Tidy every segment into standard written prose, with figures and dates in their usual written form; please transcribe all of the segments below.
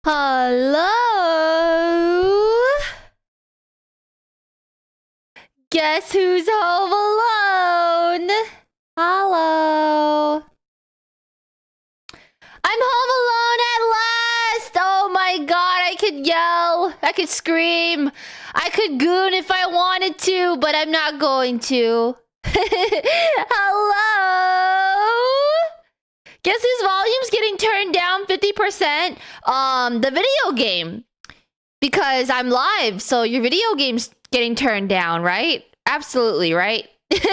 Hello? Guess who's home alone? Hello? I'm home alone at last! Oh my god, I could yell. I could scream. I could goon if I wanted to, but I'm not going to. Hello? Guess whose volume's getting turned down 50%? The video game. Because I'm live, so your video game's getting turned down, right? Absolutely, right? Hi!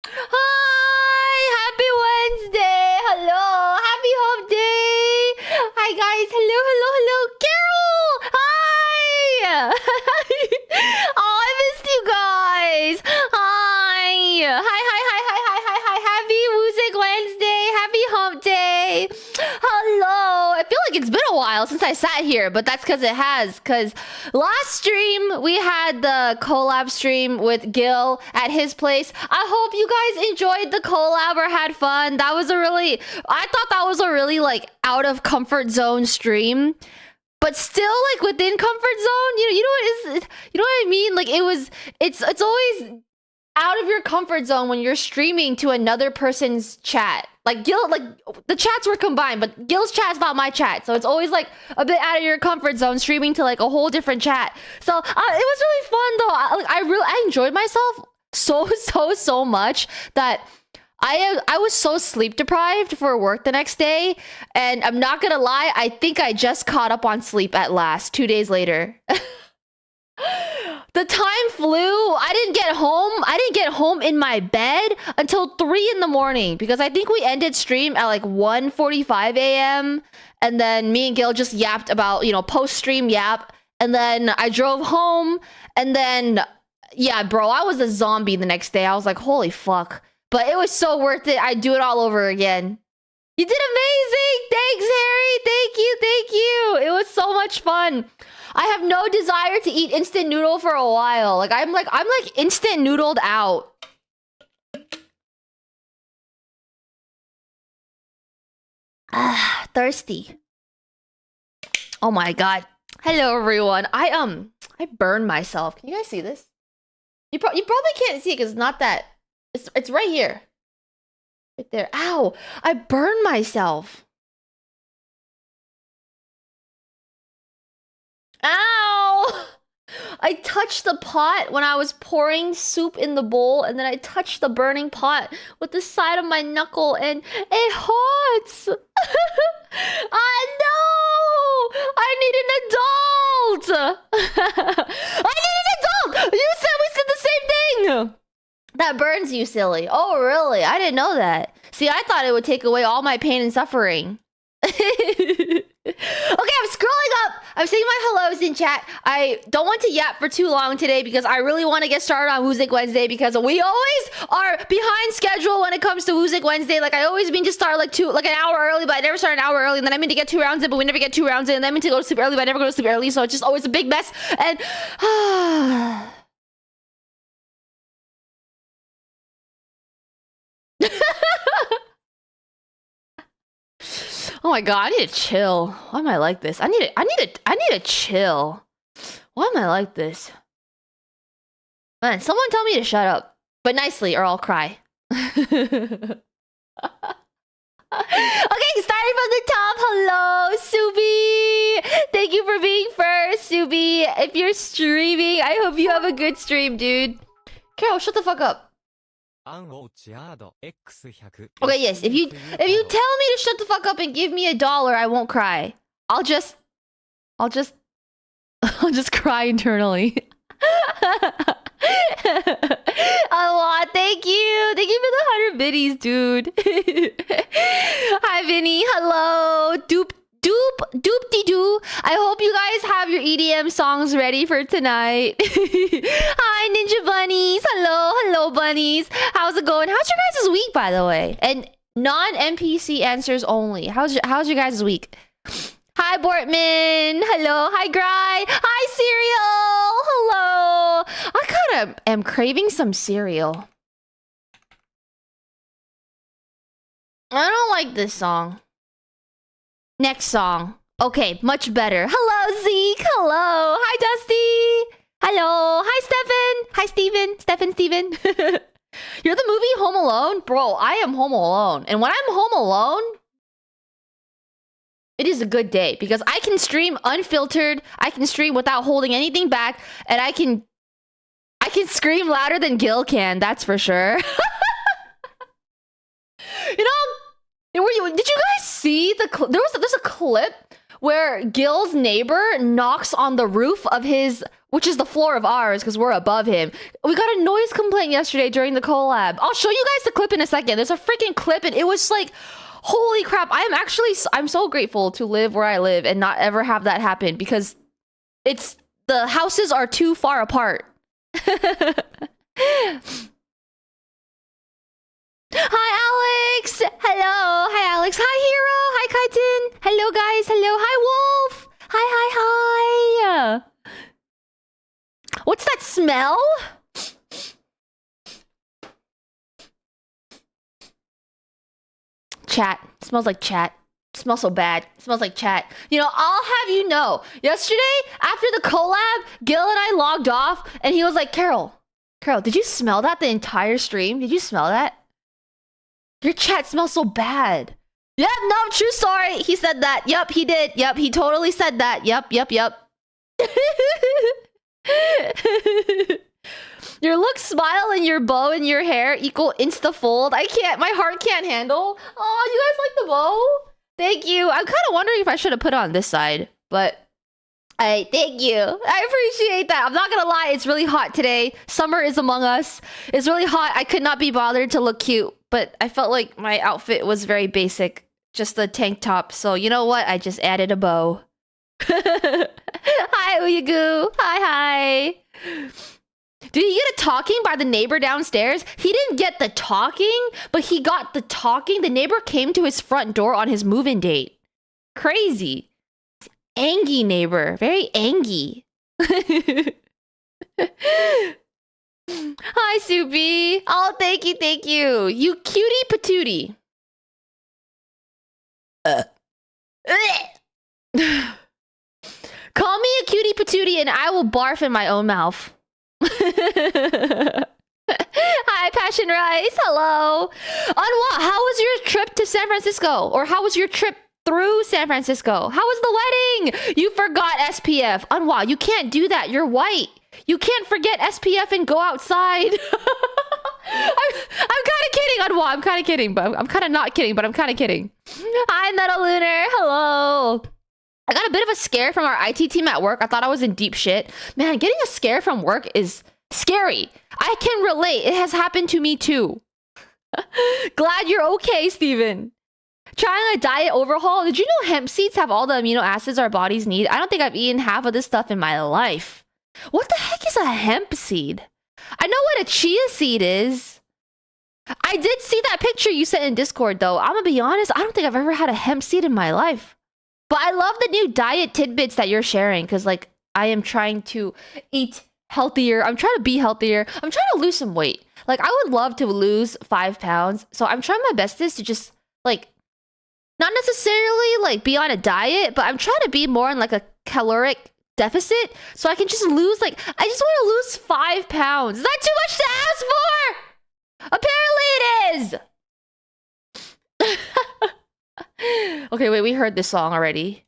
Hi! Happy Wednesday! Hello! Happy Hump Day! Hi guys! Hello, hello, hello! Carol! Hi! Oh, I missed you guys! Hi! Hi, hi, hi, hi, hi, hi, hi! Happy Music Wednesday! Happy Hump Day! Hello! I feel like it's been a while since I sat here, but that's because it has. Because last stream, we had the collab stream with Gil at his place. I hope you guys enjoyed the collab or had fun. That was I thought that was a really, like, out of comfort zone stream. But still, like, within comfort zone, you know what I mean? Like, it's always out of your comfort zone when you're streaming to another person's chat. Like Gil, like the chats were combined, but Gil's chat's not my chat, so it's always like a bit out of your comfort zone streaming to like a whole different chat. So it was really fun though. I enjoyed myself so much that I was so sleep deprived for work the next day, and I'm not gonna lie, I think I just caught up on sleep at last 2 days later. The time flew. I didn't get home in my bed until 3 in the morning because I think we ended stream at like 1:45 a.m. and then me and Gil just yapped about, post-stream yap, and then I drove home, and then yeah, bro, I was a zombie the next day. I was like, holy fuck. But it was so worth it. I'd do it all over again. You did amazing! Thanks, Harry! Thank you! It was so much fun. I have no desire to eat instant noodle for a while. I'm like instant noodled out. Ah, thirsty. Oh my god. Hello everyone. I burned myself. Can you guys see this? You probably can't see it because it's not that. It's right here. Right there. Ow! I burned myself. Ow! I touched the pot when I was pouring soup in the bowl, and then I touched the burning pot with the side of my knuckle, and it hurts! No! I need an adult! I need an adult! You said we said the same thing! That burns you, silly. Oh, really? I didn't know that. See, I thought it would take away all my pain and suffering. Okay, I'm scrolling up. I'm saying my hellos in chat. I don't want to yap for too long today because I really want to get started on Music Wednesday because we always are behind schedule when it comes to Music Wednesday. Like, I always mean to start like an hour early, but I never start an hour early. And then I mean to get 2 rounds in, but we never get 2 rounds in. And then I mean to go to sleep early, but I never go to sleep early. So it's just always a big mess. And oh my god, I need to chill. Why am I like this? I need to chill. Why am I like this? Man, someone tell me to shut up. But nicely, or I'll cry. Okay, starting from the top. Hello, Subi. Thank you for being first, Subi. If you're streaming, I hope you have a good stream, dude. Carol, shut the fuck up. Okay, yes. If you tell me to shut the fuck up and give me $1, I won't cry. I'll just cry internally. Oh, thank you. Thank you for the 100 biddies, dude. Hi, Vinny. Hello. Doop-de-doo. I hope you guys have your EDM songs ready for tonight. Hi, Ninja Bunnies. Hello, bunnies. How's it going? How's your guys' week, by the way? And non-NPC answers only. How's your guys' week? Hi, Bortman. Hello. Hi, Gry. Hi, Cereal. Hello. I kind of am craving some cereal. I don't like this song. Next song. Okay, much better. Hello, Zeke. Hello. Hi, Dusty. Hello. Hi, Stefan. Hi, Steven. Steven. You're the movie Home Alone? Bro, I am home alone. And when I'm home alone, it is a good day because I can stream unfiltered. I can stream without holding anything back. And I can scream louder than Gil can. That's for sure. You know, did you guys see there's a clip where Gil's neighbor knocks on the roof of his, which is the floor of ours because we're above him. We got a noise complaint yesterday during the collab. I'll show you guys the clip in a second. There's a freaking clip and it was like, holy crap. I'm so grateful to live where I live and not ever have that happen because the houses are too far apart. Hi, Alex. Hello. Hi, Alex. Hi, Hero. Hi, Kaiten. Hello, guys. Hello. Hi, Wolf. Hi. What's that smell? Chat. It smells like chat. It smells so bad. It smells like chat. You know, I'll have you know, yesterday, after the collab, Gil and I logged off, and he was like, Carol, did you smell that the entire stream? Did you smell that? Your chat smells so bad. Yep, no, true story. He said that. Yep, he did. Yep, he totally said that. Yep. Your look, smile, and your bow and your hair equal insta-fold. My heart can't handle. Oh, you guys like the bow? Thank you. I'm kind of wondering if I should have put it on this side, but thank you. I appreciate that. I'm not gonna lie, it's really hot today. Summer is among us. It's really hot. I could not be bothered to look cute, but I felt like my outfit was very basic. Just a tank top. So you know what? I just added a bow. Hi, Uyagoo. Hi. Did he get a talking by the neighbor downstairs? He didn't get the talking, but he got the talking. The neighbor came to his front door on his move-in date. Crazy. Angy neighbor. Very angy. Hi, Soupy. Oh, thank you. You cutie patootie. Call me a cutie patootie and I will barf in my own mouth. Hi, Passion Rice. Hello. Anwa, how was your trip to San Francisco? Or how was your trip through San Francisco? How was the wedding? You forgot SPF. Anwa, you can't do that. You're white. You can't forget SPF and go outside. I'm kind of kidding, Anwa. I'm kind of kidding, but I'm kind of not kidding, but I'm kind of kidding. Hi, Metal Lunar. Hello. I got a bit of a scare from our IT team at work. I thought I was in deep shit. Man, getting a scare from work is scary. I can relate. It has happened to me too. Glad you're okay, Steven. Trying a diet overhaul. Did you know hemp seeds have all the amino acids our bodies need? I don't think I've eaten half of this stuff in my life. What the heck is a hemp seed? I know what a chia seed is. I did see that picture you sent in Discord though. I'm gonna be honest, I don't think I've ever had a hemp seed in my life. But I love the new diet tidbits that you're sharing because, like, I am trying to eat healthier. I'm trying to be healthier. I'm trying to lose some weight. Like, I would love to lose 5 pounds. So I'm trying my bestest to just, like, not necessarily, like, be on a diet, but I'm trying to be more in, like, a caloric deficit. So I can just lose, like, I just want to lose 5 pounds. Is that too much to ask for? Apparently it is. Okay, wait, we heard this song already.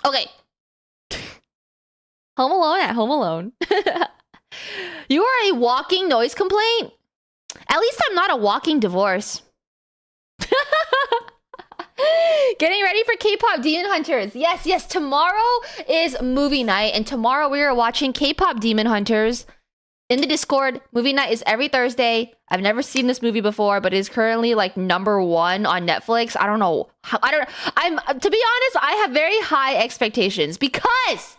Okay. Home Alone at Home Alone. You are a walking noise complaint? At least I'm not a walking divorce. Getting ready for K-pop Demon Hunters. Yes, tomorrow is movie night, and tomorrow we are watching K-pop Demon Hunters. In the Discord, movie night is every Thursday. I've never seen this movie before, but it is currently like #1 on Netflix. I don't know. To be honest, I have very high expectations because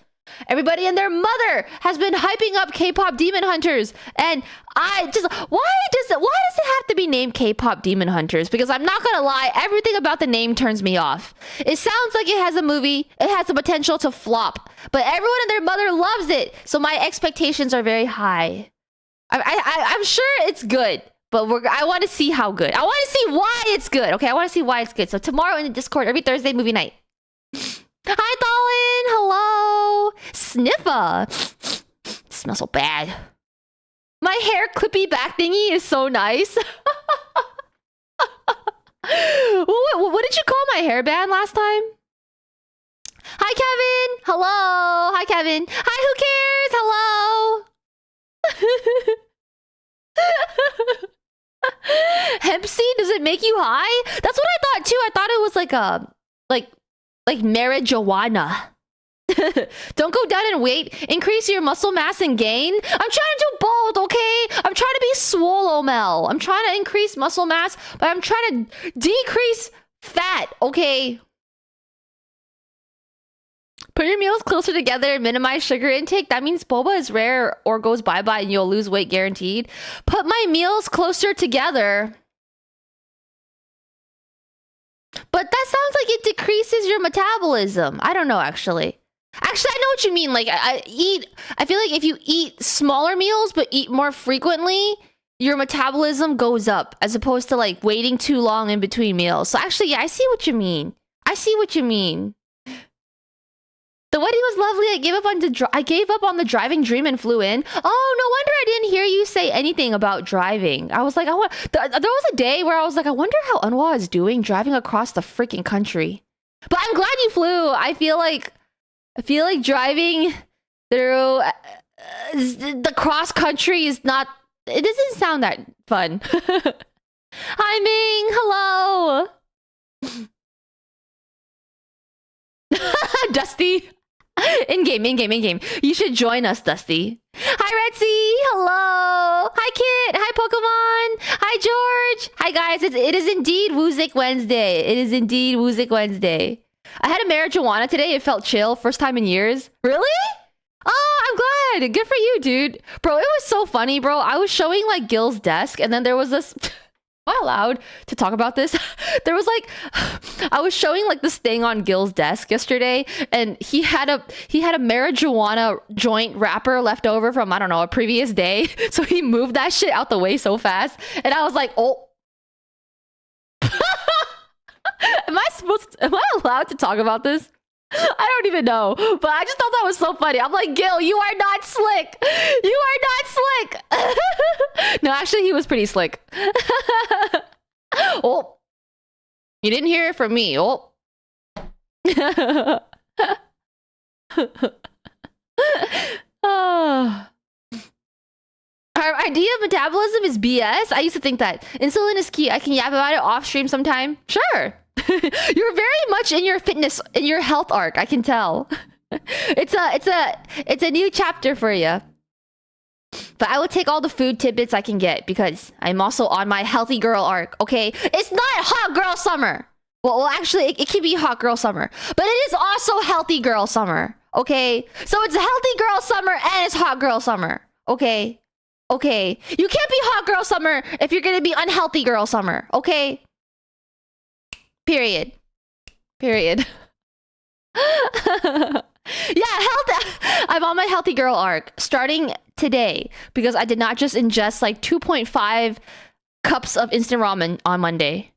everybody and their mother has been hyping up K-pop Demon Hunters, and why does it have to be named K-pop Demon Hunters? Because I'm not gonna lie, everything about the name turns me off. It sounds like it has a movie, it has the potential to flop, but everyone and their mother loves it, so my expectations are very high. I'm sure it's good, But I want to see how good. I want to see why it's good. Okay, I want to see why it's good. So tomorrow in the Discord, every Thursday, movie night. Hi, Thalin. Hello. Sniffer. It smells so bad. My hair clippy back thingy is so nice. What did you call my hairband last time? Hi, Kevin. Hello. Hi, Kevin. Hi, who cares? Hello. Hemp seed, does it make you high? That's what I thought too. I thought it was like a like marijuana. Don't go down in weight. Increase your muscle mass and gain. I'm trying to do both, okay? I'm trying to be swole, Mel. I'm trying to increase muscle mass, but I'm trying to decrease fat, okay? Put your meals closer together and minimize sugar intake. That means boba is rare or goes bye-bye and you'll lose weight guaranteed. Put my meals closer together. But that sounds like it decreases your metabolism. I don't know, actually. Actually, I know what you mean. Like, I feel like if you eat smaller meals but eat more frequently, your metabolism goes up as opposed to like waiting too long in between meals. So actually, yeah, I see what you mean. I see what you mean. The wedding was lovely. I gave up on the driving dream and flew in. Oh, no wonder I didn't hear you say anything about driving. I was like, there was a day where I was like, I wonder how Anwa is doing driving across the freaking country. But I'm glad you flew. I feel like driving through the cross country is not. It doesn't sound that fun. Hi, Ming. Hello. Dusty. In-game. You should join us, Dusty. Hi, Retsy. Hello. Hi, Kit. Hi, Pokemon. Hi, George. Hi, guys. It is indeed Woozik Wednesday. It is indeed Woozik Wednesday. I had a marijuana today. It felt chill. First time in years. Really? Oh, I'm glad. Good for you, dude. Bro, it was so funny, bro. I was showing, like, Gil's desk, and then there was this... Am I allowed to talk about this? There was like, I was showing like this thing on Gil's desk yesterday, and he had a marijuana joint wrapper left over from, I don't know, a previous day. So he moved that shit out the way so fast, and I was like, oh. Am I allowed to talk about this? I don't even know, but I just thought that was so funny. I'm like, Gil, you are not slick. You are not slick. No, actually, he was pretty slick. Oh, you didn't hear it from me. Oh. Oh. Our idea of metabolism is BS. I used to think that insulin is key. I can yap about it off stream sometime. Sure. You're very much in your fitness, in your health arc. I can tell. It's a new chapter for you. But I will take all the food tidbits I can get because I'm also on my healthy girl arc. Okay, it's not hot girl summer. Well, actually, it can be hot girl summer, but it is also healthy girl summer. Okay, so it's healthy girl summer and it's hot girl summer. Okay, okay. You can't be hot girl summer if you're gonna be unhealthy girl summer. Okay. Period. Yeah, I'm on my healthy girl arc starting today because I did not just ingest like 2.5 cups of instant ramen on Monday.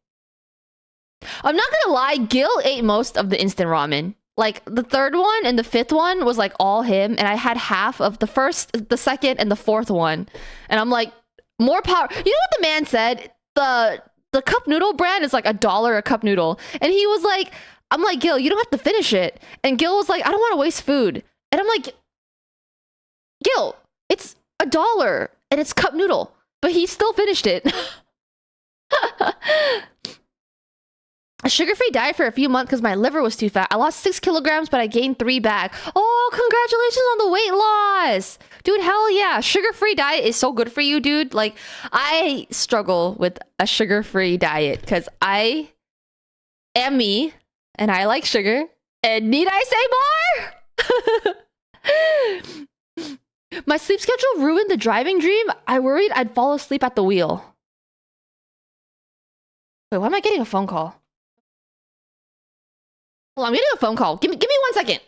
I'm not gonna lie, Gil ate most of the instant ramen. Like the third one and the fifth one was like all him, and I had half of the first, the second, and the fourth one. And I'm like, more power. You know what the man said? The cup noodle brand is like $1 a cup noodle. And he was like, I'm like, Gil, you don't have to finish it. And Gil was like, I don't want to waste food. And I'm like, Gil, it's $1 and it's cup noodle. But he still finished it. A sugar-free diet for a few months because my liver was too fat. I lost 6 kilograms, but I gained 3 back. Oh, congratulations on the weight loss. Dude, hell yeah. Sugar-free diet is so good for you, dude. Like, I struggle with a sugar-free diet because I am me and I like sugar. And need I say more? My sleep schedule ruined the driving dream. I worried I'd fall asleep at the wheel. Wait, why am I getting a phone call? Well, I'm getting a phone call. Give me 1 second.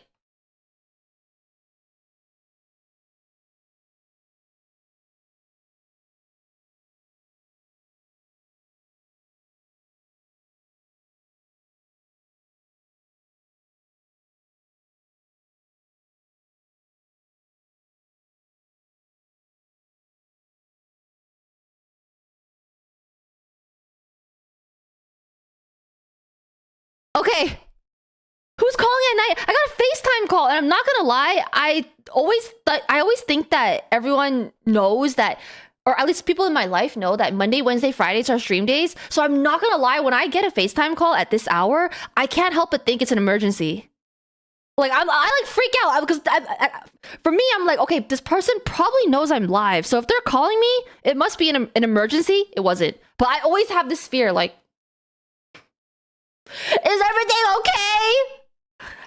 Okay. Who's calling at night? I got a FaceTime call, and I'm not gonna lie. I always think that everyone knows that, or at least people in my life know that Monday, Wednesday, Fridays are stream days. So I'm not gonna lie. When I get a FaceTime call at this hour, I can't help but think it's an emergency. Like I like freak out because for me, I'm like, okay, this person probably knows I'm live. So if they're calling me, it must be an emergency. It wasn't. But I always have this fear, like, is everything okay?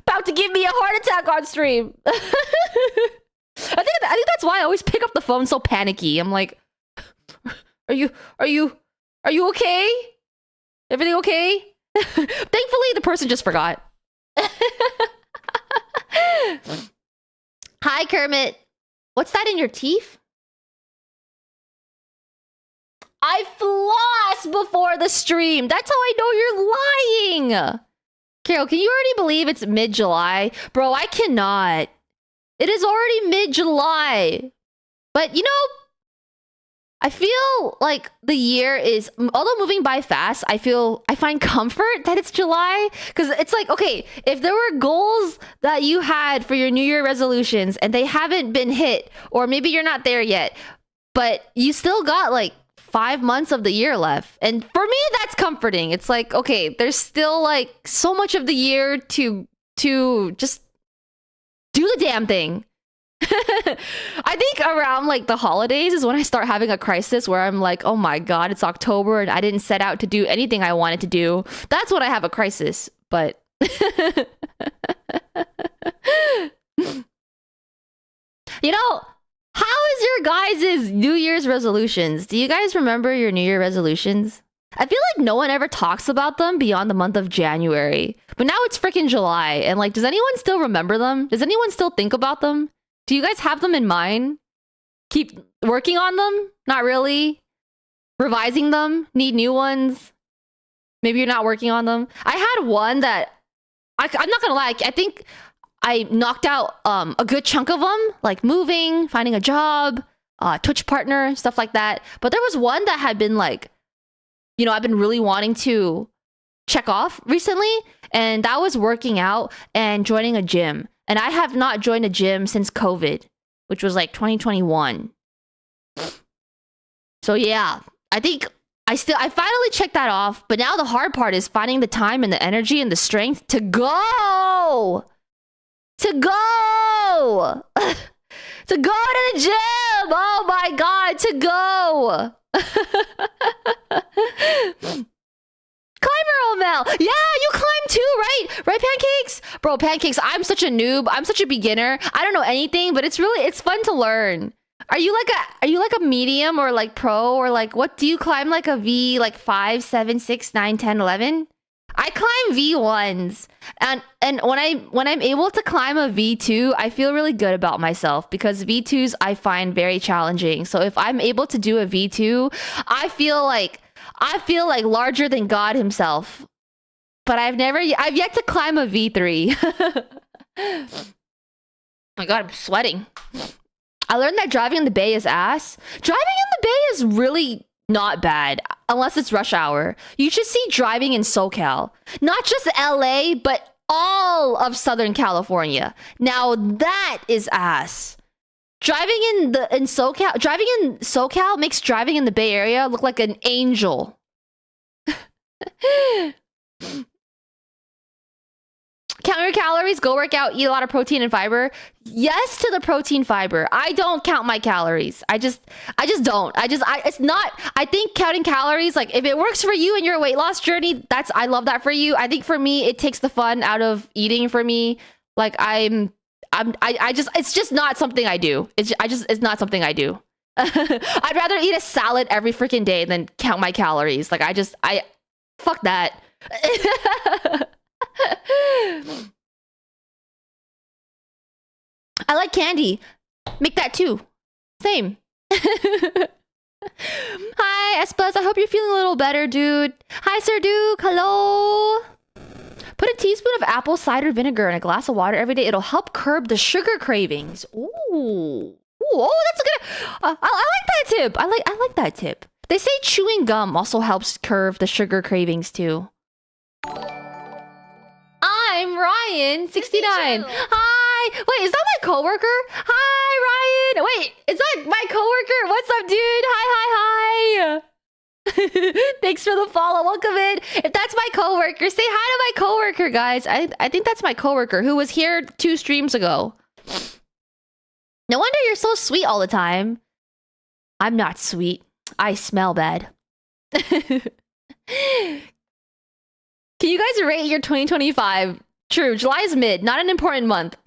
About to give me a heart attack on stream. I think that's why I always pick up the phone so panicky. I'm like, are you okay? Everything okay? Thankfully, the person just forgot. Hi, Kermit. What's that in your teeth? I floss before the stream. That's how I know you're lying. Carol, can you already believe it's mid-July? Bro, I cannot. It is already mid-July. But, you know, I feel like the year is, although moving by fast, I find comfort that it's July. Because it's like, okay, if there were goals that you had for your New Year resolutions and they haven't been hit, or maybe you're not there yet, but you still got like 5 months of the year left. And for me, that's comforting. It's like, okay, there's still like so much of the year to just do the damn thing. I think around like the holidays is when I start having a crisis where I'm like, oh my God, it's October and I didn't set out to do anything I wanted to do. That's when I have a crisis. But you know, how is your guys' New Year's resolutions? Do you guys remember your New Year resolutions? I feel like no one ever talks about them beyond the month of January. But now it's freaking July. And like, does anyone still remember them? Does anyone still think about them? Do you guys have them in mind? Keep working on them? Not really? Revising them? Need new ones? Maybe you're not working on them? I had one that... I'm not gonna lie. I think I knocked out a good chunk of them. Like moving, finding a job, Twitch partner, stuff like that. But there was one that had been like... You know, I've been really wanting to check off recently. And that was working out and joining a gym. And I have not joined a gym since COVID, which was like 2021. So yeah, I think I finally checked that off. But now the hard part is finding the time and the energy and the strength to go. To go. To go to the gym. Oh my God, to go. Climber Mel. Yeah, you climb too, right? Right, Pancakes? Bro, Pancakes, I'm such a noob. I'm such a beginner. I don't know anything, but it's fun to learn. Are you like a medium or like pro or like what do you climb, like a V like 5, 7, 6, 9, 10, 11? I climb V1s. And when I'm able to climb a V2, I feel really good about myself because V2s I find very challenging. So if I'm able to do a V2, I feel like larger than God himself. But I've yet to climb a V3. Oh my God, I'm sweating. I learned that driving in the Bay is ass. Driving in the Bay is really not bad, unless it's rush hour. You should see driving in SoCal. Not just LA, but all of Southern California. Now that is ass. Driving in SoCal makes driving in the Bay Area look like an angel. Count your calories, go work out, eat a lot of protein and fiber. Yes to the protein fiber. I don't count my calories. I just don't. It's not, I think counting calories, like if it works for you in your weight loss journey, I love that for you. I think for me, it takes the fun out of eating for me. Like it's just not something I do. It's not something I do. I'd rather eat a salad every freaking day than count my calories. Like fuck that. I like candy. Make that too. Same. Hi, Espas. I hope you're feeling a little better, dude. Hi, Sir Duke. Hello. Put a teaspoon of apple cider vinegar in a glass of water every day. It'll help curb the sugar cravings. Ooh. Ooh, oh, that's a good... I like that tip. I like that tip. They say chewing gum also helps curb the sugar cravings too. Prime, Ryan, 69. Hi. Wait, is that my coworker? Hi, Ryan. Wait, is that my coworker? What's up, dude? Hi. Thanks for the follow. Welcome in. If that's my coworker, say hi to my coworker, guys. I think that's my coworker who was here 2 streams ago. No wonder you're so sweet all the time. I'm not sweet. I smell bad. Can you guys rate your 2025? True, July is mid, not an important month.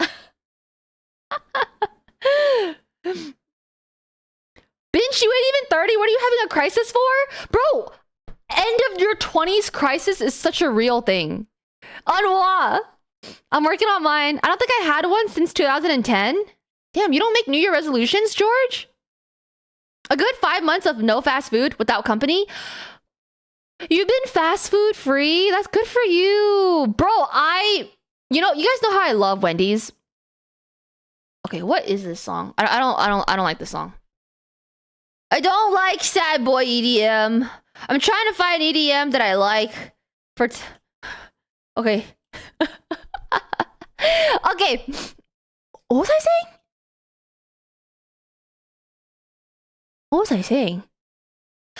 Binge, you ain't even 30? What are you having a crisis for? Bro, end of your 20s crisis is such a real thing. Anwa, I'm working on mine. I don't think I had one since 2010. Damn, you don't make New Year resolutions, George? A good 5 months of no fast food without company. You've been fast food free? That's good for you. Bro, you know, you guys know how I love Wendy's. Okay, what is this song? I don't like this song. I don't like sad boy EDM. I'm trying to find EDM that I like for okay. Okay. What was I saying? What was I saying?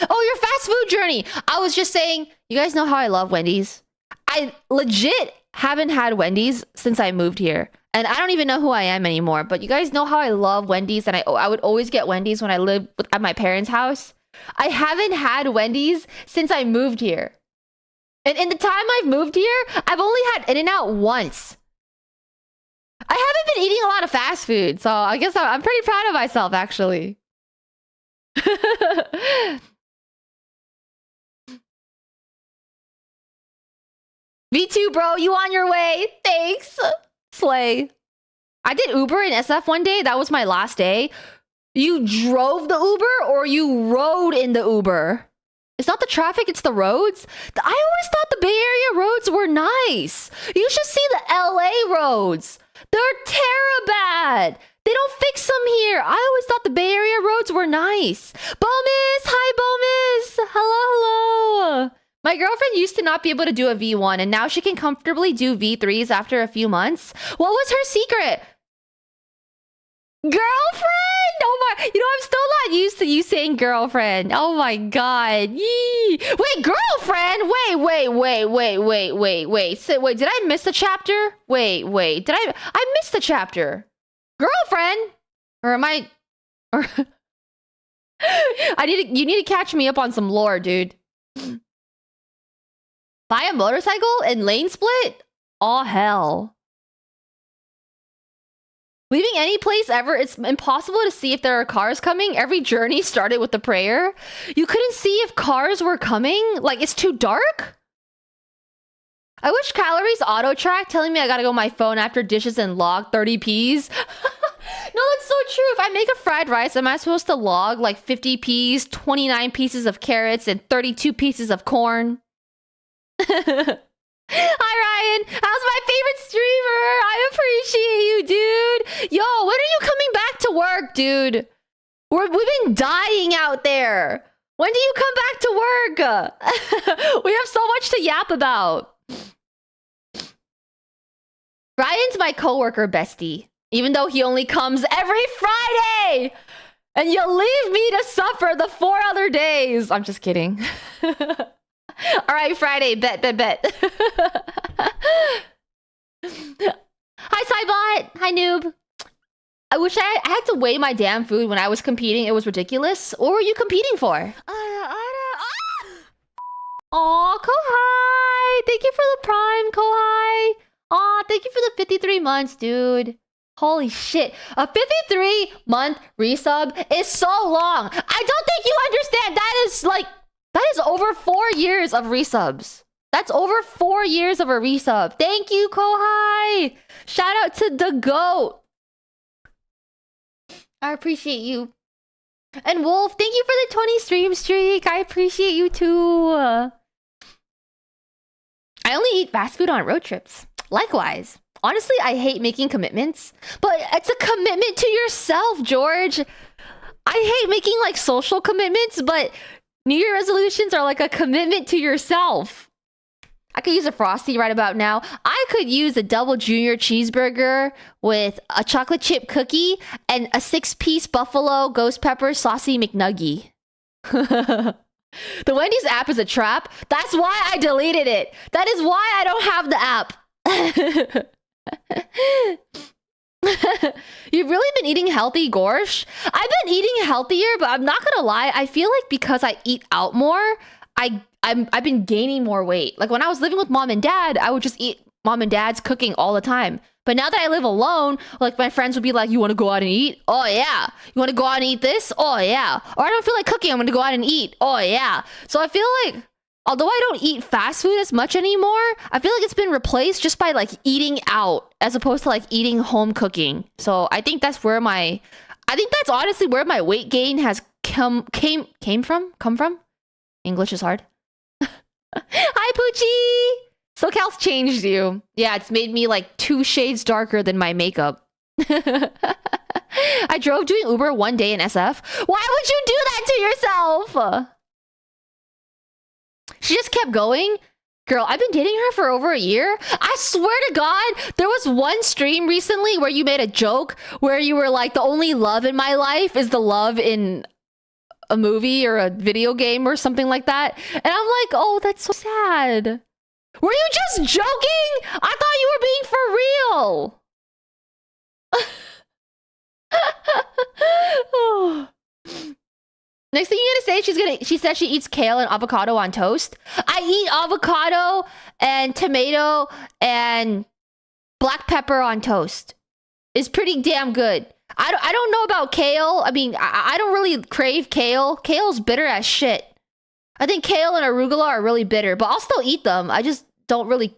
Oh, your fast food journey. I was just saying, you guys know how I love Wendy's. I legit haven't had Wendy's since I moved here. And I don't even know who I am anymore. But you guys know how I love Wendy's. And I would always get Wendy's when I lived at my parents' house. I haven't had Wendy's since I moved here. And in the time I've moved here, I've only had In-N-Out once. I haven't been eating a lot of fast food. So I guess I'm pretty proud of myself, actually. V2, bro, you on your way. Thanks. Slay. I did Uber in SF one day. That was my last day. You drove the Uber or you rode in the Uber? It's not the traffic, it's the roads. I always thought the Bay Area roads were nice. You should see the LA roads. They're bad. They don't fix them here. I always thought the Bay Area roads were nice. Bomis! Hi, Bomis! Hello. My girlfriend used to not be able to do a V1, and now she can comfortably do V3s after a few months. What was her secret? Girlfriend? Oh my... You know, I'm still not used to you saying girlfriend. Oh my god. Yee. Wait, girlfriend? Wait. So, wait, did I miss a chapter? Wait. Did I missed the chapter. Girlfriend? Or am I... Or... You need to catch me up on some lore, dude. Buy a motorcycle and lane split? Aw, hell. Leaving any place ever, it's impossible to see if there are cars coming. Every journey started with a prayer. You couldn't see if cars were coming? Like, it's too dark? I wish calories auto-track telling me I gotta go on my phone after dishes and log 30 Ps. No, that's so true. If I make a fried rice, am I supposed to log like 50 Ps, 29 pieces of carrots, and 32 pieces of corn? Hi, Ryan. How's my favorite streamer? I appreciate you, dude. Yo, when are you coming back to work, dude? We've been dying out there. When do you come back to work? We have so much to yap about. Ryan's my coworker bestie, even though he only comes every Friday. And you leave me to suffer the 4 other days. I'm just kidding. All right, Friday, bet. Hi, Cybot. Hi, noob. I wish I had to weigh my damn food when I was competing. It was ridiculous. What were you competing for? Aw, Kohai. Thank you for the prime, Kohai. Aw, thank you for the 53 months, dude. Holy shit. A 53-month resub is so long. I don't think you understand. That is over 4 years of resubs. That's over 4 years of a resub. Thank you, Kohai. Shout out to the GOAT. I appreciate you. And Wolf, thank you for the 20 stream streak. I appreciate you too. I only eat fast food on road trips. Likewise. Honestly, I hate making commitments. But it's a commitment to yourself, George. I hate making like social commitments, but New Year resolutions are like a commitment to yourself. I could use a Frosty right about now. I could use a double junior cheeseburger with a chocolate chip cookie and a 6-piece buffalo ghost pepper saucy McNuggie. The Wendy's app is a trap. That's why I deleted it. That is why I don't have the app. You've really been eating healthy, Gorsh? I've been eating healthier, but I'm not gonna lie. I feel like because I eat out more, I've been gaining more weight. Like when I was living with mom and dad, I would just eat mom and dad's cooking all the time. But now that I live alone, like my friends would be like, "You want to go out and eat? Oh yeah. You want to go out and eat this? Oh yeah. Or I don't feel like cooking. I'm gonna go out and eat. Oh yeah." So I feel like, although I don't eat fast food as much anymore, I feel like it's been replaced just by like eating out as opposed to like eating home cooking. So I think that's where I think that's honestly where my weight gain has come from. English is hard. Hi, Poochie! SoCal's changed you. Yeah, it's made me like 2 shades darker than my makeup. I drove doing Uber one day in SF. Why would you do that to yourself? She just kept going. Girl, I've been dating her for over a year. I swear to God, there was one stream recently where you made a joke where you were like, the only love in my life is the love in a movie or a video game or something like that. And I'm like, oh, that's so sad. Were you just joking? I thought you were being for real. Oh. Next thing you're gonna say, she said she eats kale and avocado on toast. I eat avocado and tomato and black pepper on toast. It's pretty damn good. I don't know about kale. I mean, I don't really crave kale. Kale's bitter as shit. I think kale and arugula are really bitter, but I'll still eat them. I just don't really...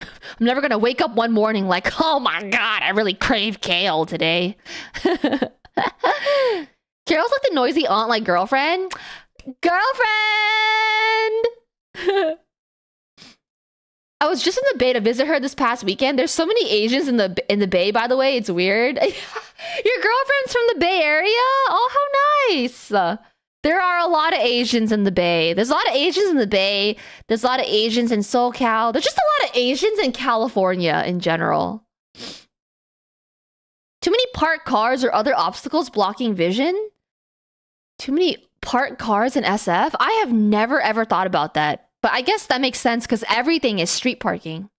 I'm never gonna wake up one morning like, oh my God, I really crave kale today. Carol's like the noisy aunt, like girlfriend. Girlfriend! I was just in the Bay to visit her this past weekend. There's so many Asians in the Bay, by the way. It's weird. Your girlfriend's from the Bay Area? Oh, how nice. There are a lot of Asians in the Bay. There's a lot of Asians in the Bay. There's a lot of Asians in SoCal. There's just a lot of Asians in California in general. Too many parked cars or other obstacles blocking vision? Too many parked cars in SF? I have never ever thought about that. But I guess that makes sense because everything is street parking.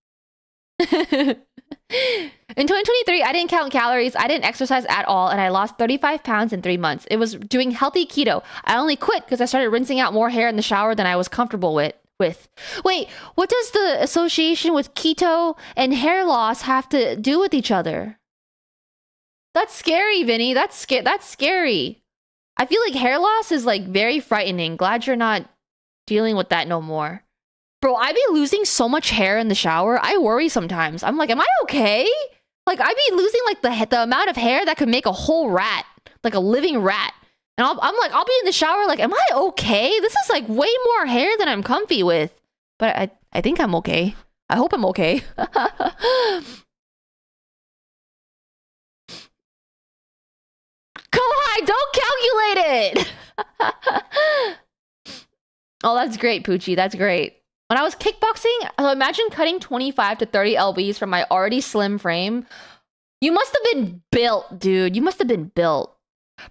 In 2023, I didn't count calories, I didn't exercise at all, and I lost 35 pounds in 3 months. It was doing healthy keto. I only quit because I started rinsing out more hair in the shower than I was comfortable with. Wait, what does the association with keto and hair loss have to do with each other? That's scary, Vinny. That's scary. I feel like hair loss is like very frightening. Glad you're not dealing with that no more. Bro, I be losing so much hair in the shower. I worry sometimes. I'm like, am I okay? Like, I be losing like the amount of hair that could make a whole rat, like a living rat. And I'll be in the shower like, am I okay? This is like way more hair than I'm comfy with. But I think I'm okay. I hope I'm okay. Kohai, don't calculate it! Oh, that's great, Poochie. That's great. When I was kickboxing, so imagine cutting 25 to 30 lbs from my already slim frame. You must have been built, dude. You must have been built.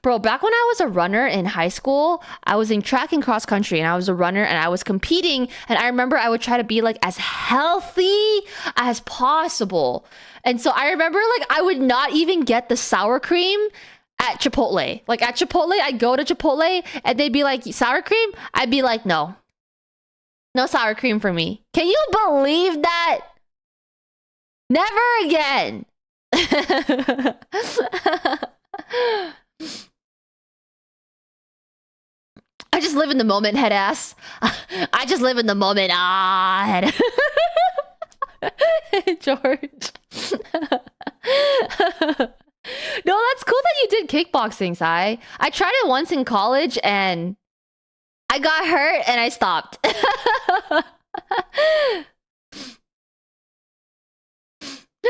Bro, back when I was a runner in high school, I was in track and cross country, and I was a runner, and I was competing, and I remember I would try to be, like, as healthy as possible. And so I remember, like, I would not even get the sour cream at Chipotle. Like, at Chipotle, I'd go to Chipotle, and they'd be like, sour cream? I'd be like, no. No sour cream for me. Can you believe that? Never again. I just live in the moment, head ass. I just live in the moment. Ah, head. George. No, that's cool that you did kickboxing, Sai. I tried it once in college and I got hurt and I stopped.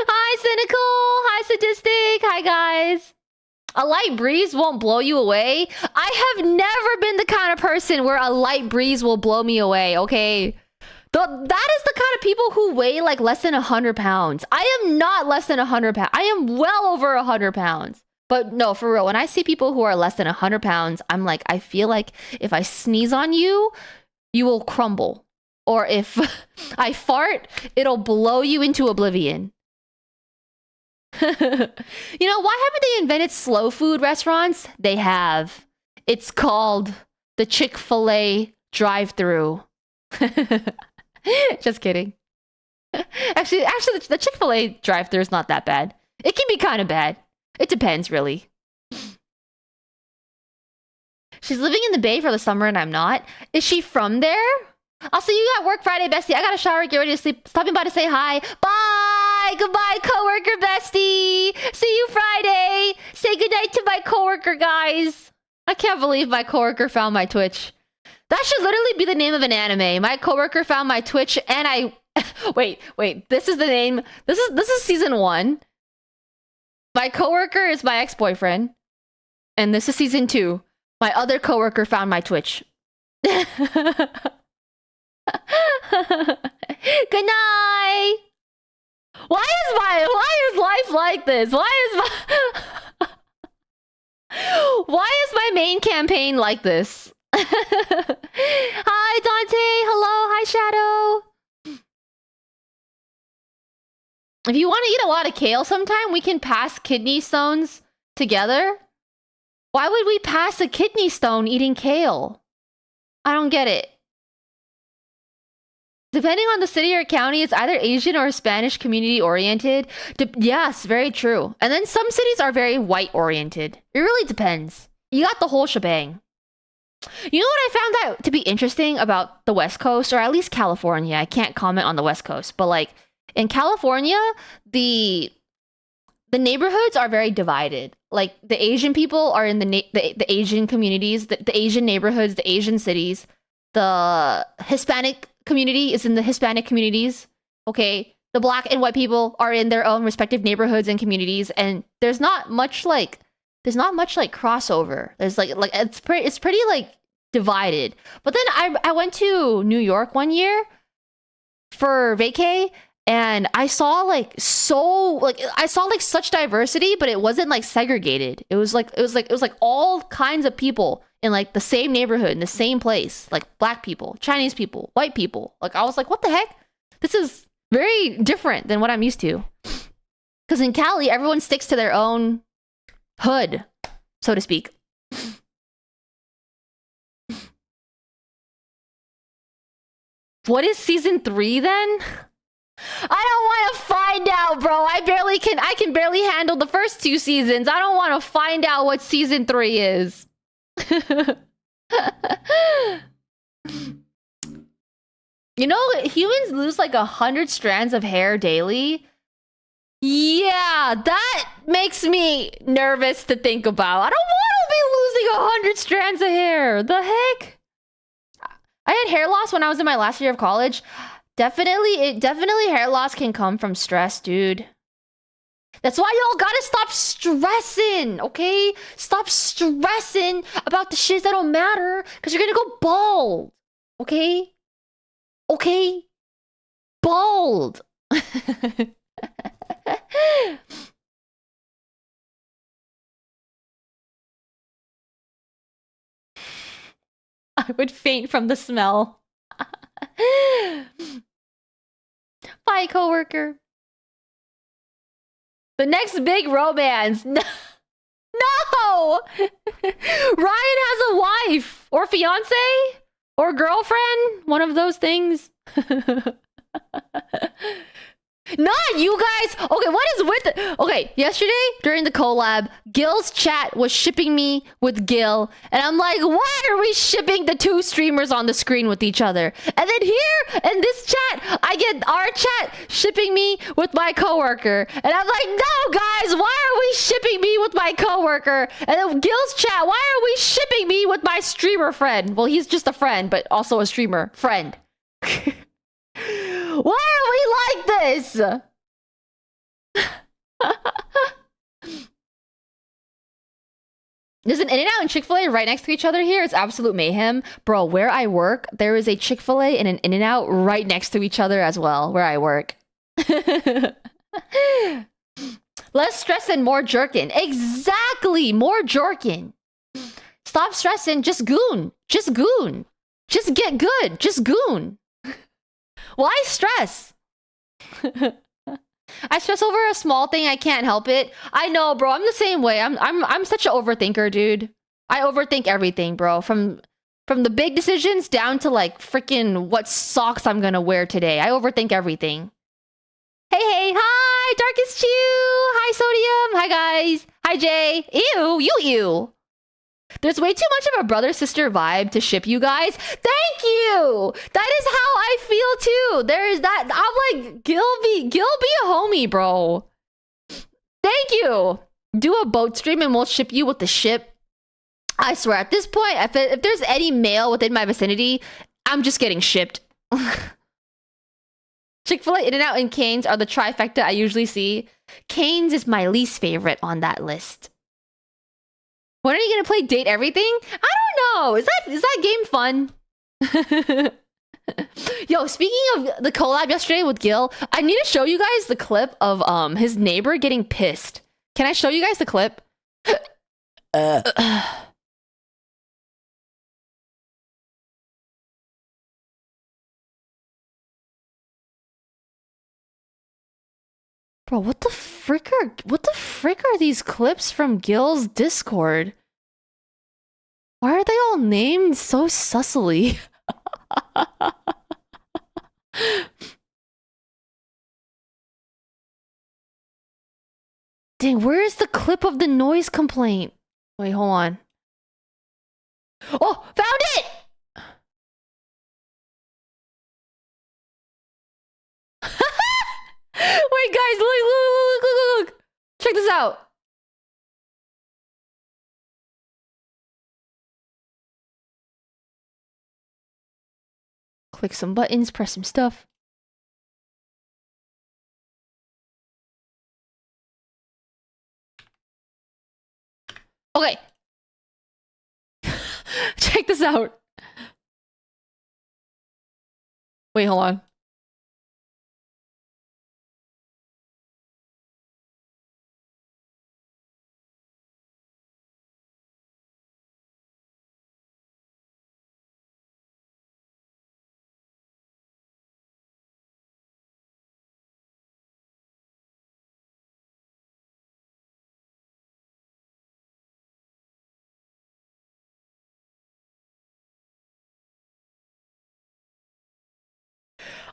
Hi, Cynical. Hi, Sadistic. Hi, guys. A light breeze won't blow you away. I have never been the kind of person where a light breeze will blow me away, okay? That is the kind of people who weigh like less than 100 pounds. I am not less than 100 pounds. I am well over 100 pounds. But no, for real, when I see people who are less than 100 pounds, I'm like, I feel like if I sneeze on you, you will crumble. Or if I fart, it'll blow you into oblivion. You know, why haven't they invented slow food restaurants? They have. It's called the Chick-fil-A drive-thru. Just kidding. Actually, the Chick-fil-A drive-thru is not that bad. It can be kind of bad. It depends, really. She's living in the Bay for the summer and I'm not. Is she from there? I'll see you at work Friday, bestie. I gotta shower, get ready to sleep. Stopping by to say hi. Bye! Goodbye, coworker bestie! See you Friday! Say goodnight to my coworker, guys! I can't believe my coworker found my Twitch. That should literally be the name of an anime. My coworker found my Twitch and I... wait. This is the name. This is season 1. My coworker is my ex-boyfriend. And this is season 2. My other coworker found my Twitch. Good night. Why is life like this? Why is my main campaign like this? Hi Dante. Hello. Hi Shadow. If you want to eat a lot of kale sometime, we can pass kidney stones together. Why would we pass a kidney stone eating kale? I don't get it. Depending on the city or county, it's either Asian or Spanish community oriented. Yes, very true. And then some cities are very white oriented. It really depends. You got the whole shebang. You know what I found out to be interesting about the West Coast, or at least California? I can't comment on the West Coast, but like in California, the neighborhoods are very divided. Like the Asian people are in the Asian communities, the Asian neighborhoods, the Asian cities. The Hispanic community is in the Hispanic communities. Okay, the black and white people are in their own respective neighborhoods and communities, and there's not much like crossover. There's like it's pretty like divided. But then I went to New York one year for vacay. And I saw like such diversity, but it wasn't like segregated. It was like all kinds of people in like the same neighborhood, in the same place, like black people, Chinese people, white people. Like I was like, what the heck? This is very different than what I'm used to. Because in Cali, everyone sticks to their own hood, so to speak. What is season 3 then? I don't want to find out, bro. I can barely handle the first 2 seasons. I don't want to find out what season 3 is. You know, humans lose like 100 strands of hair daily. Yeah, that makes me nervous to think about. I don't want to be losing 100 strands of hair. The heck? I had hair loss when I was in my last year of college. Definitely hair loss can come from stress, dude. That's why y'all gotta stop stressing, okay? Stop stressing about the shit that don't matter, because you're gonna go bald, okay? Okay? Bald. I would faint from the smell. Bye, coworker. The next big romance. No! Ryan has a wife or fiance or girlfriend. One of those things. Not you guys. Okay, what is with it? Okay, yesterday during the collab, Gil's chat was shipping me with Gil, and I'm like, why are we shipping the 2 streamers on the screen with each other? And then here in this chat, I get our chat shipping me with my coworker, and I'm like, no guys, why are we shipping me with my coworker? And then Gil's chat, why are we shipping me with my streamer friend? Well, he's just a friend, but also a streamer friend. Why are we like this? There's an In-N-Out and Chick-fil-A right next to each other here. It's absolute mayhem. Bro, where I work, there is a Chick-fil-A and an In-N-Out right next to each other as well, where I work. Less stress and more jerkin. Exactly! More jerkin. Stop stressing. Just goon. Just goon. Just get good. Just goon. Why stress? I stress over a small thing. I can't help it. I know, bro. I'm the same way. I'm such an overthinker, dude. I overthink everything, bro. From the big decisions down to like freaking what socks I'm gonna wear today. I overthink everything. Hey, hi, Darkest Chew. Hi, Sodium. Hi, guys. Hi, Jay. Ew, you. There's way too much of a brother-sister vibe to ship you guys. Thank you! That is how I feel too. There is that. I'm like, Gil be a homie, bro. Thank you. Do a boat stream and we'll ship you with the ship. I swear, at this point, if there's any mail within my vicinity, I'm just getting shipped. Chick-fil-A, In-N-Out, and Cane's are the trifecta I usually see. Cane's is my least favorite on that list. When are you gonna play Date Everything? I don't know. Is that game fun? Yo, speaking of the collab yesterday with Gil, I need to show you guys the clip of his neighbor getting pissed. Can I show you guys the clip? Bro, what the frick are these clips from Gil's Discord? Why are they all named so sussily? Dang, where is the clip of the noise complaint? Wait, hold on. Oh, found it! Wait, guys, look. Check this out. Click some buttons, press some stuff. Okay. Check this out. Wait, hold on.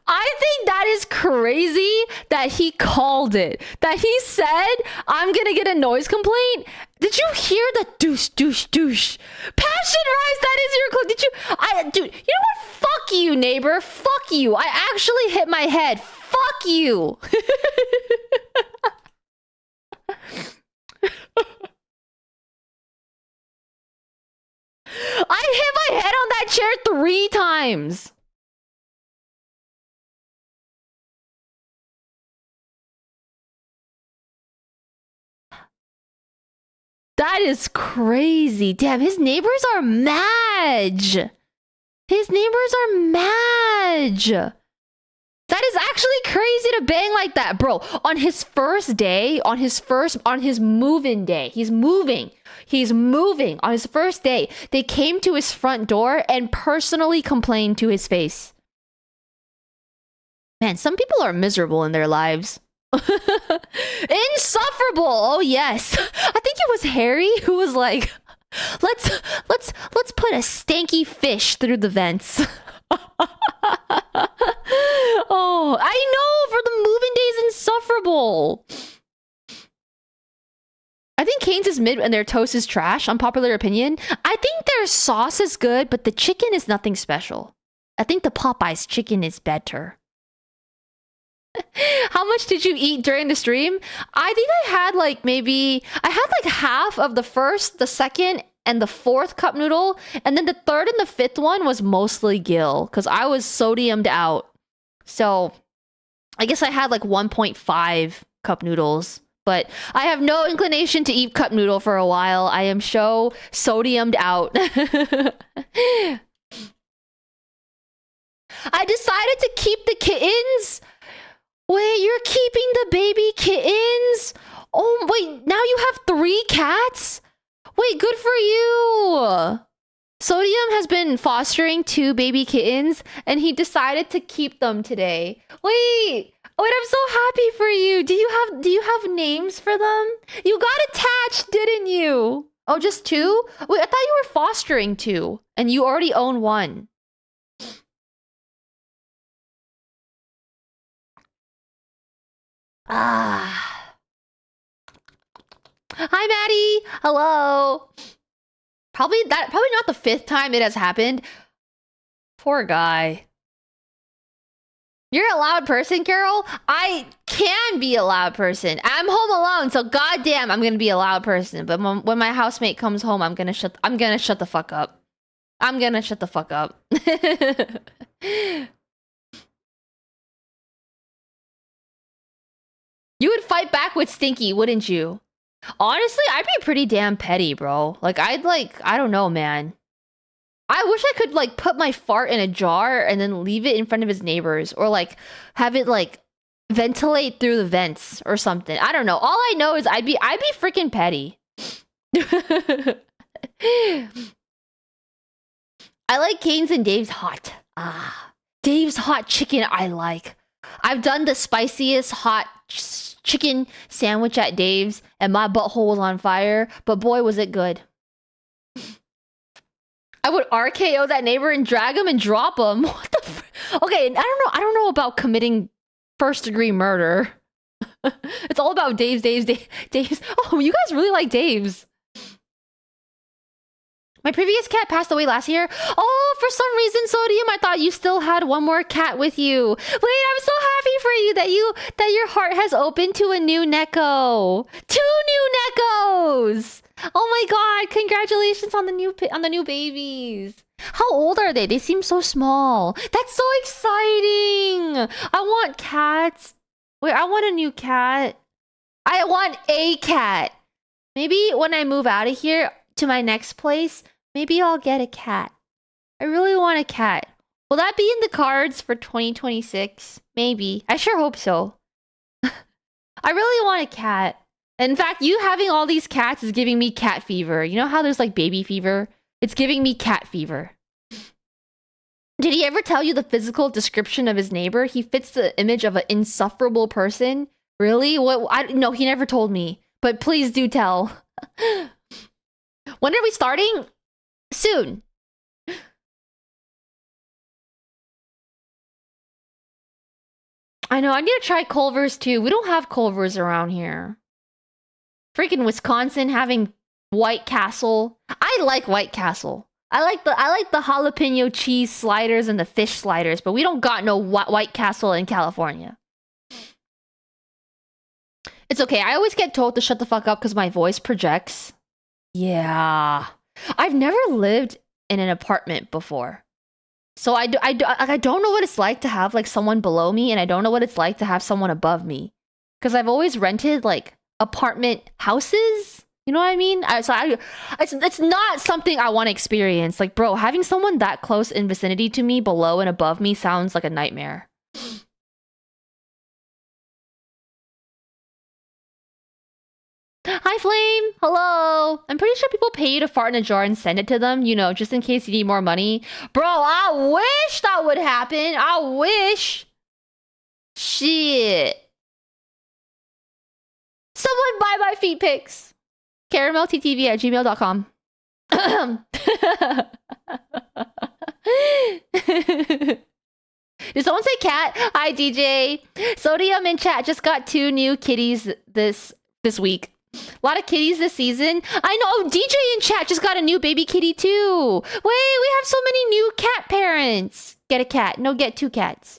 I think that is crazy that he called it. That he said, I'm gonna get a noise complaint. Did you hear the douche? Passion Rise, that is your clue. Did you? Dude, you know what? Fuck you, neighbor. Fuck you. I actually hit my head. Fuck you. I hit my head on that chair 3 times. That is crazy. Damn, his neighbors are mad. His neighbors are mad. That is actually crazy to bang like that, bro. On his first day, on his move-in day, he's moving. On his first day, they came to his front door and personally complained to his face. Man, some people are miserable in their lives. Insufferable. Oh yes. I think it was Harry who was like, let's put a stanky fish through the vents. Oh, I know, for the moving days, insufferable. I think Cane's is mid and their toast is trash, unpopular opinion. I think their sauce is good, but the chicken is nothing special. I think the Popeyes chicken is better. How much did you eat during the stream? I think I had like half of the first, the second, and the 4th cup noodle, and then the 3rd and the 5th one was mostly Gil because I was sodiumed out. So I guess I had like 1.5 cup noodles But I have no inclination to eat cup noodle for a while. I am so sodiumed out. I decided to keep the kittens. Wait, you're keeping the baby kittens? Oh, wait, now you have 3 cats? Wait, good for you. Sodium has been fostering 2 baby kittens, and he decided to keep them today. Wait, I'm so happy for you. Do you have names for them? You got attached, didn't you? Oh, just 2? Wait, I thought you were fostering 2, and you already own 1. Ah. Hi, Maddie. Hello. Probably not the 5th time it has happened. Poor guy. You're a loud person, Carol? I can be a loud person. I'm home alone, so goddamn, I'm gonna be a loud person. But when my housemate comes home, I'm gonna shut the fuck up. I'm gonna shut the fuck up. You would fight back with Stinky, wouldn't you? Honestly, I'd be pretty damn petty, bro. Like, I don't know, man. I wish I could, like, put my fart in a jar and then leave it in front of his neighbors. Or, like, have it, like, ventilate through the vents or something. I don't know. All I know is I'd be freaking petty. I like Kane's and Dave's hot. Ah. Dave's hot chicken I like. I've done the spiciest hot chicken sandwich at Dave's, and my butthole was on fire, but boy, was it good. I would RKO that neighbor and drag him and drop him. What the okay, I don't know about committing first-degree murder. It's all about Dave's. Oh, you guys really like Dave's. My previous cat passed away last year. Oh, for some reason, Sodium, I thought you still had one more cat with you. Wait, I'm so happy for you that your heart has opened to a new Neko. 2 new Nekos. Oh my god, congratulations on the new babies. How old are they? They seem so small. That's so exciting. I want cats. Wait, I want a new cat. I want a cat. Maybe when I move out of here to my next place, maybe I'll get a cat. I really want a cat. Will that be in the cards for 2026? Maybe. I sure hope so. I really want a cat. In fact, you having all these cats is giving me cat fever. You know how there's like baby fever? It's giving me cat fever. Did he ever tell you the physical description of his neighbor? He fits the image of an insufferable person. Really? What? No, he never told me. But please do tell. When are we starting? Soon. I know, I need to try Culver's too. We don't have Culver's around here. Freaking Wisconsin having White Castle. I like White Castle. I like the jalapeno cheese sliders and the fish sliders, but we don't got no White Castle in California. It's okay. I always get told to shut the fuck up because my voice projects. Yeah. I've never lived in an apartment before. So I don't know what it's like to have like someone below me, and I don't know what it's like to have someone above me. Because I've always rented like apartment houses. You know what I mean? It's not something I want to experience. Like, bro, having someone that close in vicinity to me, below and above me, sounds like a nightmare. Hi, Flame. Hello. I'm pretty sure people pay you to fart in a jar and send it to them, you know, just in case you need more money. Bro, I wish that would happen. I wish. Shit. Someone buy my feet pics. caramelttv@gmail.com. Did someone say cat? Hi, DJ. Sodium in chat just got 2 new kitties this week. A lot of kitties this season. I know. Oh, DJ in chat just got a new baby kitty too. Wait, we have so many new cat parents. Get a cat. No, get 2 cats.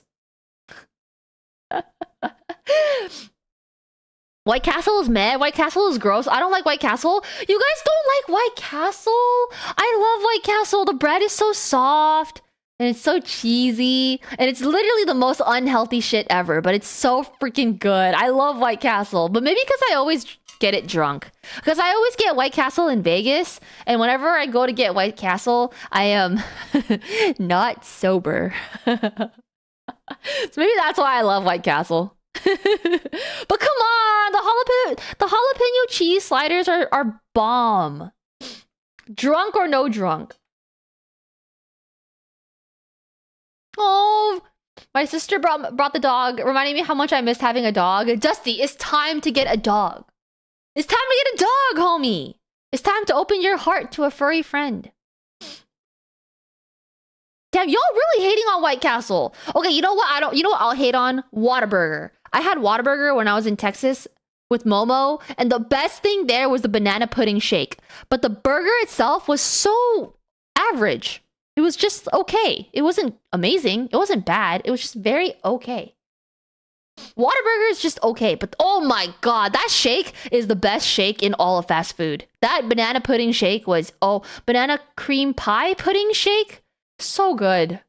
White Castle is meh. White Castle is gross. I don't like White Castle. You guys don't like White Castle? I love White Castle. The bread is so soft. And it's so cheesy. And it's literally the most unhealthy shit ever. But it's so freaking good. I love White Castle. But maybe because I always get it drunk. Because I always get White Castle in Vegas. And whenever I go to get White Castle, I am not sober. So maybe that's why I love White Castle. But come on! The jalapeno cheese sliders are bomb. Drunk or no drunk. Oh, my sister brought the dog, reminding me how much I missed having a dog. Dusty, it's time to get a dog. It's time to get a dog, homie. It's time to open your heart to a furry friend. Damn, y'all really hating on White Castle. Okay, you know what? You know what I'll hate on? Whataburger. I had Whataburger when I was in Texas with Momo, and the best thing there was the banana pudding shake. But the burger itself was so average. It was just okay. It wasn't amazing. It wasn't bad. It was just very okay. Whataburger is just okay, but oh my god, that shake is the best shake in all of fast food. That banana pudding shake was, banana cream pie pudding shake? So good.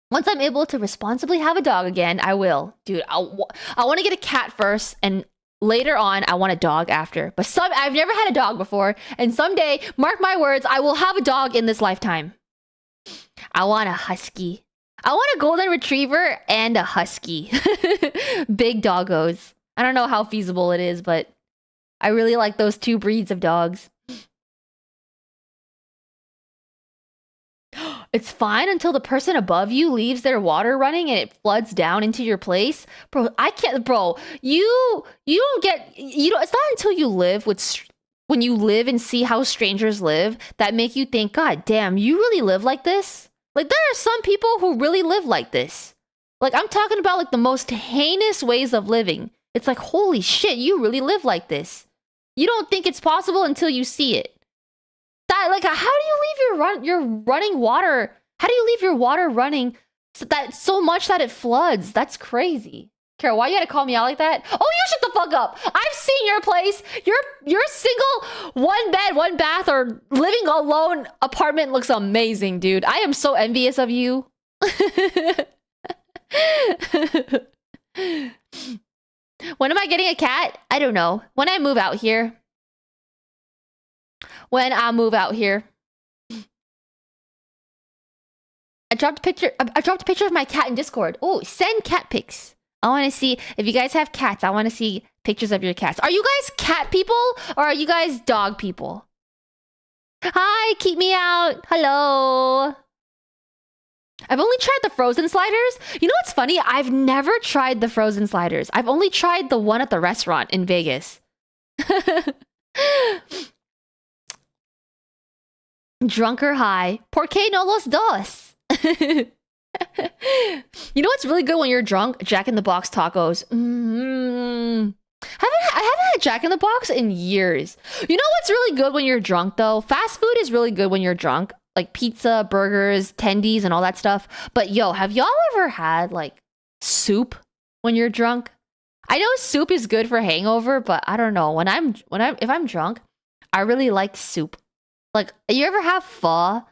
Once I'm able to responsibly have a dog again, I will. Dude, I want to get a cat first, and later on, I want a dog after. But I've never had a dog before, and someday, mark my words, I will have a dog in this lifetime. I want a husky. I want a golden retriever and a husky. Big doggos. I don't know how feasible it is, but I really like those two breeds of dogs. It's fine until the person above you leaves their water running and it floods down into your place. Bro, I can't, bro. You don't get, it's not until you live with, when you live and see how strangers live that make you think, God damn, you really live like this? Like, there are some people who really live like this. Like, I'm talking about, like, the most heinous ways of living. It's like, holy shit, you really live like this. You don't think it's possible until you see it. That, like, how do you leave your running water? How do you leave your water running so much that it floods? That's crazy. Carol, why you gotta call me out like that? Oh, you shut the fuck up. I've seen your place. Your single one bed, one bath, or living alone apartment looks amazing, dude. I am so envious of you. When am I getting a cat? I don't know. When I move out here. When I move out here. I dropped a picture of my cat in Discord. Oh, send cat pics. I want to see if you guys have cats. I want to see pictures of your cats. Are you guys cat people or are you guys dog people? Hi, keep me out. Hello. I've only tried the frozen sliders. You know what's funny? I've never tried the frozen sliders. I've only tried the one at the restaurant in Vegas. Drunk or high? ¿Por qué no los dos? You know what's really good when you're drunk? Jack in the Box tacos. I haven't had Jack in the Box in years. You know what's really good when you're drunk though? Fast food is really good when you're drunk. Like pizza, burgers, tendies, and all that stuff. But yo, have y'all ever had like soup when you're drunk? I know soup is good for hangover, but I don't know. If I'm drunk, I really like soup. Like, you ever have pho?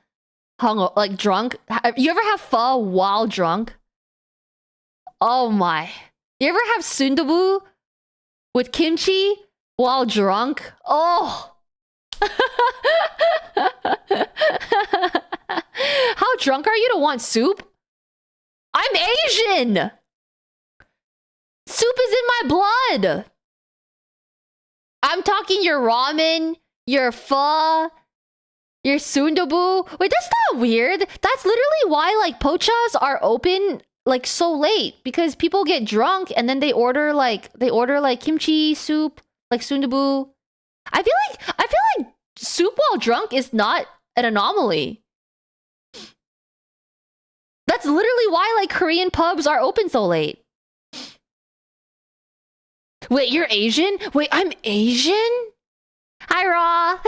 Like drunk? You ever have pho while drunk? Oh my. You ever have sundubu with kimchi while drunk? Oh. How drunk are you to want soup? I'm Asian! Soup is in my blood! I'm talking your ramen, your pho, your sundubu. Wait, that's not weird. That's literally why, like, pochas are open, like, so late. Because people get drunk and then they order, like, kimchi soup, like sundubu. I feel like soup while drunk is not an anomaly. That's literally why, like, Korean pubs are open so late. Wait, you're Asian? Wait, I'm Asian? Hi, Raw.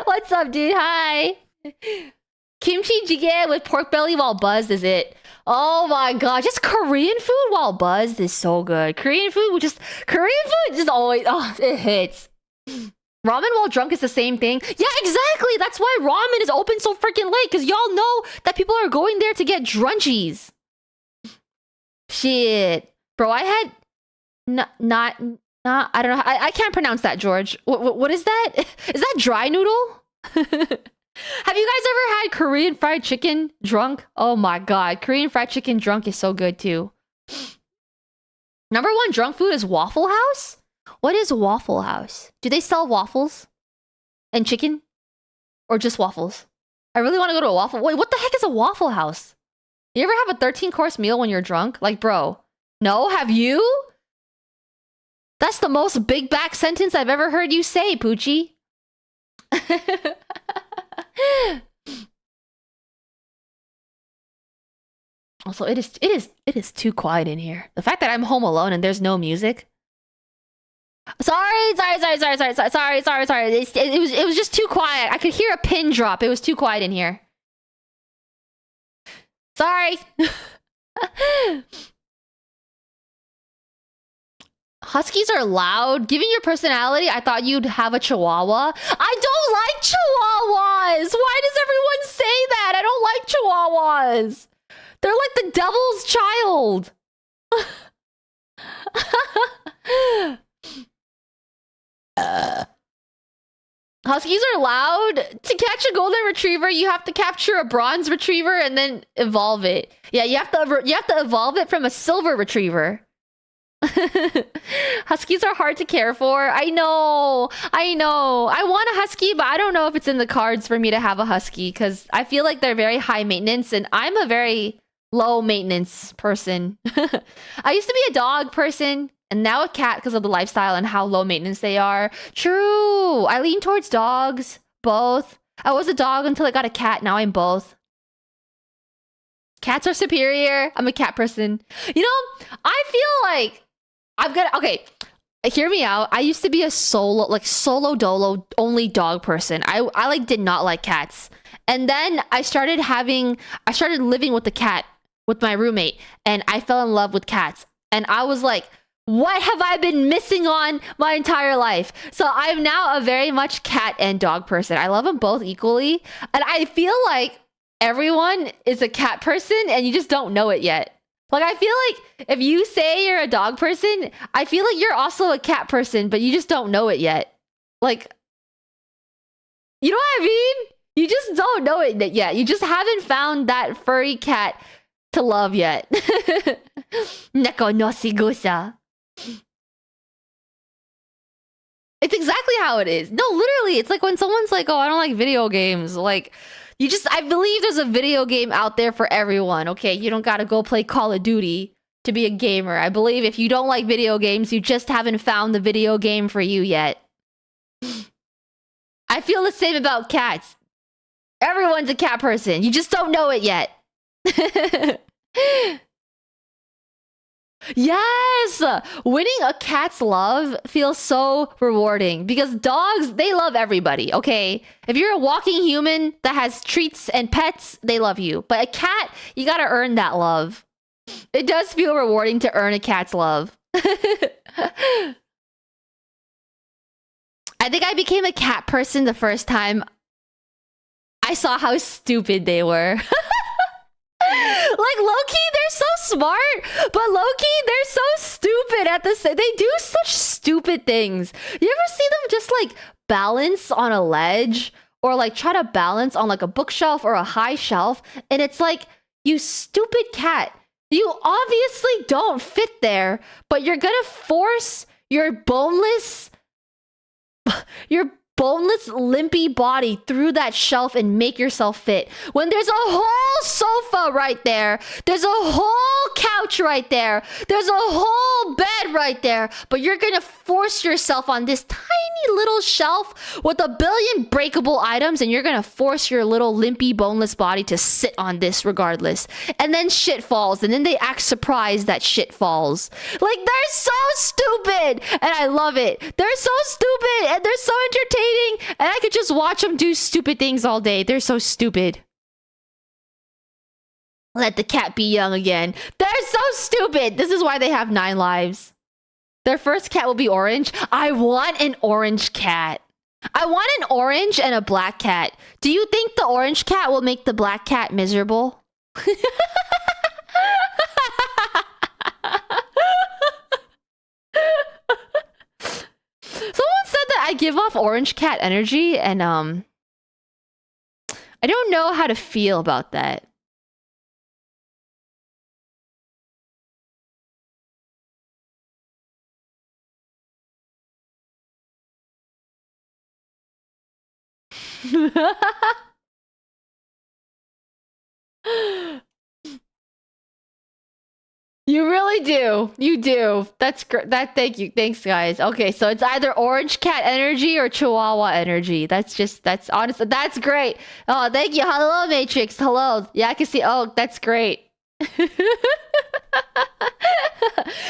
What's up, dude? Hi. Kimchi jjigae with pork belly while buzzed is it? Oh my god, just Korean food while buzzed is so good. Korean food just always, it hits. Ramen while drunk is the same thing. Yeah, exactly. That's why ramen is open so freaking late. Because y'all know that people are going there to get drunchies. Shit. Bro, I had... Not... I don't know. I can't pronounce that, George. What is that? Is that dry noodle? Have you guys ever had Korean fried chicken drunk? Oh my god. Korean fried chicken drunk is so good too. Number one drunk food is Waffle House? What is Waffle House? Do they sell waffles? And chicken? Or just waffles? I really want to go to a waffle... Wait, what the heck is a Waffle House? You ever have a 13-course meal when you're drunk? Like, bro. No? Have you? That's the most big back sentence I've ever heard you say, Poochie. Also, it is too quiet in here. The fact that I'm home alone and there's no music. Sorry. It was just too quiet. I could hear a pin drop. It was too quiet in here. Sorry. Huskies are loud. Given your personality, I thought you'd have a chihuahua. I don't like chihuahuas. Why does everyone say that? I don't like chihuahuas. They're like the devil's child. Huskies are loud. To catch a golden retriever, you have to capture a bronze retriever and then evolve it. Yeah, you have to evolve it from a silver retriever. Huskies are hard to care for. I know. I want a husky, but I don't know if it's in the cards for me to have a husky because I feel like they're very high maintenance and I'm a very low maintenance person. I used to be a dog person and now a cat because of the lifestyle and how low maintenance they are. True. I lean towards dogs. Both. I was a dog until I got a cat. Now I'm both. Cats are superior. I'm a cat person. You know, I feel like okay, hear me out. I used to be a solo dolo only dog person. I like did not like cats. And then I started living with the cat with my roommate and I fell in love with cats. And I was like, what have I been missing on my entire life? So I'm now a very much cat and dog person. I love them both equally. And I feel like everyone is a cat person and you just don't know it yet. Like, I feel like if you say you're a dog person, I feel like you're also a cat person, but you just don't know it yet. Like, you know what I mean? You just don't know it yet. You just haven't found that furry cat to love yet. Neko no shigusa. It's exactly how it is. No, literally, it's like when someone's like, oh, I don't like video games. Like, I believe there's a video game out there for everyone, okay? You don't gotta go play Call of Duty to be a gamer. I believe if you don't like video games, you just haven't found the video game for you yet. I feel the same about cats. Everyone's a cat person. You just don't know it yet. Yes! Winning a cat's love feels so rewarding because dogs, they love everybody, okay? If you're a walking human that has treats and pets, they love you. But a cat, you gotta earn that love. It does feel rewarding to earn a cat's love. I think I became a cat person the first time I saw how stupid they were. Like, low-key, they're so smart, but low-key, they're so stupid at the same... They do such stupid things. You ever see them just, like, balance on a ledge? Or, like, try to balance on, like, a bookshelf or a high shelf? And it's like, you stupid cat. You obviously don't fit there, but you're gonna force your boneless, limpy body through that shelf and make yourself fit. When there's a whole sofa right there, there's a whole couch right there, there's a whole bed right there, but you're gonna force yourself on this tiny little shelf with a billion breakable items and you're gonna force your little limpy boneless body to sit on this regardless. And then shit falls and then they act surprised that shit falls. Like, they're so stupid and I love it. They're so stupid and they're so entertaining and I could just watch them do stupid things all day. They're so stupid. Let the cat be young again. They're so stupid. This is why they have 9 lives. Their first cat will be orange. I want an orange cat. I want an orange and a black cat. Do you think the orange cat will make the black cat miserable? Someone said that I give off orange cat energy, and I don't know how to feel about that. You really do. You do. That's great. Thank you. Thanks, guys. Okay, so it's either orange cat energy or chihuahua energy. That's honest. That's great. Oh, thank you. Hello, Matrix. Hello. Yeah, I can see. Oh, that's great.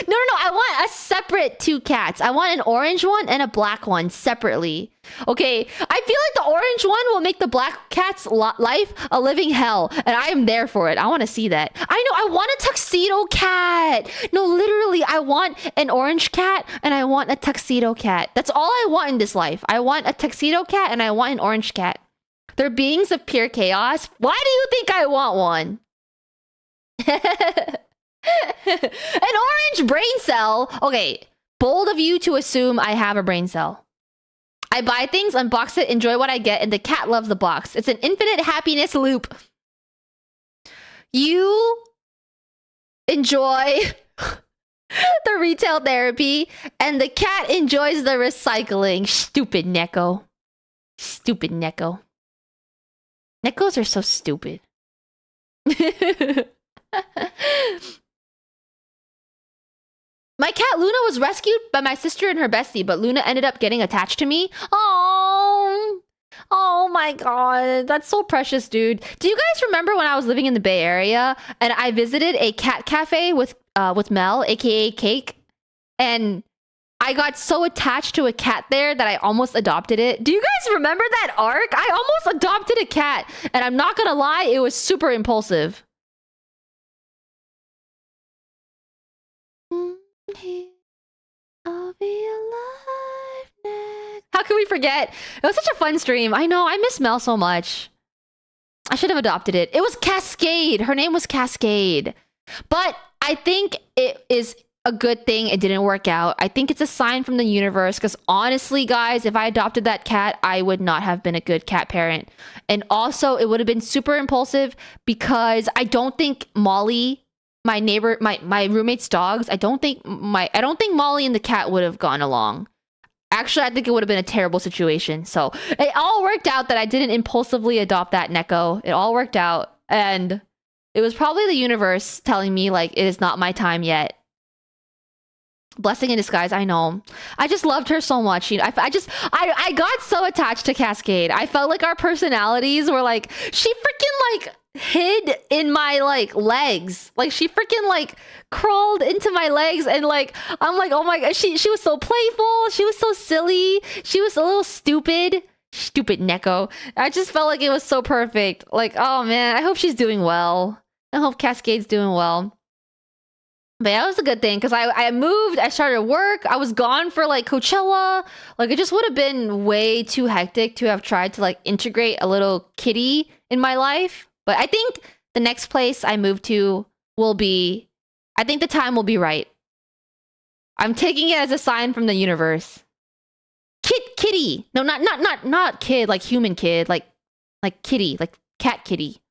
No. I want a separate two cats. I want an orange one and a black one separately. Okay, I feel like the orange one will make the black cat's life a living hell, and I am there for it. I want to see that. I know. I want a tuxedo cat. No, literally, I want an orange cat and I want a tuxedo cat. That's all I want in this life. I want a tuxedo cat and I want an orange cat. They're beings of pure chaos. Why do you think I want one? An orange brain cell. Okay, bold of you to assume I have a brain cell. I buy things, unbox it, enjoy what I get, and the cat loves the box. It's an infinite happiness loop. You enjoy the retail therapy, and the cat enjoys the recycling. Stupid Neko. Stupid Neko. Nekos are so stupid. My cat Luna was rescued by my sister and her bestie, but Luna ended up getting attached to me. Oh, oh my god, that's so precious, dude. Do you guys remember when I was living in the Bay Area and I visited a cat cafe with Mel, aka Cake, and I got so attached to a cat there that I almost adopted it. Do you guys remember that arc? I almost adopted a cat, and I'm not gonna lie, it was super impulsive. I'll be alive next. How can we forget? It was such a fun stream. I know, I miss Mel so much. I should have adopted it. It was Cascade. Her name was Cascade. But I think it is a good thing it didn't work out. I think it's a sign from the universe, because honestly, guys, if I adopted that cat, I would not have been a good cat parent. And also, it would have been super impulsive because I don't think Molly, my neighbor, my roommate's dogs, I don't think Molly and the cat would have gone along. Actually, I think it would have been a terrible situation. So it all worked out that I didn't impulsively adopt that Neko. It all worked out, and it was probably the universe telling me like it is not my time yet. Blessing in disguise, I know. I just loved her so much. You know, I got so attached to Cascade. I felt like our personalities were like, she freaking like hid in my like legs. Like she freaking like crawled into my legs, and like I'm like, oh my god, she was so playful. She was so silly. She was a little stupid. Stupid Neko. I just felt like it was so perfect. Like, oh man, I hope she's doing well. I hope Cascade's doing well. But yeah, that was a good thing, because I moved, I started work, I was gone for like Coachella. Like it just would have been way too hectic to have tried to like integrate a little kitty in my life. But I think the next place I move to will be, I think the time will be right. I'm taking it as a sign from the universe. Kitty. No, not kid, like human kid, like kitty, like cat kitty.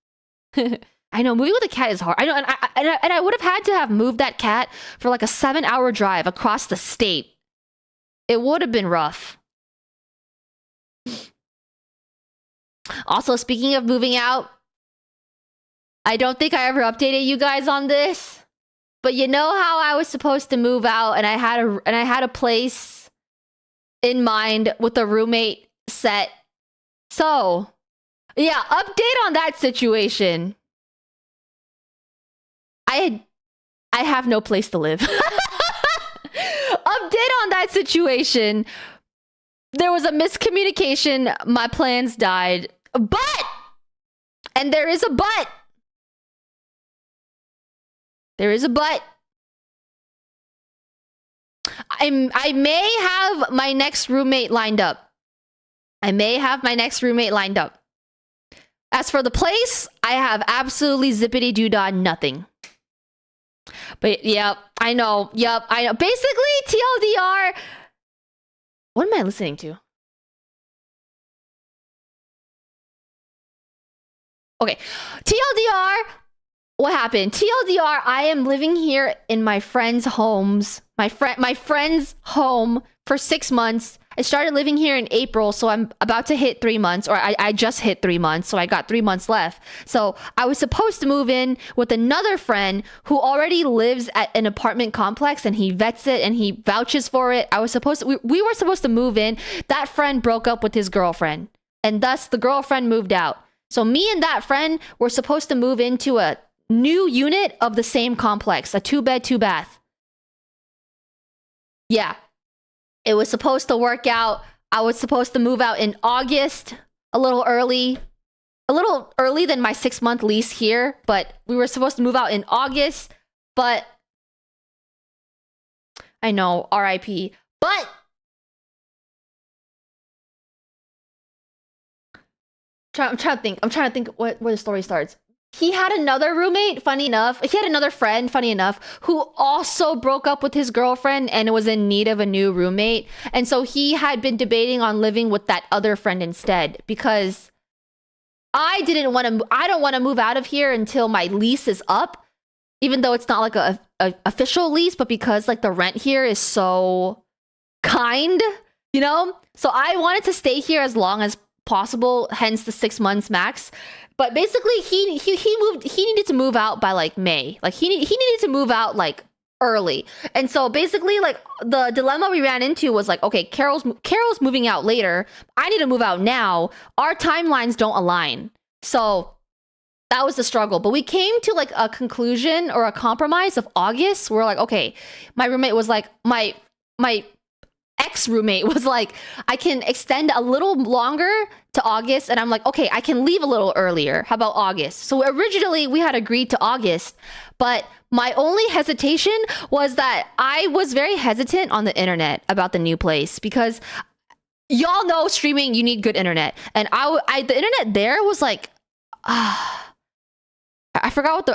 I know, moving with a cat is hard. I know, and I would have had to have moved that cat for like a 7-hour drive across the state. It would have been rough. Also, speaking of moving out, I don't think I ever updated you guys on this, but you know how I was supposed to move out, and I had a place in mind with a roommate set. So, yeah, update on that situation. I have no place to live. Update on that situation. There was a miscommunication. My plans died. But, and there is a but. There is a but. I may have my next roommate lined up. I may have my next roommate lined up. As for the place, I have absolutely zippity doo dah nothing. But yep, I know. Yep, I know. Basically, TLDR. What am I listening to? Okay, TLDR. What happened? TLDR. I am living here in my friend's homes. My friend's home for 6 months. I started living here in April, so I'm about to hit 3 months, or I just hit 3 months, so I got 3 months left. So I was supposed to move in with another friend who already lives at an apartment complex, and he vets it and he vouches for it. We were supposed to move in. That friend broke up with his girlfriend, and thus the girlfriend moved out. So me and that friend were supposed to move into a new unit of the same complex, a 2-bed, 2-bath. Yeah. It was supposed to work out. I was supposed to move out in August, a little early than my 6-month lease here, but we were supposed to move out in August, but I know, RIP. But I'm trying to think where the story starts. He had another roommate, funny enough. He had another friend, funny enough, who also broke up with his girlfriend and was in need of a new roommate. And so he had been debating on living with that other friend instead, because I don't want to move out of here until my lease is up, even though it's not like a official lease, but because like the rent here is so kind, you know? So I wanted to stay here as long as possible, hence the 6 months max. But basically, he needed to move out by like May. Like he needed to move out like early. And so basically, like the dilemma we ran into was like, okay, Carol's moving out later. I need to move out now. Our timelines don't align. So that was the struggle. But we came to like a conclusion or a compromise of August. We're like, okay, my roommate was like, my ex-roommate was like, I can extend a little longer to August, and I'm like, okay, I can leave a little earlier. How about August? So originally we had agreed to August, but my only hesitation was that I was very hesitant on the internet about the new place, because y'all know streaming, you need good internet, and the internet there was like, I forgot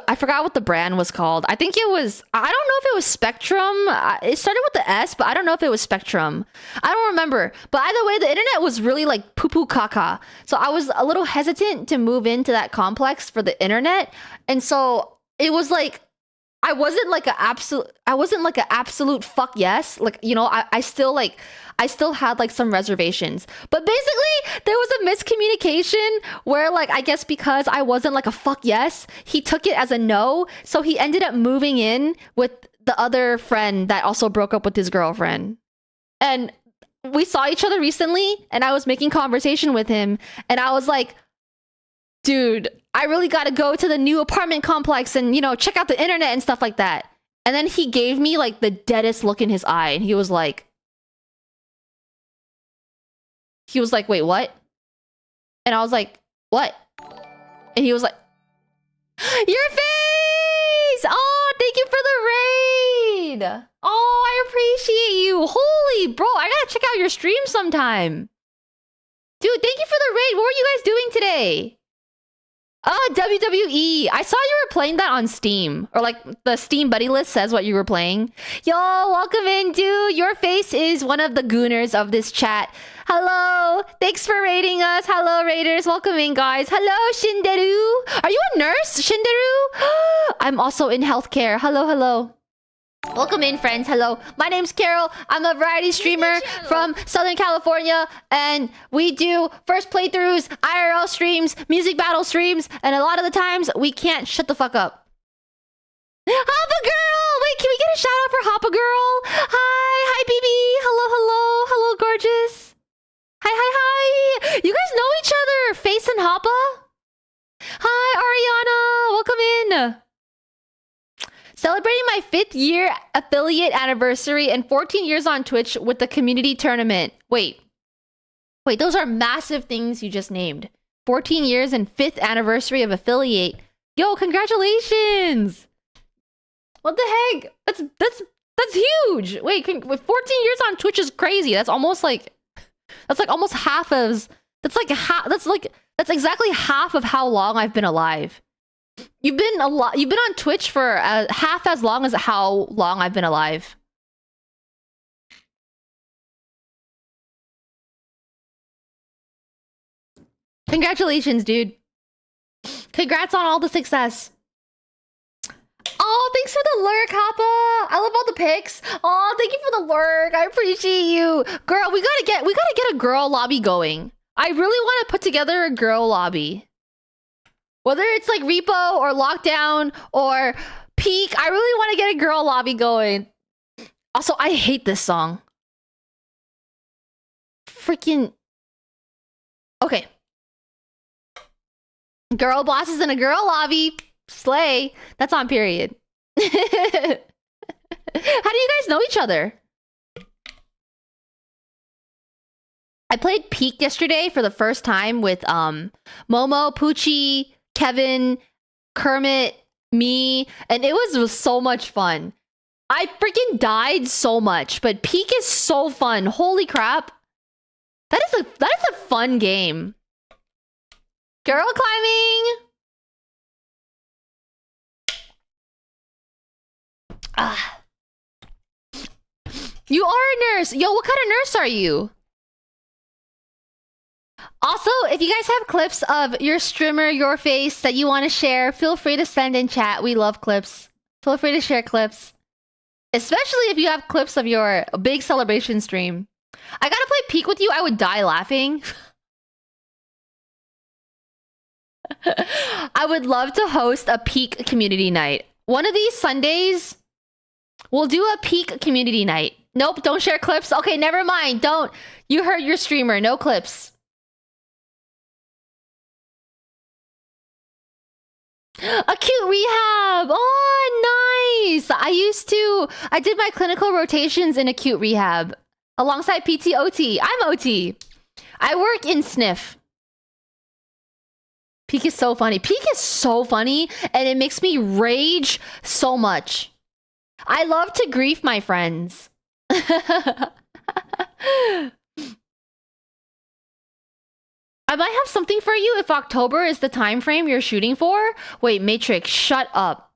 what the brand was called. I think it was, I don't know if it was Spectrum. It started with the S, but I don't know if it was Spectrum. I don't remember. But either way, the internet was really like poo-poo caca. So I was a little hesitant to move into that complex for the internet. And so it was like, I wasn't like an absolute fuck yes. Like, you know, I still had like some reservations. But basically there was a miscommunication where, like, I guess because I wasn't like a fuck yes, he took it as a no. So he ended up moving in with the other friend that also broke up with his girlfriend. And we saw each other recently, and I was making conversation with him, and I was like, dude, I really got to go to the new apartment complex and, you know, check out the internet and stuff like that. And then he gave me like the deadest look in his eye, and he was like, wait, what? And I was like, what? And he was like, your face! Oh, thank you for the raid! Oh, I appreciate you. Holy bro, I gotta check out your stream sometime. Dude, thank you for the raid. What were you guys doing today? WWE. I saw you were playing that on Steam. Or like the Steam buddy list says what you were playing. Yo, welcome in, dude. Your face is one of the gooners of this chat. Hello. Thanks for raiding us. Hello, raiders. Welcome in, guys. Hello, Shinderu. Are you a nurse, Shinderu? I'm also in healthcare. Hello, hello. Welcome in, friends. Hello, my name's Carol. I'm a variety streamer from Southern California, and we do first playthroughs, IRL streams, music battle streams, and a lot of the times we can't shut the fuck up. Hoppa Girl! Wait, can we get a shout out for Hoppa Girl? Hi, BB. Hello, gorgeous. Hi. You guys know each other, Face and Hoppa? Hi, Ariana. Welcome in. Celebrating my 5th year affiliate anniversary and 14 years on Twitch with the community tournament. Wait, those are massive things you just named. 14 years and 5th anniversary of affiliate. Yo, congratulations! What the heck? That's huge. Wait, with 14 years on Twitch is crazy. That's almost like That's like almost half as. That's exactly half of how long I've been alive. You've been on Twitch for half as long as how long I've been alive. Congratulations, dude. Congrats on all the success. Oh, thanks for the lurk, Hoppa. I love all the pics. Oh, thank you for the lurk. I appreciate you. Girl, we gotta get a girl lobby going. I really want to put together a girl lobby. Whether it's like Repo or Lockdown or Peak, I really want to get a girl lobby going. Also, I hate this song. Freaking... Okay. Girl bosses in a girl lobby. Slay. That's on period. How do you guys know each other? I played Peak yesterday for the first time with Momo, Poochie, Kevin, Kermit, me, and it was so much fun. I freaking died so much, but Peak is so fun. Holy crap. That is a fun game. Girl climbing. Ah. You are a nurse. Yo, what kind of nurse are you? Also, if you guys have clips of your streamer, your face that you want to share, feel free to send in chat. We love clips. Feel free to share clips. Especially if you have clips of your big celebration stream. I gotta play Peak with you. I would die laughing. I would love to host a Peak community night. One of these Sundays, we'll do a Peak community night. Nope, don't share clips. Okay, never mind. Don't. You heard your streamer. No clips. Acute rehab. Oh, nice. I did my clinical rotations in acute rehab alongside PT OT. I'm OT. I work in sniff. Peak is so funny. Peak is so funny, and it makes me rage so much. I love to grief my friends. I might have something for you if October is the time frame you're shooting for. Wait, Matrix, shut up.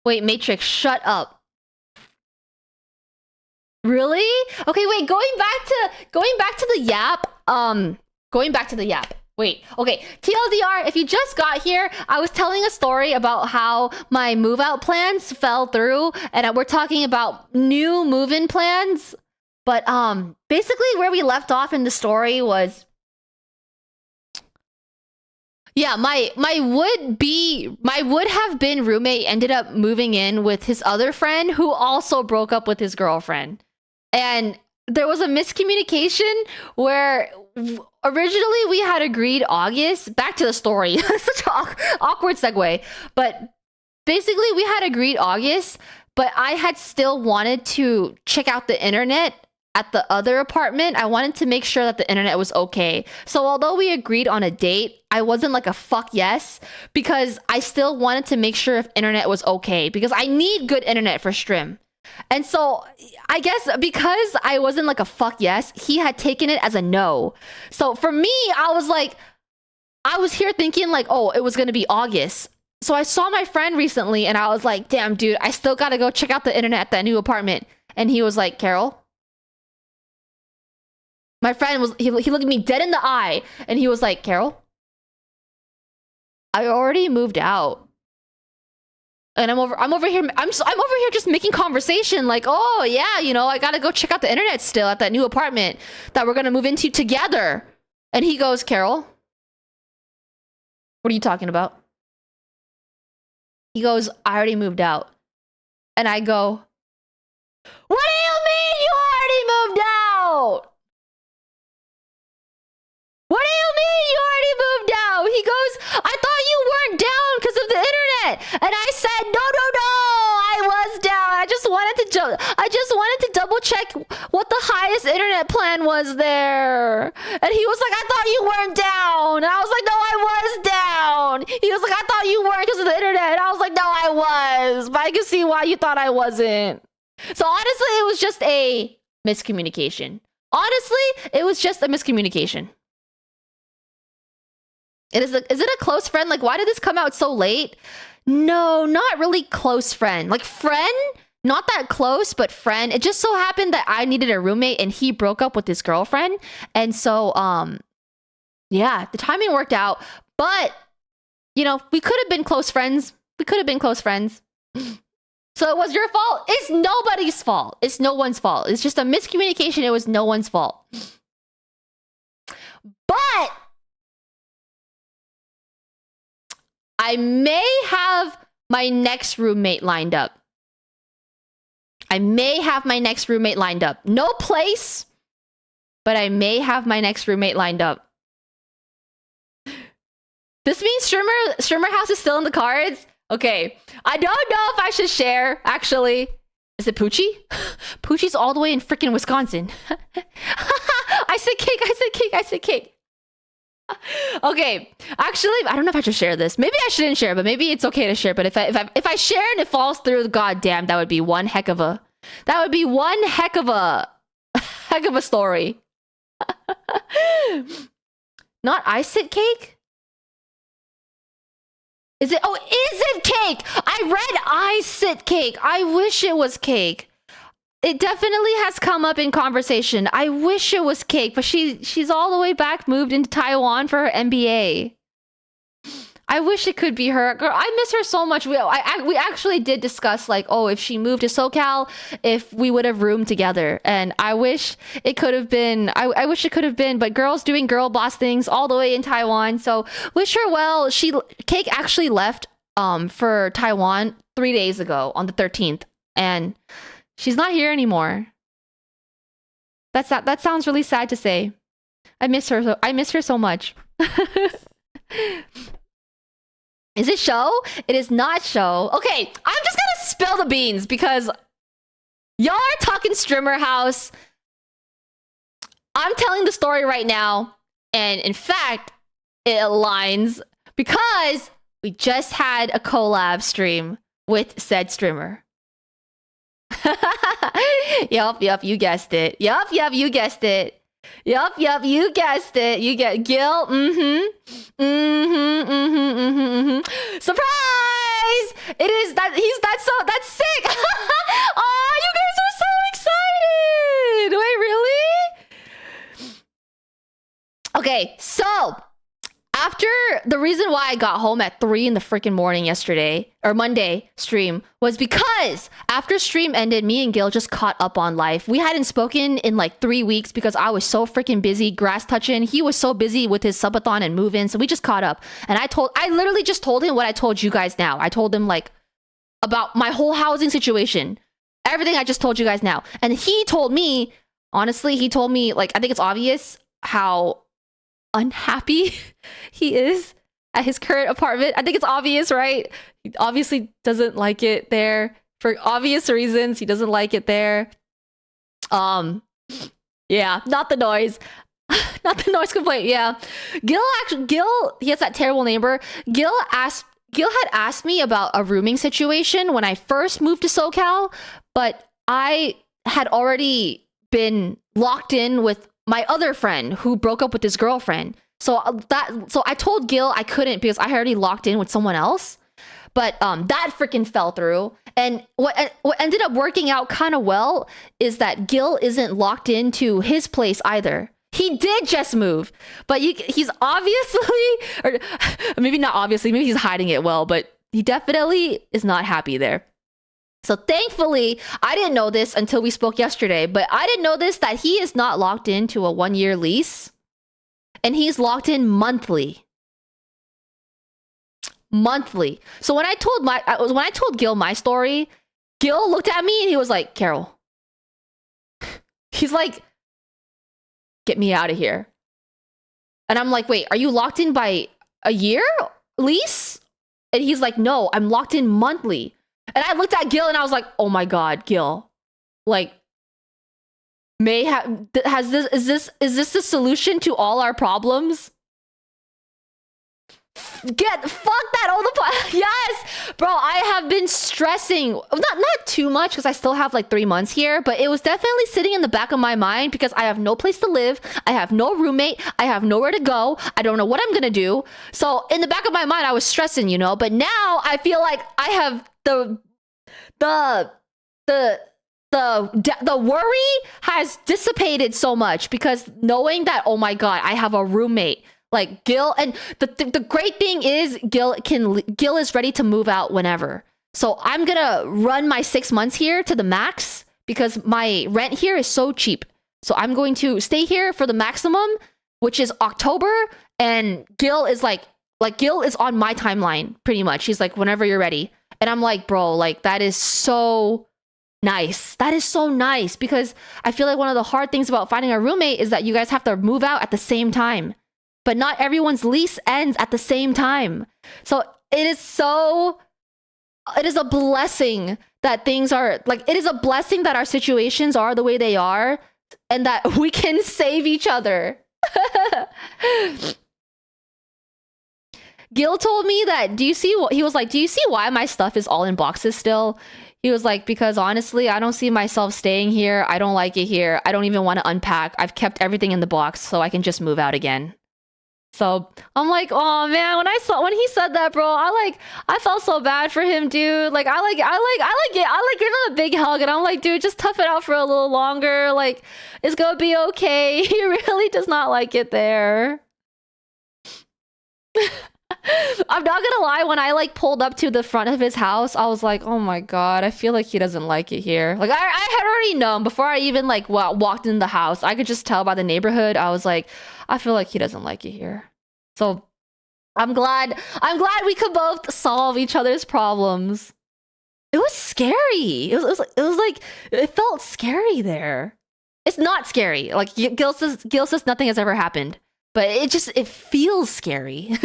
Wait, Matrix, shut up. Really? Okay, wait, going back to the yap. Going back to the yap. Wait, okay. TLDR, if you just got here, I was telling a story about how my move out plans fell through, and we're talking about new move-in plans. But basically where we left off in the story was, yeah, my would have been roommate ended up moving in with his other friend who also broke up with his girlfriend. And there was a miscommunication where originally we had agreed August. Back to the story. Such an awkward segue. But basically we had agreed August, but I had still wanted to check out the internet at the other apartment. I wanted to make sure that the internet was okay. So although we agreed on a date, I wasn't like a fuck yes, because I still wanted to make sure if internet was okay, because I need good internet for stream. And so I guess because I wasn't like a fuck yes, he had taken it as a no. So for me, I was here thinking like, oh, it was gonna be August. So I saw my friend recently and I was like, damn dude, I still gotta go check out the internet at that new apartment. And he was like, Carol? My friend was, he looked at me dead in the eye and he was like, Carol? I already moved out. And I'm over here just making conversation like, oh yeah, you know, I gotta go check out the internet still at that new apartment that we're gonna move into together. And he goes, Carol, what are you talking about? He goes, I already moved out. And I go, what do you mean you already moved out? What do you mean you already moved out? He goes, I thought you weren't down because of the internet. And I said, no, I was down. I just wanted to double check what the highest internet plan was there. And he was like, I thought you weren't down. And I was like, no, I was down. He was like, I thought you weren't because of the internet. And I was like, no, I was. But I can see why you thought I wasn't. So honestly, it was just a miscommunication. Honestly, it was just a miscommunication. Is it a close friend? Like, why did this come out so late? No, not really close friend. Like, friend, not that close, but friend. It just so happened that I needed a roommate and he broke up with his girlfriend. And so, yeah, the timing worked out. But, you know, we could have been close friends. We could have been close friends. So it was your fault? It's nobody's fault. It's no one's fault. It's just a miscommunication. It was no one's fault. But I may have my next roommate lined up. I may have my next roommate lined up. No place, but I may have my next roommate lined up. This means Streamer House is still in the cards? Okay. I don't know if I should share, actually. Is it Poochie? Poochie's all the way in freaking Wisconsin. I said cake, I said cake, I said cake. Okay, actually, I don't know if I should share this. Maybe I shouldn't share, but maybe it's okay to share. But if I share and it falls through, goddamn, that would be one heck of a story. Not I sit cake? Is it? Oh, is it cake? I read I sit cake. I wish it was cake. It definitely has come up in conversation. I wish it was cake, but she's all the way back, moved into Taiwan for her MBA. I wish it could be her. Girl, I miss her so much. We actually did discuss, like, oh, if she moved to SoCal, if we would have roomed together. And I wish it could have been. I wish it could have been. But girls doing girl boss things all the way in Taiwan. So wish her well. Cake actually left for Taiwan 3 days ago on the 13th, and she's not here anymore. That sounds really sad to say. I miss her. I miss her so much. Is it show? It is not show. Okay, I'm just gonna spill the beans because y'all are talking Streamer House. I'm telling the story right now, and in fact, it aligns because we just had a collab stream with said streamer. Yup, you guessed it. Yup, you guessed it. Yup, you guessed it. You get Gil. Surprise! It is that that's sick. Oh, you guys are so excited. Wait, really? Okay, so after the reason why I got home at 3 in the freaking morning yesterday, or Monday stream, was because after stream ended, me and Gil just caught up on life. We hadn't spoken in like 3 weeks because I was so freaking busy grass touching. He was so busy with his subathon and move-in, so we just caught up. And I literally just told him what I told you guys now. I told him like about my whole housing situation. Everything I just told you guys now. And he told me, honestly, like, I think it's obvious how unhappy he is at his current apartment. I think it's obvious, right? He obviously doesn't like it there for obvious reasons. He doesn't like it there. Yeah, not the noise. Not the noise complaint. Yeah. Gil, he has that terrible neighbor. Gil had asked me about a rooming situation when I first moved to SoCal, but I had already been locked in with my other friend who broke up with his girlfriend. So I told Gil I couldn't because I already locked in with someone else. But that freaking fell through. And what ended up working out kind of well is that Gil isn't locked into his place either. He did just move, but he's obviously, or maybe not obviously, maybe he's hiding it well, but he definitely is not happy there. So thankfully, I didn't know this until we spoke yesterday, but I didn't know this, that he is not locked into a 1-year lease, and he's locked in monthly. Monthly. So when I told Gil my story, Gil looked at me and he was like, Carol. He's like, get me out of here. And I'm like, wait, are you locked in by a year lease? And he's like, no, I'm locked in monthly. And I looked at Gil and I was like, oh my God, Gil. Like, is this the solution to all our problems? Fuck that all the yes, bro. I have been stressing, not too much because I still have like 3 months here, but it was definitely sitting in the back of my mind because I have no place to live, I have no roommate, I have nowhere to go, I don't know what I'm gonna do. So in the back of my mind, I was stressing, you know. But now I feel like I have the worry has dissipated so much because knowing that, oh my god, I have a roommate. Like Gil, and the great thing is Gil is ready to move out whenever. So I'm gonna run my 6 months here to the max because my rent here is so cheap. So I'm going to stay here for the maximum, which is October. And Gil is like Gil is on my timeline pretty much. He's like, whenever you're ready. And I'm like, bro, like that is so nice. That is so nice because I feel like one of the hard things about finding a roommate is that you guys have to move out at the same time. But not everyone's lease ends at the same time. So it is a blessing that things are like, it is a blessing that our situations are the way they are and that we can save each other. Gil told me that, he was like, do you see why my stuff is all in boxes still? He was like, because honestly, I don't see myself staying here. I don't like it here. I don't even want to unpack. I've kept everything in the box so I can just move out again. So I'm like, oh man, when he said that, bro, I felt so bad for him, dude. Like I give him a big hug and I'm like, dude, just tough it out for a little longer. Like it's gonna be okay. He really does not like it there. I'm not gonna lie, when I like pulled up to the front of his house, I was like, oh my god, I feel like he doesn't like it here. Like I had already known before I even like walked in the house. I could just tell by the neighborhood. I was like, I feel like he doesn't like it here. So I'm glad we could both solve each other's problems. It was scary. It was like it felt scary there. It's not scary. Like Gil says nothing has ever happened, but it feels scary.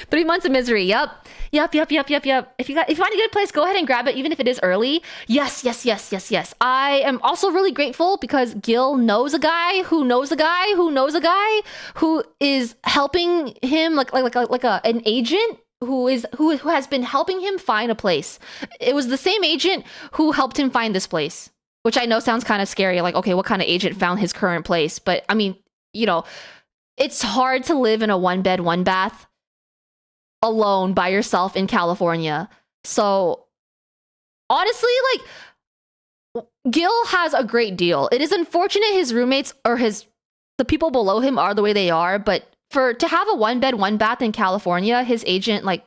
3 months of misery. Yep. If you find a good place, go ahead and grab it, even if it is early. Yes. I am also really grateful because Gil knows a guy who knows a guy who knows a guy who is helping him, like an agent who has been helping him find a place. It was the same agent who helped him find this place, which I know sounds kind of scary. Like, okay, what kind of agent found his current place? But I mean, you know, it's hard to live in a 1-bed, 1-bath alone by yourself in California. So honestly, like Gil has a great deal. It is unfortunate his roommates or the people below him are the way they are, but to have a 1-bed, 1-bath in California, his agent like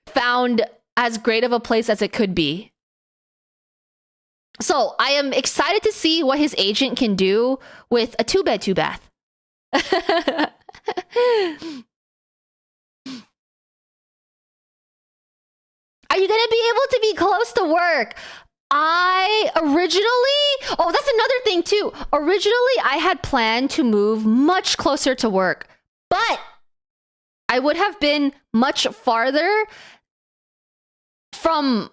found as great of a place as it could be. So I am excited to see what his agent can do with a 2-bed, 2-bath. Are you gonna be able to be close to work? Oh, that's another thing too. Originally, I had planned to move much closer to work, but I would have been much farther from...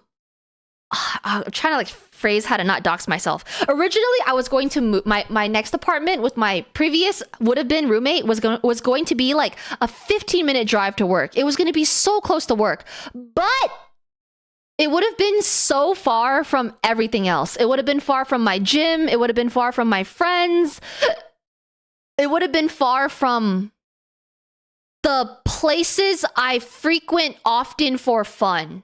I'm trying to like phrase how to not dox myself. Originally, I was going to move my next apartment with my previous would have been roommate was going to be like a 15-minute drive to work. It was going to be so close to work, but it would have been so far from everything else. It would have been far from my gym. It would have been far from my friends. It would have been far from the places I frequent often for fun.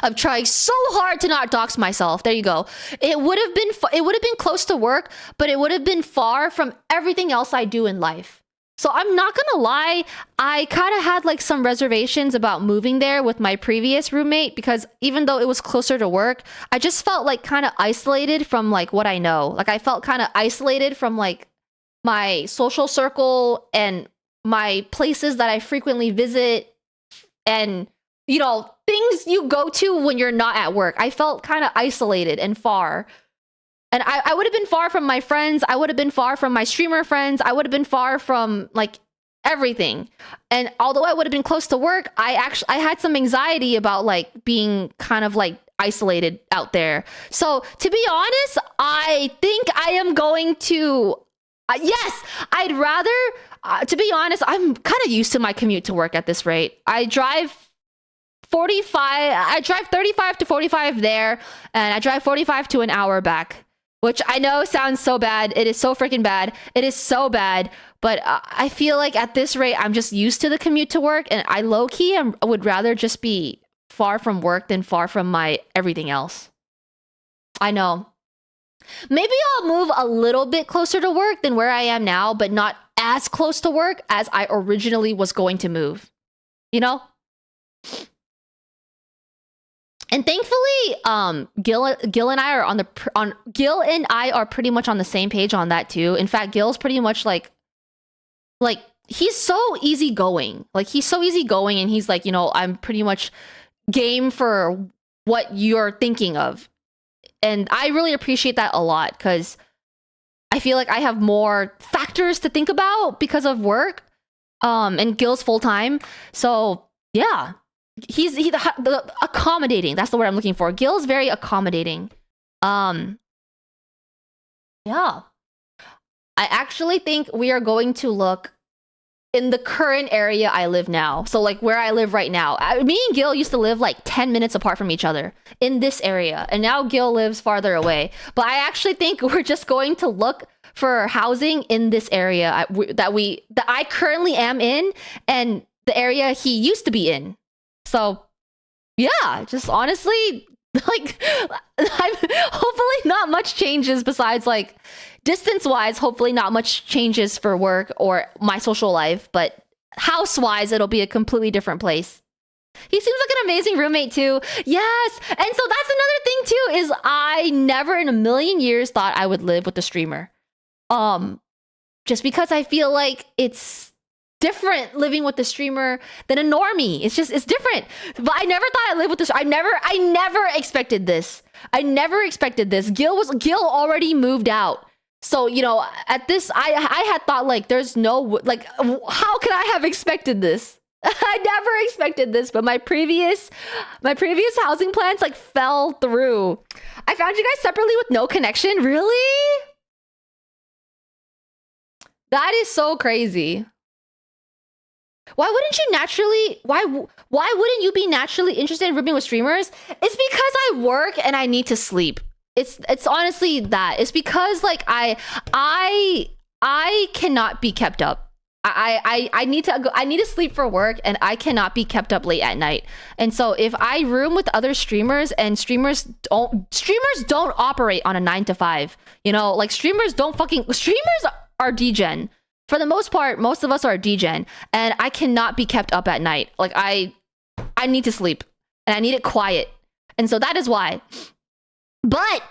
I'm trying so hard to not dox myself. There you go. It would have been close to work, but it would have been far from everything else I do in life. So I'm not gonna lie, I kind of had like some reservations about moving there with my previous roommate because even though it was closer to work, I just felt like kind of isolated from like what I know. Like I felt kind of isolated from like my social circle and my places that I frequently visit and, you know, things you go to when you're not at work. I felt kind of isolated and far. And I would have been far from my friends. I would have been far from my streamer friends. I would have been far from like everything. And although I would have been close to work, I had some anxiety about like being kind of like isolated out there. So to be honest, I think I am going to... yes, I'd To be honest, I'm kind of used to my commute to work at this rate. I drive 35 to 45 there, and I drive 45 to an hour back, which I know sounds so bad. It is so freaking bad. It is so bad. But I feel like at this rate, I'm just used to the commute to work, and I low-key I would rather just be far from work than far from my everything else. I know. Maybe I'll move a little bit closer to work than where I am now, but not as close to work as I originally was going to move. You know? And thankfully, Gil and I are Gil and I are pretty much on the same page on that too. In fact, Gil's pretty much like he's so easygoing. Like he's so easygoing, and he's like, you know, I'm pretty much game for what you're thinking of. And I really appreciate that a lot, because I feel like I have more factors to think about because of work. And Gil's full time. So yeah. He's the accommodating. That's the word I'm looking for. Gil's very accommodating. Yeah. I actually think we are going to look in the current area I live now. So like where I live right now. Me and Gil used to live like 10 minutes apart from each other in this area. And now Gil lives farther away. But I actually think we're just going to look for housing in this area that I currently am in, and the area he used to be in. So, yeah, just honestly, like, hopefully not much changes besides, like, distance-wise, hopefully not much changes for work or my social life, but house-wise, it'll be a completely different place. He seems like an amazing roommate, too. Yes, and so that's another thing, too, is I never in a million years thought I would live with a streamer. Just because I feel like it's different living with the streamer than a normie. It's different. But I never thought I'd live with this. I never expected this. I never expected this. Gil already moved out. So, you know, at this, I had thought like, there's no, like, how could I have expected this? I never expected this, but my previous housing plans like fell through. I found you guys separately with no connection. Really? That is so crazy. Why wouldn't you be naturally interested in rooming with streamers? It's because I work and I need to sleep. It's honestly that. It's because like I cannot be kept up. I need to sleep for work, and I cannot be kept up late at night. And so if I room with other streamers, and streamers don't operate on a 9 to 5. You know, like streamers are degen. For the most part, most of us are degen, and I cannot be kept up at night. Like I need to sleep, and I need it quiet. And so that is why. But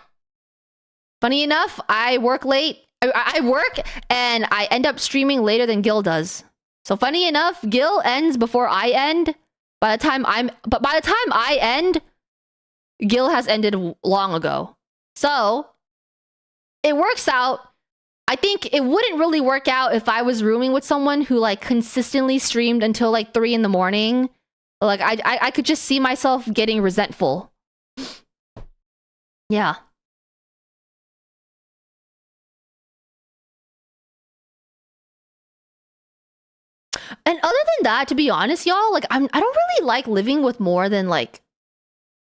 funny enough, I work late. I work and I end up streaming later than Gil does. So funny enough, Gil ends before I end. By the time I end, Gil has ended long ago. So it works out. I think it wouldn't really work out if I was rooming with someone who like consistently streamed until like 3 in the morning. Like I could just see myself getting resentful. Yeah. And other than that, to be honest, y'all, like I don't really like living with more than like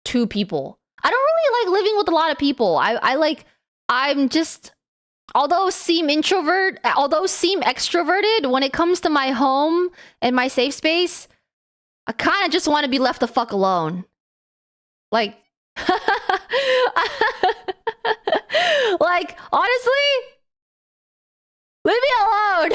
2 people. I don't really like living with a lot of people. I'm just, although seem extroverted when it comes to my home and my safe space, I kind of just want to be left the fuck alone. Like, like, honestly, leave me alone.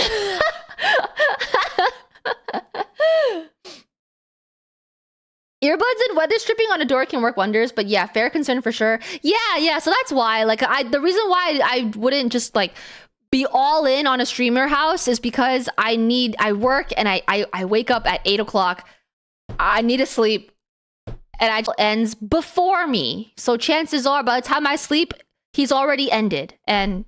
Earbuds and weather stripping on a door can work wonders, but yeah, fair concern for sure. Yeah, so that's why, like, the reason why I wouldn't just, like, be all in on a streamer house is because I work and I wake up at 8 o'clock. I need to sleep, and it ends before me. So chances are, by the time I sleep, he's already ended. And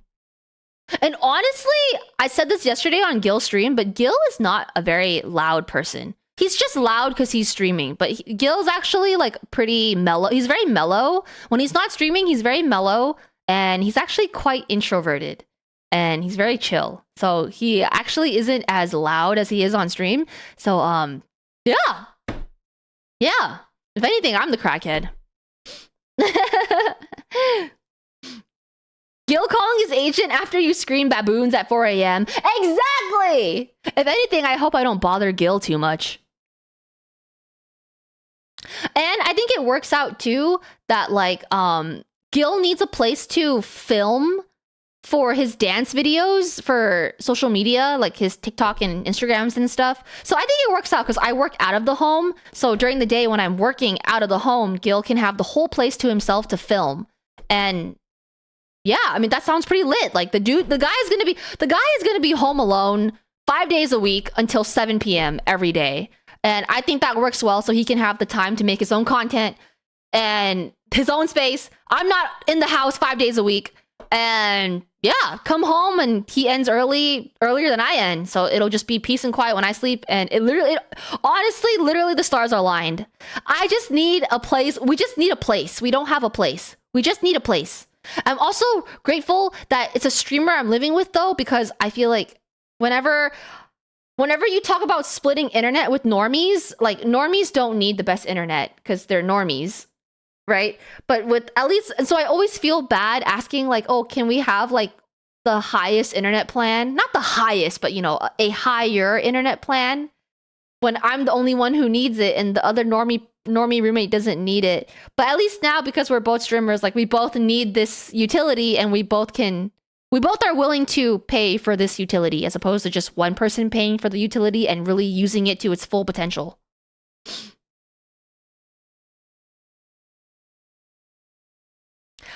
honestly, I said this yesterday on Gil's stream, but Gil is not a very loud person. He's just loud because he's streaming, but Gil's actually like pretty mellow. He's very mellow. When he's not streaming, he's very mellow, and he's actually quite introverted, and he's very chill. So he actually isn't as loud as he is on stream. So yeah. Yeah. If anything, I'm the crackhead. Gil calling his agent after you scream baboons at 4 a.m. Exactly! If anything, I hope I don't bother Gil too much. And I think it works out too that like Gil needs a place to film for his dance videos for social media, like his TikTok and Instagrams and stuff. So I think it works out because I work out of the home. So during the day when I'm working out of the home, Gil can have the whole place to himself to film. And yeah, I mean, that sounds pretty lit. Like the guy is gonna be home alone 5 days a week until 7 p.m. every day. And I think that works well so he can have the time to make his own content and his own space. I'm not in the house 5 days a week. And yeah, come home and he ends earlier than I end. So it'll just be peace and quiet when I sleep. And honestly, literally the stars are aligned. I just need a place. We just need a place. We don't have a place. We just need a place. I'm also grateful that it's a streamer I'm living with though, because I feel like whenever you talk about splitting internet with normies, like normies don't need the best internet because they're normies. Right? But with at least, and so I always feel bad asking like, oh, can we have like the highest internet plan? Not the highest, but you know, a higher internet plan when I'm the only one who needs it and the other normie roommate doesn't need it. But at least now, because we're both streamers, like we both need this utility and we both are willing to pay for this utility as opposed to just one person paying for the utility and really using it to its full potential.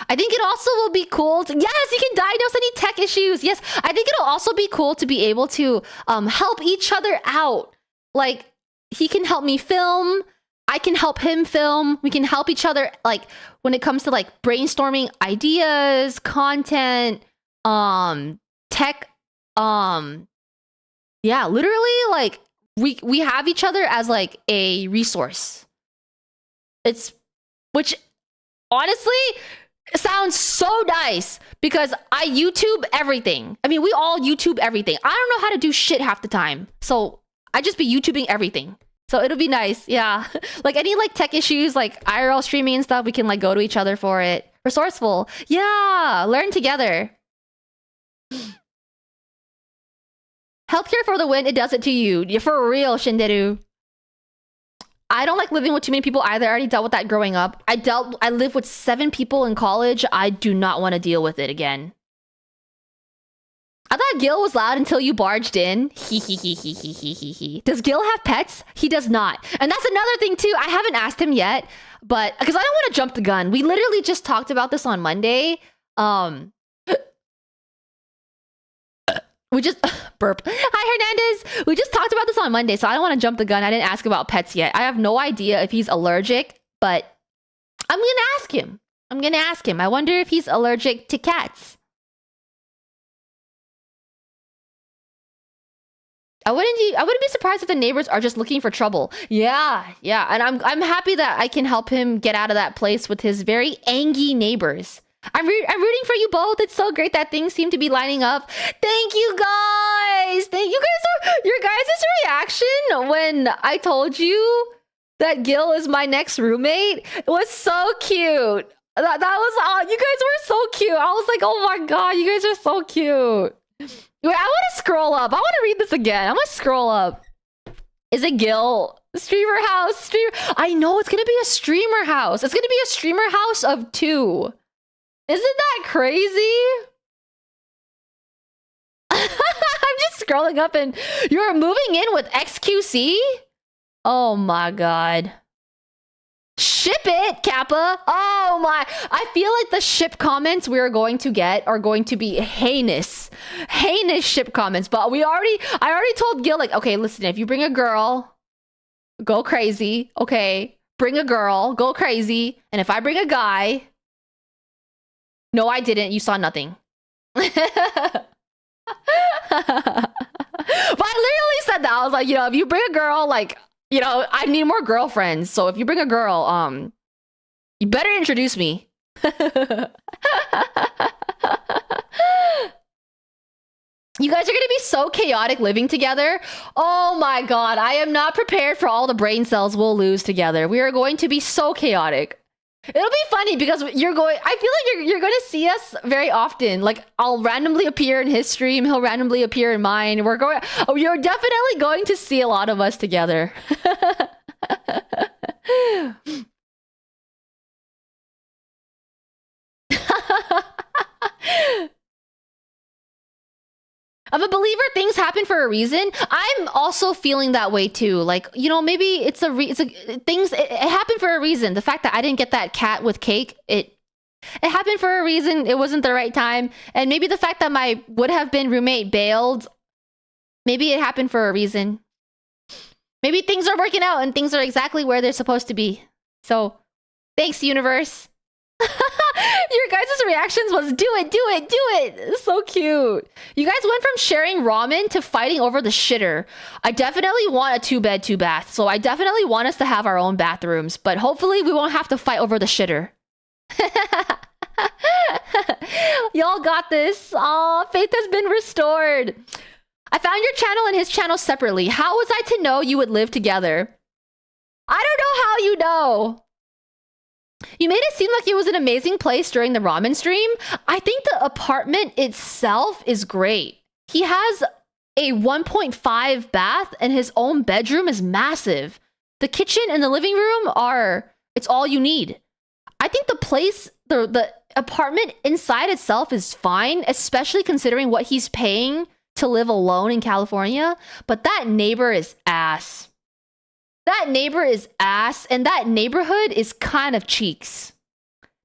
I think it also will be cool to, yes, you can diagnose any tech issues. Yes, I think it'll also be cool to be able to help each other out. Like, he can help me film. I can help him film. We can help each other, like, when it comes to, like, brainstorming ideas, content, tech. Yeah, literally, like, we have each other as, like, a resource. Which, honestly, it sounds so nice because I YouTube everything. I mean, we all YouTube everything. I don't know how to do shit half the time. So I just be YouTubing everything. So it'll be nice. Yeah. Like any like tech issues, like IRL streaming and stuff, we can like go to each other for it. Resourceful. Yeah. Learn together. Healthcare for the win. It does it to you. You're for real, Shinderu. I don't like living with too many people either. I already dealt with that growing up. I lived with 7 people in college. I do not want to deal with it again. I thought Gil was loud until you barged in. Does Gil have pets? He does not. And that's another thing too. I haven't asked him yet, but because I don't want to jump the gun. We literally just talked about this on Monday. We just burp. Hi, Hernandez. We just talked about this on Monday, so I don't want to jump the gun. I didn't ask about pets yet. I have no idea if he's allergic, but I'm gonna ask him. I wonder if he's allergic to cats. I wouldn't be surprised if the neighbors are just looking for trouble. Yeah, and I'm happy that I can help him get out of that place with his very angry neighbors. I'm rooting for you both. It's so great that things seem to be lining up. Thank you guys. Your guys' reaction when I told you that Gil is my next roommate was so cute. That was you guys were so cute. I was like, oh my god, you guys are so cute. Wait, I want to scroll up. I want to read this again. I'm gonna scroll up. Is it Gil? Streamer house. I know it's gonna be a streamer house. It's gonna be a streamer house of 2. Isn't that crazy? I'm just scrolling up and you're moving in with XQC? Oh my god. Ship it, Kappa. Oh my. I feel like the ship comments we're going to get are going to be heinous. Heinous ship comments. But I already told Gil, like, okay, listen, if you bring a girl, go crazy. Okay. Bring a girl, go crazy. And if I bring a guy... No, I didn't. You saw nothing. But I literally said that. I was like, you know, if you bring a girl, like, you know, I need more girlfriends. So if you bring a girl, you better introduce me. You guys are gonna be so chaotic living together. Oh my god, I am not prepared for all the brain cells we'll lose together. We are going to be so chaotic. It'll be funny because you're going. I feel like you're going to see us very often. Like I'll randomly appear in his stream, he'll randomly appear in mine. We're going. Oh, you're definitely going to see a lot of us together. I'm a believer things happen for a reason. I'm also feeling that way too. Like, you know, maybe it's things it happened for a reason. The fact that I didn't get that cat with cake, it happened for a reason. It wasn't the right time. And maybe the fact that my would have been roommate bailed, maybe it happened for a reason. Maybe things are working out and things are exactly where they're supposed to be. So, thanks universe. Your guys' reactions was do it, do it, do it. So cute. You guys went from sharing ramen to fighting over the shitter. I definitely want a 2-bed, 2-bath. So I definitely want us to have our own bathrooms. But hopefully we won't have to fight over the shitter. Y'all got this. Aw, faith has been restored. I found your channel and his channel separately. How was I to know you would live together? I don't know how you know. You made it seem like it was an amazing place during the ramen stream. I think the apartment itself is great. He has a 1.5 bath and his own bedroom is massive. The kitchen and the living room it's all you need. I think the place, the apartment inside itself is fine, especially considering what he's paying to live alone in California. But that neighbor is ass. That neighbor is ass, and that neighborhood is kind of cheeks.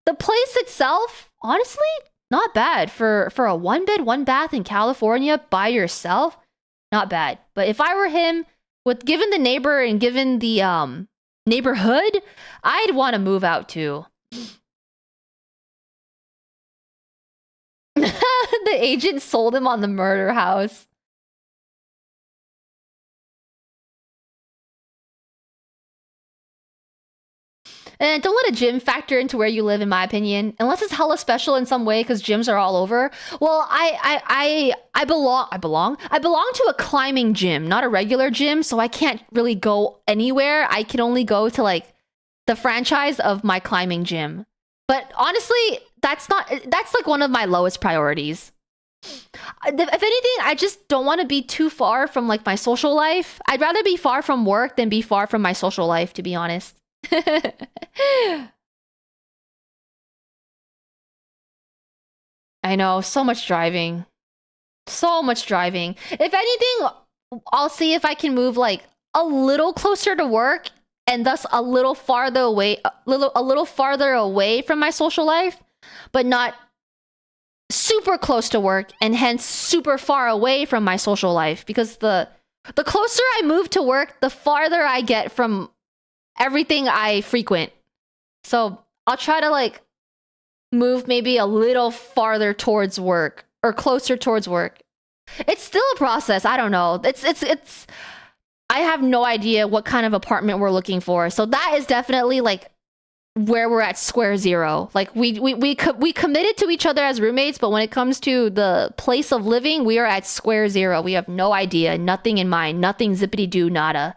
The place itself, honestly, not bad. For a 1-bed, 1-bath in California by yourself, not bad. But if I were him, given the neighbor and given the neighborhood, I'd want to move out too. The agent sold him on the murder house. And don't let a gym factor into where you live, in my opinion, unless it's hella special in some way, because gyms are all over. Well, I belong to a climbing gym, not a regular gym, so I can't really go anywhere. I can only go to like the franchise of my climbing gym. But honestly, that's like one of my lowest priorities. If anything, I just don't want to be too far from like my social life. I'd rather be far from work than be far from my social life, to be honest. I know, so much driving. So much driving. If anything, I'll see if I can move like a little closer to work and thus a little farther away from my social life, but not super close to work and hence super far away from my social life, because the closer I move to work, the farther I get from everything I frequent. So I'll try to like move maybe a little farther towards work or closer towards work. It's still a process. I don't know. It's I have no idea what kind of apartment we're looking for. So that is definitely like where we're at square zero. Like we committed to each other as roommates, but when it comes to the place of living, we are at square zero. We have no idea, nothing in mind, nothing zippity doo nada.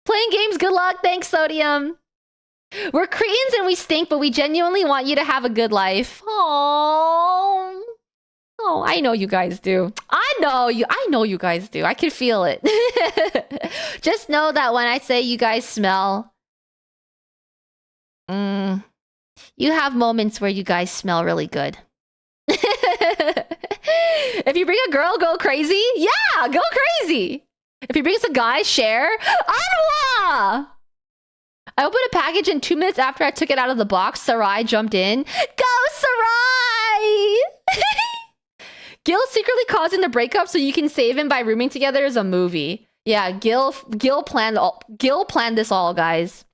Playing games, good luck. Thanks, Sodium. We're Cretans and we stink, but we genuinely want you to have a good life. Aww. Oh, I know you guys do. I know you guys do. I can feel it. Just know that when I say you guys smell, you have moments where you guys smell really good. If you bring a girl, go crazy. Yeah, go crazy. If he brings a guy, share. Ottawa! I opened a package and 2 minutes after I took it out of the box, Sarai jumped in. Go, Sarai! Gil secretly causing the breakup so you can save him by rooming together is a movie. Yeah, Gil planned this all, guys.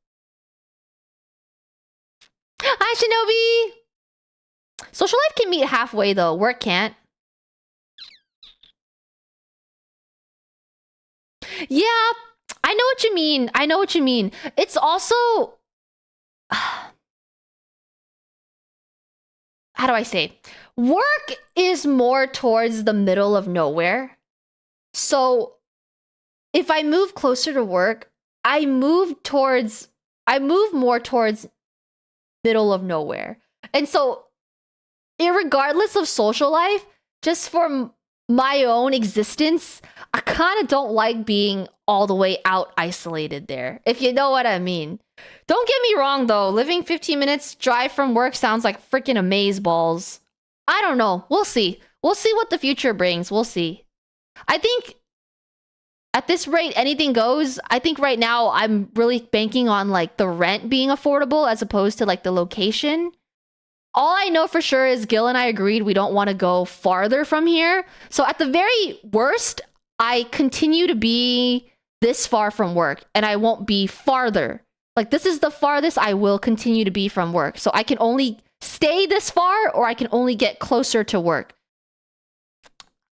Hi, Shinobi! Social life can meet halfway, though. Work can't. Yeah, I know what you mean. I know what you mean. It's also how do I say? Work is more towards the middle of nowhere. So if I move closer to work, I move more towards middle of nowhere. And so irregardless of social life, just for my own existence, I kind of don't like being all the way out isolated there, if you know what I mean. Don't get me wrong though, living 15 minutes drive from work sounds like freaking amazeballs. I don't know. We'll see. We'll see what the future brings. We'll see. I think at this rate, anything goes. I think right now I'm really banking on like the rent being affordable as opposed to like the location. All I know for sure is Gil and I agreed we don't want to go farther from here. So at the very worst, I continue to be this far from work and I won't be farther. Like this is the farthest I will continue to be from work. So I can only stay this far or I can only get closer to work.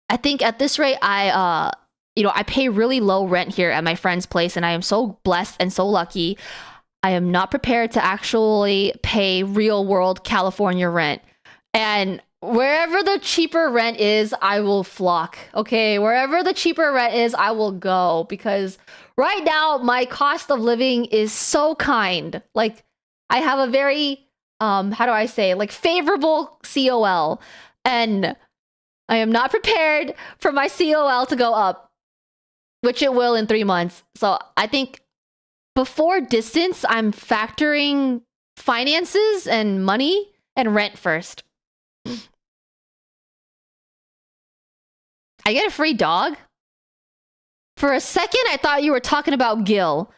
I think at this rate, I pay really low rent here at my friend's place and I am so blessed and so lucky. I am not prepared to actually pay real world California rent. And wherever the cheaper rent is, I will flock. Okay, wherever the cheaper rent is, I will go. Because right now, my cost of living is so kind. Like, I have a very, like favorable COL. And I am not prepared for my COL to go up, which it will in 3 months. So I think before distance, I'm factoring finances and money and rent first. I get a free dog? For a second, I thought you were talking about Gil.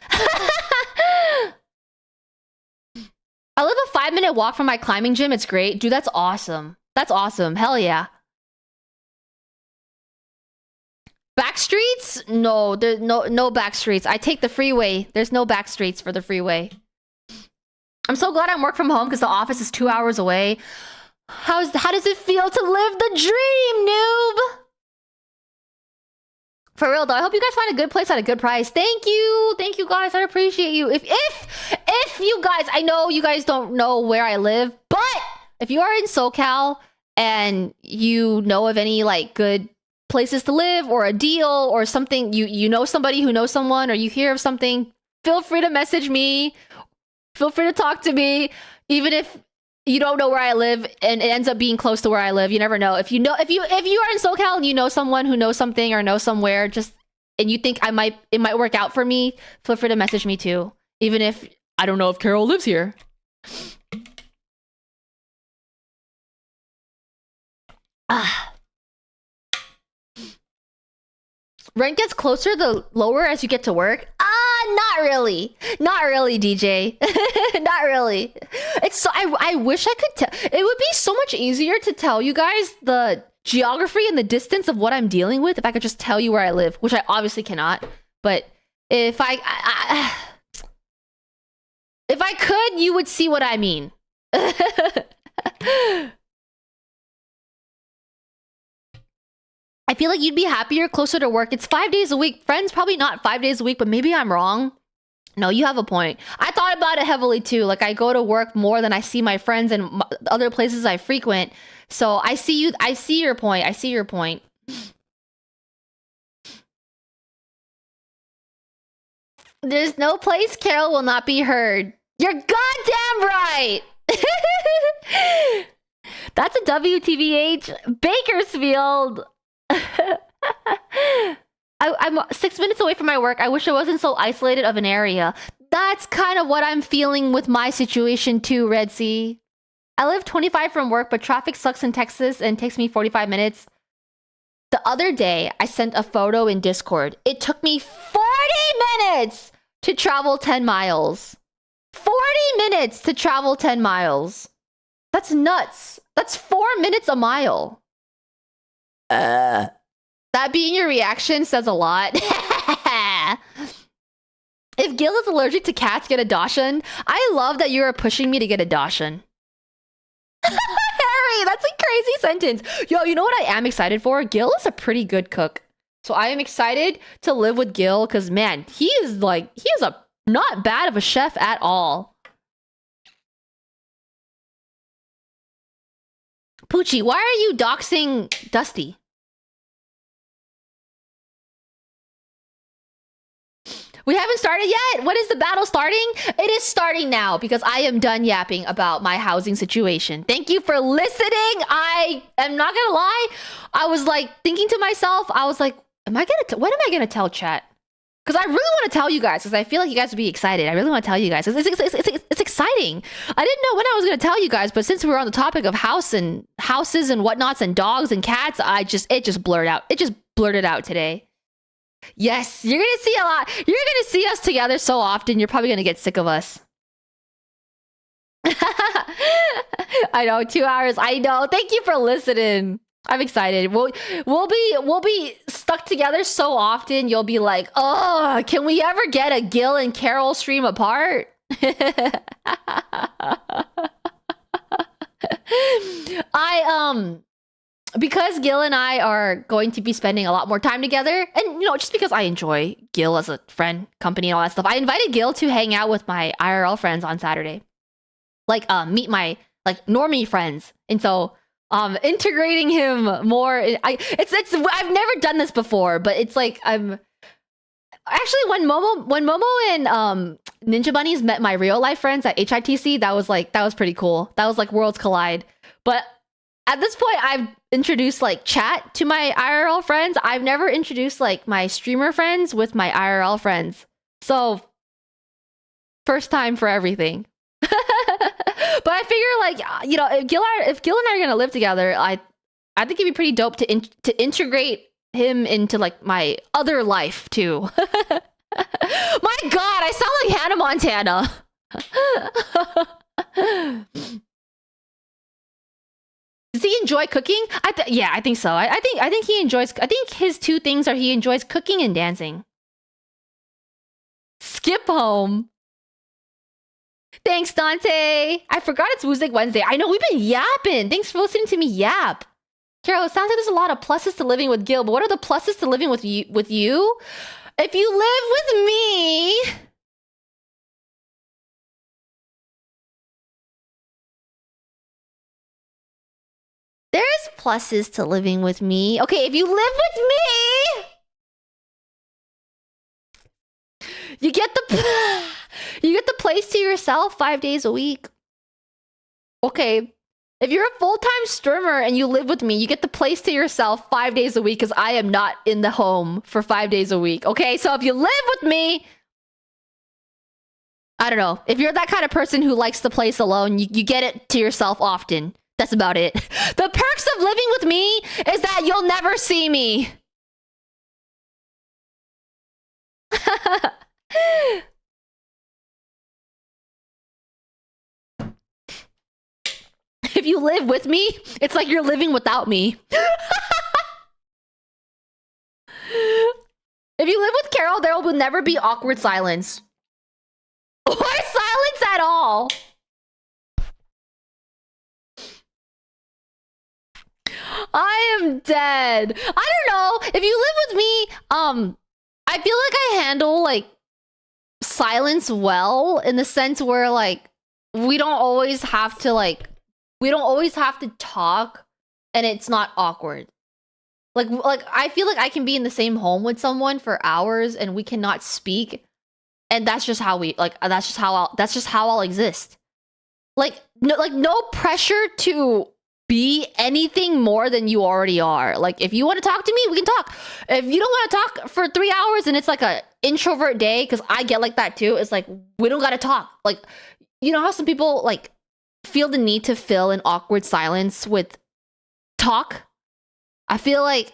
I live a 5-minute walk from my climbing gym. It's great. Dude, that's awesome. That's awesome. Hell yeah. Back streets? No, there's no back streets. I take the freeway. There's no back streets for the freeway. I'm so glad I'm work from home because the office is 2 hours away. How does it feel to live the dream, noob? For real though, I hope you guys find a good place at a good price. Thank you guys. I appreciate you. If you guys, I know you guys don't know where I live, but if you are in SoCal and you know of any like good places to live or a deal or something, you know somebody who knows someone or you hear of something, feel free to message me. Feel free to talk to me, even if you don't know where I live and it ends up being close to where I live. You never know. If you are in SoCal and you know someone who knows something or knows somewhere, and you think it might work out for me, feel free to message me too. Even if I don't know if Carol lives here. Rent gets closer the lower as you get to work. Not really. Not really, DJ. Not really. It's so I wish I could tell. It would be so much easier to tell you guys the geography and the distance of what I'm dealing with if I could just tell you where I live, which I obviously cannot. But if I could, you would see what I mean. I feel like you'd be happier closer to work. It's 5 days a week. Friends, probably not 5 days a week, but maybe I'm wrong. No, you have a point. I thought about it heavily too. Like I go to work more than I see my friends and other places I frequent. So I see you. I see your point. I see your point. There's no place Carol will not be heard. You're goddamn right. That's a WTVH Bakersfield. I'm 6 minutes away from my work. I wish I wasn't so isolated of an area. That's kind of what I'm feeling with my situation too, Red Sea. I live 25 from work, but traffic sucks in Texas and takes me 45 minutes. The other day, I sent a photo in Discord. It took me 40 minutes to travel 10 miles. 40 minutes to travel 10 miles. That's nuts. That's 4 minutes a mile. That being your reaction says a lot. If Gil is allergic to cats, get a Dachshund. I love that you are pushing me to get a Dachshund. Harry, that's a crazy sentence. Yo, you know what I am excited for? Gil is a pretty good cook. So I am excited to live with Gil because man, he is a not bad of a chef at all. Poochie, why are you doxing Dusty? We haven't started yet? When is the battle starting? It is starting now because I am done yapping about my housing situation. Thank you for listening. I am not gonna lie. I was like thinking to myself, I was like, what am I gonna tell chat? Because I really want to tell you guys because I feel like you guys would be excited. I really want to tell you guys. It's exciting. I didn't know when I was going to tell you guys, but since we were on the topic of houses and whatnots and dogs and cats, it just blurred out. It just blurted out today. Yes, you're going to see a lot. You're going to see us together so often. You're probably going to get sick of us. I know, 2 hours. I know. Thank you for listening. I'm excited. We'll be stuck together so often. You'll be like, oh, can we ever get a Gil and Carol stream apart? Because Gil and I are going to be spending a lot more time together, and just because I enjoy Gil as a friend, company, and all that stuff, I invited Gil to hang out with my IRL friends on Saturday, meet my normie friends, and so. Integrating him more. I've never done this before, but it's like I'm actually when Momo and Ninja Bunnies met my real life friends at HITC, that was pretty cool. That was like worlds collide. But at this point, I've introduced chat to my IRL friends. I've never introduced my streamer friends with my IRL friends. So first time for everything. But I figure, if Gil and I are gonna live together, I think it'd be pretty dope to integrate him into my other life too. My God, I sound like Hannah Montana. Does he enjoy cooking? Yeah, I think so. I think he enjoys. I think his two things are he enjoys cooking and dancing. Skip home. Thanks, Dante. I forgot it's Woozig Wednesday. I know, we've been yapping. Thanks for listening to me yap. Carol, it sounds like there's a lot of pluses to living with Gil, but what are the pluses to living with you? If you live with me... There's pluses to living with me. Okay, if you live with me... You get the place to yourself 5 days a week. Okay. If you're a full-time streamer and you live with me, you get the place to yourself 5 days a week because I am not in the home for 5 days a week. Okay, so if you live with me, I don't know. If you're that kind of person who likes the place alone, you get it to yourself often. That's about it. The perks of living with me is that you'll never see me. If you live with me, it's like you're living without me. If you live with Carol, there will never be awkward silence. Or silence at all. I am dead. I don't know. If you live with me, I feel like I handle silence well in the sense where we don't always have to talk and it's not awkward. I feel like I can be in the same home with someone for hours and we cannot speak, and that's just how I'll exist. No pressure to be anything more than you already are. If you want to talk to me, we can talk. If you don't want to talk for 3 hours and it's a introvert day, because I get like that too, it's we don't gotta talk. You know how some people feel the need to fill an awkward silence with talk? I feel like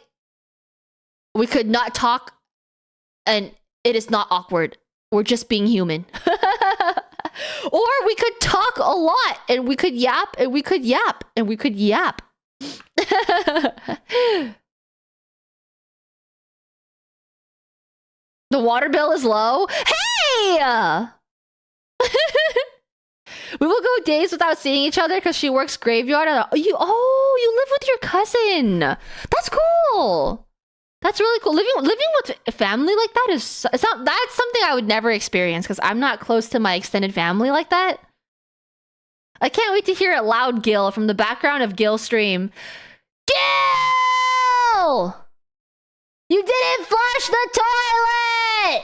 we could not talk and it is not awkward. We're just being human. Or we could talk a lot and we could yap and we could yap and we could yap. The water bill is low. Hey! We will go days without seeing each other because she works graveyard. You live with your cousin. That's cool. That's really cool. Living with family like that that's something I would never experience because I'm not close to my extended family like that. I can't wait to hear it loud, Gil, from the background of Gil's stream. Gil! You didn't flush the toilet!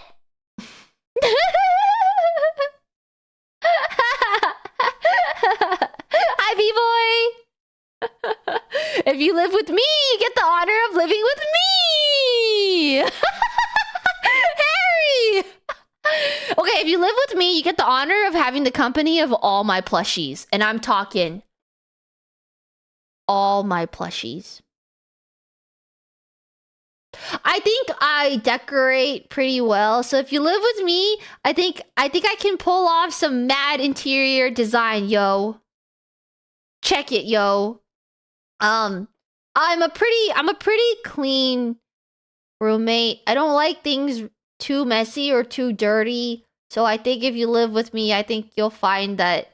Hi, B-boy! If you live with me, you get the honor of living with me! Harry! Okay, if you live with me, you get the honor of having the company of all my plushies. And I'm talking all my plushies. I think I decorate pretty well. So if you live with me, I think I can pull off some mad interior design, yo. Check it, yo. I'm a pretty clean roommate. I don't like things too messy or too dirty. So I think if you live with me, I think you'll find that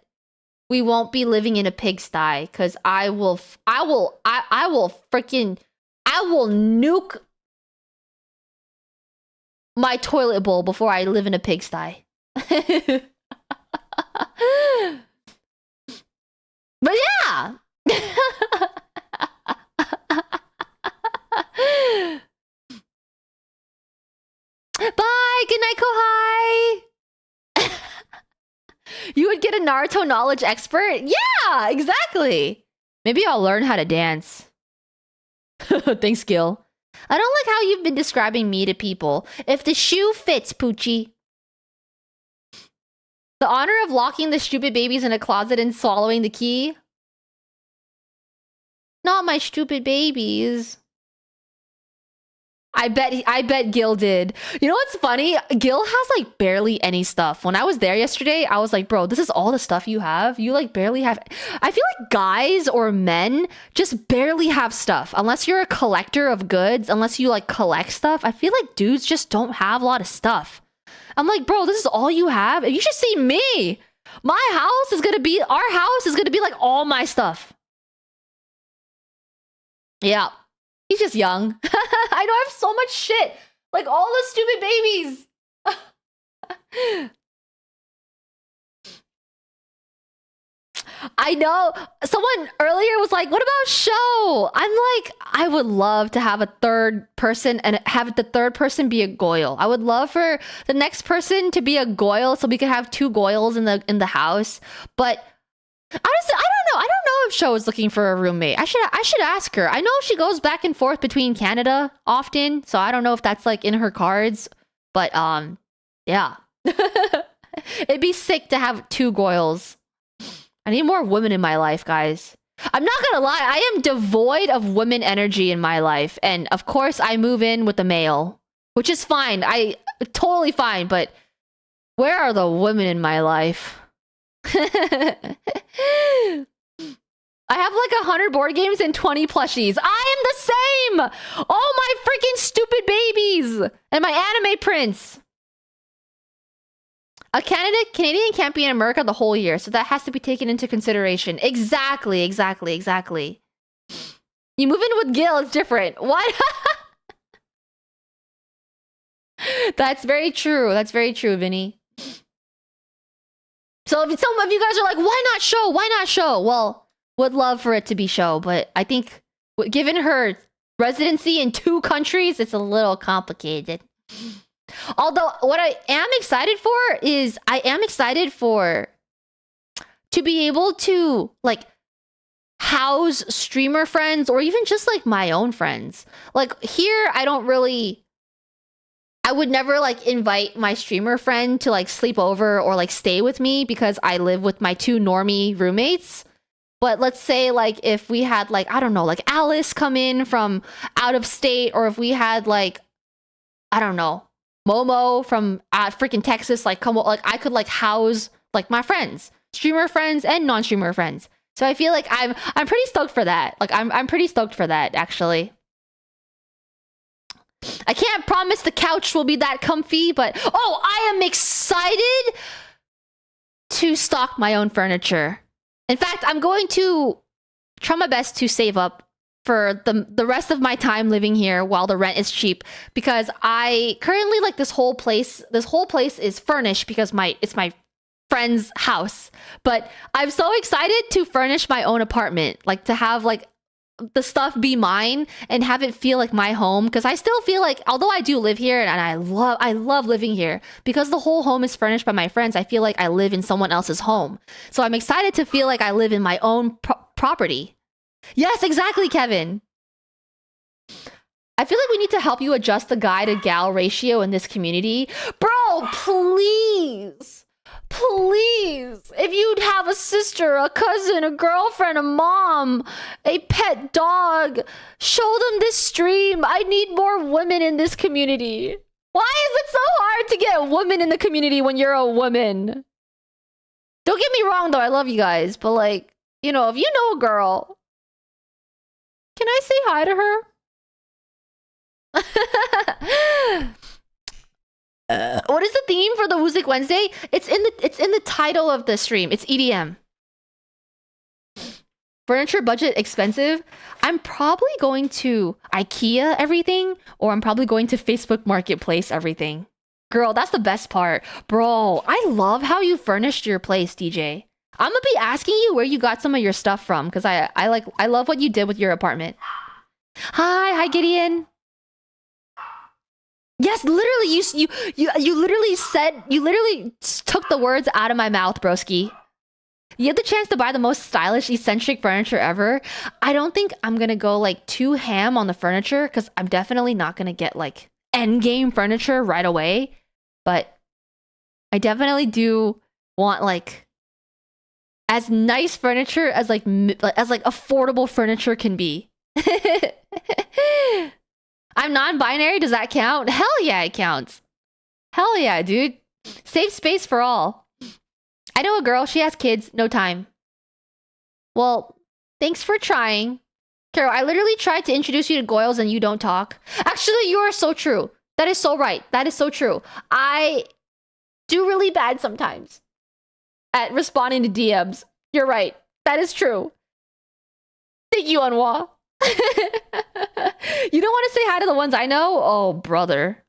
we won't be living in a pigsty, cuz I will nuke my toilet bowl before I live in a pigsty. But yeah. Bye. Good night, Kohai. You would get a Naruto knowledge expert? Yeah, exactly. Maybe I'll learn how to dance. Thanks, Gil. I don't like how you've been describing me to people. If the shoe fits, Poochie. The honor of locking the stupid babies in a closet and swallowing the key? Not my stupid babies. I bet Gil did. You know what's funny? Gil has like barely any stuff. When I was there yesterday, I was like, bro, this is all the stuff you have? You like barely have... I feel like guys or men just barely have stuff. Unless you're a collector of goods, unless you like collect stuff. I feel like dudes just don't have a lot of stuff. I'm like, bro, this is all you have? You should see me. Our house is gonna be like all my stuff. Yeah. He's just young. I know I have so much shit. Like all the stupid babies. I know. Someone earlier was like, what about show? I'm like, I would love to have a third person and have the third person be a goyle. I would love for the next person to be a goyle so we could have two goyles in the house. But honestly, I don't know if Sho is looking for a roommate. I should ask her. I know she goes back and forth between Canada often, so I don't know if that's like in her cards. But yeah. It'd be sick to have two goyles. I need more women in my life, guys. I'm not gonna lie, I am devoid of women energy in my life. And of course I move in with a male, which is fine. Totally fine, but where are the women in my life? I have like 100 board games and 20 plushies. I am the same! Oh my freaking stupid babies! And my anime prints. A Canadian can't be in America the whole year, so that has to be taken into consideration. Exactly. You move in with Gil, it's different. What? That's very true. That's very true, Vinny. So if some of you guys are like, why not show? Why not show? Well, would love for it to be show, but I think given her residency in 2 countries, it's a little complicated. Although what I am excited for is to be able to like house streamer friends or even just like my own friends. Like here, I would never like invite my streamer friend to like sleep over or like stay with me because I live with my 2 normie roommates. But let's say like if we had like, I don't know, like Alice come in from out of state, or if we had like, I don't know, Momo from freaking Texas, like come, like I could like house like my friends, streamer friends and non-streamer friends. So I feel like I'm pretty stoked for that. Like I'm pretty stoked for that actually. I can't promise the couch will be that comfy, but oh, I am excited to stock my own furniture. In fact, I'm going to try my best to save up for the rest of my time living here while the rent is cheap, because I currently like this whole place is furnished because it's my friend's house. But I'm so excited to furnish my own apartment, like to have like the stuff be mine and have it feel like my home, because I still feel like, although I do live here and I love living here, because the whole home is furnished by my friends, I feel like I live in someone else's home. So I'm excited to feel like I live in my own property. Yes, exactly, Kevin. I feel like we need to help you adjust the guy to gal ratio in this community. Bro, please. Please, if you'd have a sister, a cousin, a girlfriend, a mom, a pet dog, show them this stream. I need more women in this community. Why is it so hard to get a woman in the community when you're a woman? Don't get me wrong though, I love you guys, but like, you know, if you know a girl, can I say hi to her? What is the theme for the Music Wednesday? It's in the title of the stream. It's EDM. Furniture budget expensive. I'm probably going to IKEA everything, or I'm probably going to Facebook Marketplace everything. Girl, that's the best part. Bro, I love how you furnished your place, DJ. I'm gonna be asking you where you got some of your stuff from, because I love what you did with your apartment. Hi Gideon. Yes, literally, you literally took the words out of my mouth, broski. You have the chance to buy the most stylish, eccentric furniture ever. I don't think I'm gonna go like too ham on the furniture, because I'm definitely not gonna get like endgame furniture right away. But I definitely do want like as nice furniture as like affordable furniture can be. I'm non-binary, does that count? Hell yeah, it counts. Hell yeah, dude. Safe space for all. I know a girl, she has kids, no time. Well, thanks for trying. Carol, I literally tried to introduce you to Goyles and you don't talk. Actually, you are so true. That is so right. That is so true. I do really bad sometimes at responding to DMs. You're right. That is true. Thank you, Anwa. You don't want to say hi to the ones I know? Oh, brother.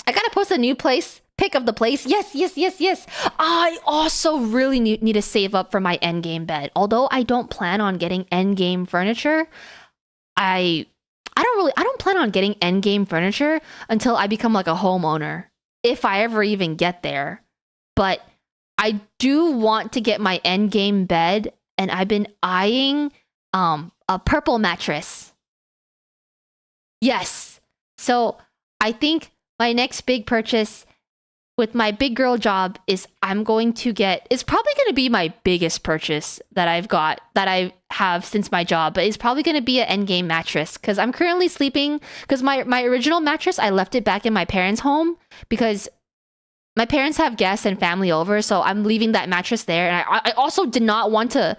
I gotta post a new place. Pick of the place. Yes. I also really need to save up for my endgame bed. Although I don't plan on getting endgame furniture, I don't plan on getting endgame furniture until I become like a homeowner. If I ever even get there. But I do want to get my endgame bed, and I've been eyeing a purple mattress. Yes. So I think my next big purchase with my big girl job is I'm going to get, it's probably going to be my biggest purchase that I have since my job, but it's probably going to be an endgame mattress, because I'm currently sleeping, because my original mattress, I left it back in my parents' home because my parents have guests and family over, so I'm leaving that mattress there. And I also did not want to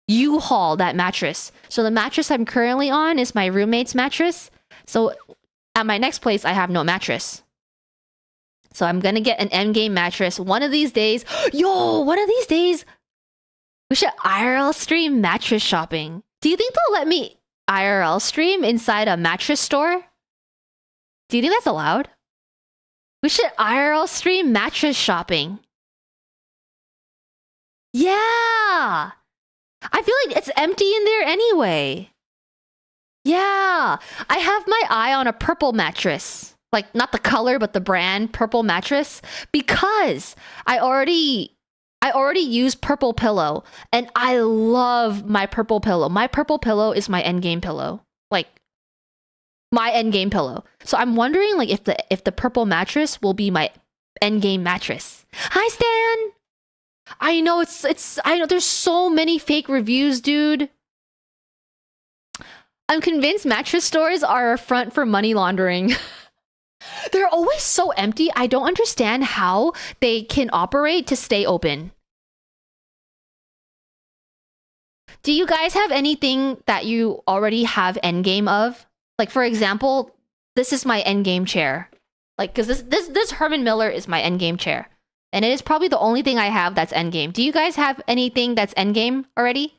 U-Haul that mattress. So the mattress I'm currently on is my roommate's mattress. So at my next place, I have no mattress. So I'm gonna get an endgame mattress one of these days. Yo, one of these days, we should IRL stream mattress shopping. Do you think they'll let me IRL stream inside a mattress store? Do you think that's allowed? We should IRL stream mattress shopping. Yeah! I feel like it's empty in there anyway. Yeah! I have my eye on a purple mattress. Like, not the color, but the brand, purple mattress. Because I already use purple pillow. And I love my purple pillow. My purple pillow is my endgame pillow. Like, my endgame pillow. So I'm wondering like if the purple mattress will be my endgame mattress. Hi Stan! I know I know there's so many fake reviews, dude. I'm convinced mattress stores are a front for money laundering. They're always so empty. I don't understand how they can operate to stay open. Do you guys have anything that you already have endgame of? Like, for example, this is my endgame chair. Like, because this Herman Miller is my endgame chair. And it is probably the only thing I have that's endgame. Do you guys have anything that's endgame already?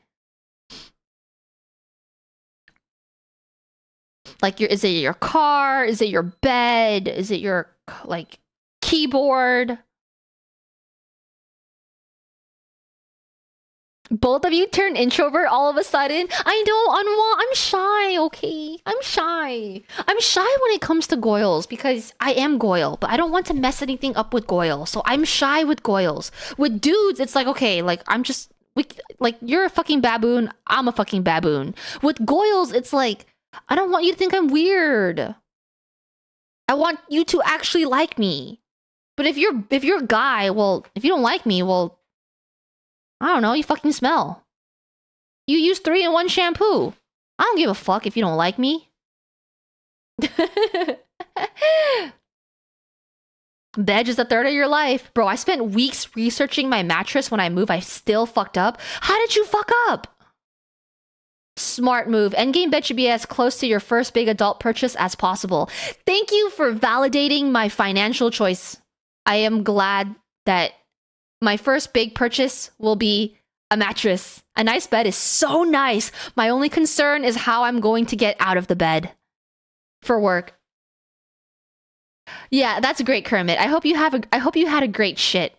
Like, is it your car? Is it your bed? Is it your, like, keyboard? Both of you turn introvert all of a sudden? I know, Anwa, I'm shy, okay? I'm shy. I'm shy when it comes to goyles because I am goyle, but I don't want to mess anything up with goyle. So I'm shy with goyles. With dudes, it's like, okay, like, I'm just... like, you're a fucking baboon, I'm a fucking baboon. With goyles, it's like, I don't want you to think I'm weird. I want you to actually like me. But if you're a guy, well, if you don't like me, well, I don't know, you fucking smell. You use 3-in-1 shampoo. I don't give a fuck if you don't like me. Bed is a third of your life. Bro, I spent weeks researching my mattress when I moved. I still fucked up. How did you fuck up? Smart move. Endgame bed should be as close to your first big adult purchase as possible. Thank you for validating my financial choice. I am glad that my first big purchase will be a mattress. A nice bed is so nice. My only concern is how I'm going to get out of the bed for work. Yeah, that's great, Kermit. I hope you had a great shit.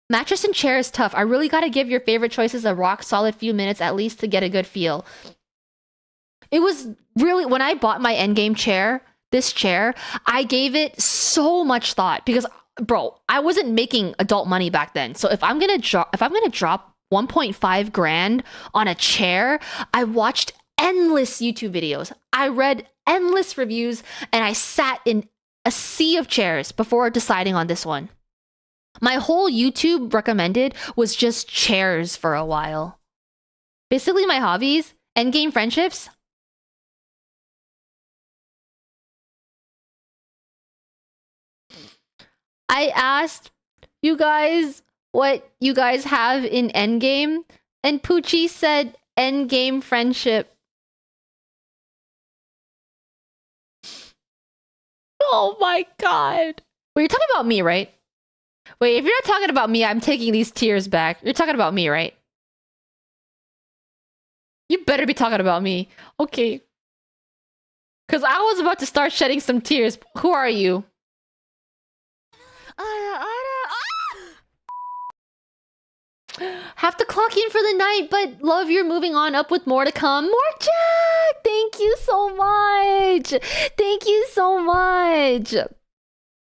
Mattress and chair is tough. I really gotta give your favorite choices a rock solid few minutes at least to get a good feel. It was really, when I bought my endgame chair, this chair, I gave it so much thought because, bro, I wasn't making adult money back then. So if I'm gonna drop 1.5 grand on a chair, I watched endless YouTube videos. I read endless reviews and I sat in a sea of chairs before deciding on this one. My whole YouTube recommended was just chairs for a while. Basically my hobbies, endgame friendships. I asked you guys what you guys have in endgame, and Poochie said endgame friendship. Oh my god. Well, you're talking about me, right? Wait, if you're not talking about me, I'm taking these tears back. You're talking about me, right? You better be talking about me. Okay. Because I was about to start shedding some tears. Who are you? Have to clock in for the night, but love you're moving on up with more to come. More Jack! Thank you so much! Thank you so much!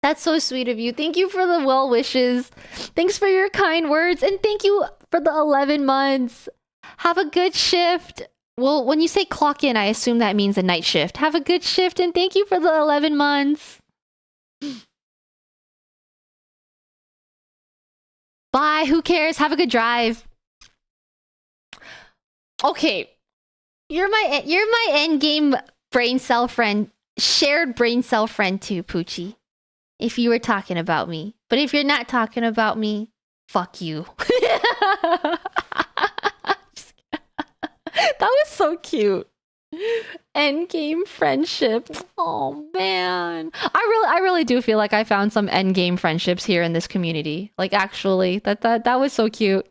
That's so sweet of you. Thank you for the well wishes. Thanks for your kind words. And thank you for the 11 months. Have a good shift. Well, when you say clock in, I assume that means a night shift. Have a good shift and thank you for the 11 months. Bye. Who cares? Have a good drive. Okay. You're my endgame brain cell friend. Shared brain cell friend too, Poochie. If you were talking about me. But if you're not talking about me, fuck you. That was so cute. Endgame friendship. Oh man. I really do feel like I found some endgame friendships here in this community. Like actually, that was so cute.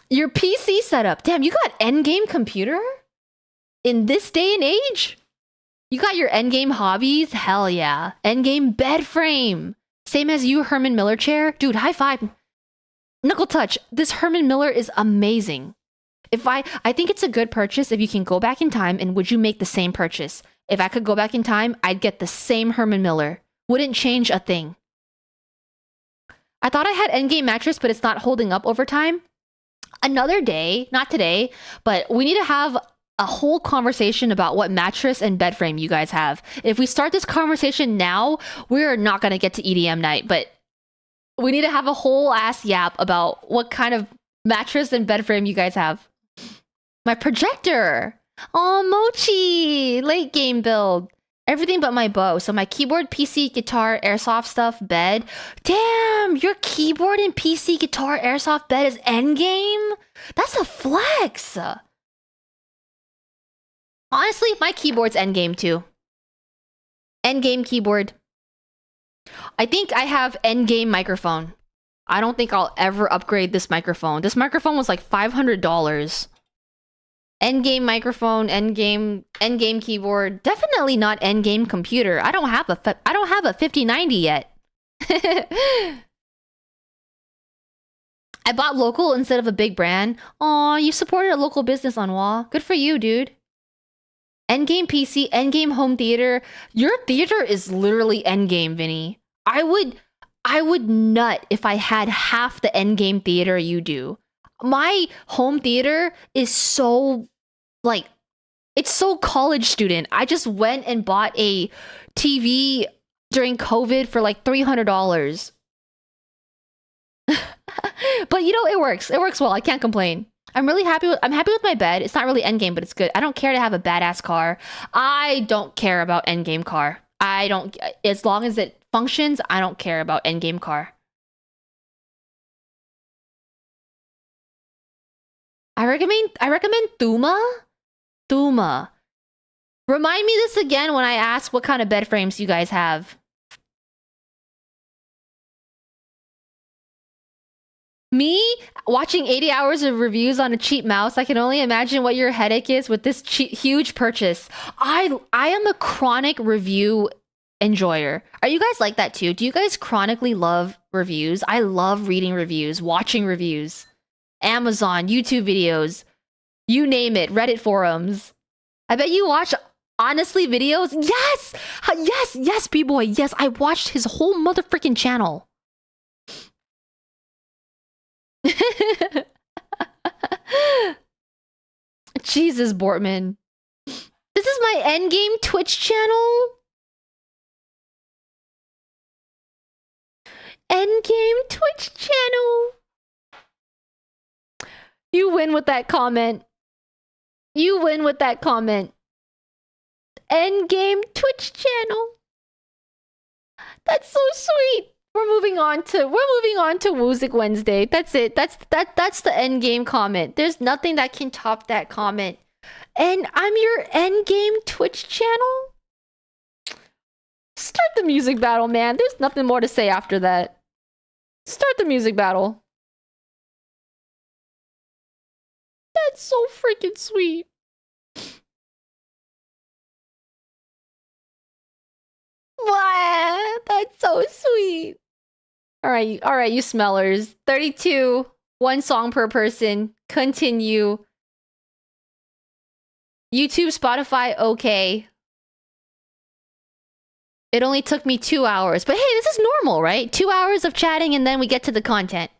Your PC setup. Damn, you got endgame computer? In this day and age? You got your endgame hobbies? Hell yeah. Endgame bed frame. Same as you, Herman Miller chair. Dude, high five. Knuckle touch. This Herman Miller is amazing. I think it's a good purchase if you can go back in time, and would you make the same purchase? If I could go back in time, I'd get the same Herman Miller. Wouldn't change a thing. I thought I had endgame mattress, but it's not holding up over time. Another day, not today, but we need to have a whole conversation about what mattress and bed frame you guys have. If we start this conversation now, we're not going to get to EDM night, but we need to have a whole ass yap about what kind of mattress and bed frame you guys have. My projector. Oh, Mochi. Late game build. Everything but my bow. So my keyboard, PC, guitar, airsoft stuff, bed. Damn, your keyboard and PC, guitar, airsoft bed is endgame? That's a flex. Honestly, my keyboard's endgame too. Endgame keyboard. I think I have endgame microphone. I don't think I'll ever upgrade this microphone. This microphone was like $500. Endgame microphone, endgame keyboard. Definitely not endgame computer. I don't have a 5090 yet. I bought local instead of a big brand. Aw, you supported a local business on Wall. Good for you, dude. Endgame PC, endgame home theater. Your theater is literally endgame, Vinny. I would nut if I had half the endgame theater you do. My home theater is so, like, it's so college student. I just went and bought a TV during COVID for like $300. But you know, it works. It works well. I can't complain. I'm happy with my bed. It's not really endgame, but it's good. I don't care to have a badass car. I don't care about endgame car. I don't, as long as it functions, I don't care about endgame car. I recommend Thuma. Thuma. Remind me this again when I ask what kind of bed frames you guys have. Me watching 80 hours of reviews on a cheap mouse, I can only imagine what your headache is with this huge purchase. I am a chronic review enjoyer. Are you guys like that too? Do you guys chronically love reviews? I love reading reviews, watching reviews. Amazon, YouTube videos, you name it, Reddit forums. I bet you watch Honestly videos. Yes! Yes, B-boy. Yes, I watched his whole motherfucking channel. Jesus, Bortman. This is my endgame Twitch channel. Endgame Twitch channel. You win with that comment. You win with that comment. Endgame Twitch channel. That's so sweet. We're moving on to Woozik Wednesday. That's it. That's the endgame comment. There's nothing that can top that comment. And I'm your endgame Twitch channel. Start the music battle, man. There's nothing more to say after that. Start the music battle. That's so freaking sweet. What? That's so sweet. All right, you smellers. 32, one song per person. Continue. YouTube, Spotify, okay. It only took me 2 hours. But hey, this is normal, right? 2 hours of chatting and then we get to the content.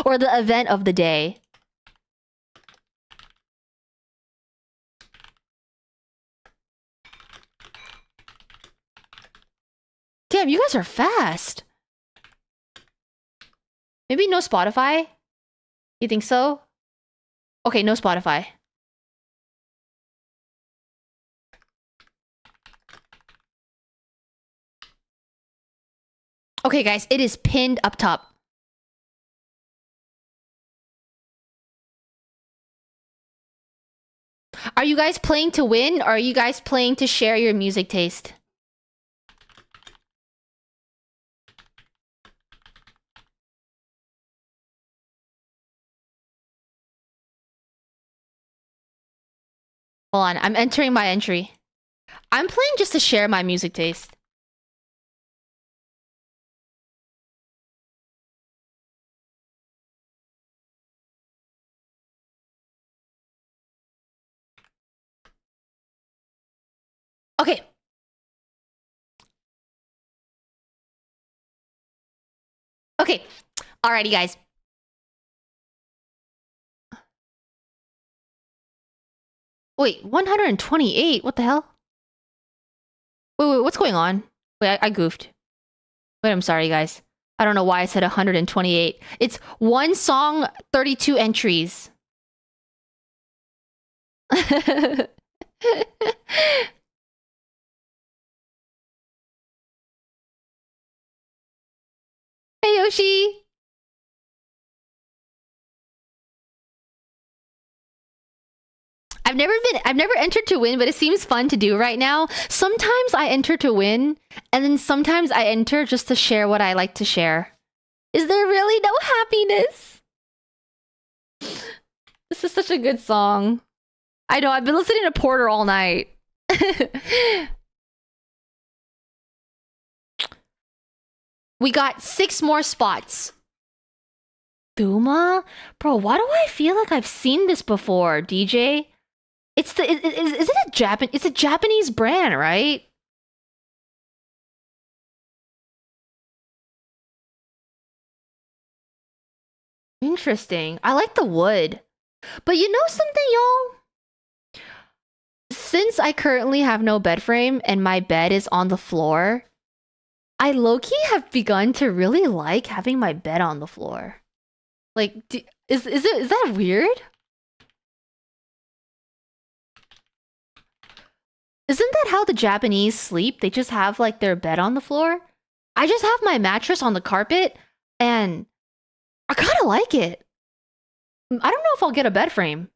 Or the event of the day. Damn, you guys are fast. Maybe no Spotify? You think so? Okay, no Spotify. Okay, guys, it is pinned up top. Are you guys playing to win, or are you guys playing to share your music taste? Hold on, I'm entering my entry. I'm playing just to share my music taste. Okay. Okay. Alrighty, guys. Wait, 128? What the hell? Wait, what's going on? Wait, I goofed. Wait, I'm sorry, guys. I don't know why I said 128. It's one song, 32 entries. Hey, Yoshi! I've never entered to win, but it seems fun to do right now. Sometimes I enter to win, and then sometimes I enter just to share what I like to share. Is there really no happiness? This is such a good song. I know, I've been listening to Porter all night. We got 6 more spots. Duma? Bro, why do I feel like I've seen this before, DJ? It's the is it a Japan? It's a Japanese brand, right? Interesting. I like the wood. But you know something, y'all? Since I currently have no bed frame and my bed is on the floor, I low-key have begun to really like having my bed on the floor. Like, is that weird? Isn't that how the Japanese sleep? They just have like their bed on the floor. I just have my mattress on the carpet, and I kind of like it. I don't know if I'll get a bed frame.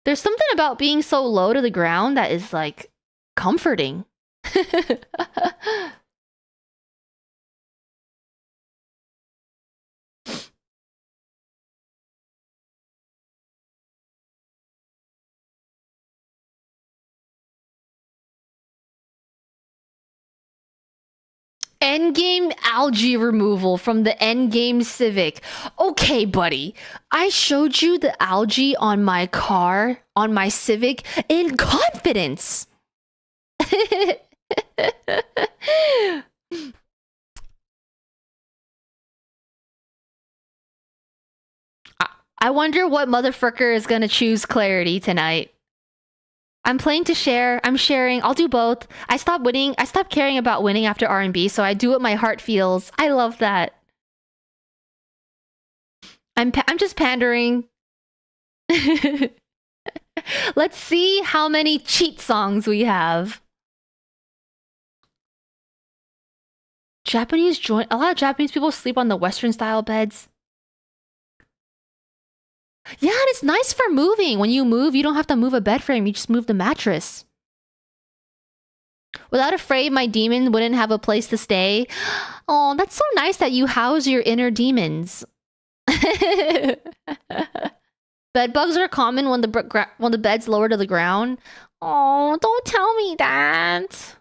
There's something about being so low to the ground that is like comforting. Endgame algae removal from the Endgame Civic. Okay, buddy. I showed you the algae on my car, on my Civic, in confidence. I wonder what motherfucker is gonna choose clarity tonight. I'm playing to share. I'm sharing. I'll do both. I stopped winning. I stopped caring about winning after R&B, so I do what my heart feels. I love that. I'm just pandering. Let's see how many cheat songs we have. Japanese joint. A lot of Japanese people sleep on the Western style beds. Yeah, and it's nice for moving. When you move, you don't have to move a bed frame. You just move the mattress. Without afraid my demon wouldn't have a place to stay. Oh, that's so nice that you house your inner demons. Bed bugs are common when the bed's lower to the ground. Oh, don't tell me that.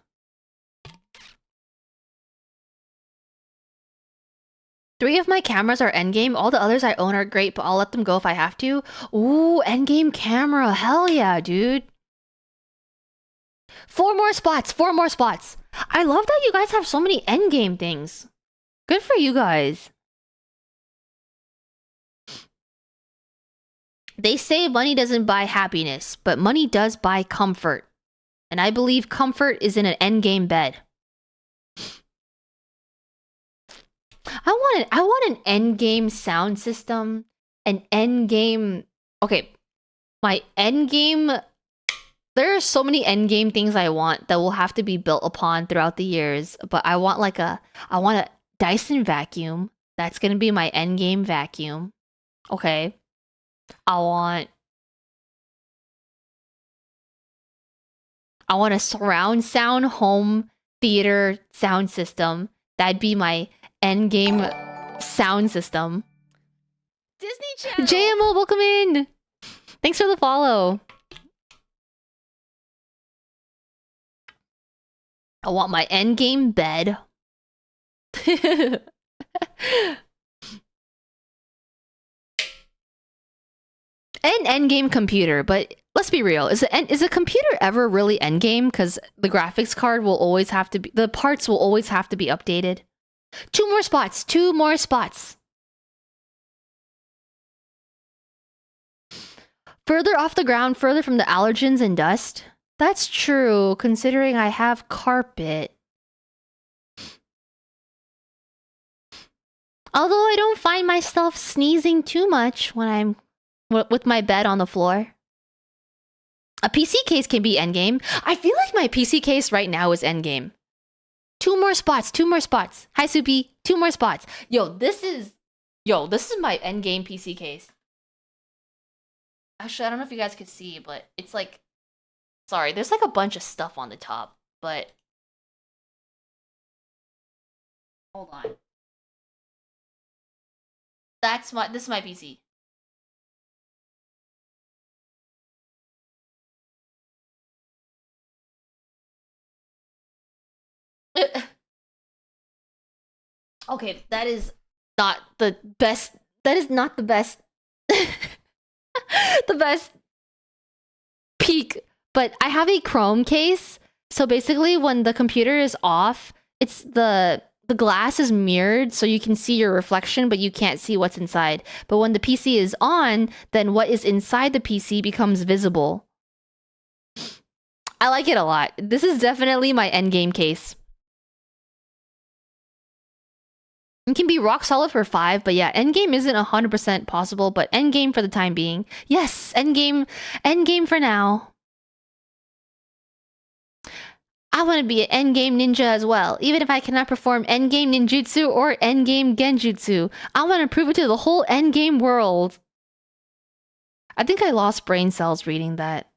Three of my cameras are endgame. All the others I own are great, but I'll let them go if I have to. Ooh, endgame camera. Hell yeah, dude. 4 more spots. 4 more spots. I love that you guys have so many endgame things. Good for you guys. They say money doesn't buy happiness, but money does buy comfort. And I believe comfort is in an endgame bed. I want an endgame sound system, an endgame. Okay, my endgame. There are so many endgame things I want that will have to be built upon throughout the years. But I want I want a Dyson vacuum. That's gonna be my endgame vacuum. Okay. I want a surround sound home theater sound system. That'd be my endgame sound system. Disney Channel. JMO, welcome in. Thanks for the follow. I want my endgame bed. An endgame computer, but let's be real. Is a computer ever really endgame? Because the graphics card will always have to be, the parts will always have to be updated. 2 more spots. 2 more spots. Further off the ground, further from the allergens and dust. That's true, considering I have carpet. Although I don't find myself sneezing too much when I'm with my bed on the floor. A PC case can be endgame. I feel like my PC case right now is endgame. 2 more spots, 2 more spots. Hi, Soupy. 2 more spots. This is my endgame PC case. Actually, I don't know if you guys could see, but it's like... Sorry, there's like a bunch of stuff on the top, but... Hold on. This is my PC. Okay, that is not the best. That is not the best. The best peak. But I have a Chrome case, so basically, when the computer is off, it's the glass is mirrored, so you can see your reflection, but you can't see what's inside. But when the PC is on, then what is inside the PC becomes visible. I like it a lot. This is definitely my endgame case. It can be rock solid for 5, but yeah, endgame isn't 100% possible, but endgame for the time being. Yes, endgame for now. I want to be an endgame ninja as well, even if I cannot perform endgame ninjutsu or endgame genjutsu. I want to prove it to the whole endgame world. I think I lost brain cells reading that.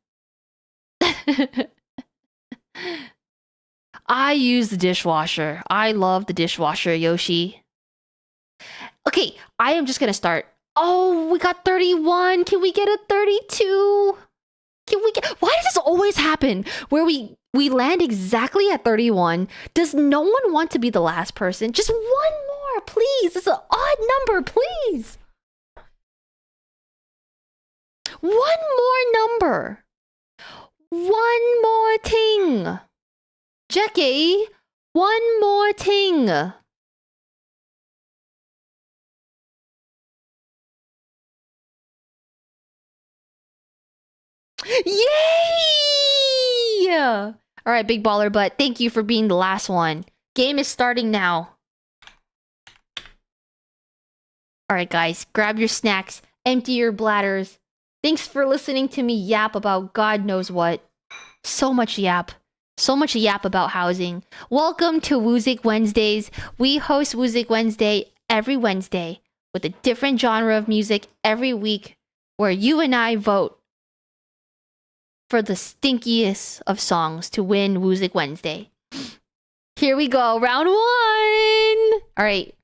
I use the dishwasher. I love the dishwasher, Yoshi. Okay, I am just gonna start. Oh, we got 31. Can we get a 32? Can we get... Why does this always happen where we land exactly at 31? Does no one want to be the last person? Just one more, please. It's an odd number, please. One more number. One more thing. Jackie, one more thing. Yay! All right, big baller butt. Thank you for being the last one. Game is starting now. All right, guys, grab your snacks, empty your bladders. Thanks for listening to me yap about God knows what. So much yap. So much yap about housing. Welcome to Woozik Wednesdays. We host Woozik Wednesday every Wednesday with a different genre of music every week where you and I vote for the stinkiest of songs to win Woozik Wednesday. Here we go, round 1! Alright.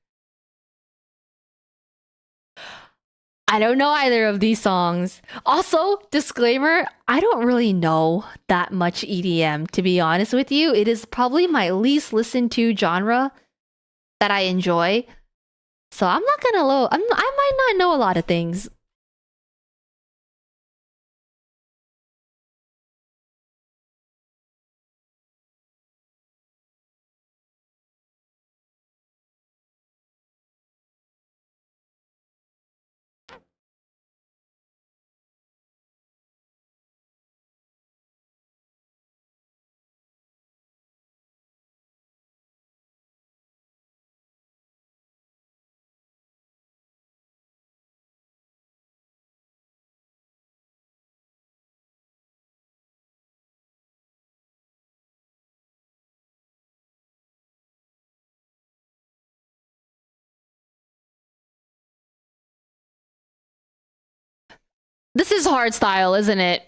I don't know either of these songs. Also, disclaimer, I don't really know that much EDM, to be honest with you. It is probably my least listened to genre that I enjoy. So I'm not gonna I might not know a lot of things. This is hardstyle, isn't it?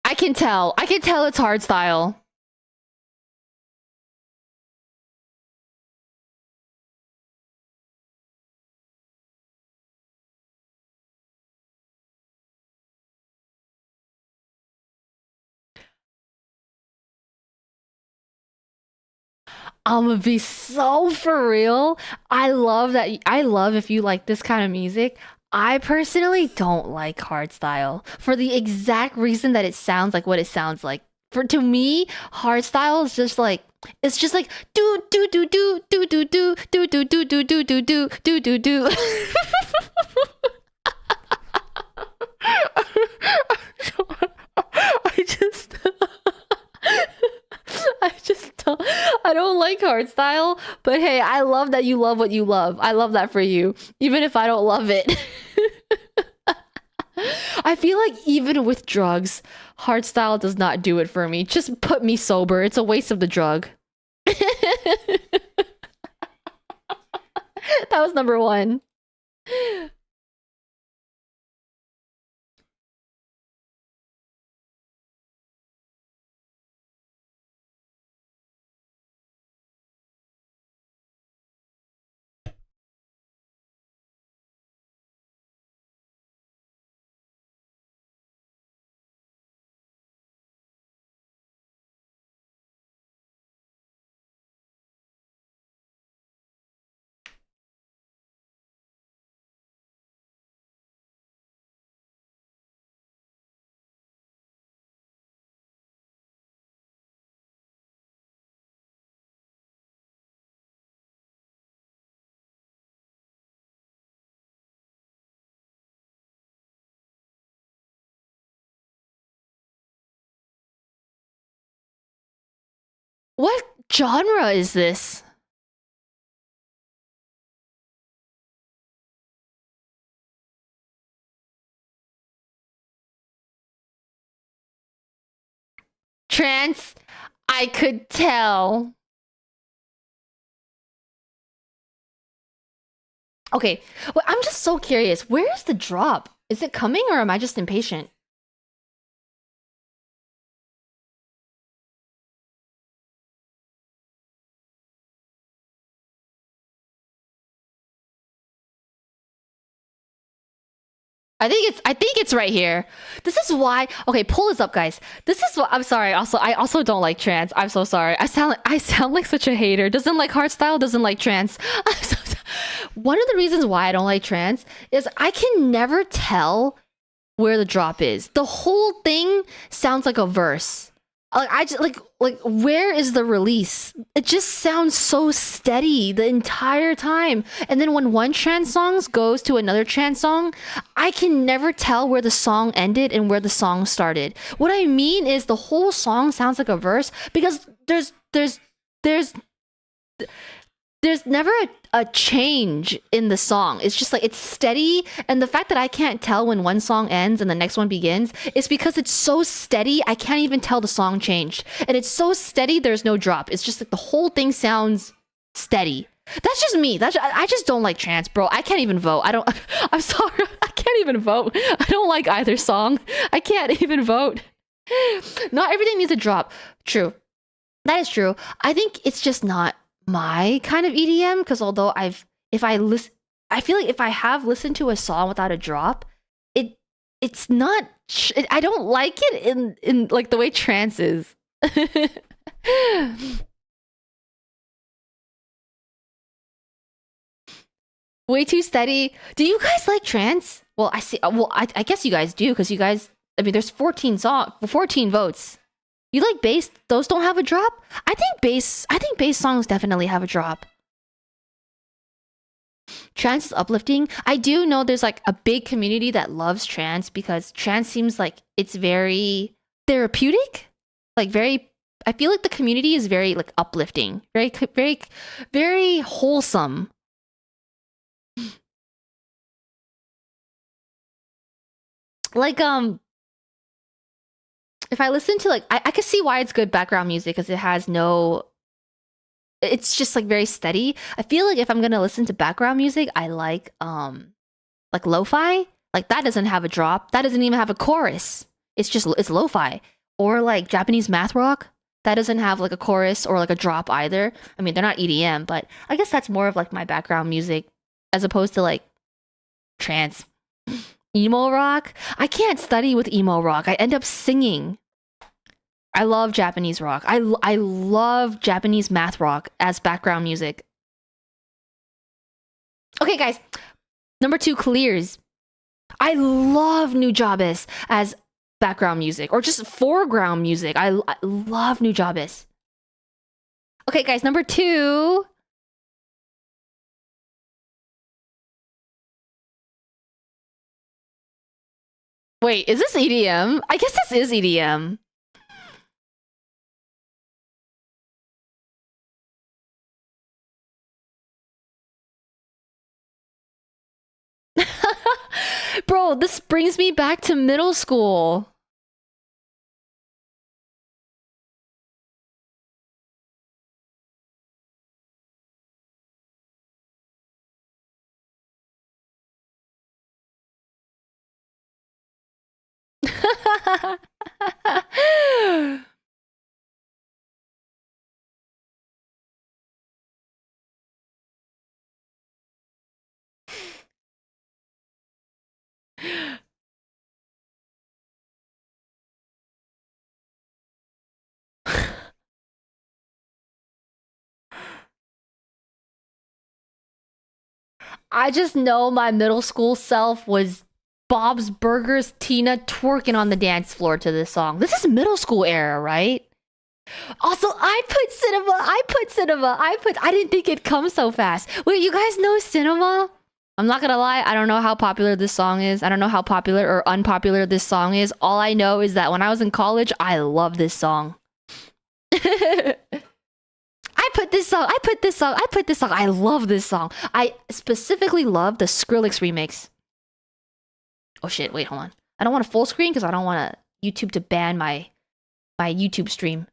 I can tell. I can tell it's hardstyle. I'm gonna be so for real. I love that. I love if you like this kind of music. I personally don't like hardstyle for the exact reason that it sounds like what it sounds like. For to me, hardstyle is just like it's just like do do do do do do do do do do do do do do do do do. I just I just don't, I don't like hardstyle, but hey, I love that you love what you love. I love that for you, even if I don't love it. I feel like even with drugs, hardstyle does not do it for me. Just put me sober. It's a waste of the drug. That was number 1. What genre is this? Trance? I could tell. Okay, well, I'm just so curious. Where's the drop? Is it coming or am I just impatient? I think it's right here. This is why. Okay, pull this up, guys. This is what I'm sorry. Also, I also don't like trance. I'm so sorry. I sound like such a hater. Doesn't like hardstyle. Doesn't like trance. One of the reasons why I don't like trance is I can never tell where the drop is. The whole thing sounds like a verse. Like I just like where is the release? It just sounds so steady the entire time. And then when one trance song goes to another trance song, I can never tell where the song ended and where the song started. What I mean is the whole song sounds like a verse because there's there's never a change in the song. It's just like it's steady. And the fact that I can't tell when one song ends and the next one begins is because it's so steady, I can't even tell the song changed. And it's so steady, there's no drop. It's just like the whole thing sounds steady. That's just me. I just don't like trance, bro. I can't even vote. I don't. I'm sorry. I can't even vote. I don't like either song. I can't even vote. Not everything needs a drop. True. That is true. I think it's just not my kind of EDM because although if I listen, I feel like if I have listened to a song without a drop, it's not. I don't like it in like the way trance is. Way too steady. Do you guys like trance? Well, I see. Well, I guess you guys do because you guys. I mean, there's 14 votes. You like bass? Those don't have a drop? I think bass songs definitely have a drop. Trance is uplifting. I do know there's like a big community that loves trance because trance seems like it's very therapeutic. Like very I feel like the community is very like uplifting. Very wholesome. Like if I listen to like I can see why it's good background music because it has no it's just like very steady. I feel like if I'm gonna listen to background music, I like lo-fi. Like that doesn't have a drop. That doesn't even have a chorus. It's lo-fi. Or like Japanese math rock. That doesn't have like a chorus or like a drop either. I mean they're not EDM, but I guess that's more of like my background music as opposed to like trance. Emo rock? I can't study with emo rock. I end up singing. I love Japanese rock. I love Japanese math rock as background music. Okay, guys. Number 2 clears. I love Nujabes as background music or just foreground music. I love Nujabes. Okay, guys. Number 2. Wait, is this EDM? I guess this is EDM. Bro, this brings me back to middle school. I just know my middle school self was Bob's Burgers Tina twerking on the dance floor to this song. This is middle school era, right? Also, I didn't think it'd come so fast. Wait, you guys know Cinema? I'm not gonna lie, I don't know how popular this song is. I don't know how popular or unpopular this song is. All I know is that when I was in college, I loved this song. this song. I put this song. I love this song. I specifically love the Skrillex remix. Oh shit! Wait, hold on. I don't want a full screen because I don't want YouTube to ban my YouTube stream.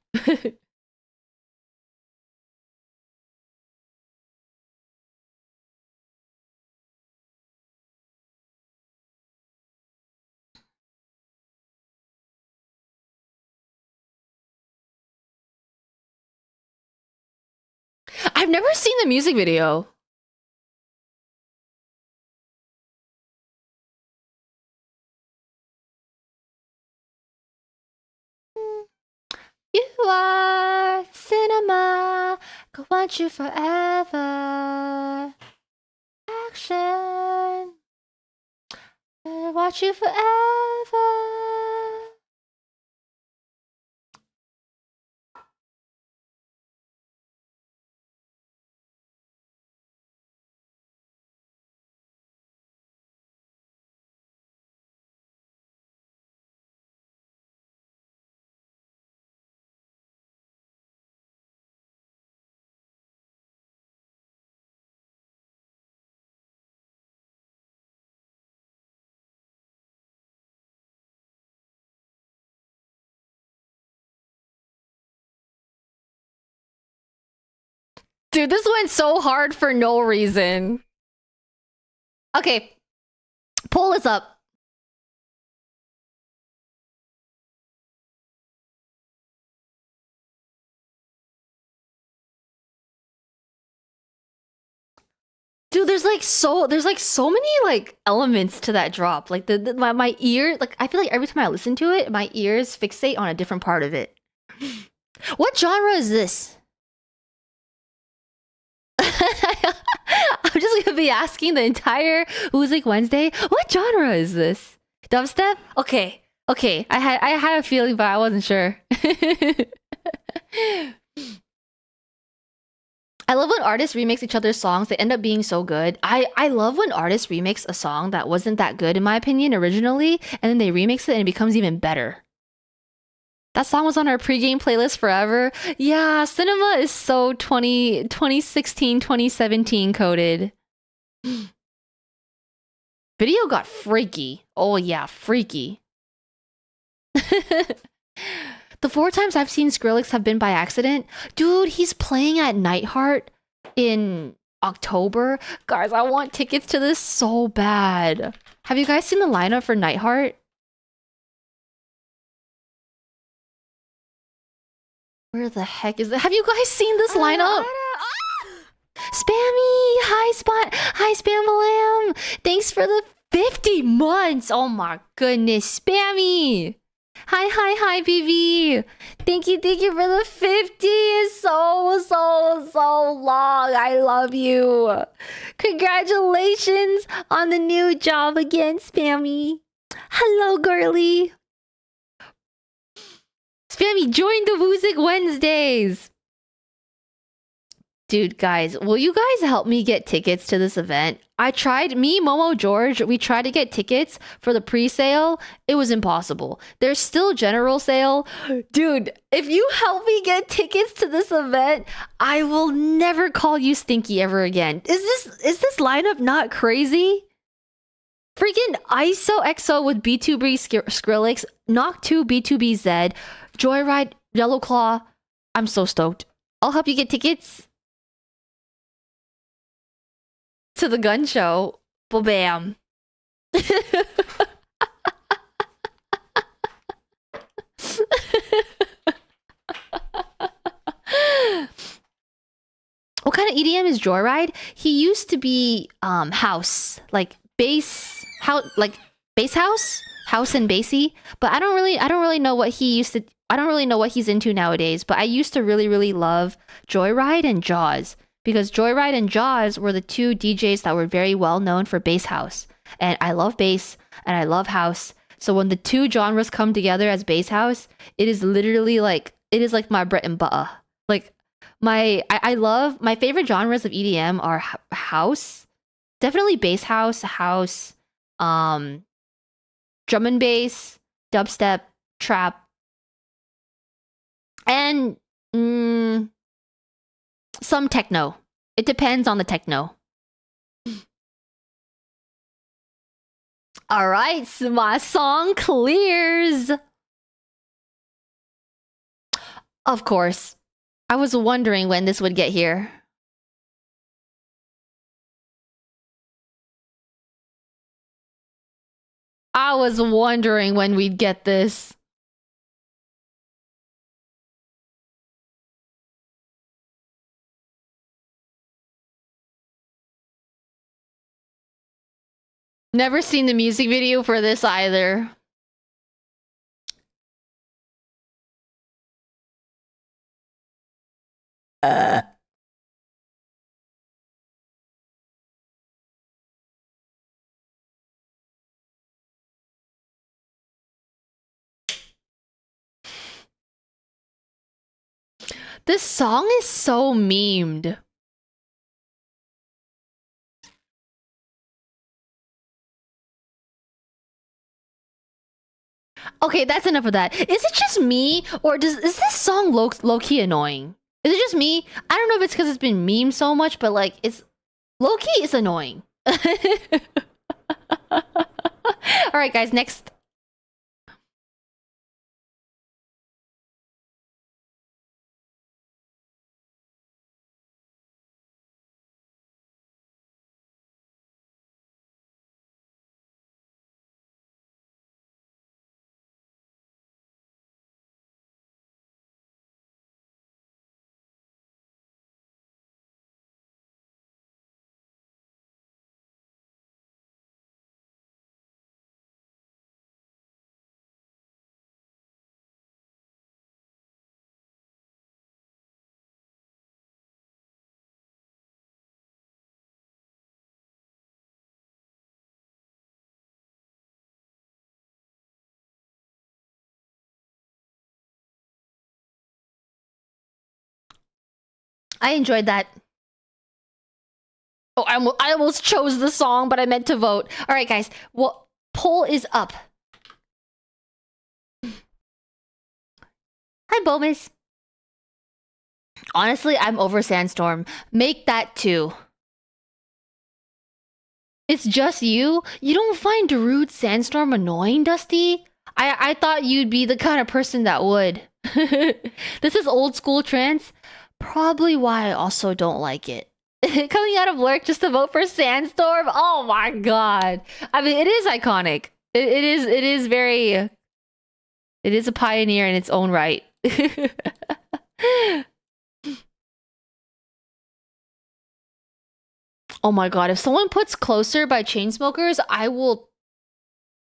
I've never seen the music video. You are cinema, I want you forever. Action, I want you forever. Dude, this went so hard for no reason. Okay, pull this up. Dude, there's like so many like elements to that drop. Like my ear, like I feel like every time I listen to it, my ears fixate on a different part of it. What genre is this? I'm just gonna be asking the entire Music Wednesday, what genre is this? Dubstep? Okay. Okay. I had a feeling, but I wasn't sure. I love when artists remix each other's songs. They end up being so good. I love when artists remix a song that wasn't that good, in my opinion, originally, and then they remix it and it becomes even better. That song was on our pregame playlist forever. Yeah, cinema is so 2016, 2017 coded. Video got freaky. Oh yeah, freaky. The 4 times I've seen Skrillex have been by accident. Dude, he's playing at Nightheart in October. Guys, I want tickets to this so bad. Have you guys seen the lineup for Nightheart? Where the heck is it? Have you guys seen this lineup? Spammy! Hi, Spamalam! Thanks for the 50 months! Oh my goodness, Spammy! Hi, BB! Thank you for the 50! It's so long! I love you! Congratulations on the new job again, Spammy! Hello, girly! Spammy, join the Music Wednesdays! Dude, guys, will you guys help me get tickets to this event? I tried, me, Momo, George, we tried to get tickets for the pre-sale. It was impossible. There's still general sale. Dude, if you help me get tickets to this event, I will never call you stinky ever again. Is this lineup not crazy? Freaking ISO EXO with B2B Skrillex, Knock 2 B2B Zed, Joyride Yellow Claw. I'm so stoked. I'll help you get tickets to the gun show. Well, bam. What kind of EDM is Joyride? He used to be house, like bass house and bassy, but I don't really know what he used to. I don't really know what he's into nowadays, but I used to really love Joyride and Jaws, because Joyride and Jaws were the 2 DJs that were very well known for bass house. And I love bass and I love house. So when the 2 genres come together as bass house, it is literally like, it is like my bread and butter. Like I love, my favorite genres of EDM are house, definitely bass house, drum and bass, dubstep, trap, and some techno. It depends on the techno. All right, so my song clears. Of course. I was wondering when this would get here. I was wondering when we'd get this. Never seen the music video for this either. This song is so memed. Okay, that's enough of that. Is it just me, or is this song low-key annoying? Is it just me? I don't know if it's because it's been memed so much, but like, it's low-key is annoying. Alright guys, next. I enjoyed that. Oh, I almost chose the song, but I meant to vote. All right, guys. Well, poll is up. Hi, Bomis. Honestly, I'm over Sandstorm. Make that too. It's just you? You don't find Darude Sandstorm annoying, Dusty? I thought you'd be the kind of person that would. This is old school trance. Probably why I also don't like it. Coming out of work just to vote for Sandstorm? Oh my god. I mean, it is iconic. It is very... It is a pioneer in its own right. Oh my god, if someone puts Closer by Chainsmokers, I will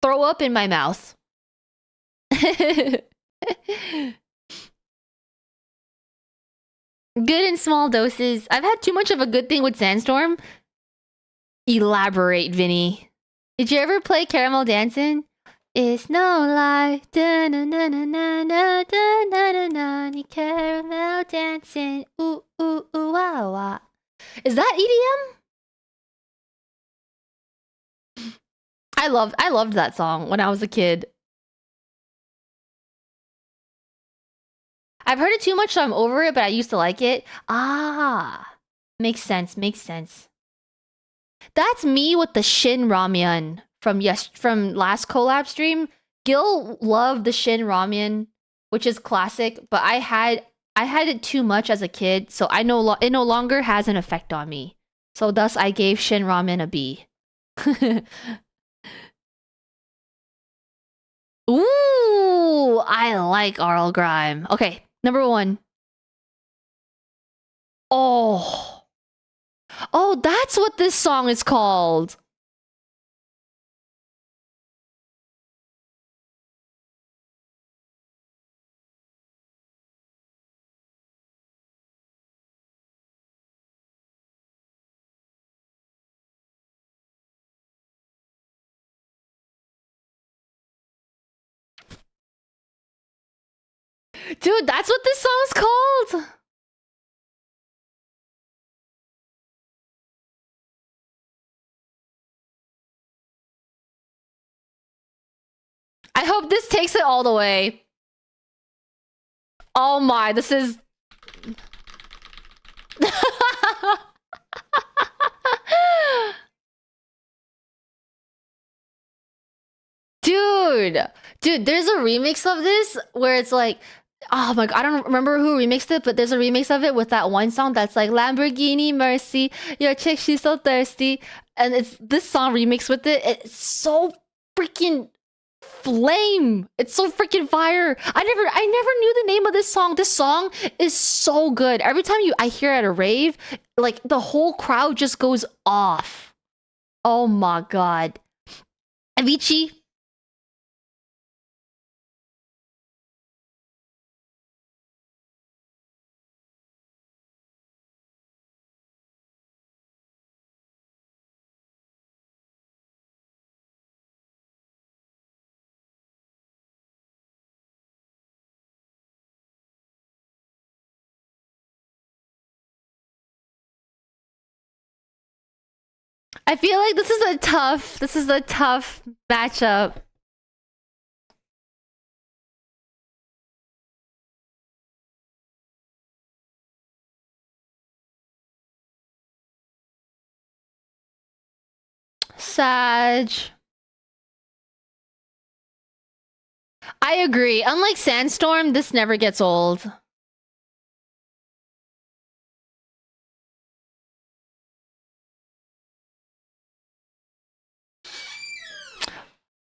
throw up in my mouth. Good in small doses. I've had too much of a good thing with Sandstorm. Elaborate, Vinny. Did you ever play Caramel Dancin'? It's no lie. Da-na-na-na-na-na, da-na-na-na, caramel dancing. Ooh, ooh, ooh, wah, wah. Is that EDM? I loved that song when I was a kid. I've heard it too much, so I'm over it, but I used to like it. Ah, makes sense, makes sense. That's me with the Shin Ramyun from last collab stream. Gil loved the Shin Ramyun, which is classic, but I had it too much as a kid, so it no longer has an effect on me. So thus I gave Shin Ramyun a B. Ooh, I like Arl Grime. Okay, number 1. Oh. Oh, that's what this song is called. Dude, that's what this song's called. I hope this takes it all the way. Oh my, this is... Dude, there's a remix of this where it's like, oh my god, I don't remember who remixed it, but there's a remix of it with that one song that's like Lamborghini Mercy, your chick she's so thirsty, and it's this song remixed with it. It's so freaking flame. It's so freaking fire. I never knew the name of this song. This song is so good. Every time I hear it at a rave, like the whole crowd just goes off. Oh my god. Avicii. I feel like this is a tough matchup. Sag. I agree. Unlike Sandstorm, this never gets old.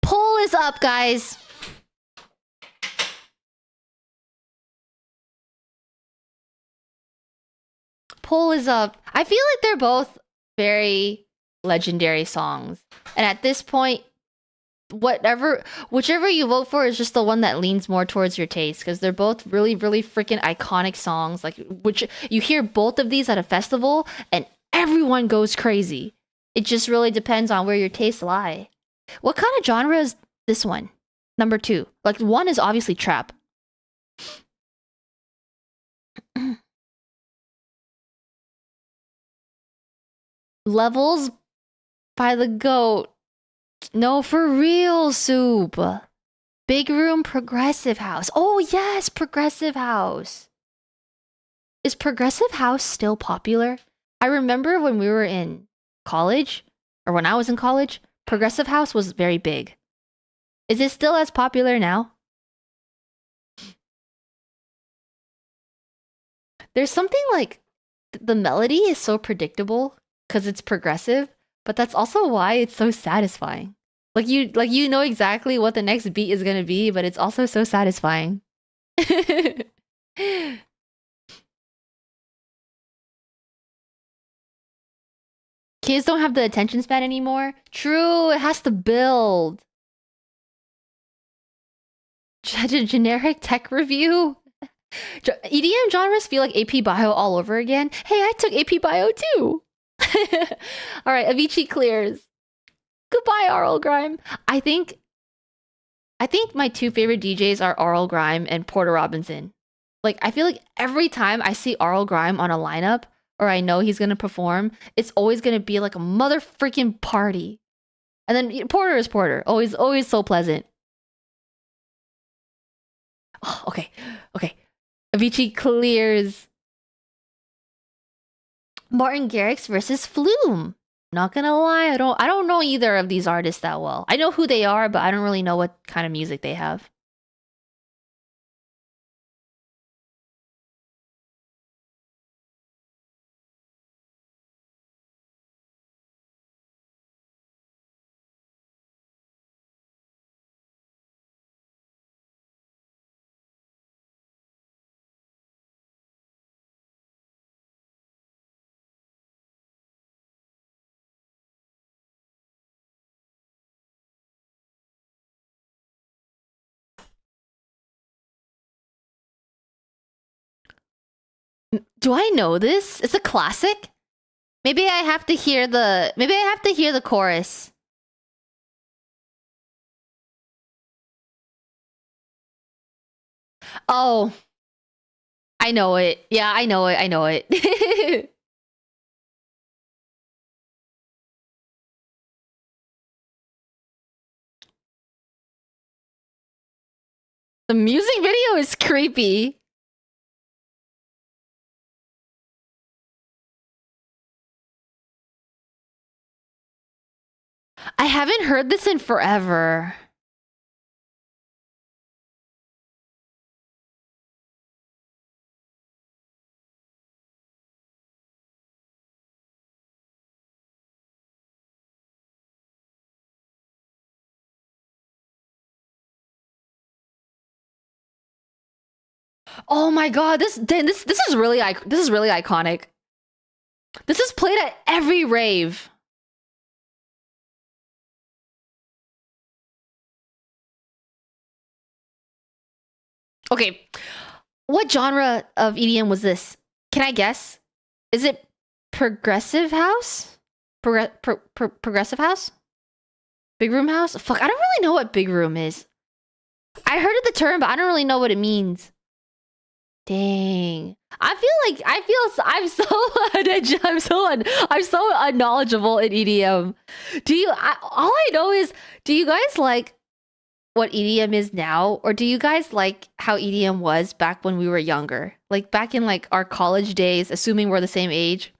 Poll is up, guys. Poll is up. I feel like they're both very legendary songs. And at this point, whichever you vote for is just the one that leans more towards your taste, because they're both really, really freaking iconic songs. Like, which you hear both of these at a festival and everyone goes crazy. It just really depends on where your tastes lie. What kind of genre is this one? Number 2. Like, 1 is obviously trap. Levels by the GOAT. No, for real, Soup. Big Room Progressive House. Oh, yes, Progressive House. Is Progressive House still popular? I remember when we were in college, or when I was in college, Progressive House was very big. Is it still as popular now? There's something like the melody is so predictable because it's progressive, but that's also why it's so satisfying. Like you know exactly what the next beat is gonna be, but it's also so satisfying. Kids don't have the attention span anymore. True, it has to build. Generic tech review. EDM genres feel like AP Bio all over again. Hey, I took AP Bio too. All right, Avicii clears. Goodbye, Oral Grime. I think my 2 favorite DJs are Oral Grime and Porter Robinson. Like, I feel like every time I see Oral Grime on a lineup, or I know he's gonna perform, it's always gonna be like a mother freaking party. And then Porter is Porter, always so pleasant. Oh, okay. Avicii clears. Martin Garrix versus Flume. Not gonna lie, I don't know either of these artists that well. I know who they are, but I don't really know what kind of music they have. Do I know this? It's a classic? Maybe I have to hear the chorus. Oh, I know it. Yeah, I know it. The music video is creepy. I haven't heard this in forever. Oh my god, this is really this is really iconic. This is played at every rave. Okay, what genre of EDM was this? Can I guess? Is it progressive house? Progressive house? Big room house? Fuck, I don't really know what big room is. I heard of the term, but I don't really know what it means. Dang. I'm so I'm so unknowledgeable in EDM. All I know is, do you guys like what EDM is now, or do you guys like how EDM was back when we were younger? Like back in like our college days, assuming we're the same age.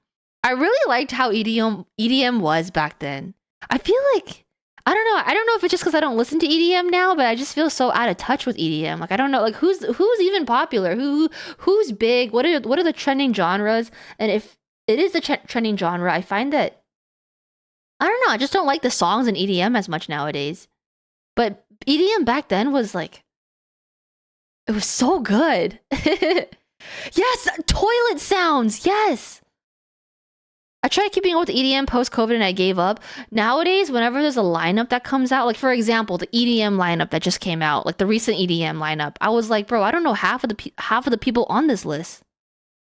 I really liked how EDM was back then. I feel like I don't know. I don't know if it's just because I don't listen to EDM now, but I just feel so out of touch with EDM. Like I don't know, like who's even popular, who's big, what are the trending genres, and if it is the trending genre, I find that I don't know. I just don't like the songs in EDM as much nowadays. But EDM back then was like, it was so good. Yes, toilet sounds. Yes. I tried keeping up with EDM post-COVID and I gave up. Nowadays, whenever there's a lineup that comes out, like for example, the EDM lineup that just came out, like the recent EDM lineup, I was like, bro, I don't know half of the people on this list.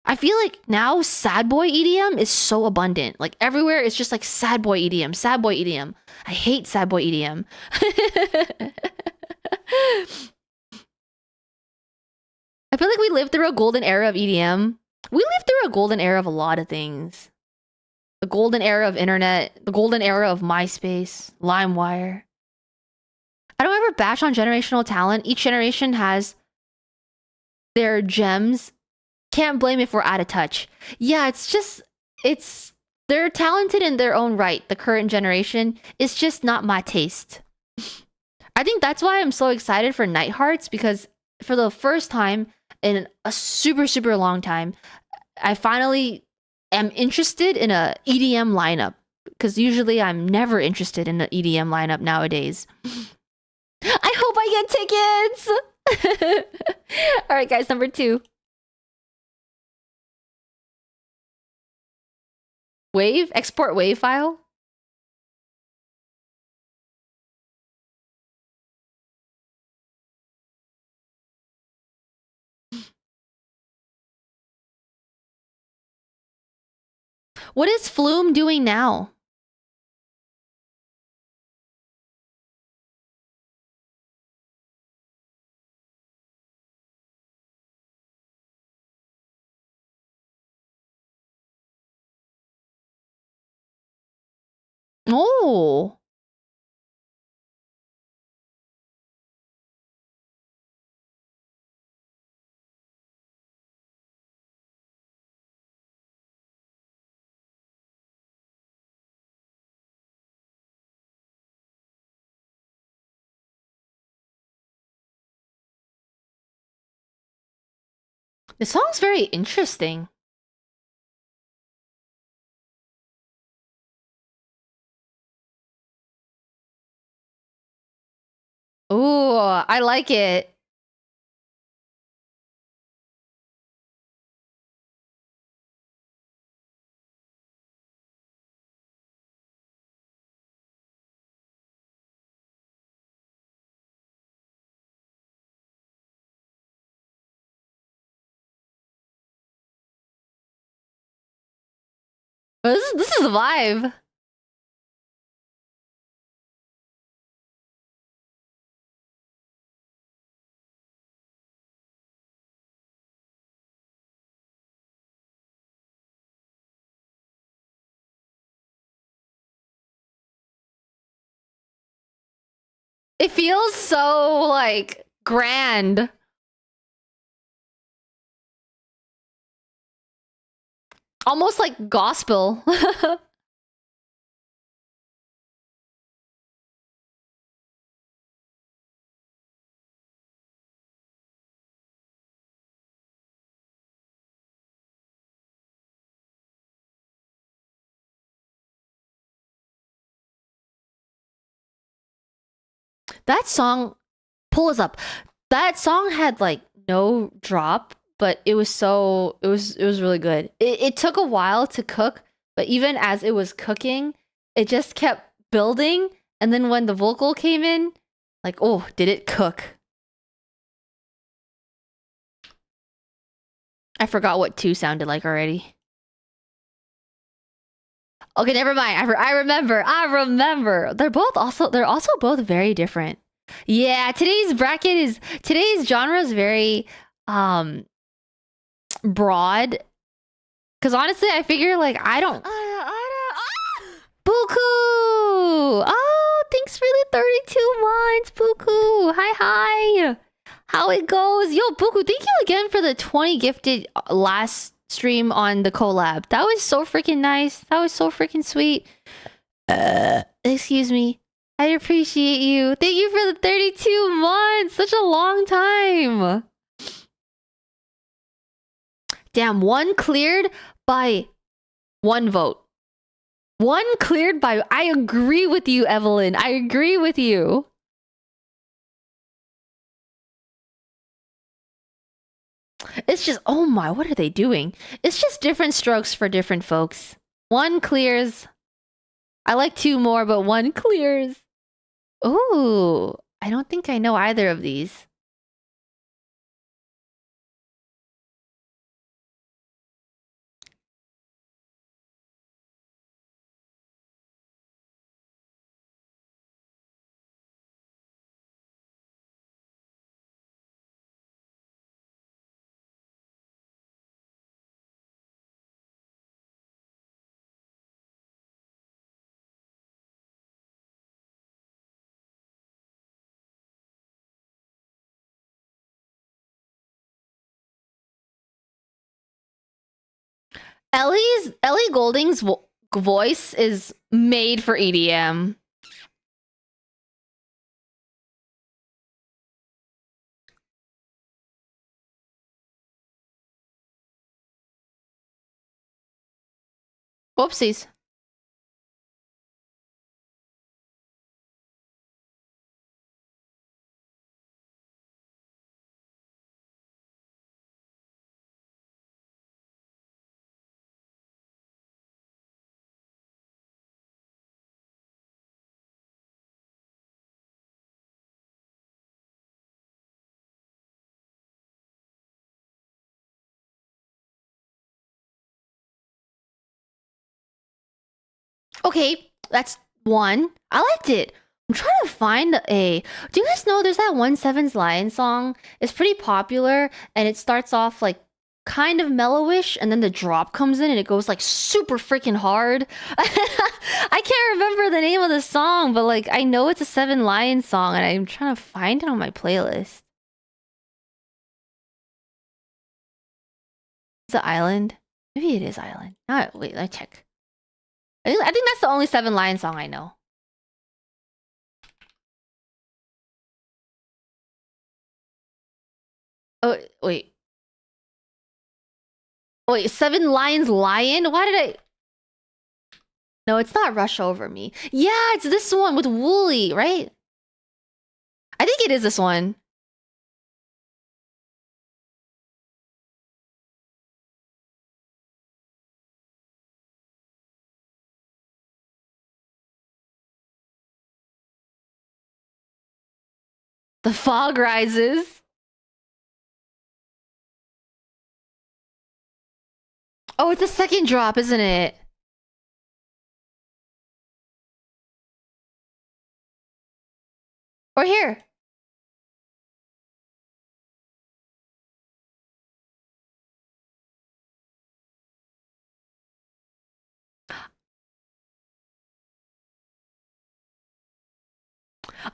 I feel like now sad boy EDM is so abundant. Like everywhere, it's just like sad boy EDM, sad boy EDM. I hate sad boy EDM. I feel like we lived through a golden era of EDM. We lived through a golden era of a lot of things. The golden era of internet, the golden era of MySpace, LimeWire. I don't ever bash on generational talent. Each generation has their gems. Can't blame if we're out of touch. Yeah, they're talented in their own right, the current generation. It's just not my taste. I think that's why I'm so excited for Night Hearts, because for the first time in a super, super long time, I finally am interested in a EDM lineup, because usually I'm never interested in an EDM lineup nowadays. I hope I get tickets. All right, guys, number 2. Wave? Export wave file? What is Flume doing now? Oh. The song's very interesting. Ooh, I like it. This is the vibe. It feels so like grand. Almost like gospel. That song, pull us up. That song had like no drop, but it was really good. It took a while to cook, but even as it was cooking, it just kept building, and then when the vocal came in, like, oh, did it cook? I forgot what 2 sounded like already. Okay, never mind. I remember. They're also both very different. Yeah, today's genre is very broad. Cause honestly, I figure like I don't Buku! Oh, thanks for the 32 months, Buku. Hi. How it goes? Yo, Buku, thank you again for the 20 gifted last stream on the collab. That was so freaking nice. That was so freaking sweet. Excuse me. I appreciate you. Thank you for the 32 months. Such a long time. Damn, 1 cleared by 1 vote. 1 cleared by... I agree with you, Evelyn. I agree with you. It's just... Oh my, what are they doing? It's just different strokes for different folks. 1 clears. I like 2 more, but 1 clears. Ooh, I don't think I know either of these. Ellie Goulding's voice is made for EDM. Whoopsies. Okay, that's 1. I liked it. I'm trying to find a... Do you guys know there's that 1/7's Lion song? It's pretty popular, and it starts off like kind of mellowish, and then the drop comes in and it goes like super freaking hard. I can't remember the name of the song, but like I know it's a 7 Lion song, and I'm trying to find it on my playlist. Is it Island? Maybe it is Island. Wait, let me check. I think that's the only 7 Lion song I know. Oh, wait. Wait, 7 Lions Lion? Why did I... No, it's not Rush Over Me. Yeah, it's this one with Wooly, right? I think it is this one. The fog rises. Oh, it's a second drop, isn't it? Or here.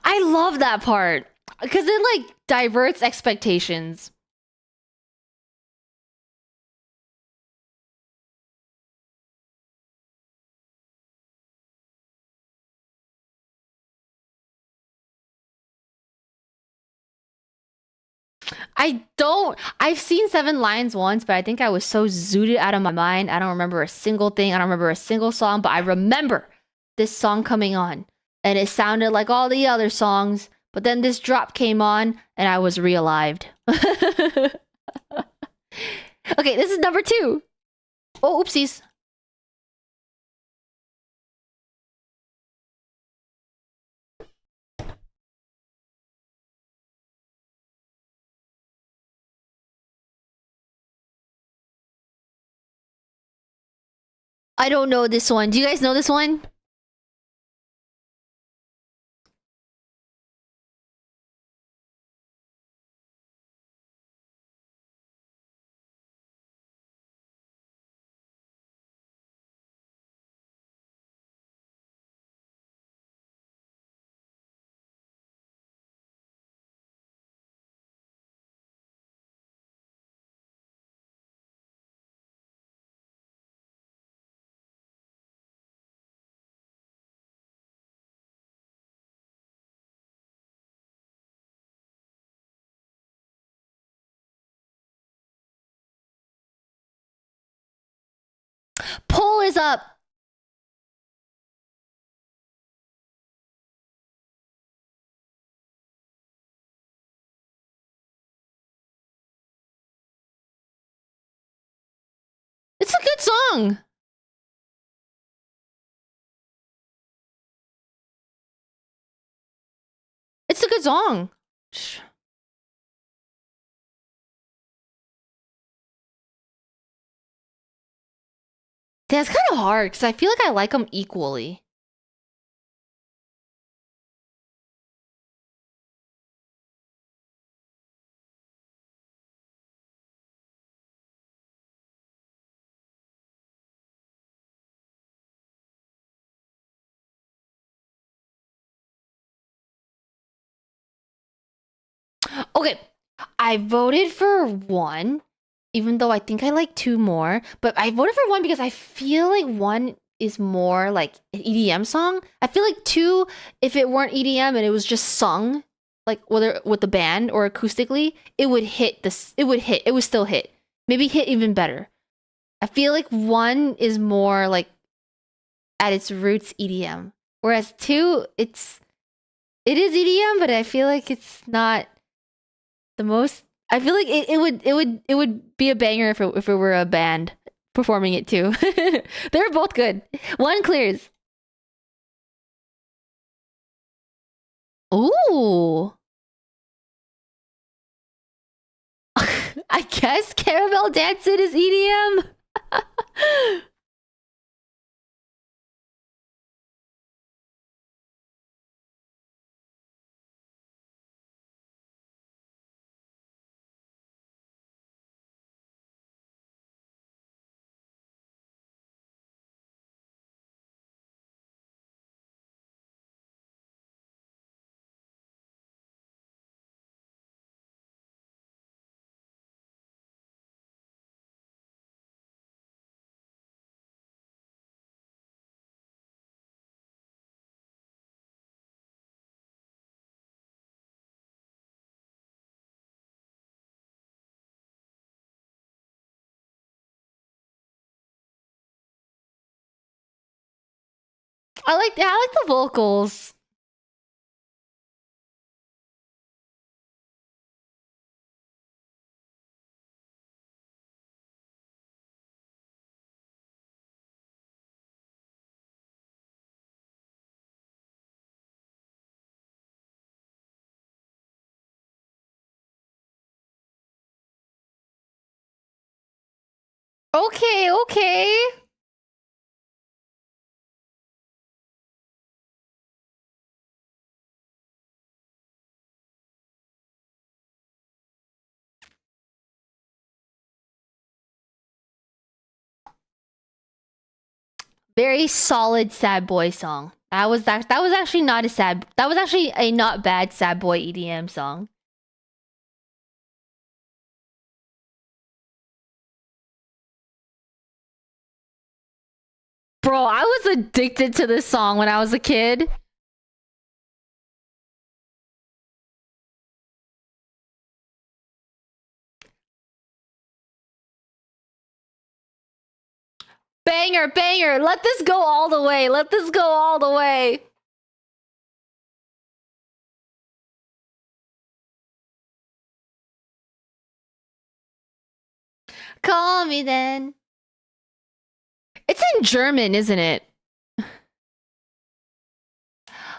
I love that part. Because it, like, diverts expectations. I've seen 7 Lions once, but I think I was so zooted out of my mind. I don't remember a single thing. I don't remember a single song, but I remember this song coming on. And it sounded like all the other songs, But then this drop came on and I was re-alived. Okay, this is number 2. Oh, oopsies. I don't know this one. Do you guys know this one? Poll is up. It's a good song. It's a good song. That's kind of hard because I feel like I like them equally. Okay, I voted for 1, even though I think I like 2 more. But I voted for 1 because I feel like 1 is more like an EDM song. I feel like 2, if it weren't EDM and it was just sung, like whether with the band or acoustically, it would hit this. It would hit. It would still hit. Maybe hit even better. I feel like 1 is more like at its roots EDM, whereas 2, it is EDM, but I feel like it's not the most. I feel like it would be a banger if it were a band performing it too. They're both good. 1 clears. Ooh. I guess Caramel Dancing is EDM. I like the vocals. Okay, okay. Very solid sad boy song. That was actually not a sad. That was actually a not bad sad boy EDM song. Bro, I was addicted to this song when I was a kid. Banger, banger. Let this go all the way. Let this go all the way. Call me then. It's in German, isn't it?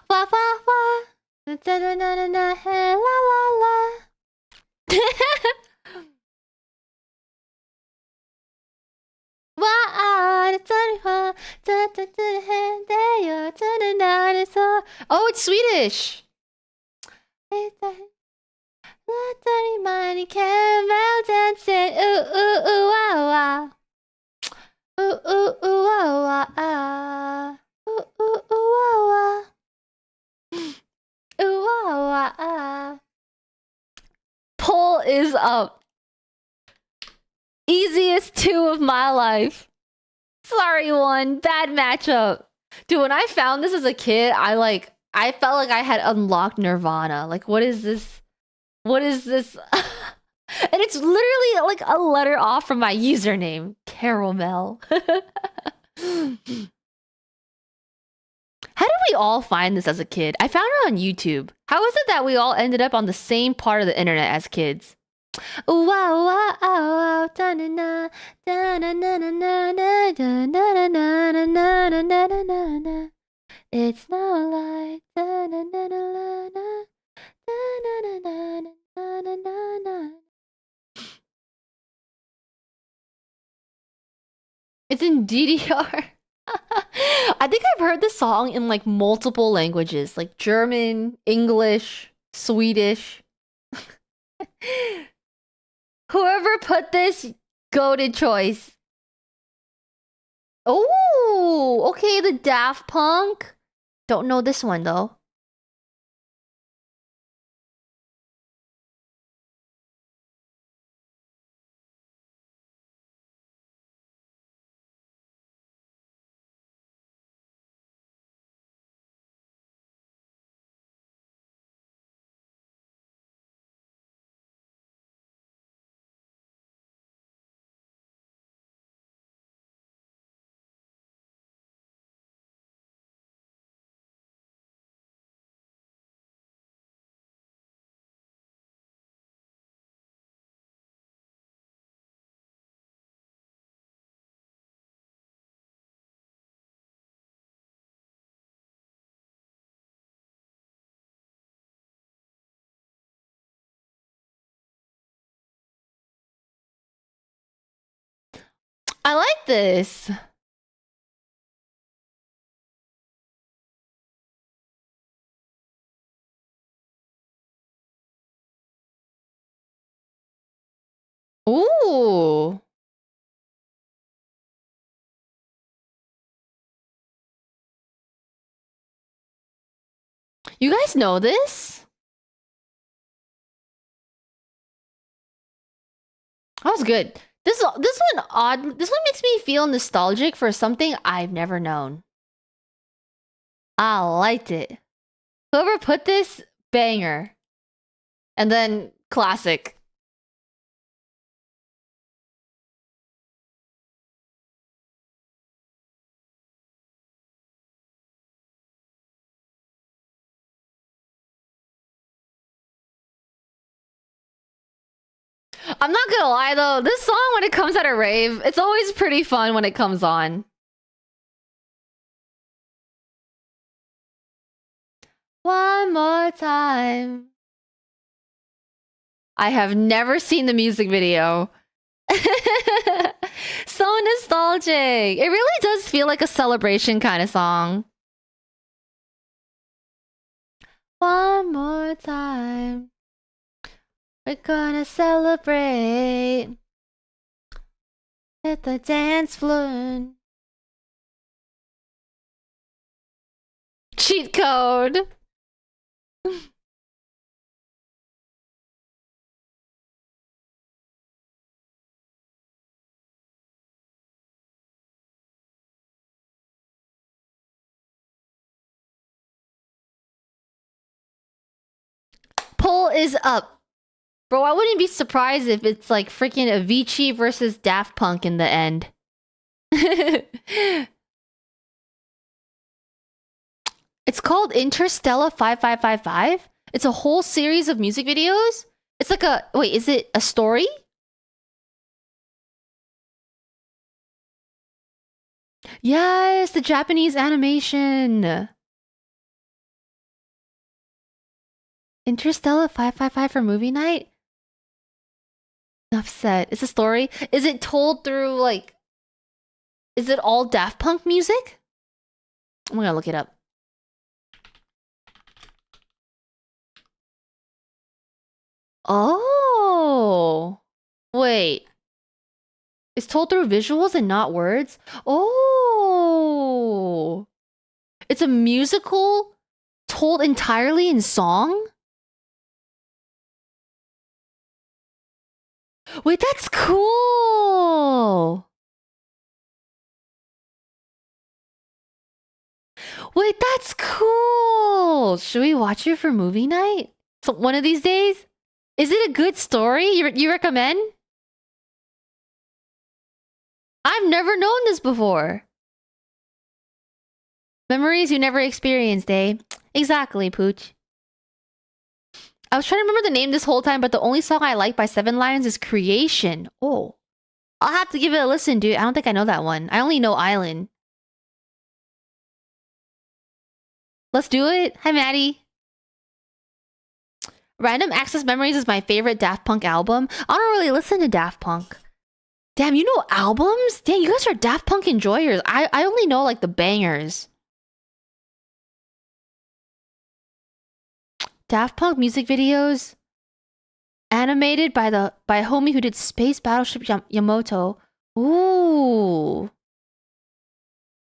Wah, wah, wah. La, la, la. Oh, it's Swedish. Caramel dancing. Ooh, ooh, ooh, wah, wah. Ooh, ooh, ooh, wah, wah, ah. Ooh, ooh, ooh, wah, wah. Ooh, wah, wah, ah. Pull is up. Easiest 2 of my life. Sorry, 1. Bad matchup. Dude, when I found this as a kid, I felt like I had unlocked Nirvana. Like, what is this? What is this? And it's literally like a letter off from my username. Caramel. How did we all find this as a kid? I found it on YouTube. How is it that we all ended up on the same part of the internet as kids? Wow, wow, wow, da-na-na, da-na-na-na-na, da-na-na-na-na-na-na-na-na-na. It's no lie. Da-na-na-na-na-na, da-na-na-na-na-na-na-na. It's in DDR. I think I've heard this song in like multiple languages, like German, English, Swedish. Whoever put this, goated choice. Oh, okay, the Daft Punk. Don't know this one though. I like this. Ooh. You guys know this? That was good. This one odd. This one makes me feel nostalgic for something I've never known. I liked it. Whoever put this, banger. And then classic. I'm not gonna lie though, this song when it comes at a rave, it's always pretty fun when it comes on. One more time. I have never seen the music video. So nostalgic. It really does feel like a celebration kind of song. One more time. We're gonna celebrate. At the dance floor. Cheat code. Poll is up. Bro, I wouldn't be surprised if it's like freaking Avicii versus Daft Punk in the end. It's called Interstellar 5555. It's a whole series of music videos. It's like a... Wait, is it a story? Yes, the Japanese animation. Interstellar 555 for movie night? Enough said. It's a story. Is it told through, like... Is it all Daft Punk music? I'm gonna look it up. Oh. Wait. It's told through visuals and not words? Oh. It's a musical told entirely in song? Wait, that's cool. Wait, that's cool. Should we watch it for movie night? So one of these days? Is it a good story? You recommend? I've never known this before. Memories you never experienced, eh? Exactly, Pooch. I was trying to remember the name this whole time, but the only song I like by Seven Lions is Creation. Oh. I'll have to give it a listen, dude. I don't think I know that one. I only know Island. Let's do it. Hi, Maddie. Random Access Memories is my favorite Daft Punk album. I don't really listen to Daft Punk. Damn, you know albums? Damn, you guys are Daft Punk enjoyers. I only know, like, the bangers. Daft Punk music videos animated by a homie who did Space Battleship Yamato. Ooh.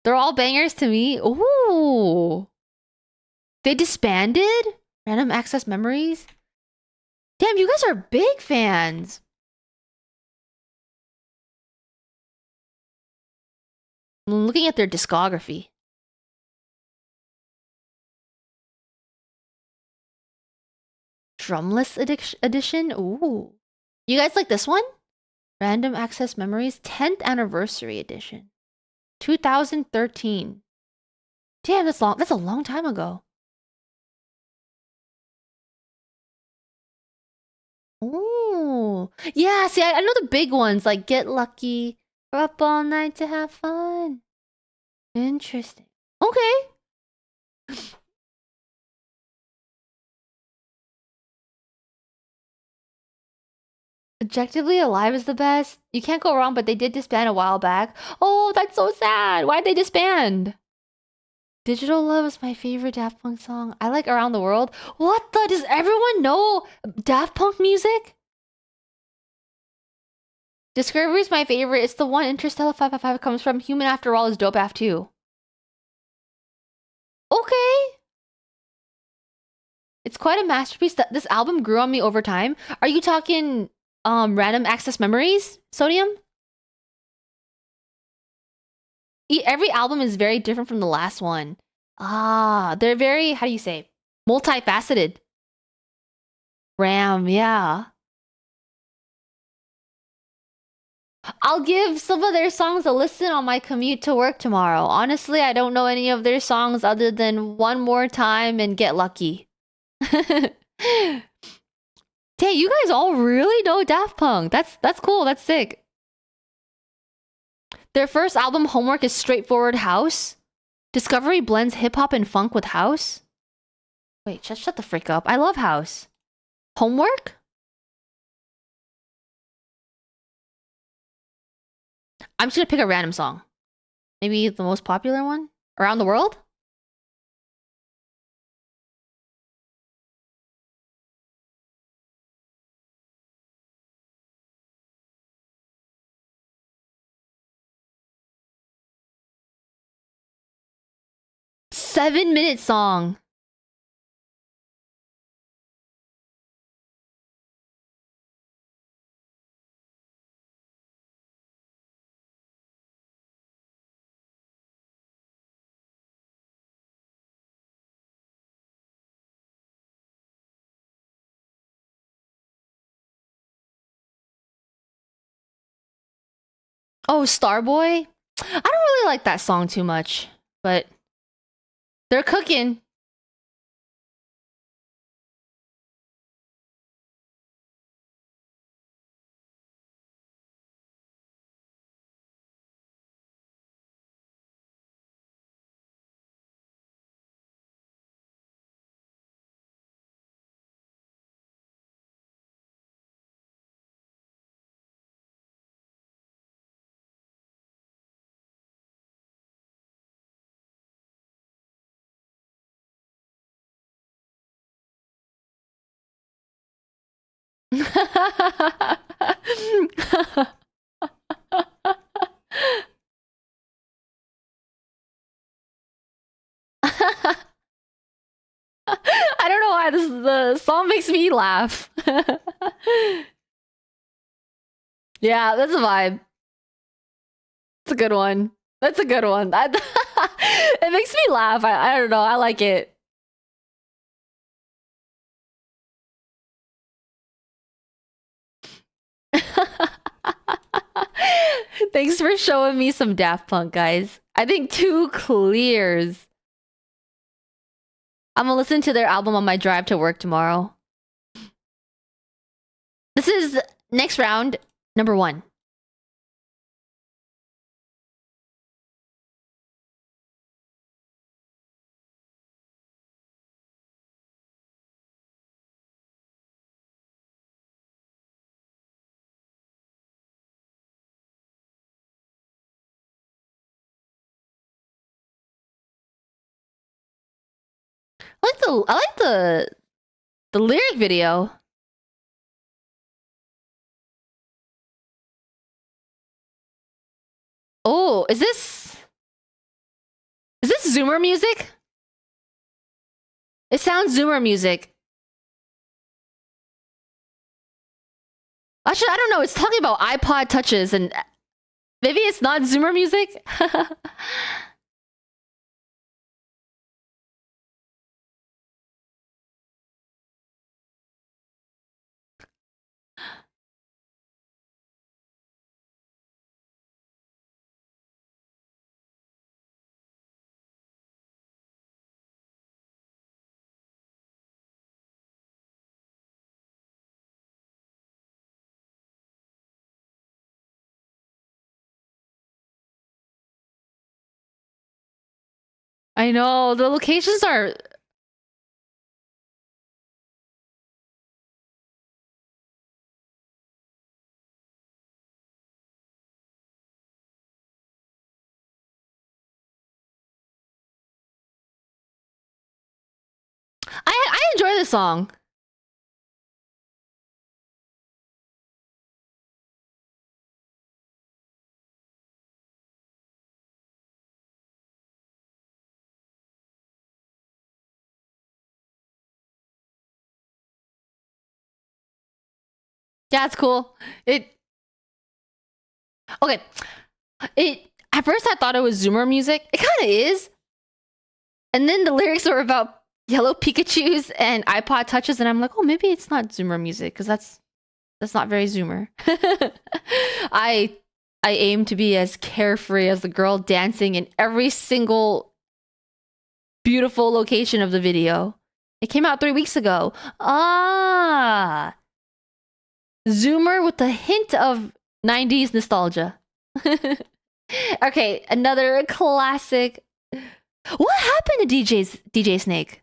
They're all bangers to me. Ooh. They disbanded? Random Access Memories? Damn, you guys are big fans. I'm looking at their discography. Drumless edition? Ooh. You guys like this one? Random Access Memories 10th Anniversary Edition. 2013. Damn, that's long. That's a long time ago. Ooh. Yeah, see, I know the big ones like Get Lucky, We're Up All Night to Have Fun. Interesting. Okay. Objectively Alive is the best. You can't go wrong, but they did disband a while back. Oh, that's so sad. Why'd they disband? Digital Love is my favorite Daft Punk song. I like Around the World. What the? Does everyone know Daft Punk music? Discovery is my favorite. It's the one Interstellar 555 comes from. Human After All is dope af too. Okay. It's quite a masterpiece. This album grew on me over time. Are you talking Random Access Memories, Sodium? Every album is very different from the last one. Ah, they're very, how do you say, multifaceted. Ram, yeah. I'll give some of their songs a listen on my commute to work tomorrow. Honestly, I don't know any of their songs other than One More Time and Get Lucky. Damn, you guys all really know Daft Punk. That's cool. That's sick. Their first album, Homework, is straightforward house. Discovery blends hip-hop and funk with house. Wait, shut the frick up. I love house. Homework? I'm just gonna pick a random song. Maybe the most popular one? Around the World? Seven-minute song. Oh, Starboy? I don't really like that song too much, but they're cooking. I don't know why the song makes me laugh. Yeah, that's a vibe. It's a good one. That's a good one. It makes me laugh. I don't know. I like it. Thanks for showing me some Daft Punk, guys. I think 2 clears. I'm gonna listen to their album on my drive to work tomorrow. This is next round, number 1. I like the lyric video. Oh, is this Zoomer music? It sounds Zoomer music. Actually, I don't know. It's talking about iPod touches and maybe it's not Zoomer music. I know the locations are. I enjoy this song. Yeah, it's cool. Okay. It at first I thought it was Zoomer music. It kind of is. And then the lyrics are about yellow Pikachu's and iPod touches, and I'm like, oh, maybe it's not Zoomer music because that's not very Zoomer. I aim to be as carefree as the girl dancing in every single beautiful location of the video. It came out 3 weeks ago. Ah, Zoomer with a hint of 90s nostalgia. Okay, another classic. What happened to DJ Snake?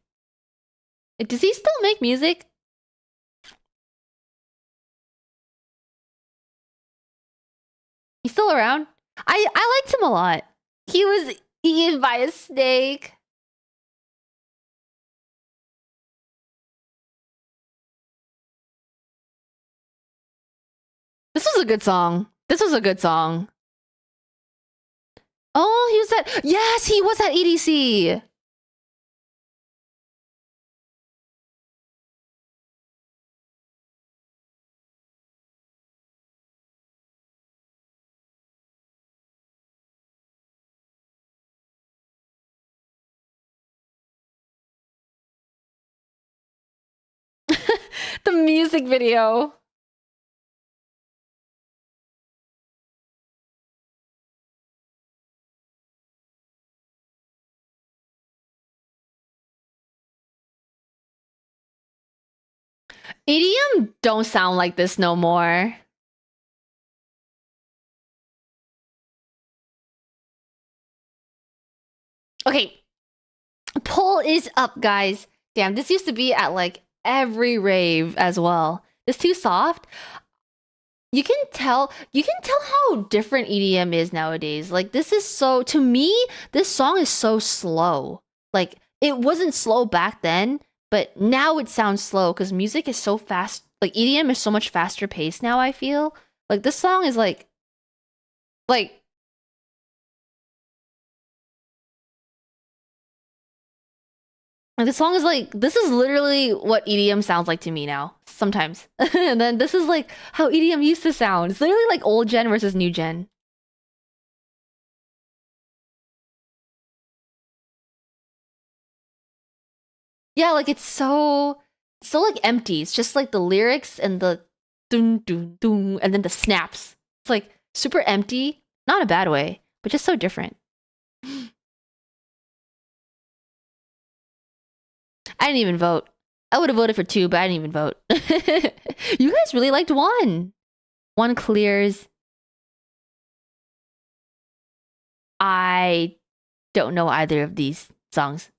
Does he still make music? He's still around? I liked him a lot. He was eaten by a snake. This was a good song. This was a good song. Oh, he was at... Yes, he was at EDC. The music video. EDM don't sound like this no more. Okay. Poll is up, guys. Damn, this used to be at like every rave as well. This too soft. You can tell how different EDM is nowadays. Like this is so to me, this song is so slow. Like it wasn't slow back then, but now it sounds slow because music is so fast, Like EDM is so much faster paced now, I feel. Like this song is like this song is like, this is literally what EDM sounds like to me now, sometimes. And then this is like how EDM used to sound. It's literally like old gen versus new gen. Yeah, like it's so like empty. It's just like the lyrics and the dun dun dun and then the snaps. It's like super empty, not in a bad way, but just so different. I didn't even vote. I would have voted for 2, but I didn't even vote. You guys really liked 1. 1 clears. I don't know either of these songs.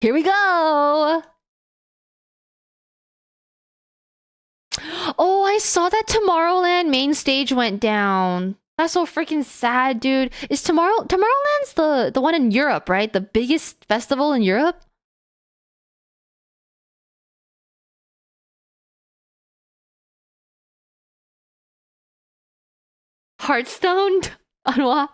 Here we go. Oh, I saw that Tomorrowland main stage went down. That's so freaking sad, dude. Is Tomorrowland's the one in Europe, right? The biggest festival in Europe? Hearthstone? Anwa?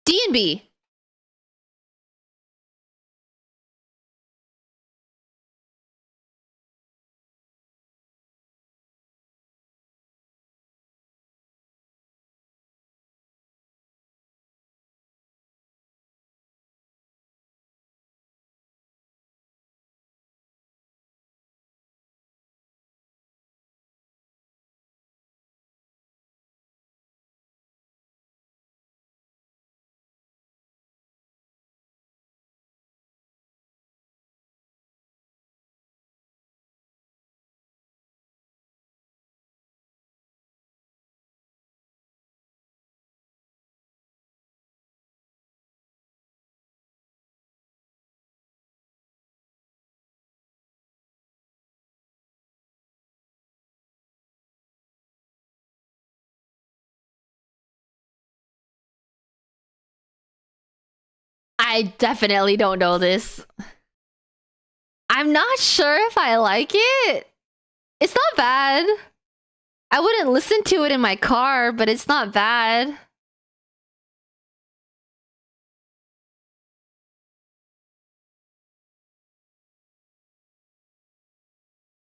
D&B. I definitely don't know this. I'm not sure if I like it. It's not bad. I wouldn't listen to it in my car, but it's not bad.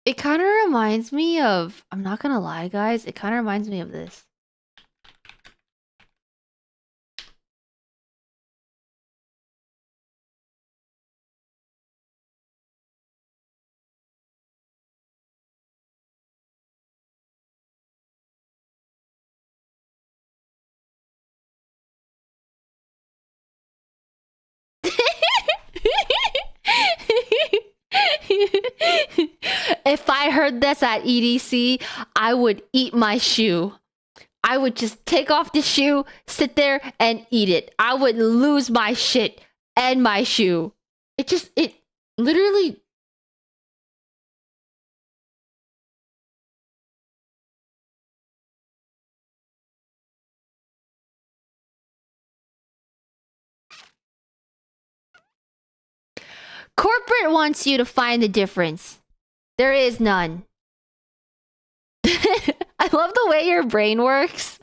It kind of reminds me of, I'm not gonna lie, guys, it kind of reminds me of this. If I heard this at EDC, I would eat my shoe. I would just take off the shoe, sit there, and eat it. I would lose my shit and my shoe. It literally. Corporate wants you to find the difference. There is none. I love the way your brain works.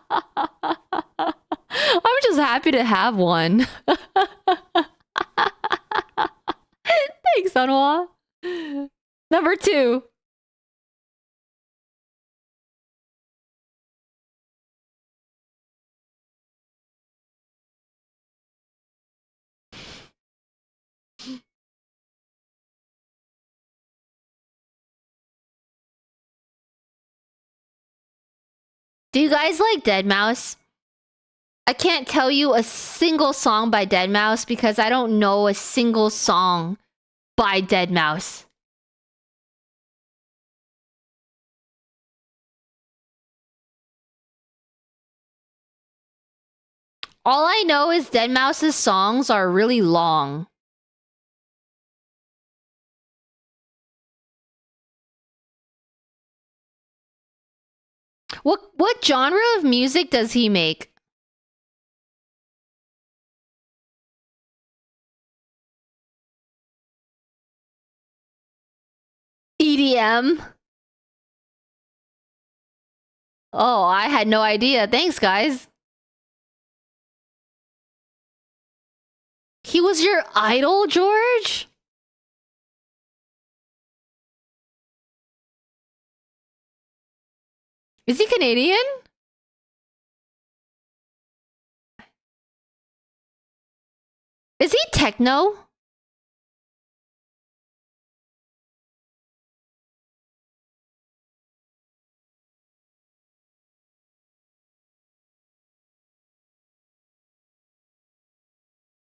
I'm just happy to have one. Thanks, Anwa. Number 2. Do you guys like Deadmau5? I can't tell you a single song by Deadmau5 because I don't know a single song by Deadmau5. All I know is Deadmau5's songs are really long. What genre of music does he make? EDM? Oh, I had no idea. Thanks, guys. He was your idol, George? Is he Canadian? Is he techno?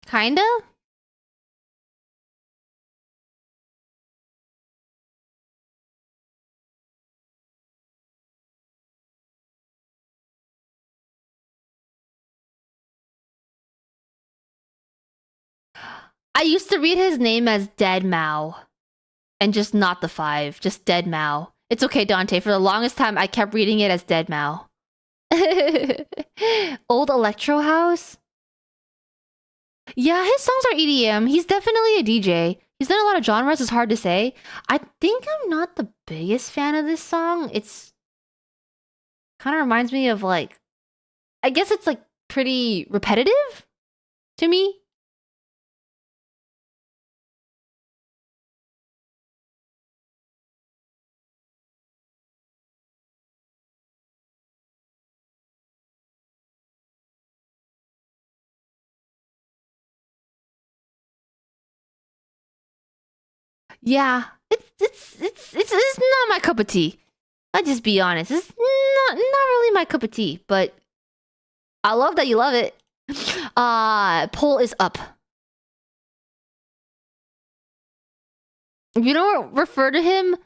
Kinda? I used to read his name as Dead Mao. And just not the 5, just Dead Mao. It's okay, Dante. For the longest time, I kept reading it as Dead Mao. Old Electro House? Yeah, his songs are EDM. He's definitely a DJ. He's done a lot of genres, it's hard to say. I think I'm not the biggest fan of this song. It's kind of reminds me of like, I guess it's like pretty repetitive to me. Yeah, it's not my cup of tea. I'll just be honest. It's not really my cup of tea, but I love that you love it. Poll is up. You don't refer to him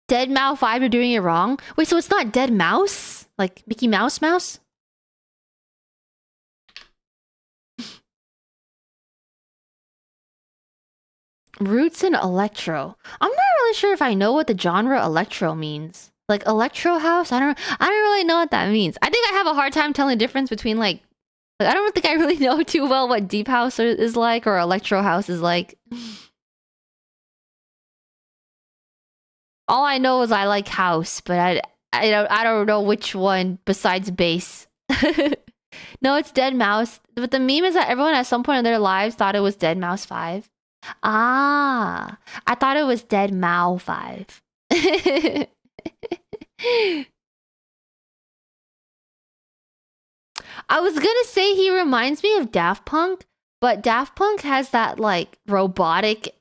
Dead Mouse 5, you're doing it wrong. Wait, so it's not Dead Mouse? Like Mickey Mouse Mouse? Roots in electro. I'm not really sure if I know what the genre electro means. Like electro house? I don't really know what that means. I think I have a hard time telling the difference between like I don't think I really know too well what deep house is like or electro house is like. All I know is I like house, but I don't know which one besides bass. No, it's Dead Mouse. But the meme is that everyone at some point in their lives thought it was Dead Mouse 5. Ah, I thought it was Dead Mao 5. I was gonna say he reminds me of Daft Punk, but Daft Punk has that like robotic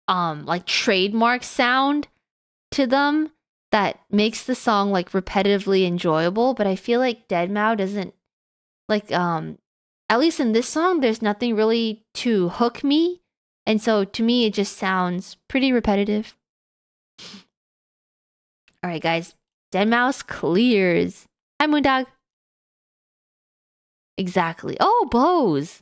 like trademark sound to them that makes the song like repetitively enjoyable, but I feel like Dead Mao doesn't like at least in this song there's nothing really to hook me, and so to me it just sounds pretty repetitive. All right, guys. Dead Mouse clears. Hi, Moondog. Exactly. Oh, Bose.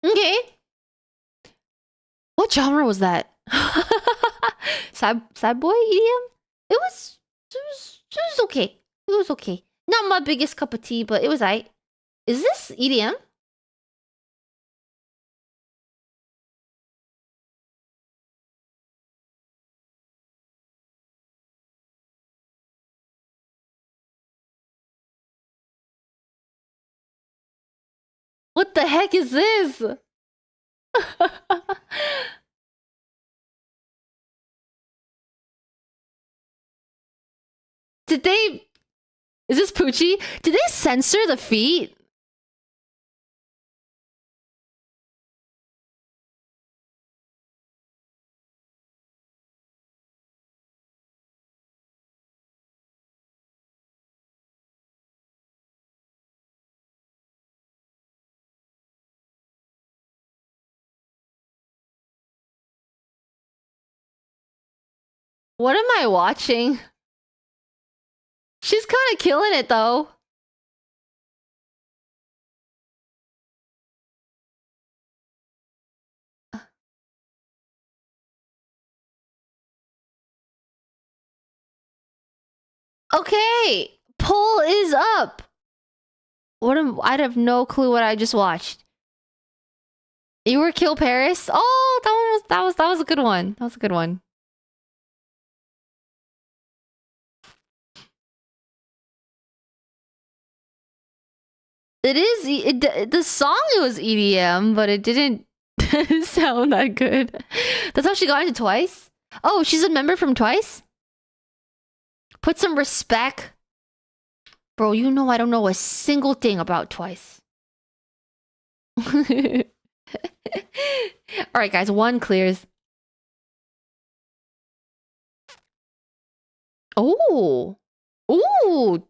Okay. What genre was that? Sad boy EDM? It was okay. It was okay. Not my biggest cup of tea, but it was I. Is this EDM? What the heck is this? Did they... Is this Poochie? Did they censor the feet? What am I watching? She's kind of killing it, though. Okay, poll is up. I have no clue what I just watched. You were Kill Paris? Oh, that was a good one. That was a good one. The song was EDM, but it didn't sound that good. That's how she got into Twice? Oh, she's a member from Twice? Put some respect. Bro, you know I don't know a single thing about Twice. Alright guys, one clears. Oh! Ooh!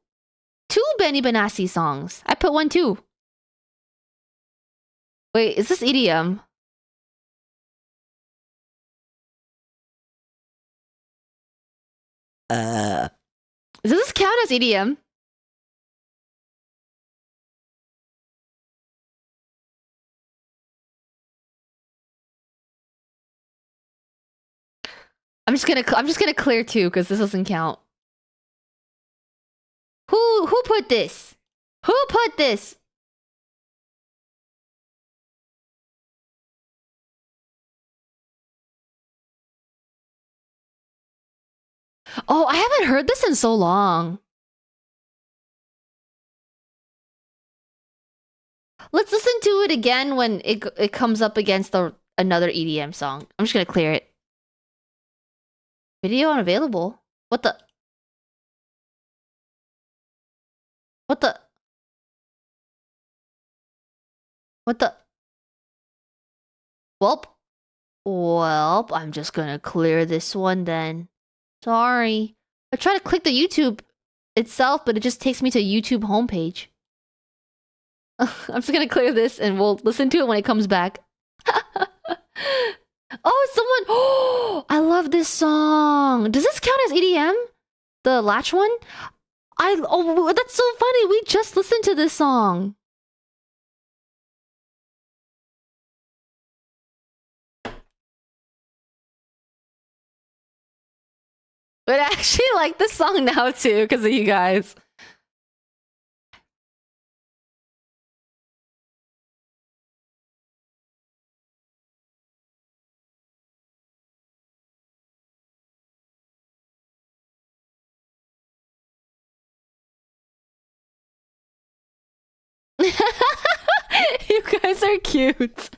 2 Benny Benassi songs. I put 1 too. Wait, is this EDM? Does this count as EDM? I'm just gonna clear 2 because this doesn't count. Who put this? Who put this? Oh, I haven't heard this in so long. Let's listen to it again when it comes up against another EDM song. I'm just gonna clear it. Video unavailable. What the? What the? What the? Welp, I'm just gonna clear this one then. Sorry. I try to click the YouTube itself, but it just takes me to YouTube homepage. I'm just gonna clear this and we'll listen to it when it comes back. Oh, someone... Oh, I love this song. Does this count as EDM? The Latch one? Oh, that's so funny. We just listened to this song. But I actually like this song now too because of you guys. You guys are cute.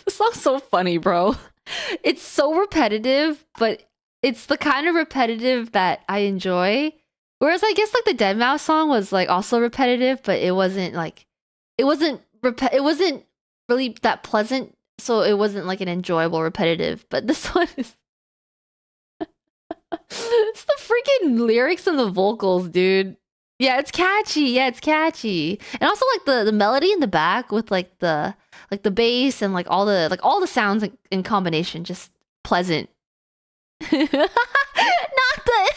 This song's so funny, bro. It's so repetitive, but it's the kind of repetitive that I enjoy. Whereas I guess like the deadmau5 song was like also repetitive, but it wasn't like it wasn't really that pleasant, so it wasn't like an enjoyable repetitive. But this one is it's the freaking lyrics and the vocals, dude. Yeah, it's catchy. Yeah, it's catchy. And also like the melody in the back with like the bass and like all the sounds in combination, just pleasant. Not the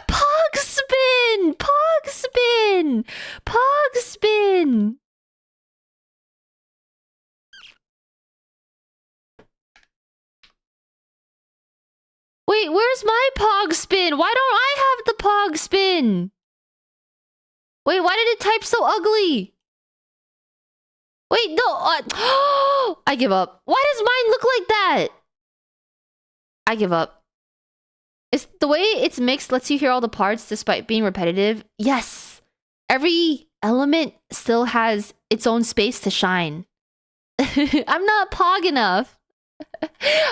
pog spin, pog spin, pog spin. Wait, where's my pog spin? Why don't I have the pog spin? Wait, why did it type so ugly? Wait, no. I give up. Why does mine look like that? I give up. It's the way it's mixed lets you hear all the parts despite being repetitive. Yes. Every element still has its own space to shine. I'm not pog enough.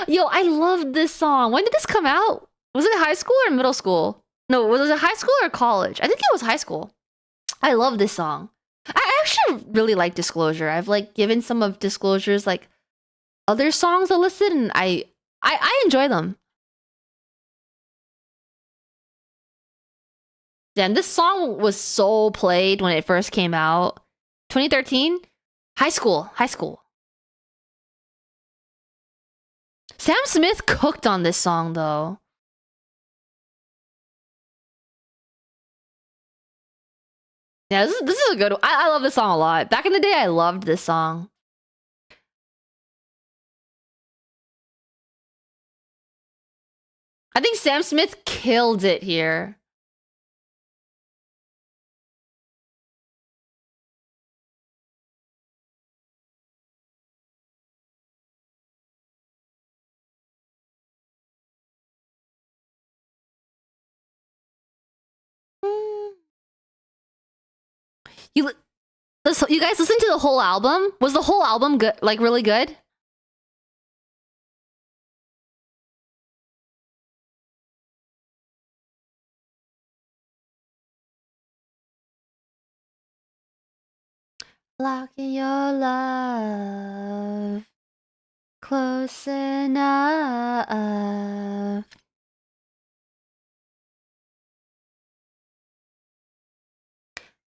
Yo, I love this song. When did this come out? Was it high school or middle school? No, was it high school or college? I think it was high school. I love this song. I actually really like Disclosure. I've like given some of Disclosure's like other songs a listen, and I enjoy them. Damn, this song was so played when it first came out. 2013? High school. Sam Smith cooked on this song, though. Yeah, this is a good one. I love this song a lot. Back in the day, I loved this song. I think Sam Smith killed it here. You guys listen to the whole album? Was the whole album good? Like really good? Locking your love close enough.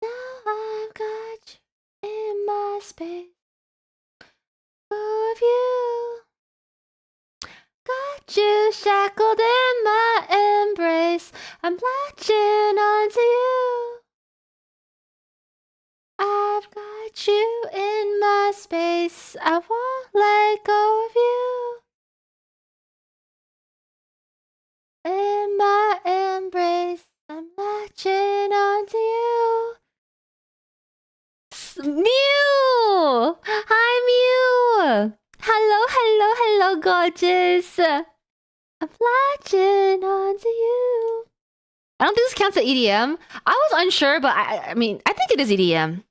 Now I've got you in my space. Of you. Got you shackled in my embrace. I'm latching onto you. I've got you in my space. I won't let go of you. In my embrace, I'm latching onto you. Mew! Hi, Mew! Hello, gorgeous. I'm latching onto you. I don't think this counts as EDM. I was unsure, but I mean, I think it is EDM.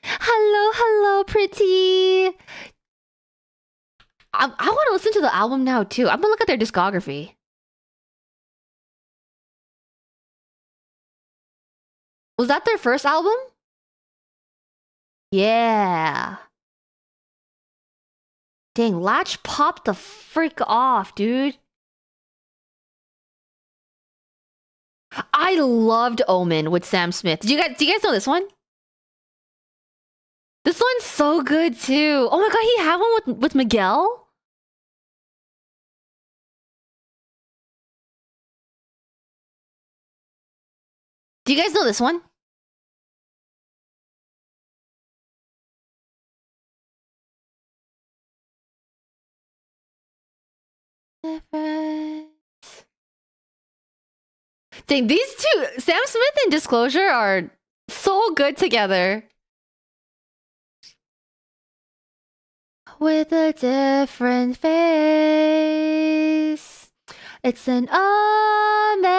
Hello, pretty. I want to listen to the album now, too. I'm gonna look at their discography. Was that their first album? Yeah. Dang, Latch popped the frick off, dude. I loved Omen with Sam Smith. Do you guys know this one? This one's so good too. Oh my god, he had one with Miguel? Do you guys know this one? Dang, these two, Sam Smith and Disclosure, are so good together. With a different face. It's an omen.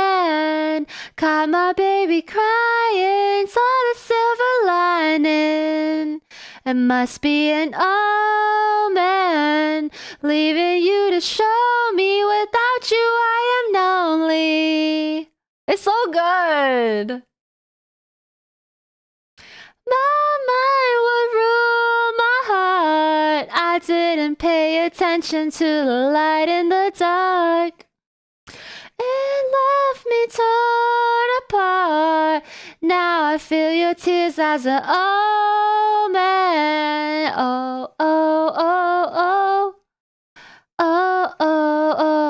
Caught my baby crying. Saw the silver lining. It must be an omen. Leaving you to show me. Without you, I am lonely. It's so good. My mind would rule my heart. I didn't pay attention to the light in the dark. It left me torn apart. Now I feel your tears as an omen. Oh, oh, oh, oh. Oh, oh, oh.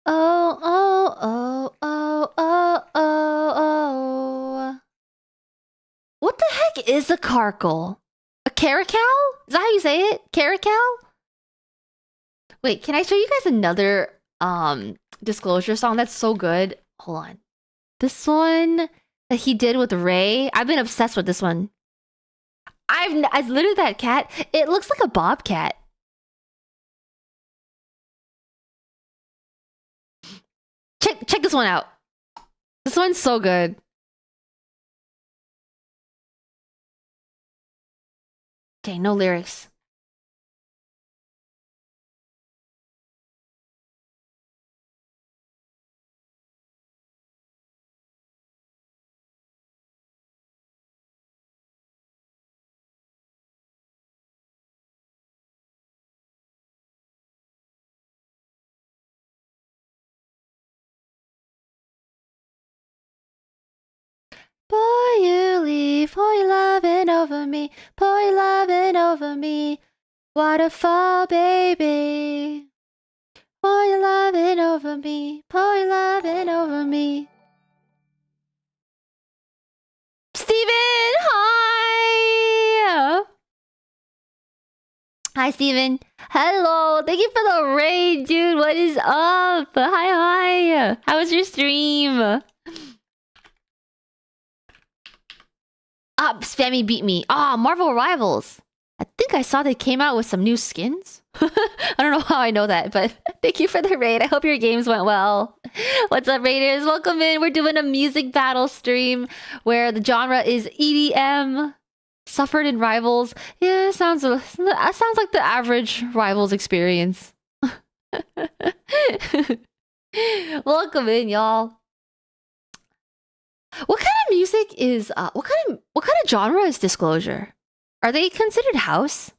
Oh, oh, oh, oh, oh, oh, oh. What the heck is a carcal? A caracal? Is that how you say it? Caracal? Wait, can I show you guys another Disclosure song that's so good? Hold on. This one that he did with Ray. I've been obsessed with this one. I literally that cat. It looks like a bobcat. Check this one out. This one's so good. Okay, no lyrics. Boy, you leave, boy, you loving over me, boy, you loving over me. Waterfall, baby. Boy, you loving over me, boy, you loving over me. Steven, hi! Hi, Steven. Hello. Thank you for the raid, dude. What is up? Hi. How was your stream? Spammy beat me. Marvel Rivals. I think I saw they came out with some new skins. I don't know how I know that, but thank you for the raid. I hope your games went well. What's up, raiders? Welcome in. We're doing a music battle stream where the genre is EDM. Suffered in Rivals. Yeah, sounds like the average Rivals experience. Welcome in, y'all. What kind of music is what kind of genre is Disclosure? Are they considered house?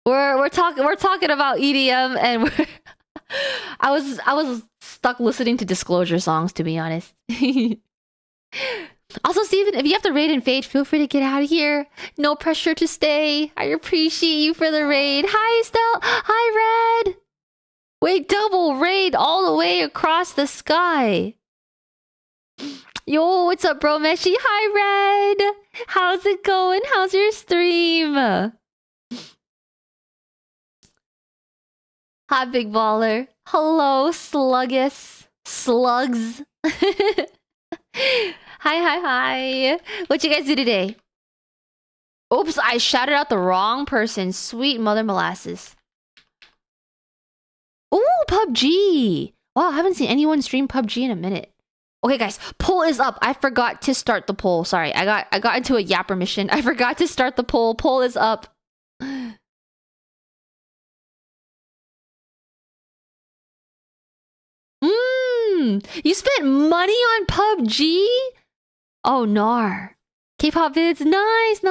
We're talking about EDM, and I was stuck listening to Disclosure songs, to be honest. Also, Steven, if you have to raid and fade, feel free to get out of here. No pressure to stay. I appreciate you for the raid. Hi, Estelle. Hi, Red. Wait, double raid all the way across the sky. Yo, what's up, bro, Meshi? Hi, Red. How's it going? How's your stream? Hi, Big Baller. Hello, Sluggus. Slugs. Hi. What you guys do today? Oops, I shouted out the wrong person. Sweet mother molasses. Ooh, PUBG. Wow, I haven't seen anyone stream PUBG in a minute. Okay, guys, poll is up. I forgot to start the poll. Sorry, I got into a yapper mission. I forgot to start the poll. Poll is up. You spent money on PUBG? Oh, nar. K-pop vids, nice.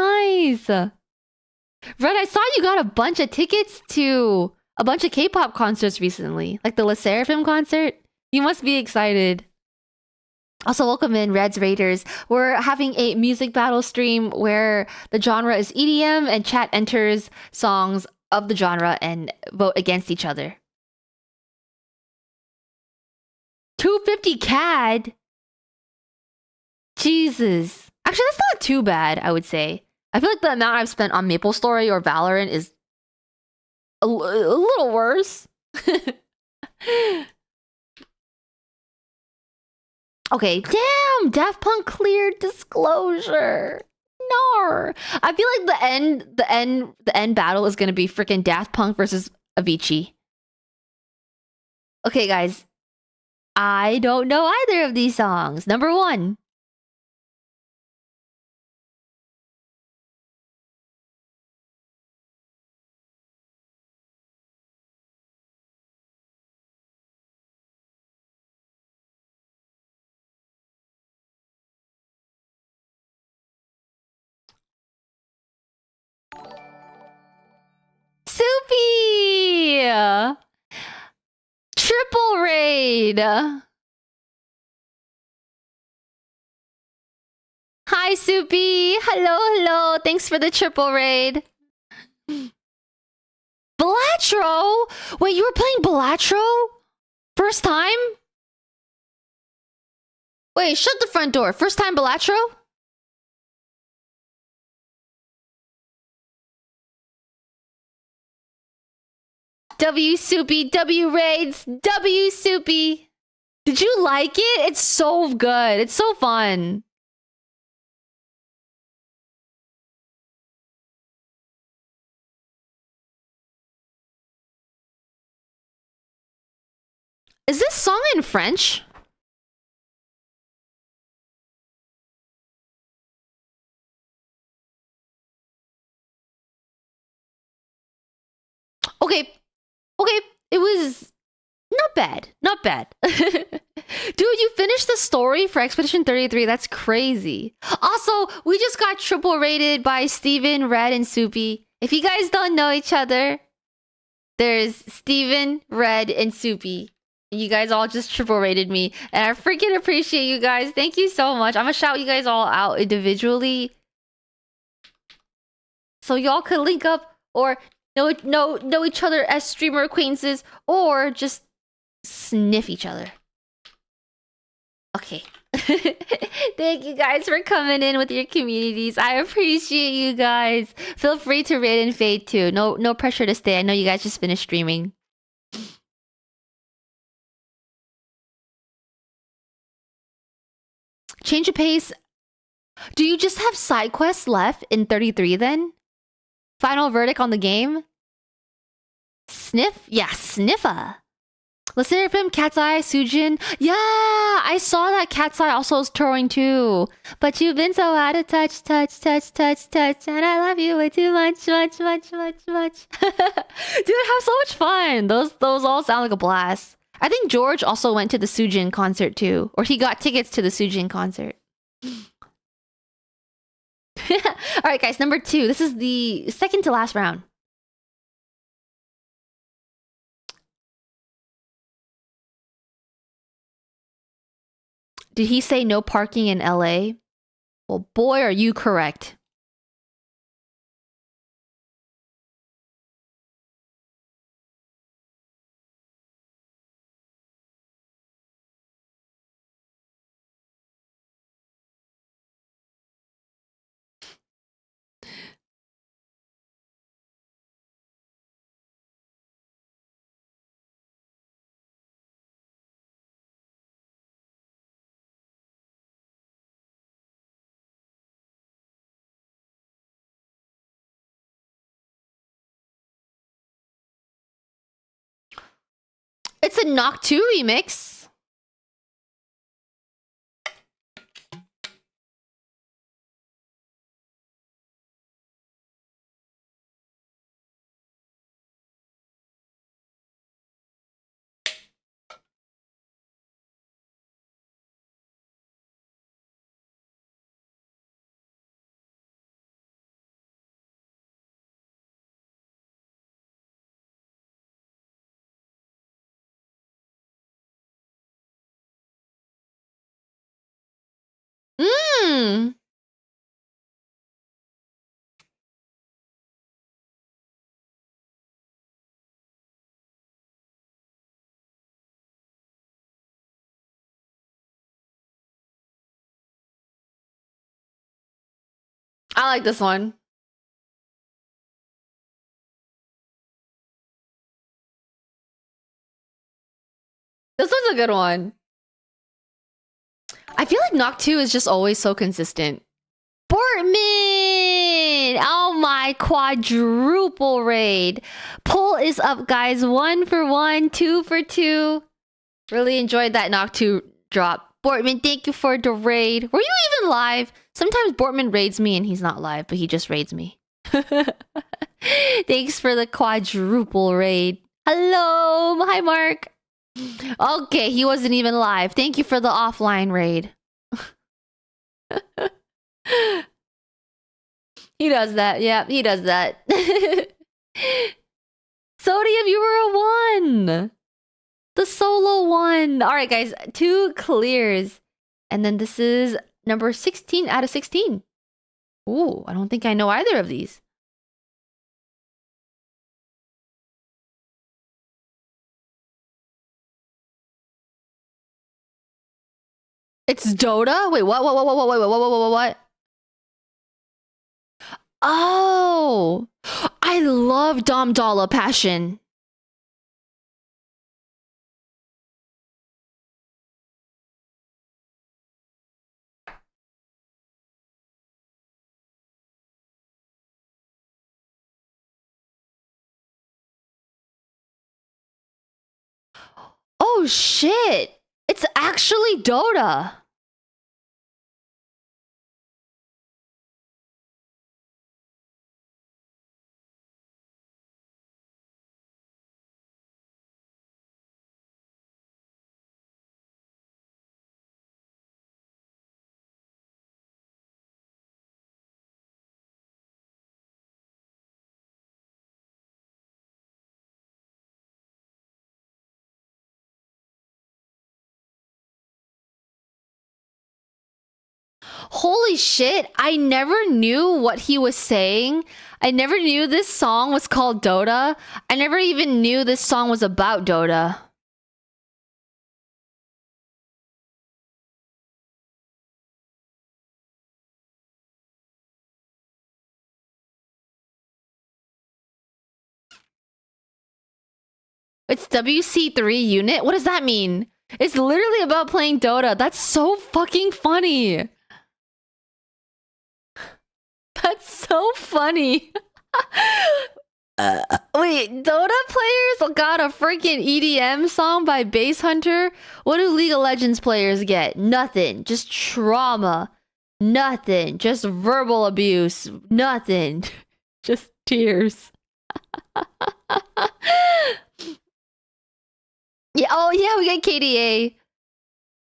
Red, I saw you got a bunch of tickets to a bunch of K-pop concerts recently, like the Le Sserafim concert. You must be excited. Also, welcome in, Reds Raiders. We're having a music battle stream where the genre is EDM and chat enters songs of the genre and vote against each other. 250 CAD? Jesus. Actually, that's not too bad, I would say. I feel like the amount I've spent on MapleStory or Valorant is a little worse. Okay, damn! Daft Punk cleared Disclosure. Nar. I feel like the end battle is gonna be freaking Daft Punk versus Avicii. Okay, guys. I don't know either of these songs. Number 1. Soupy! Triple raid! Hi, Soupy! Hello! Thanks for the triple raid. Balatro? Wait, you were playing Balatro? First time? Wait, shut the front door. First time Balatro? W Soupy, W raids, W Soupy. Did you like it? It's so good. It's so fun. Is this song in French? Okay. Okay. It was not bad. Not bad. Dude, you finished the story for Expedition 33. That's crazy. Also, we just got triple rated by Steven, Red, and Soupy. If you guys don't know each other, there's Steven, Red, and Soupy. You guys all just triple rated me. And I freaking appreciate you guys. Thank you so much. I'm gonna shout you guys all out individually. So y'all could link up or know each other as streamer acquaintances or just sniff each other. Okay. Thank you guys for coming in with your communities. I appreciate you guys. Feel free to raid and fade too. No pressure to stay. I know you guys just finished streaming. Change of pace. Do you just have side quests left in 33 then? Final verdict on the game? Sniff? Yeah, sniffa. Let's hear from Cat's Eye, Sujin. Yeah, I saw that Cat's Eye also is touring too. But you've been so out of touch. And I love you way too much. Dude, have so much fun. Those all sound like a blast. I think George also went to the Sujin concert too. Or he got tickets to the Sujin concert. Alright guys, number 2. This is the second to last round. Did he say no parking in LA? Well, boy, are you correct. It's a Knock 2 remix. Mmm. I like this one. This one's a good one. I feel like Knock 2 is just always so consistent. Bortman! Oh my, quadruple raid. Pull is up, guys. 1 for 1, 2 for 2. Really enjoyed that Knock 2 drop. Bortman, thank you for the raid. Were you even live? Sometimes Bortman raids me and he's not live, but he just raids me. Thanks for the quadruple raid. Hello! Hi, Mark. Okay, he wasn't even live. Thank you for the offline raid. He does that. Yeah, he does that. Sodium, you were a 1. The solo 1. All right, guys. 2 clears. And then this is number 16 out of 16. Ooh, I don't think I know either of these. It's Dota? Wait, what? Oh, I love Dom Dolla Passion. Oh shit! It's actually Dota. Holy shit, I never knew what he was saying. I never knew this song was called Dota. I never even knew this song was about Dota. It's WC3 unit? What does that mean? It's literally about playing Dota. That's so fucking funny. That's so funny. Wait, Dota players got a freaking EDM song by Bass Hunter? What do League of Legends players get? Nothing. Just trauma. Nothing. Just verbal abuse. Nothing. Just tears. Yeah, oh yeah, we get KDA.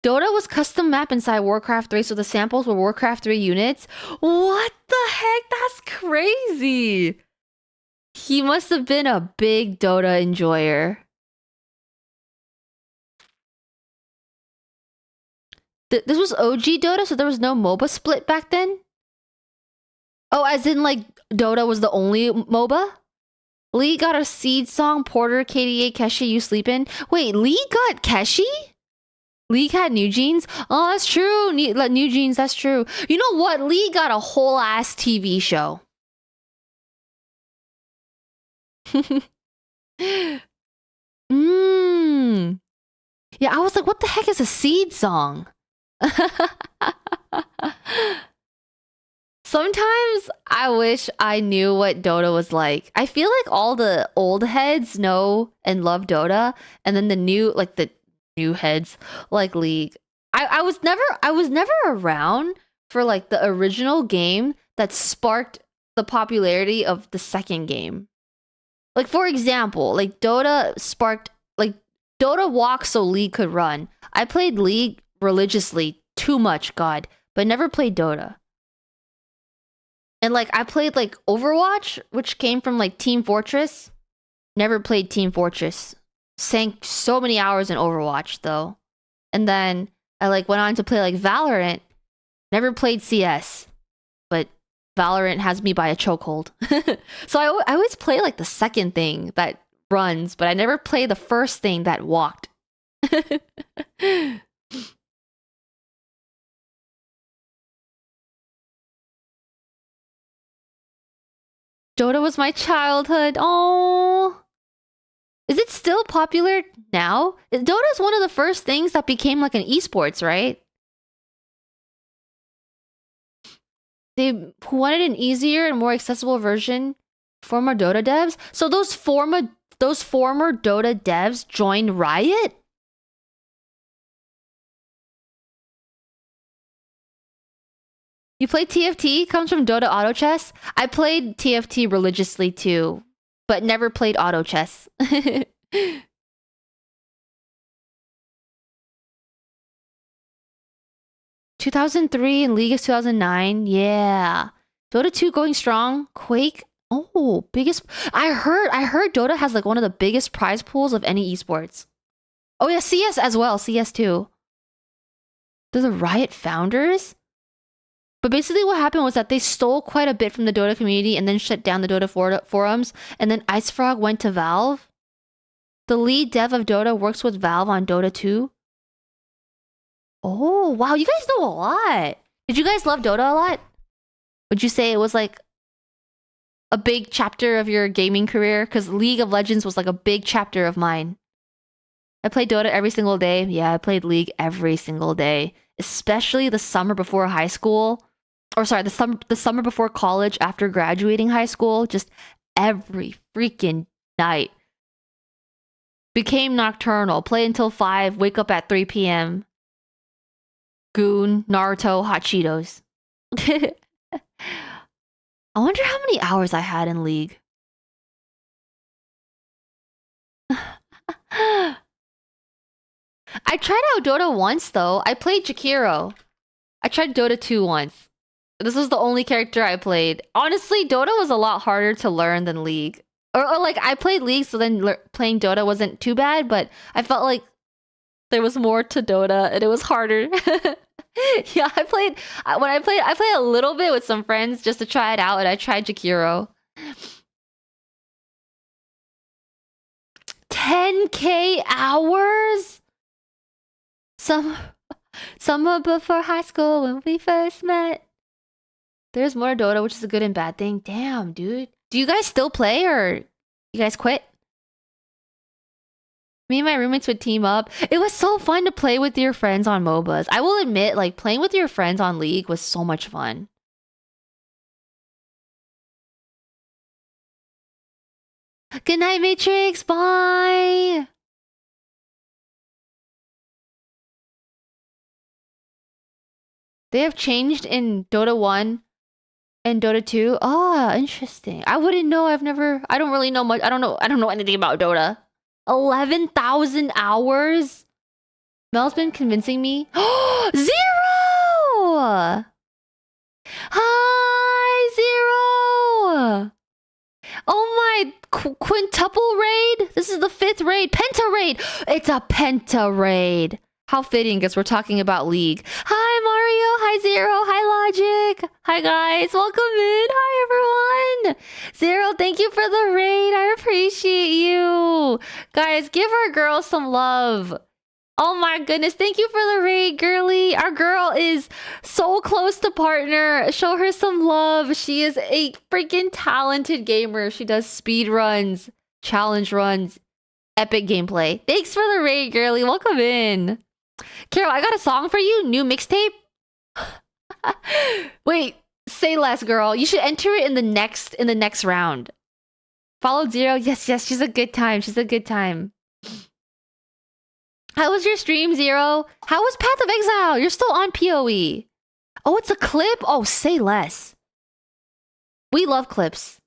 Dota was custom map inside Warcraft 3, so the samples were Warcraft 3 units. What the heck? That's crazy. He must have been a big Dota enjoyer. This was OG Dota, so there was no MOBA split back then? Oh, as in like Dota was the only MOBA? Lee got a Seed song, Porter, KDA, Keshi, You Sleepin'. Wait, Lee got Keshi? Lee had New Jeans? Oh, that's true. New Jeans, that's true. You know what? Lee got a whole ass TV show. Yeah, I was like, what the heck is a Seed song? Sometimes I wish I knew what Dota was like. I feel like all the old heads know and love Dota, and then the new heads like League. I was never around for like the original game that sparked the popularity of the second game. Like for example, like Dota sparked like Dota walked so League could run. I played League religiously too much, God, but never played Dota. And like I played like Overwatch, which came from like Team Fortress. Never played Team Fortress. Sank so many hours in Overwatch though. And then I like went on to play like Valorant. Never played CS. But Valorant has me by a chokehold. So I always play like the second thing that runs, but I never play the first thing that walked. Dota was my childhood. Oh, is it still popular now? Dota is one of the first things that became like an esports, right? They wanted an easier and more accessible version. Former Dota devs. So those former Dota devs joined Riot. You play TFT? Comes from Dota Auto Chess? I played TFT religiously too, but never played Auto Chess. 2003 and League is 2009. Yeah. Dota 2 going strong. Quake. Oh, biggest. I heard Dota has like one of the biggest prize pools of any esports. Oh yeah, CS as well. CS too. They're the Riot founders? But basically what happened was that they stole quite a bit from the Dota community and then shut down the Dota forums. And then IceFrog went to Valve. The lead dev of Dota works with Valve on Dota 2. Oh, wow. You guys know a lot. Did you guys love Dota a lot? Would you say it was like a big chapter of your gaming career? Because League of Legends was like a big chapter of mine. I played Dota every single day. Yeah, I played League every single day. Especially the summer before high school. Or sorry, the summer before college after graduating high school. Just every freaking night. Became nocturnal. Play until 5. Wake up at 3 p.m. Goon, Naruto, Hot Cheetos. I wonder how many hours I had in League. I tried out Dota once, though. I played Jakiro. I tried Dota 2 once. This was the only character I played. Honestly, Dota was a lot harder to learn than League. Or like, I played League, so then playing Dota wasn't too bad, but I felt like there was more to Dota, and it was harder. Yeah, I played a little bit with some friends just to try it out, and I tried Jakiro. 10K hours? Summer before high school when we first met. There's more Dota, which is a good and bad thing. Damn, dude. Do you guys still play, or you guys quit? Me and my roommates would team up. It was so fun to play with your friends on MOBAs. I will admit, like, playing with your friends on League was so much fun. Good night, Matrix. Bye. They have changed in Dota 1 and Dota 2. Oh, interesting. I wouldn't know. I don't really know much. I don't know anything about Dota. 11,000 hours? Mel's been convincing me. Zero! Hi, Zero! Oh my, quintuple raid? This is the 5th raid. Penta raid! It's a penta raid. How fitting, because we're talking about League. Hi, Mario. Hi, Zero. Hi, Logic. Hi, guys. Welcome in. Hi, everyone. Zero, thank you for the raid. I appreciate you. Guys, give our girl some love. Oh my goodness. Thank you for the raid, girly. Our girl is so close to partner. Show her some love. She is a freaking talented gamer. She does speed runs, challenge runs, epic gameplay. Thanks for the raid, girly. Welcome in. Carol, I got a song for you. New mixtape. Wait, say less, girl. You should enter it in the next round. Followed Zero. Yes, she's a good time. She's a good time. How was your stream, Zero? How was Path of Exile? You're still on PoE. Oh, it's a clip? Oh, say less. We love clips.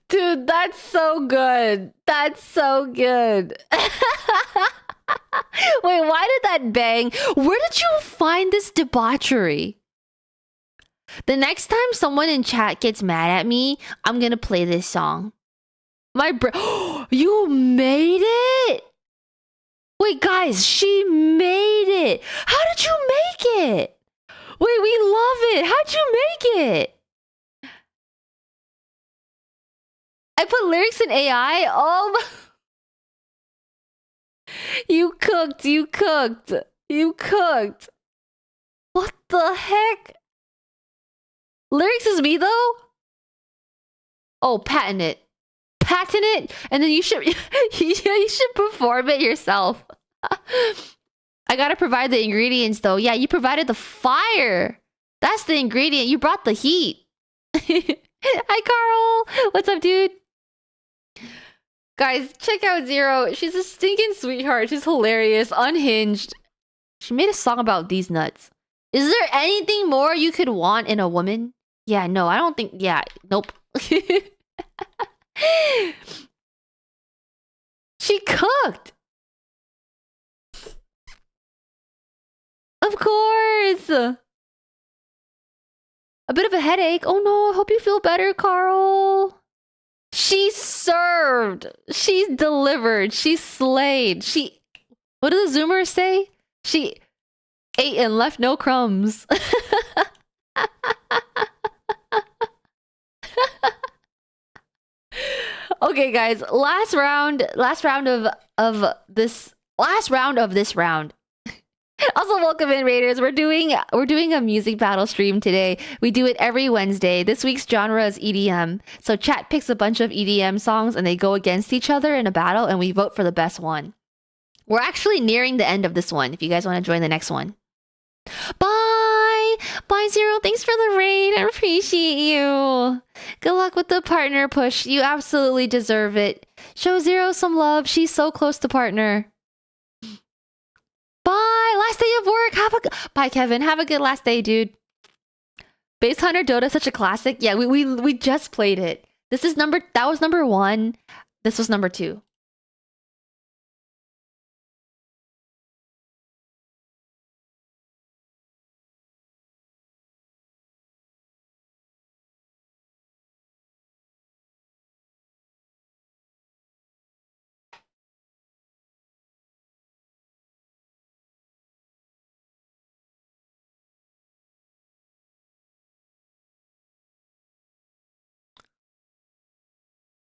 Dude, that's so good. That's so good. Wait, why did that bang? Where did you find this debauchery? The next time someone in chat gets mad at me, I'm gonna play this song. You made it? Wait, guys, she made it. How did you make it? Wait, we love it. How'd you make it? I put lyrics in AI? Oh my... You cooked. What the heck? Lyrics is me, though? Oh, patent it. And then you should you should perform it yourself. I gotta provide the ingredients, though. Yeah, you provided the fire. That's the ingredient. You brought the heat. Hi, Carl. What's up, dude? Guys, check out Zero. She's a stinking sweetheart. She's hilarious, unhinged. She made a song about these nuts. Is there anything more you could want in a woman? Yeah, no, I don't think... Yeah, nope. She cooked! Of course! A bit of a headache. Oh no, I hope you feel better, Carl. She served. She's delivered. She slayed. She... What do the Zoomers say? She ate and left no crumbs. Okay, guys, last round of this round. Also, welcome in, Raiders. We're doing a music battle stream today. We do it every Wednesday. This week's genre is EDM. So chat picks a bunch of EDM songs and they go against each other in a battle, and we vote for the best one. We're actually nearing the end of this one. If you guys want to join the next one. Bye! Bye, Zero. Thanks for the raid. I appreciate you. Good luck with the partner push. You absolutely deserve it. Show Zero some love. She's so close to partner. Bye! Last day of work. Bye, Kevin. Have a good last day, dude. Base Hunter Dota, such a classic. Yeah, we just played it. That was number 1. This was number 2.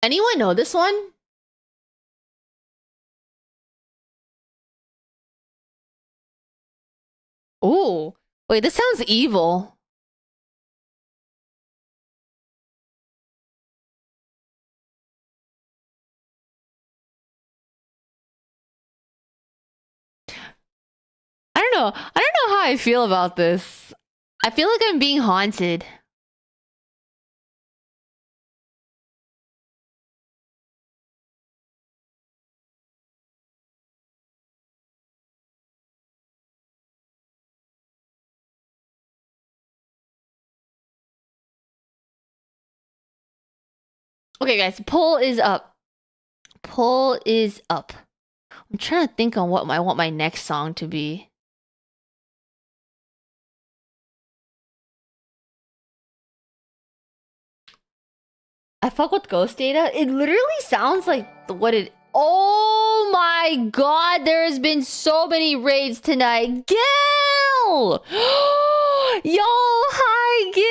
Anyone know this one? Ooh. Wait, this sounds evil. I don't know. I don't know how I feel about this. I feel like I'm being haunted. Okay, guys, poll is up. Poll is up. I'm trying to think on what I want my next song to be. I fuck with Ghost Data. It literally sounds like what it... Oh my god, there has been so many raids tonight. Gil! Yo, hi, Gil!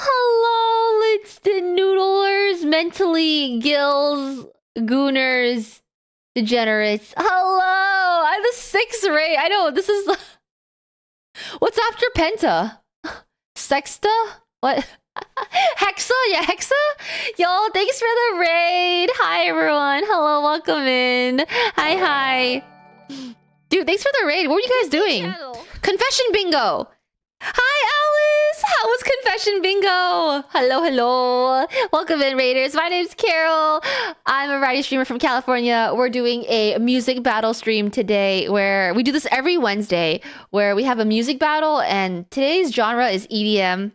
Hello, Lidston Noodlers, mentally Gils, Gooners, degenerates. Hello! I'm the 6th raid. I know, this is... What's after Penta? Sexta? What? Hexa? Yeah, Hexa? Yo, thanks for the raid. Hi, everyone. Hello, welcome in. Hi. Dude, thanks for the raid. What were you guys doing? Confession bingo. Hi, Alice. How was Confession bingo? Hello. Welcome in, Raiders. My name's Carol. I'm a variety streamer from California. We're doing a music battle stream today where we do this every Wednesday where we have a music battle, and today's genre is EDM.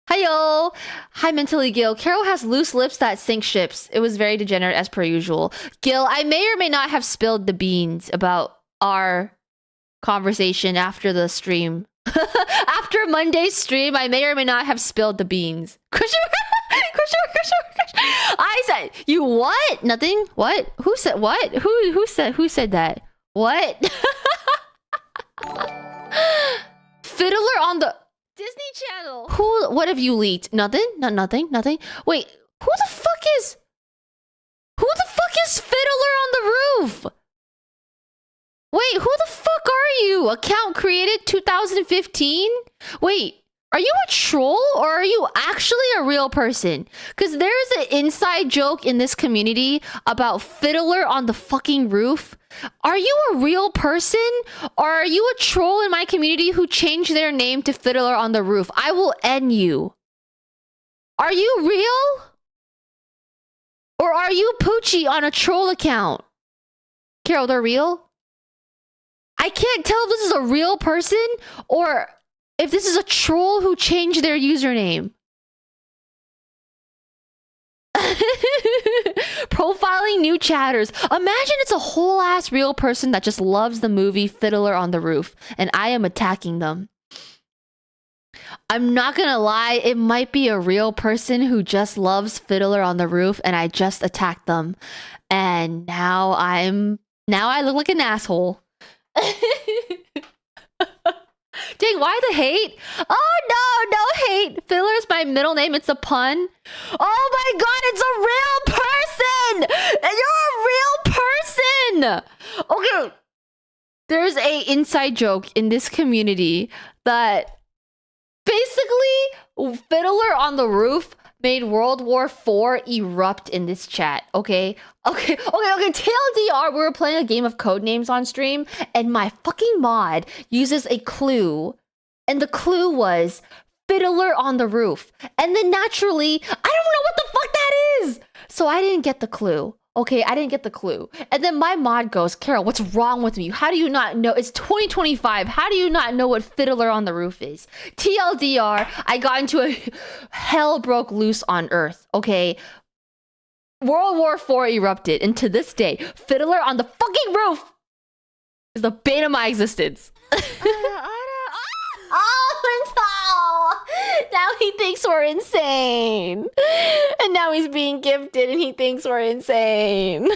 Hiyo! Hi, Mentally Gil. Carol has loose lips that sink ships. It was very degenerate as per usual. Gil, I may or may not have spilled the beans about our conversation after the stream. After Monday's stream, I may or may not have spilled the beans. I said, you what? Nothing? What? Who said what? Who said that? What? Fiddler on the... Disney Channel. What have you leaked? Nothing? Nothing? Wait, who the fuck is Fiddler on the Roof? Wait, who the fuck are you? Account created 2015? Wait, are you a troll or are you actually a real person? Because there's an inside joke in this community about Fiddler on the fucking Roof. Are you a real person? Or are you a troll in my community who changed their name to Fiddler on the Roof? I will end you. Are you real? Or are you Poochie on a troll account? Carol, they're real? I can't tell if this is a real person or if this is a troll who changed their username. Profiling new chatters. Imagine it's a whole ass real person that just loves the movie Fiddler on the Roof and I am attacking them. I'm not gonna lie, it might be a real person who just loves Fiddler on the Roof and I just attacked them. And now I look like an asshole. Dang, why the hate? Oh no, no hate. Fiddler's my middle name, it's a pun. Oh my god, it's a real person! You're a real person! Okay. There's a inside joke in this community that basically Fiddler on the Roof made World War IV erupt in this chat. Okay. TLDR, we were playing a game of Codenames on stream, and my fucking mod uses a clue, and the clue was Fiddler on the Roof. And then naturally, I don't know what the fuck that is. So I didn't get the clue. Okay, I didn't get the clue. And then my mod goes, Carol, what's wrong with you? How do you not know? It's 2025. How do you not know what Fiddler on the Roof is? TLDR, I got into a hell broke loose on Earth, okay? World War IV erupted, and to this day, Fiddler on the fucking Roof is the bane of my existence. Oh no! Now he thinks we're insane. And now he's being gifted and he thinks we're insane.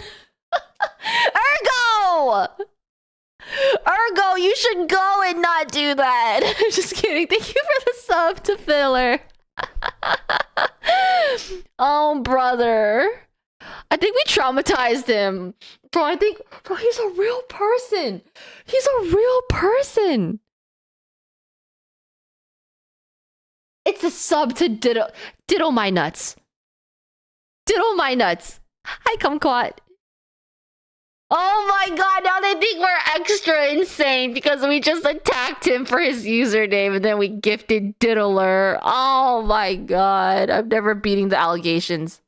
Ergo! Ergo, you should go and not do that. Just kidding. Thank you for the sub to Filler. Oh, brother. I think we traumatized him. Bro, he's a real person. He's a real person. It's a sub to diddle my nuts. Diddle my nuts. Hi, Kumquat. Oh my god, now they think we're extra insane because we just attacked him for his username and then we gifted Diddler. Oh my god, I'm never beating the allegations.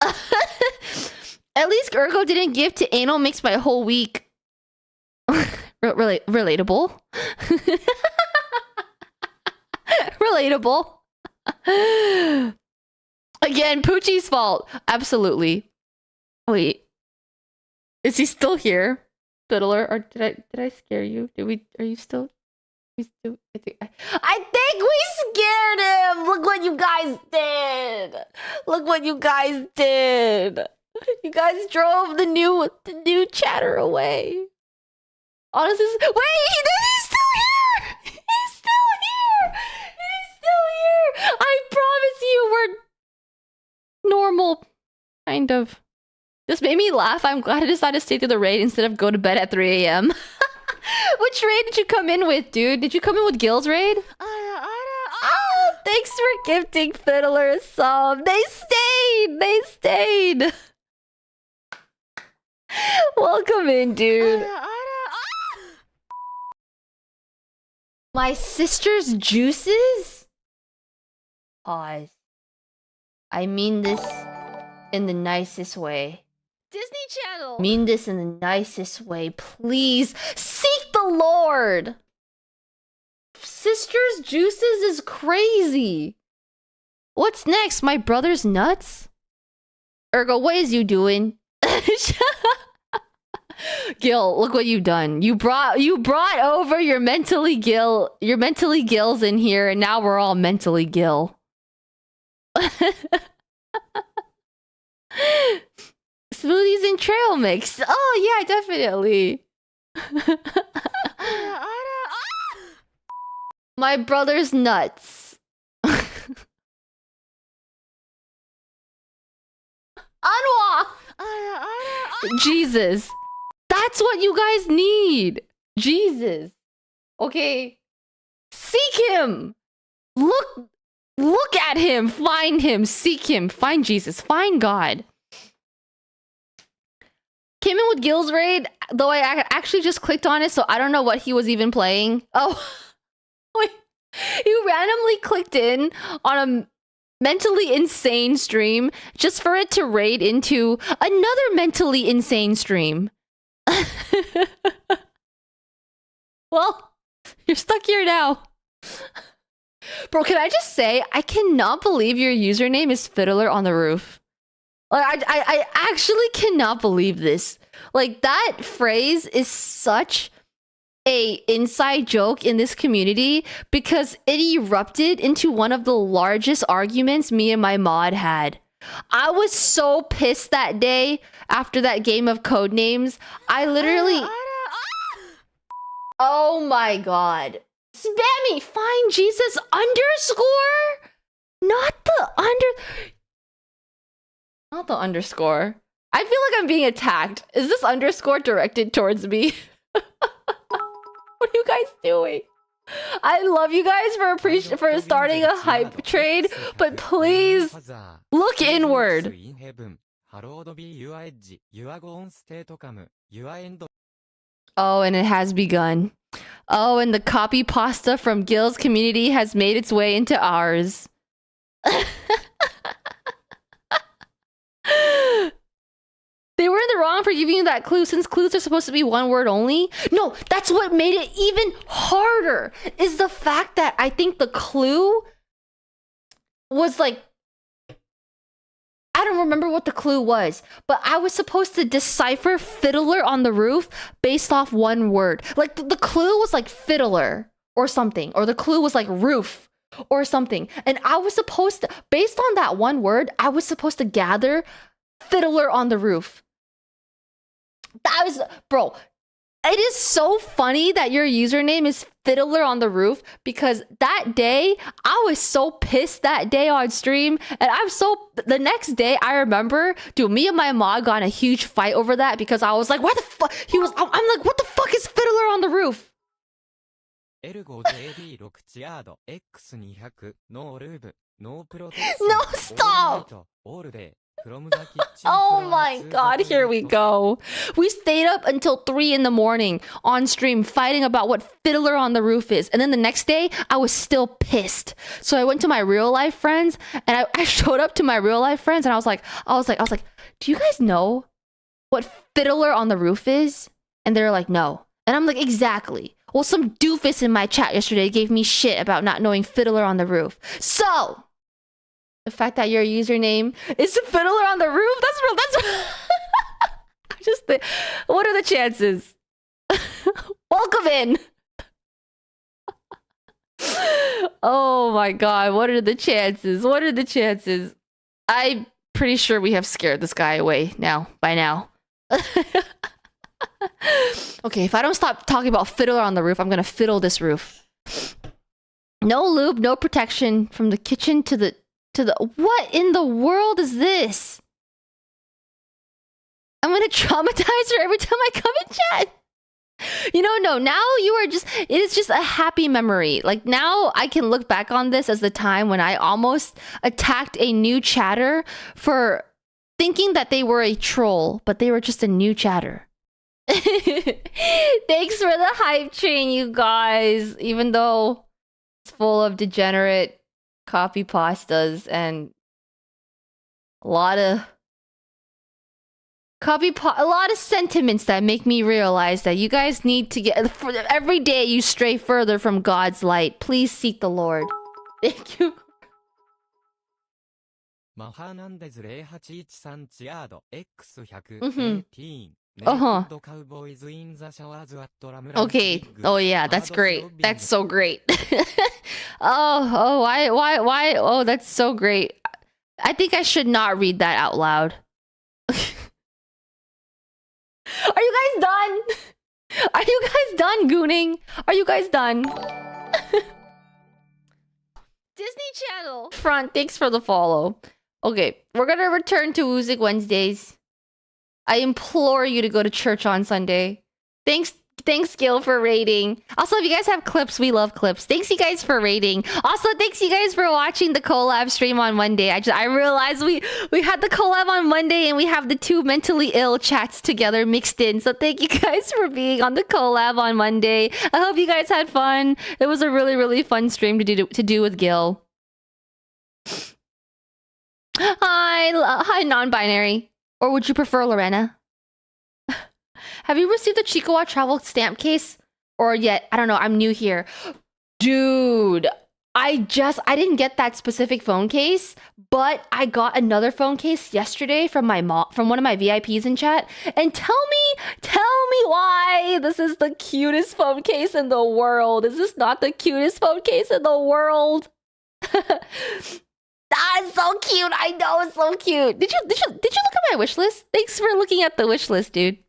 At least Urgo didn't gift to anal makes my whole week relatable. Relatable. Again, Poochie's fault. Absolutely. Wait. Is he still here? Fiddler? Or did I scare you? Are you still I think we scared him! Look what you guys did! Look what you guys did! You guys drove the new chatter away. Honestly, wait, he's still here! He's still here! He's still here! I promise you we're normal, kind of. This made me laugh. I'm glad I decided to stay through the raid instead of go to bed at 3 a.m. Which raid did you come in with, dude? Did you come in with Gil's raid? Oh, thanks for gifting Fiddler a sub. They stayed. Welcome in, dude. My sister's juices? Pause. I mean this in the nicest way. Disney Channel. Mean this in the nicest way. Please seek the Lord. Sister's juices is crazy. What's next? My brother's nuts? Ergo, what is you doing? Gil, look what you've done. You brought over your mentally gills in here, and now we're all mentally Gil. Smoothies and trail mix. Oh yeah, definitely. My brother's nuts. Anwa! Jesus. That's what you guys need. Jesus. Okay. Seek him. Look at him. Find him. Seek him. Find Jesus. Find God. Came in with Gil's raid, though I actually just clicked on it, so I don't know what he was even playing. Oh, wait. You randomly clicked in on a mentally insane stream just for it to raid into another mentally insane stream. Well, you're stuck here now. Bro, can I just say, I cannot believe your username is Fiddler on the Roof. Like, I actually cannot believe this. Like, that phrase is such a inside joke in this community because it erupted into one of the largest arguments me and my mod had. I was so pissed that day after that game of Codenames. I literally... Oh my god. Spammy, find Jesus underscore? Not the underscore. I feel like I'm being attacked. Is this underscore directed towards me? What are you guys doing? I love you guys for starting a hype trade, but please look inward. Oh, and it has begun. Oh, and the copy pasta from Gil's community has made its way into ours. They were in the wrong for giving you that clue, since clues are supposed to be one word only. No, that's what made it even harder, is the fact that I think the clue was like... I don't remember what the clue was, but I was supposed to decipher fiddler on the roof based off one word. Like the clue was like fiddler or something, or the clue was like roof or something. And I was supposed to, based on that one word, I was supposed to gather fiddler on the roof. That was, bro, it is so funny that your username is fiddler on the roof, because that day I was so pissed that day on stream, and the next day I remember, dude, me and my mod got in a huge fight over that, because I was like, why the fuck, I'm like, what the fuck is fiddler on the roof? No, stop! Oh my god, here we go. We stayed up until 3 in the morning on stream fighting about what fiddler on the roof is. And then the next day, I was still pissed. So I went to my real life friends, and I showed up to my real life friends, and I was like, do you guys know what fiddler on the roof is? And they're like, no. And I'm like, exactly. Well, some doofus in my chat yesterday gave me shit about not knowing fiddler on the roof. So... the fact that your username is fiddler on the roof, that's real. That's just what are the chances? Welcome in. Oh my god, what are the chances? What are the chances? I'm pretty sure we have scared this guy away by now. Okay, if I don't stop talking about fiddler on the roof, I'm gonna fiddle this roof. No lube, no protection from the kitchen to the... What in the world is this? I'm gonna traumatize her every time I come in chat. You know, no, now you are just... it is just a happy memory. Like, now I can look back on this as the time when I almost attacked a new chatter for thinking that they were a troll, but they were just a new chatter. Thanks for the hype train, you guys. Even though it's full of degenerate copy pastas and a lot of sentiments that make me realize that you guys need to get... every day you stray further from God's light. Please seek the Lord. Thank you. Okay. Oh yeah, that's great. That's so great. Why? Oh, that's so great. I think I should not read that out loud. Are you guys done? Are you guys done gooning? Are you guys done? Disney Channel. Front, thanks for the follow. Okay, we're gonna return to Music Wednesdays. I implore you to go to church on Sunday. Thanks, Gil, for rating. Also, if you guys have clips, we love clips. Thanks, you guys, for rating. Also, thanks, you guys, for watching the collab stream on Monday. I realized we had the collab on Monday, and we have the two mentally ill chats together mixed in. So thank you guys for being on the collab on Monday. I hope you guys had fun. It was a really, really fun stream to do with Gil. Hi, non-binary. Or would you prefer Lorena? Have you received the Chikawa travel stamp case? Or yet? I don't know. I'm new here. Dude, I didn't get that specific phone case, but I got another phone case yesterday from my mom, from one of my VIPs in chat. And tell me why this is the cutest phone case in the world. Is this not the cutest phone case in the world? That's so cute. I know, it's so cute. Did you look at my wish list? Thanks for looking at the wish list, dude.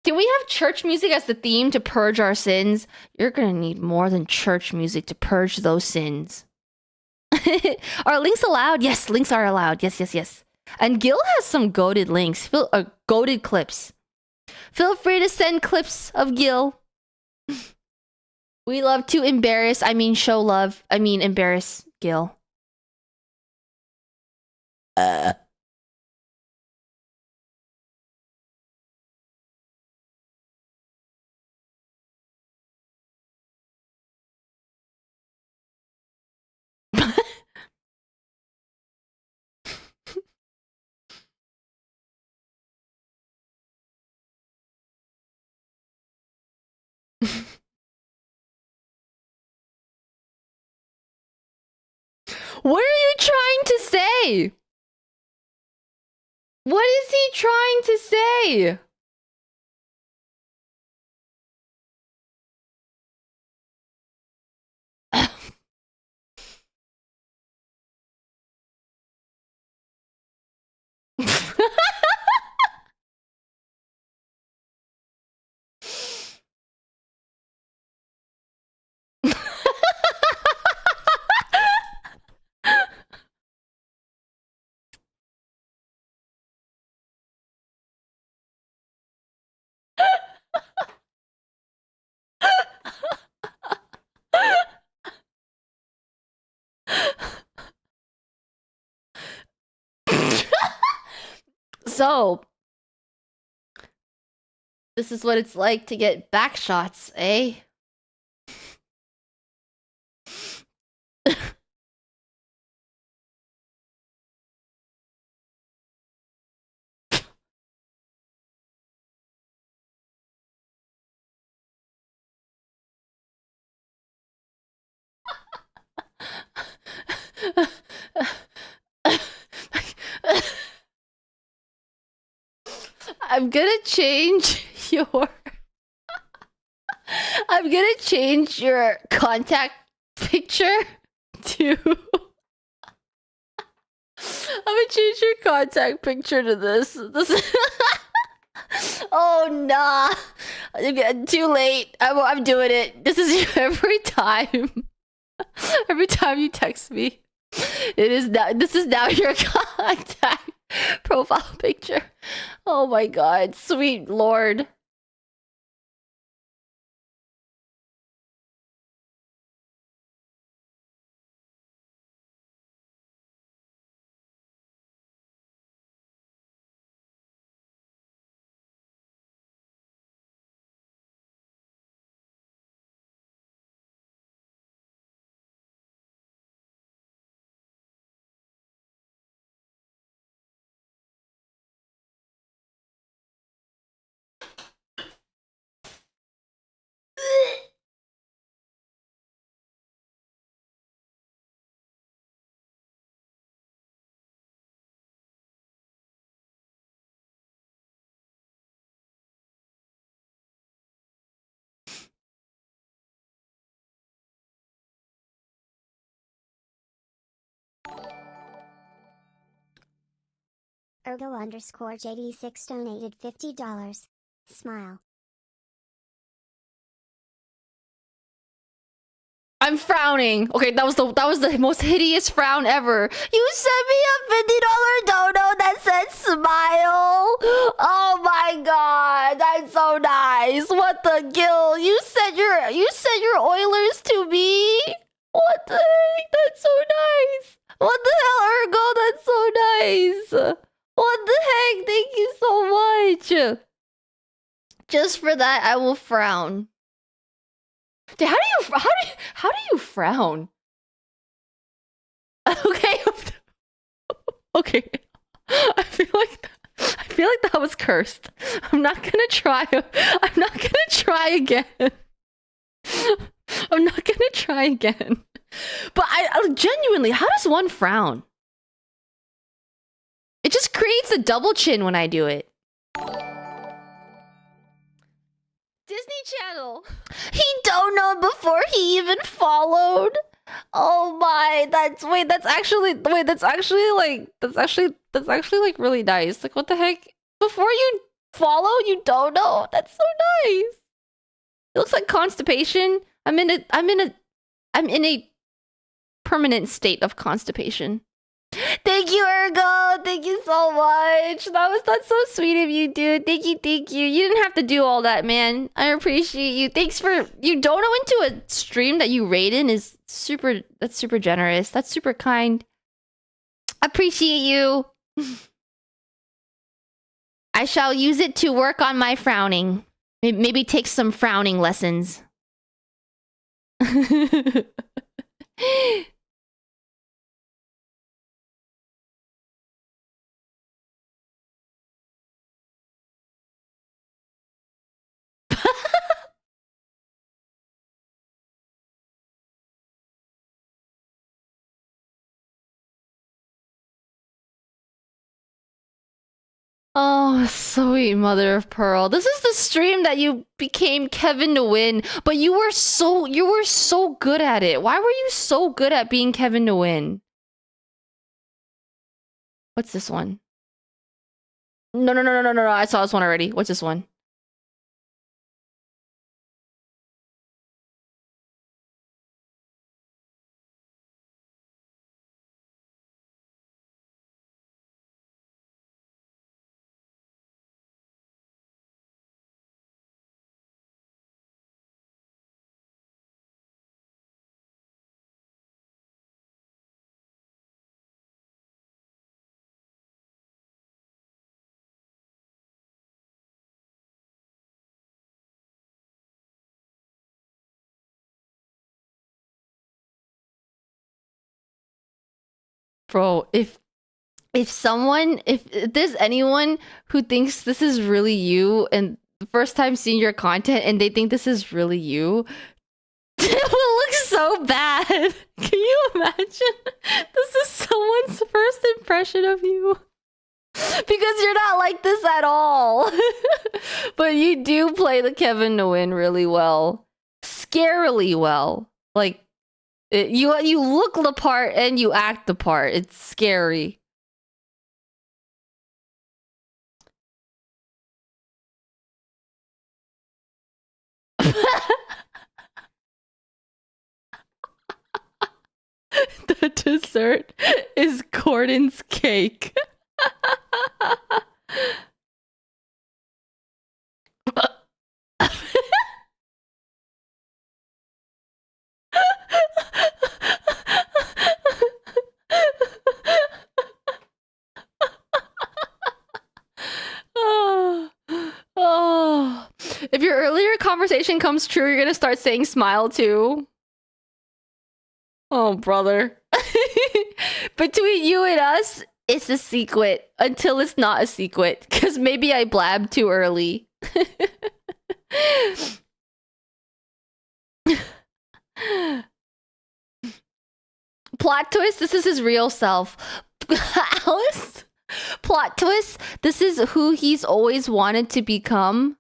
Can we have church music as the theme to purge our sins? You're gonna need more than church music to purge those sins. Are links allowed? Yes, links are allowed. Yes. And Gil has some goated links. Goated clips. Feel free to send clips of Gil. We love to embarrass, show love. Embarrass Gil. What are you trying to say? What is he trying to say? So, this is what it's like to get back shots, eh? I'm gonna change your contact picture to I'm gonna change your contact picture to this. Oh nah. Too late. I'm doing it. This is every time. Every time you text me. This is now your contact profile picture. Oh my god, sweet lord. Ergo_JD6 donated $50. Smile. I'm frowning. Okay, that was the most hideous frown ever. You sent me a $50 dono that said smile. Oh my god, that's so nice. What the Gil? You sent your Oilers to me. What the heck? That's so nice. What the hell, Ergo? That's so nice. What the heck? Thank you so much. Just for that, I will frown. Dude, how do you frown? Okay. Okay. I feel like that was cursed. I'm not gonna try again. I'm not gonna try again. But I genuinely, how does one frown? It just creates a double chin when I do it. Disney Channel. He don't know before he even followed. Oh my, that's actually like really nice. Like what the heck? Before you follow, you don't know. That's so nice. It looks like constipation. I'm in a permanent state of constipation. Thank you, Ergo. Thank you so much. That's so sweet of you, dude. Thank you. You didn't have to do all that, man. I appreciate you. Thanks for you dono into a stream that you rate in is super. That's super generous. That's super kind. Appreciate you. I shall use it to work on my frowning. Maybe take some frowning lessons. Oh, sweet mother of pearl. This is the stream that you became Kevin to win, but you were so good at it. Why were you so good at being Kevin to win? What's this one? No. I saw this one already. What's this one? Bro, if there's anyone who thinks this is really you and the first time seeing your content and they think this is really you, it will look so bad. Can you imagine? This is someone's first impression of you. Because you're not like this at all. But you do play the Kevin to win really well. Scarily well. Like, you look the part and you act the part. It's scary. The dessert is Gordon's cake. Oh. If your earlier conversation comes true, you're gonna start saying smile too. Oh, brother. Between you and us, it's a secret until it's not a secret. Because maybe I blabbed too early. Plot twist, this is his real self. Alice? Plot twist, this is who he's always wanted to become.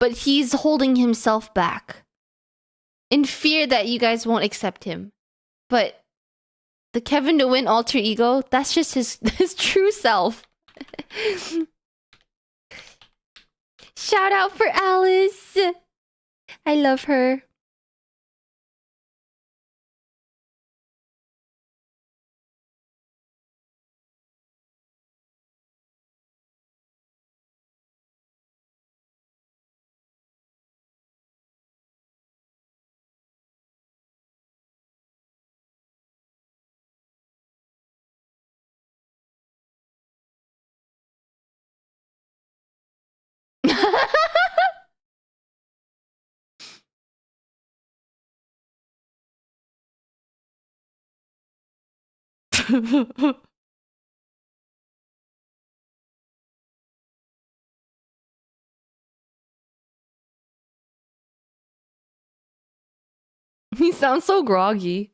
But he's holding himself back. In fear that you guys won't accept him. But the Kevin to win alter ego, that's just his true self. Shout out for Alice. I love her. He sounds so groggy.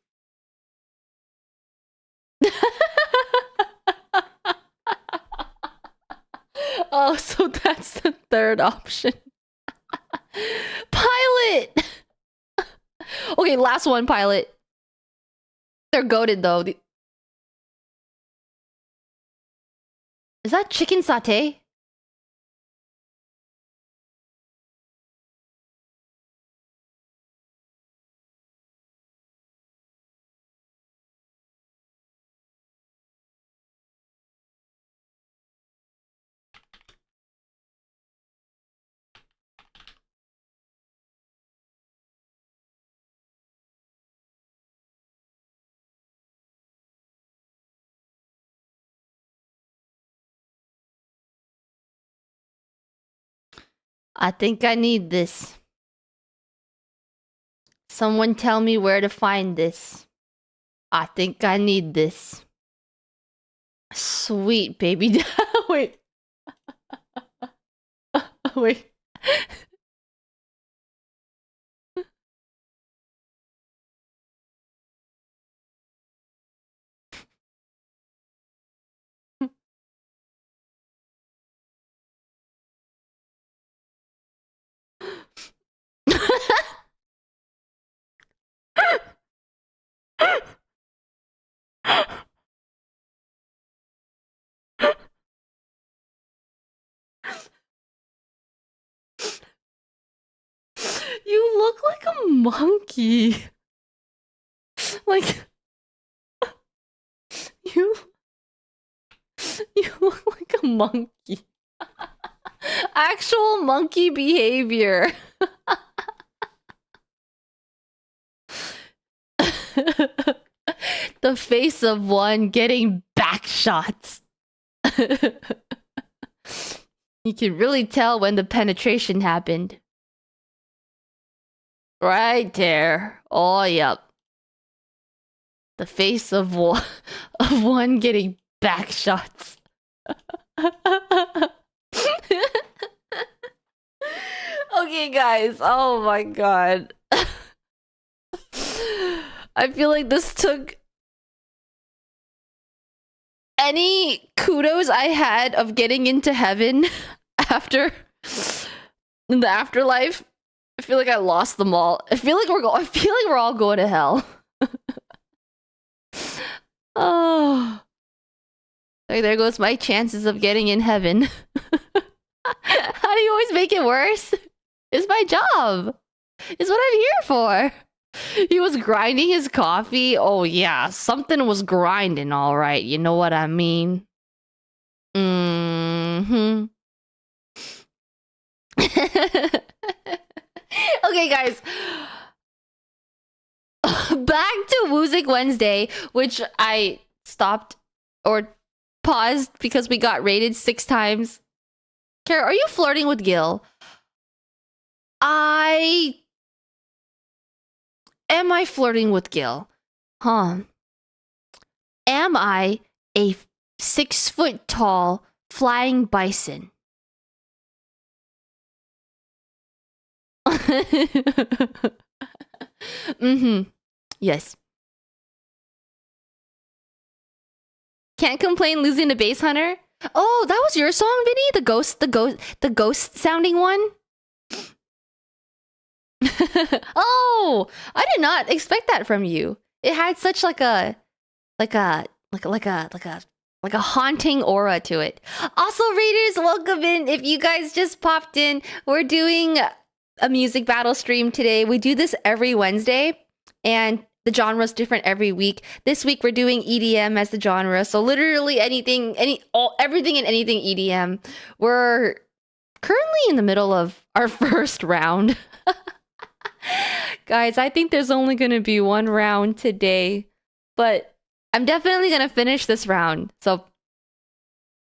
Oh, so that's the third option. Pilot! Okay, last one, Pilot. They're goated though. Is that chicken satay? I think I need this. Someone tell me where to find this. I think I need this. Sweet baby. Wait. Wait. You look like a monkey. Like you look like a monkey. Actual monkey behavior. The face of one getting back shots. You can really tell when the penetration happened. Right there. Oh, yep. The face of one getting back shots. Okay, guys. Oh my god. I feel like this took any kudos I had of getting into heaven after in the afterlife. I feel like I lost them all. I feel like we're all going to hell. Oh. There goes my chances of getting in heaven. How do you always make it worse? It's my job. It's what I'm here for. He was grinding his coffee. Oh yeah, something was grinding, all right. You know what I mean? Mm-hmm. Okay, guys. Back to Music Wednesday, which I stopped or paused because we got rated 6 times. Kara, are you flirting with Gil? Am I flirting with Gil? Huh. Am I a 6 foot tall flying bison? Mm-hmm. Yes. Can't complain losing to Base Hunter. Oh, that was your song, Vinny? The ghost sounding one? Oh, I did not expect that from you. It had such like a haunting aura to it. Also, Raiders, welcome in. If you guys just popped in, we're doing a music battle stream today. We do this every Wednesday, and the genre is different every week. This week we're doing EDM as the genre, so literally everything and anything EDM. We're currently in the middle of our first round. Guys, I think there's only gonna be one round today, but I'm definitely gonna finish this round. So,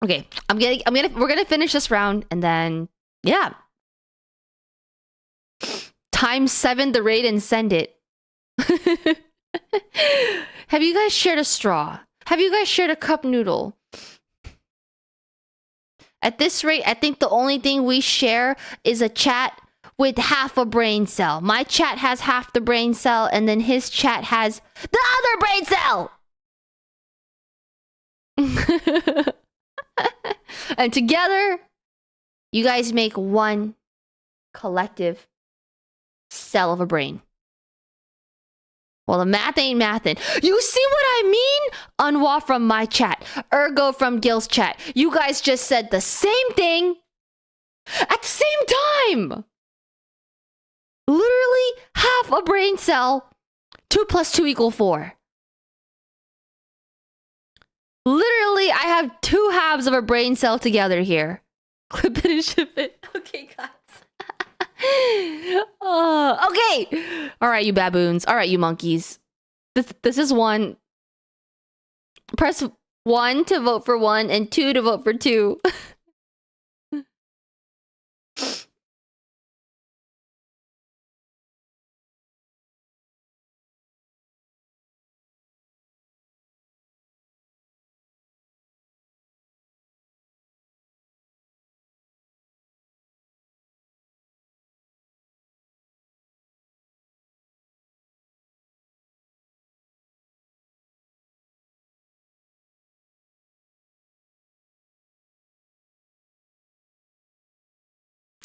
okay, we're gonna finish this round, and then yeah, times 7 the raid and send it. Have you guys shared a straw? Have you guys shared a cup noodle? At this rate, I think the only thing we share is a chat with half a brain cell. My chat has half the brain cell, and then his chat has the other brain cell. And together, you guys make one collective cell of a brain. Well, the math ain't mathin'. You see what I mean? Unwa from my chat. Ergo from Gil's chat. You guys just said the same thing at the same time. Literally half a brain cell. 2 + 2 = 4. Literally, I have 2 halves of a brain cell together here. Clip it and ship it. Okay, guys. Okay. All right, you baboons. All right, you monkeys. This is 1. Press 1 to vote for 1 and 2 to vote for 2.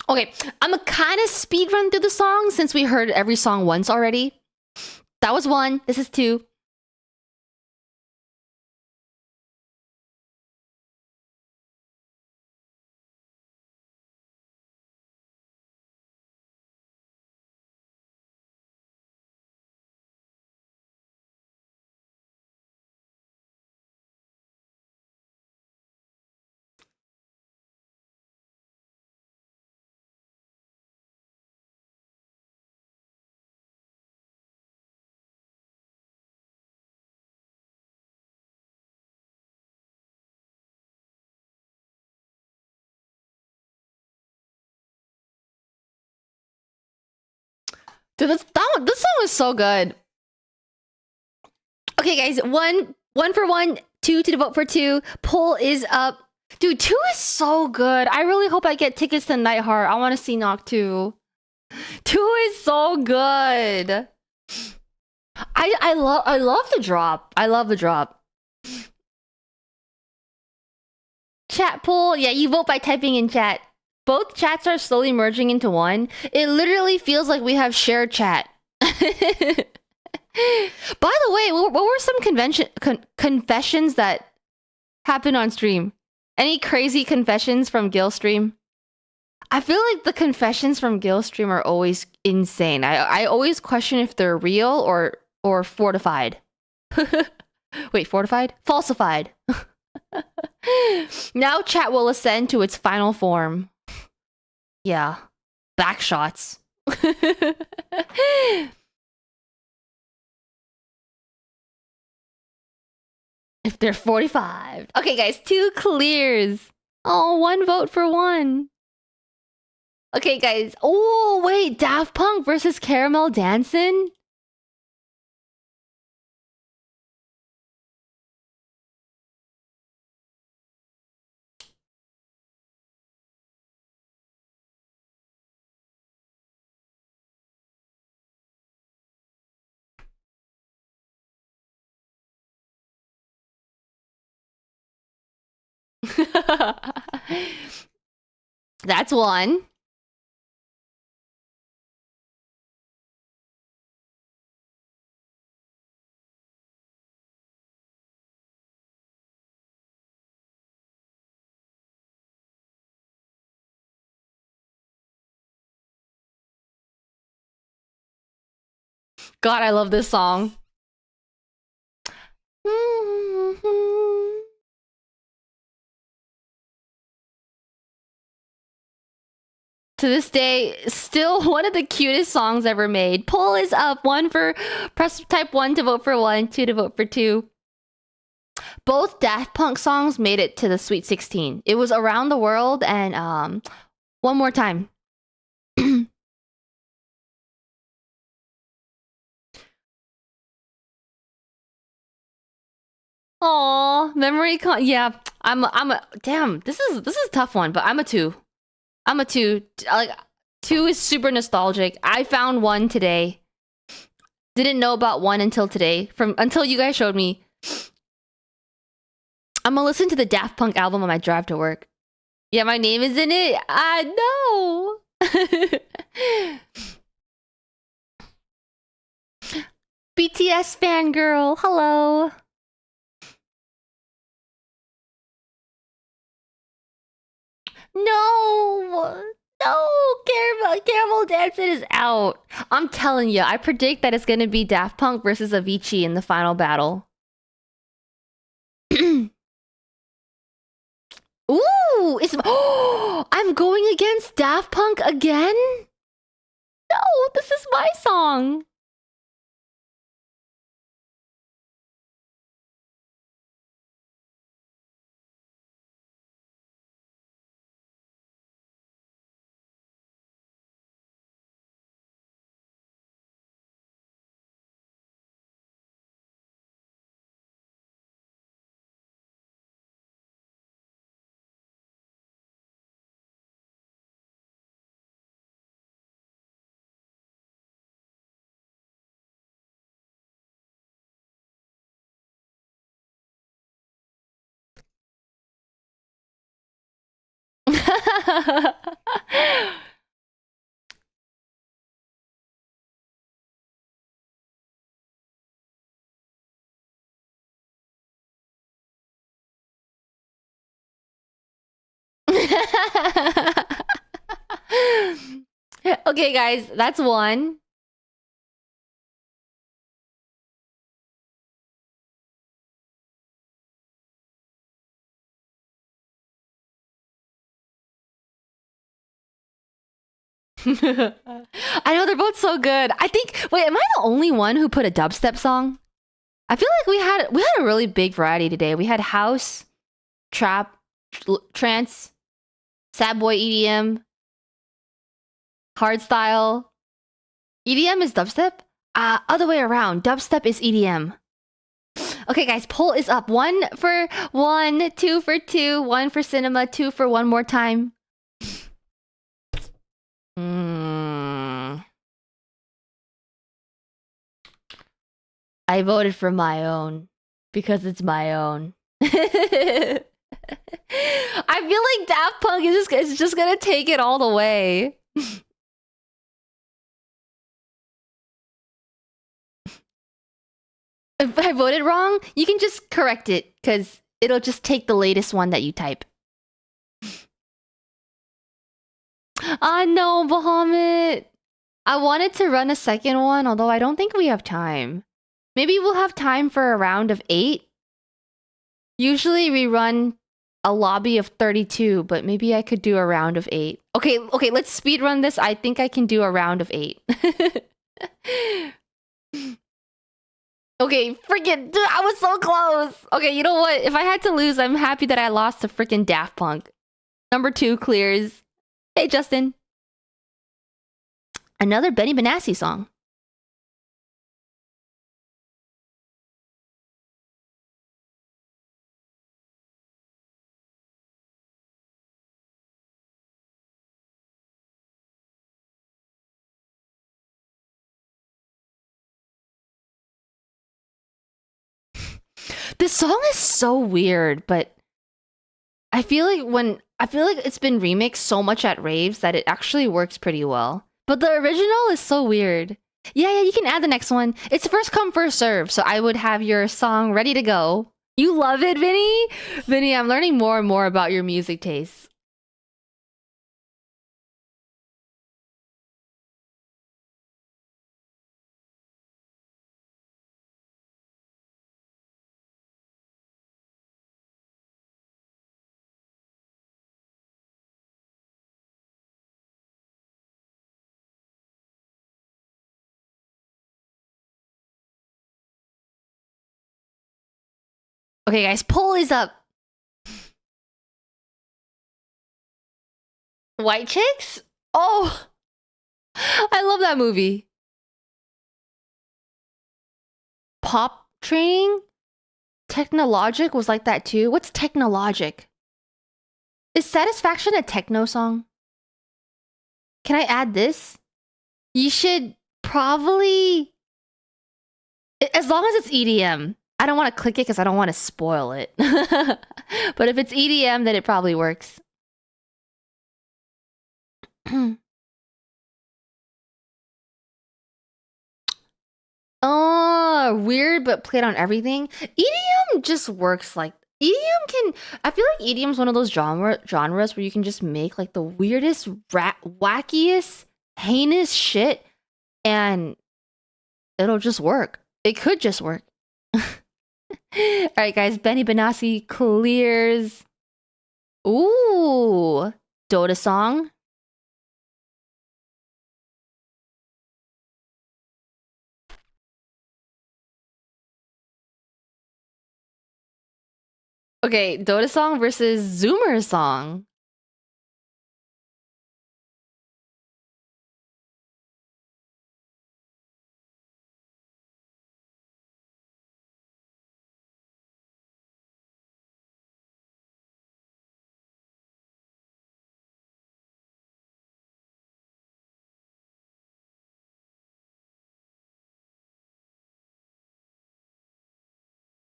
Okay, I'm gonna kind of speed run through the song since we heard every song once already. That was 1. This is 2. Dude, this song is so good. Okay, guys, one for 1, 2 to vote for 2. Poll is up. Dude, 2 is so good. I really hope I get tickets to Nightheart. I want to see Knock 2. 2 is so good. I love the drop. I love the drop. Chat poll. Yeah, you vote by typing in chat. Both chats are slowly merging into one. It literally feels like we have shared chat. By the way, what were some confessions that happened on stream? Any crazy confessions from Gil stream? I feel like the confessions from Gil stream are always insane. I always question if they're real or fortified. Wait, fortified? Falsified. Now chat will ascend to its final form. Yeah. Back shots. If they're 45. Okay, guys, 2 clears. Oh, 1 vote for 1. Okay, guys. Oh, wait. Daft Punk versus Caramel Dancin'? That's 1. God, I love this song. To this day, still one of the cutest songs ever made. Poll is up. 1 for type 1 to vote for 1, 2 to vote for 2. Both Daft Punk songs made it to the Sweet 16. It was Around the World and One More Time. Aw, memory yeah, I'm a damn. This is a tough one, but I'm a 2. I'm a 2. Like 2 is super nostalgic. I found 1 today. Didn't know about 1 until today. Until you guys showed me. I'm gonna listen to the Daft Punk album on my drive to work. Yeah, my name is in it. I know. BTS fangirl. Hello. No. No. Caramel Dancing is out. I'm telling you, I predict that it's gonna be Daft Punk versus Avicii in the final battle. Ooh, I'm going against Daft Punk again? No, this is my song. Okay, guys, that's one. I know they're both so good. I think. Wait, am I the only one who put a dubstep song? I feel like we had a really big variety today. We had house, trap, trance, sad boy EDM, hardstyle. EDM is dubstep? Other way around. Dubstep is EDM. Okay, guys, poll is up. 1 for 1, 2 for 2, 1 for cinema, 2 for one more time. I voted for my own because it's my own. I feel like Daft Punk is just gonna take it all the way. If I voted wrong, you can just correct it because it'll just take the latest one that you type. No, Bahamut. I wanted to run a second one, although I don't think we have time. Maybe we'll have time for a round of 8. Usually we run a lobby of 32, but maybe I could do a round of 8. Okay, let's speed run this. I think I can do a round of 8. Okay, freaking, dude, I was so close. Okay, you know what? If I had to lose, I'm happy that I lost to freaking Daft Punk. Number 2 clears. Hey, Justin. Another Benny Benassi song. This song is so weird, but I feel like it's been remixed so much at raves that it actually works pretty well. But the original is so weird. Yeah, you can add the next one. It's first come, first serve, so I would have your song ready to go. You love it, Vinny? Vinny, I'm learning more and more about your music tastes. Okay, guys, poll is up. White Chicks? Oh, I love that movie. Pop Training? Technologic was like that too. What's Technologic? Is Satisfaction a techno song? Can I add this? You should probably, as long as it's EDM. I don't want to click it because I don't want to spoil it. But if it's EDM, then it probably works. Oh, weird, but played on everything. EDM just works like EDM can. I feel like EDM is one of those genres where you can just make like the weirdest, wackiest, heinous shit, and it'll just work. It could just work. All right, guys. Benny Benassi clears. Ooh, Dota song. Okay, Dota song versus Zoomer song.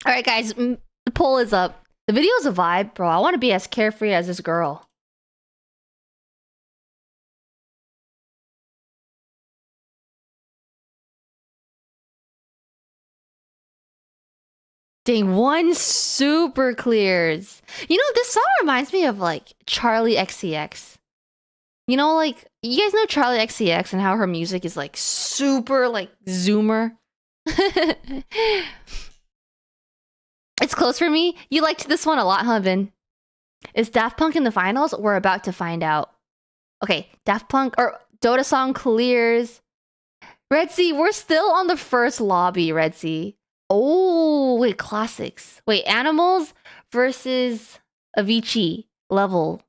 All right, guys. The poll is up. The video's a vibe, bro. I want to be as carefree as this girl. Dang, one super clears. You know, this song reminds me of like Charlie XCX. You know, like you guys know Charlie XCX and how her music is like super like zoomer. It's close for me. You liked this one a lot, huh, Vin? Is Daft Punk in the finals? We're about to find out. Okay, Daft Punk or Dota song clears. Red Sea, we're still on the first lobby, Red Sea. Oh, wait, classics. Wait, Animals versus Avicii. Levels.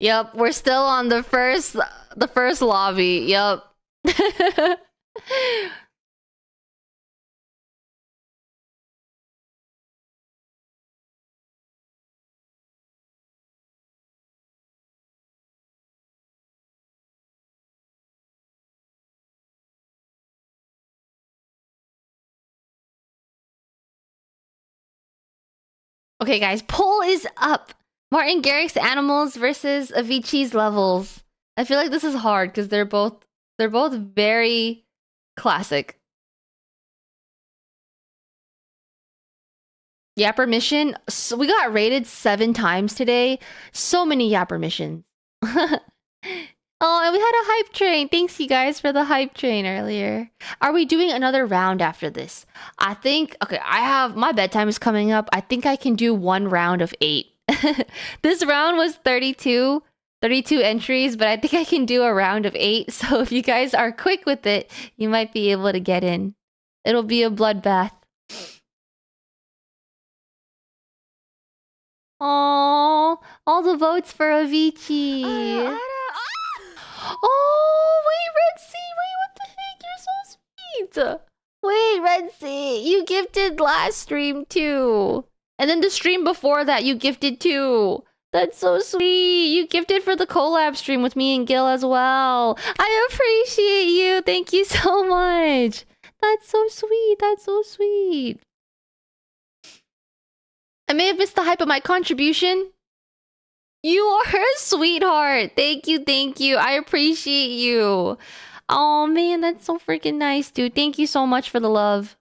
Yep, we're still on the first lobby. Yep. Okay, guys, poll is up. Martin Garrix's Animals versus Avicii's Levels. I feel like this is hard because they're both very classic. Yapper mission. So we got rated 7 times today. So many Yapper missions. Oh, and we had a hype train. Thanks, you guys, for the hype train earlier. Are we doing another round after this? I think, okay, my bedtime is coming up. I think I can do one round of 8. This round was 32 entries, but I think I can do a round of 8. So if you guys are quick with it, you might be able to get in. It'll be a bloodbath. Oh, all the votes for Avicii. Oh, wait, Red Sea. Wait, what the heck? You're so sweet. Wait, Red Sea. You gifted last stream too. And then the stream before that, you gifted too. That's so sweet. You gifted for the collab stream with me and Gil as well. I appreciate you. Thank you so much. That's so sweet. That's so sweet. I may have missed the hype of my contribution. You are a sweetheart. Thank you, thank you. I appreciate you. Oh man, that's so freaking nice, dude. Thank you so much for the love.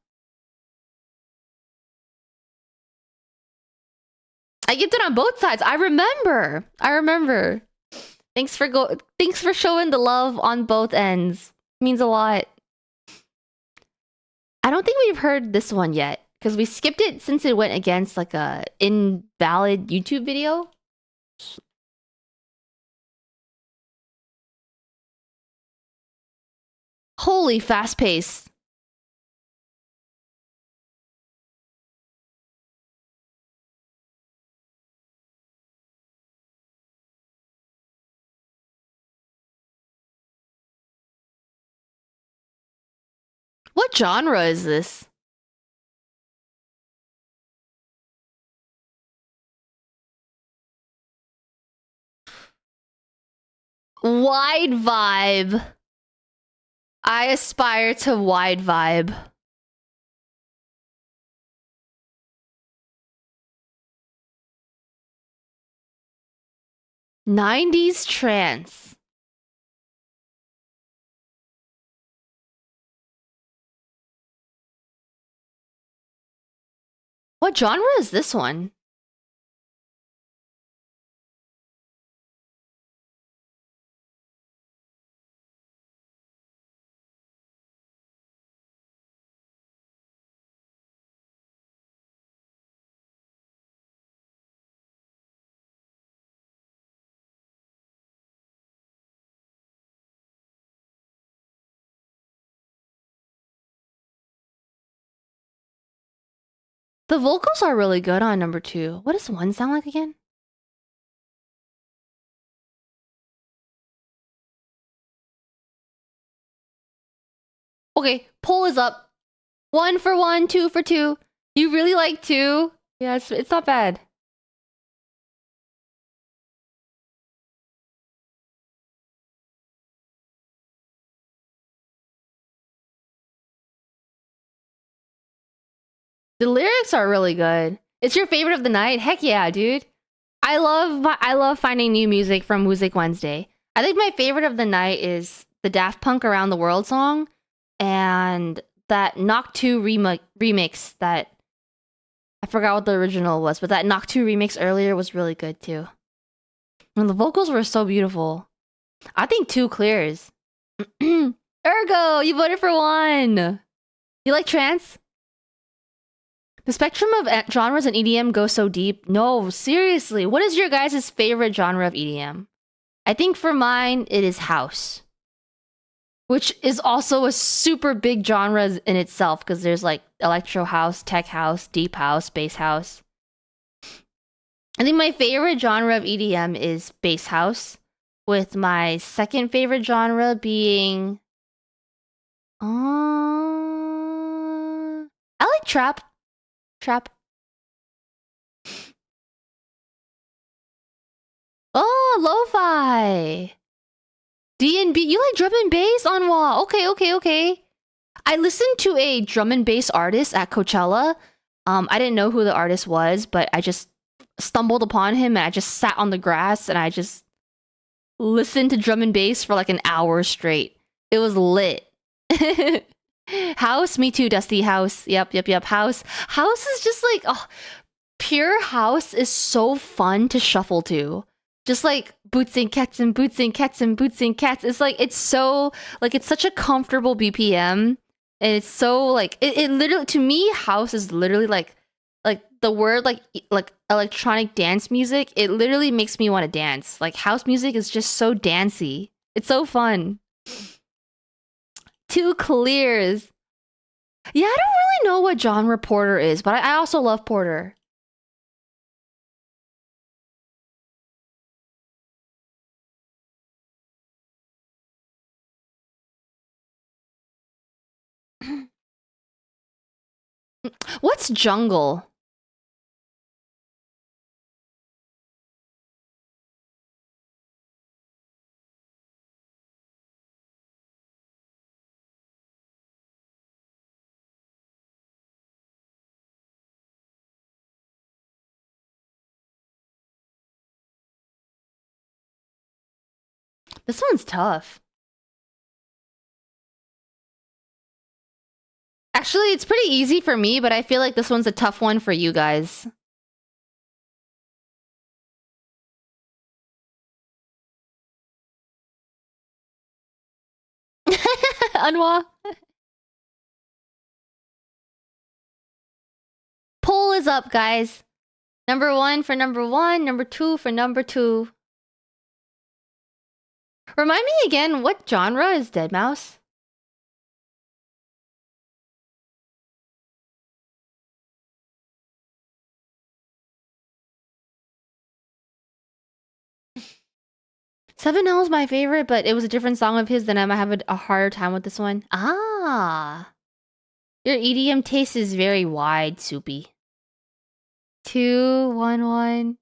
I gifted on both sides. I remember. Thanks for showing the love on both ends. It means a lot. I don't think we've heard this one yet because we skipped it since it went against like a invalid YouTube video. Holy fast pace. What genre is this? Wide vibe. I aspire to wide vibe. '90s trance. What genre is this one? The vocals are really good on number 2. What does 1 sound like again? Okay, poll is up. 1 for 1, 2 for 2. You really like 2? Yeah, it's not bad. The lyrics are really good. It's your favorite of the night? Heck yeah, dude. I love finding new music from Music Wednesday. I think my favorite of the night is the Daft Punk Around the World song and that Knock 2 remix that I forgot what the original was, but that Knock 2 remix earlier was really good too. And the vocals were so beautiful. I think 2 clears. Ergo, you voted for 1. You like trance? The spectrum of genres in EDM goes so deep. No, seriously. What is your guys' favorite genre of EDM? I think for mine, it is house. Which is also a super big genre in itself because there's like electro house, tech house, deep house, bass house. I think my favorite genre of EDM is bass house, with my second favorite genre being... I like trap. Trap. Oh, lo-fi. D&B. You like drum and bass, Anwa? Okay. I listened to a drum and bass artist at Coachella. I didn't know who the artist was, but I just stumbled upon him and I just sat on the grass and I just listened to drum and bass for like an hour straight. It was lit. House, me too, Dusty. House. Yep. House. House is just like, oh, pure house is so fun to shuffle to. Just like boots and cats and boots and cats and boots and cats. It's like, it's so, like, it's such a comfortable BPM. And it's so, like, it literally, to me, house is literally like the word, like electronic dance music. It literally makes me want to dance. Like, house music is just so dancey. It's so fun. 2 clears. Yeah, I don't really know what genre Porter is, but I also love Porter. What's jungle? This one's tough. Actually, it's pretty easy for me, but I feel like this one's a tough one for you guys. Anwa? Poll is up, guys. Number 1 for number 1, number 2 for number 2. Remind me again, what genre is Deadmau5? Seven Hell's my favorite, but it was a different song of his, then I might have a harder time with this one. Ah. Your EDM taste is very wide, Soupy. 2, 1, 1.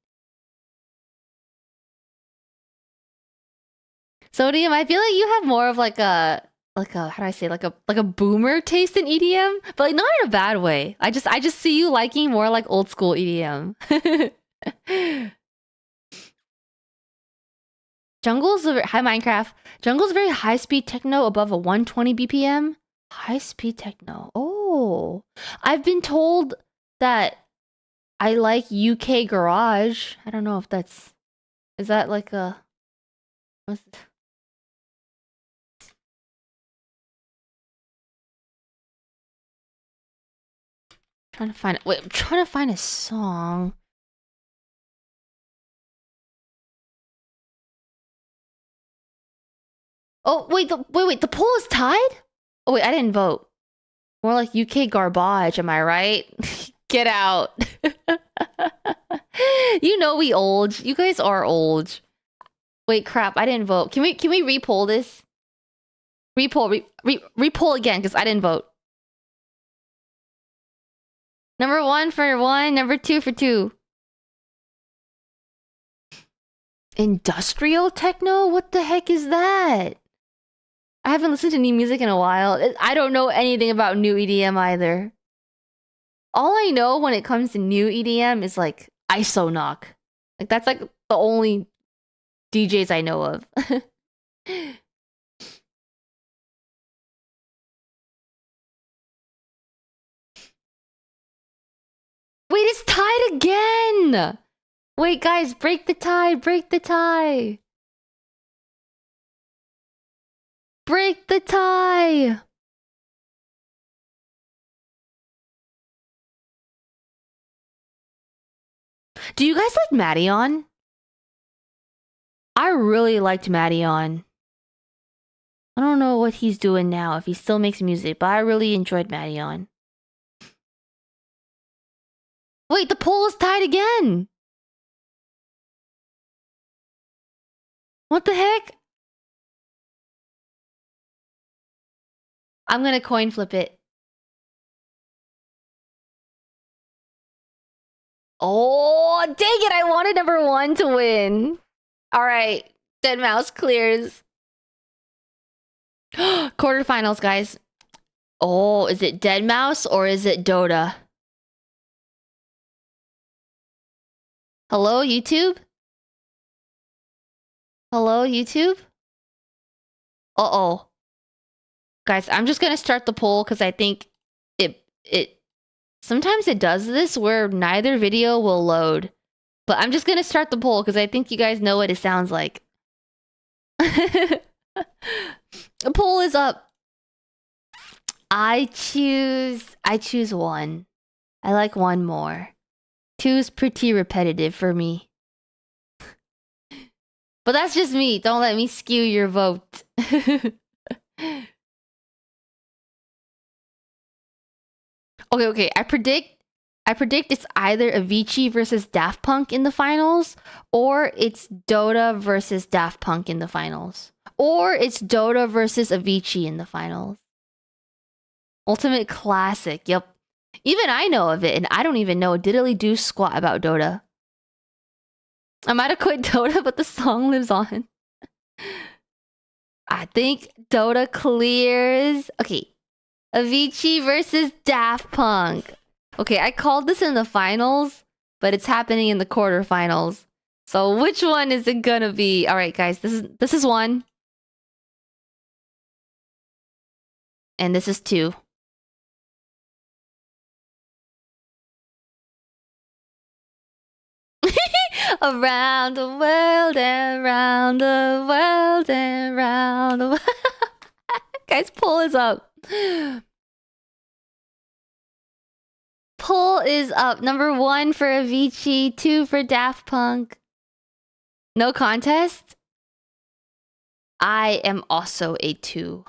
Sodium, I feel like you have more of like a how do I say, like a boomer taste in EDM, but like not in a bad way. I just see you liking more like old school EDM. Hi Minecraft. Jungle's very high speed techno above a 120 BPM. High speed techno. Oh, I've been told that I like UK garage. I don't know if is that like a what's trying to find it. Wait, I'm trying to find a song. Oh, wait, the poll is tied? Oh, wait, I didn't vote. More like UK garbage, am I right? Get out. You know we old. You guys are old. Wait, crap, I didn't vote. Can we repoll this? Repoll again, because I didn't vote. Number 1 for 1, number 2 for 2. Industrial techno? What the heck is that? I haven't listened to new music in a while. I don't know anything about new EDM either. All I know when it comes to new EDM is like ISO knock. Like that's like the only DJs I know of. Wait, it's tied again! Wait, guys, break the tie, break the tie! Break the tie! Do you guys like Madeon? I really liked Madeon. I don't know what he's doing now, if he still makes music, but I really enjoyed Madeon. Wait, the poll is tied again! What the heck? I'm gonna coin flip it. Oh, dang it! I wanted number 1 to win. All right, Dead Mouse clears. Quarterfinals, guys. Oh, is it Dead Mouse or is it Dota? Hello, YouTube? Hello, YouTube? Uh-oh. Guys, I'm just gonna start the poll because I think it sometimes it does this where neither video will load. But I'm just gonna start the poll because I think you guys know what it sounds like. The poll is up. I choose 1. I like 1 more. 2's pretty repetitive for me. But that's just me. Don't let me skew your vote. Okay. I predict it's either Avicii versus Daft Punk in the finals, or it's Dota versus Daft Punk in the finals, or it's Dota versus Avicii in the finals. Ultimate classic. Yep. Even I know of it, and I don't even know diddly do squat about Dota. I might have quit Dota, but the song lives on. I think Dota clears. Okay. Avicii versus Daft Punk. Okay, I called this in the finals, but it's happening in the quarterfinals. So which one is it gonna be? All right, guys, this is 1. And this is 2. Around the world and round the world and round the world. Guys, poll is up. Poll is up. Number 1 for Avicii, 2 for Daft Punk. No contest? I am also a 2.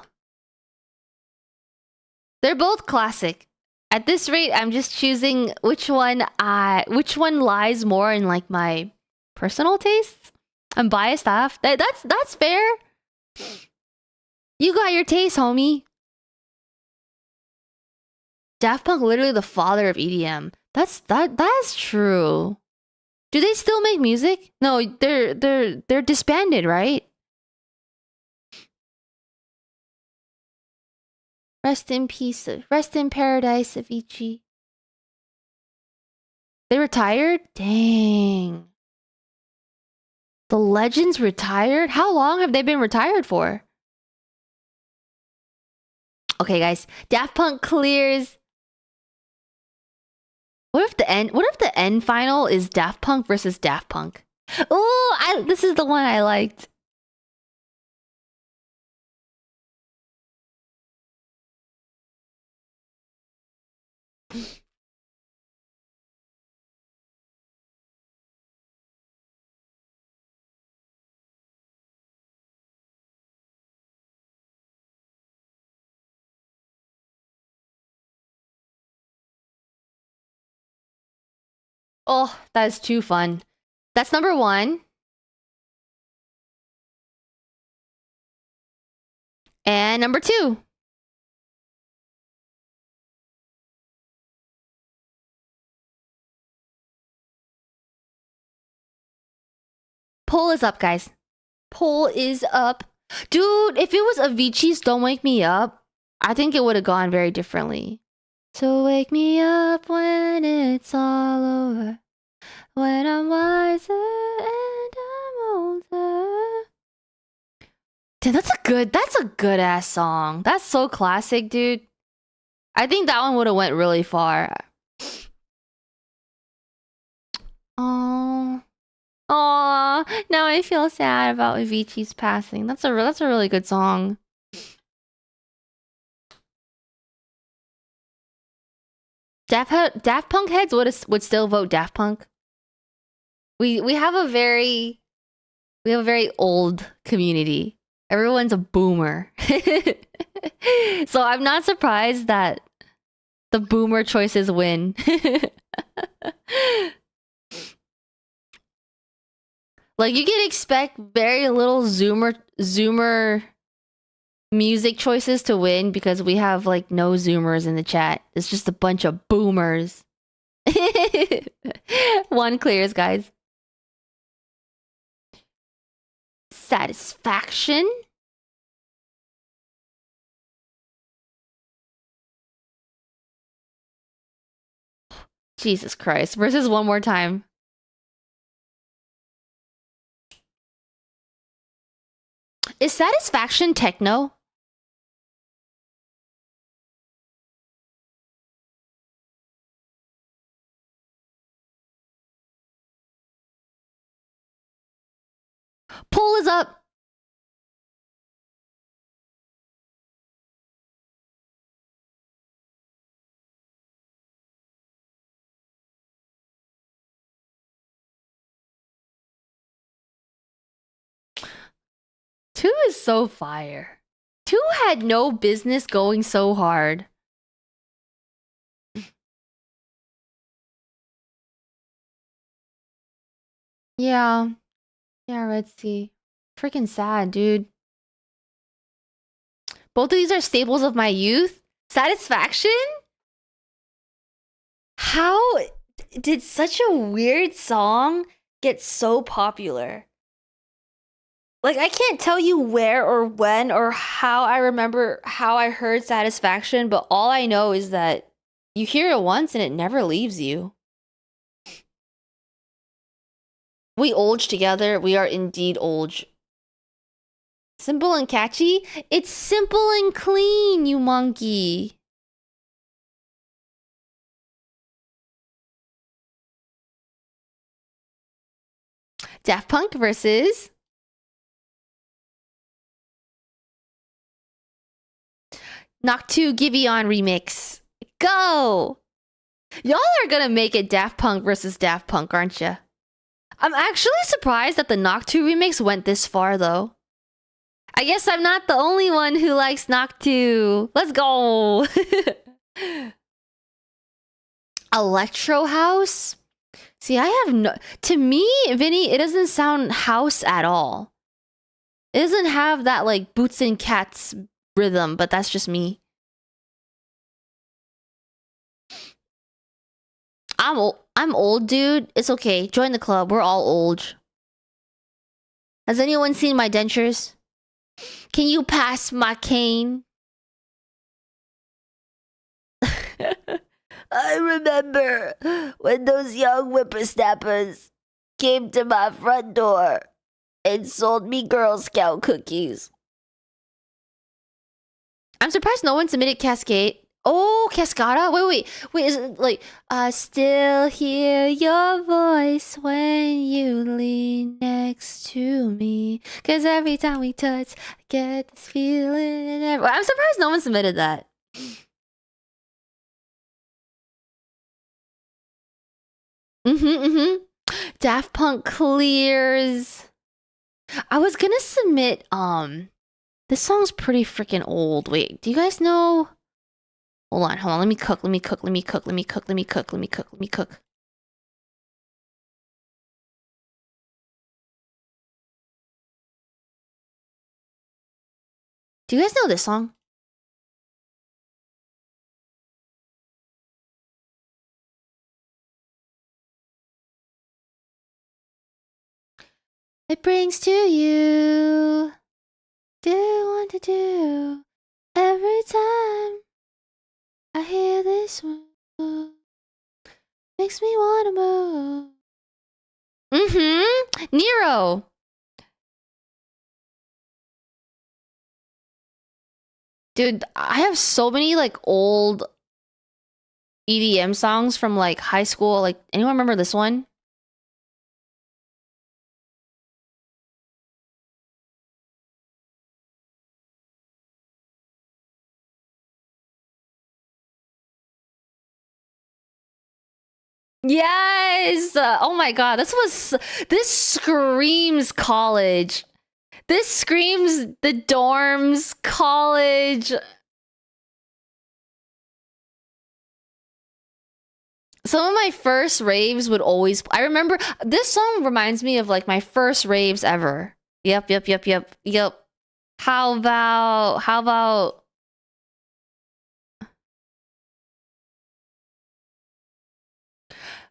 They're both classic. At this rate, I'm just choosing which one lies more in like my personal tastes. I'm biased off. That's fair. You got your taste, homie. Daft Punk literally the father of EDM. That's true. Do they still make music? No, they're disbanded, right? Rest in peace. Rest in paradise, Avicii. They retired? Dang. The legends retired? How long have they been retired for? Okay, guys. Daft Punk clears. What if the end final is Daft Punk versus Daft Punk? Ooh, this is the one I liked. Oh, that is too fun. That's number 1. And number 2. Poll is up, guys. Poll is up. Dude, if it was Avicii's Don't Wake Me Up, I think it would have gone very differently. So wake me up when it's all over. When I'm wiser and I'm older. Dude, that's a good ass song. That's so classic, dude. I think that one would have went really far. Oh. Aw, now I feel sad about Avicii's passing. That's a really good song. Daft Punk heads would still vote Daft Punk. We have a very old community. Everyone's a boomer. So I'm not surprised that the boomer choices win. Like, you can expect very little Zoomer music choices to win because we have, like, no Zoomers in the chat. It's just a bunch of boomers. One clears, guys. Satisfaction? Jesus Christ. Versus one more time. Is Satisfaction techno? Poll is up. Two is so fire. Two had no business going so hard. Yeah. Yeah, Red Sea. Freaking sad, dude. Both of these are staples of my youth. Satisfaction? How did such a weird song get so popular? Like, I can't tell you where or when or how I remember how I heard Satisfaction, but all I know is that you hear it once and it never leaves you. We olge together. We are indeed olge. Simple and catchy? It's simple and clean, you monkey. Daft Punk versus Knock 2 Giveon remix. Go! Y'all are gonna make it Daft Punk versus Daft Punk, aren't ya? I'm actually surprised that the Knock 2 remix went this far, though. I guess I'm not the only one who likes Knock 2. Let's go! Electro House? See, I have no... To me, Vinny, it doesn't sound house at all. It doesn't have that, like, Boots and Cats rhythm, but that's just me. I'm old, dude. It's okay. Join the club. We're all old. Has anyone seen my dentures? Can you pass my cane? I remember when those young whippersnappers came to my front door and sold me Girl Scout cookies. I'm surprised no one submitted Cascade. Oh, Cascada? Wait, is it like, I still hear your voice when you lean next to me. Cause every time we touch, I get this feeling. I'm surprised no one submitted that. Daft Punk clears. I was gonna submit, this song's pretty freaking old. Wait, do you guys know? Hold on. Let me cook. Do you guys know this song? It brings to you. Do want to do every time I hear this one. Makes me wanna move. Nero. Dude, I have so many like old EDM songs from like high school. Like, anyone remember this one? Yes! Oh my god, this screams college. This screams the dorms, college. Some of my first raves would always... I remember... This song reminds me of, like, my first raves ever. Yep. How about...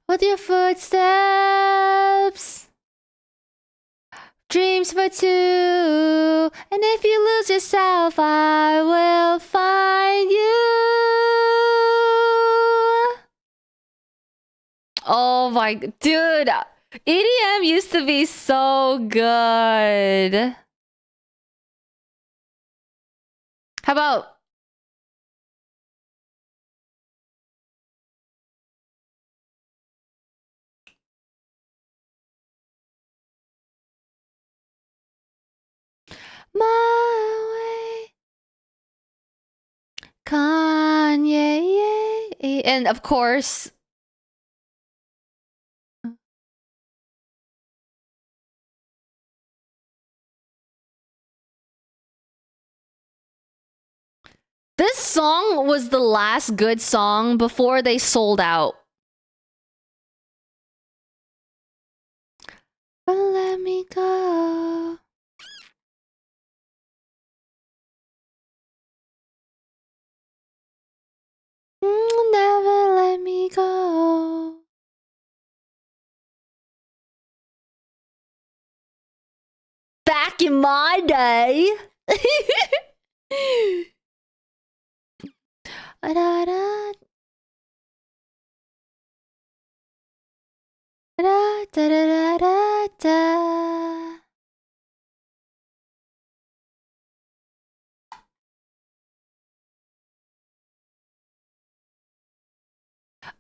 With your footsteps... Dreams for two, and if you lose yourself, I will find you. Oh my, dude, EDM used to be so good. How about... My way, Kanye, and of course, this song was the last good song before they sold out. But let me go. Never let me go. Back in my day.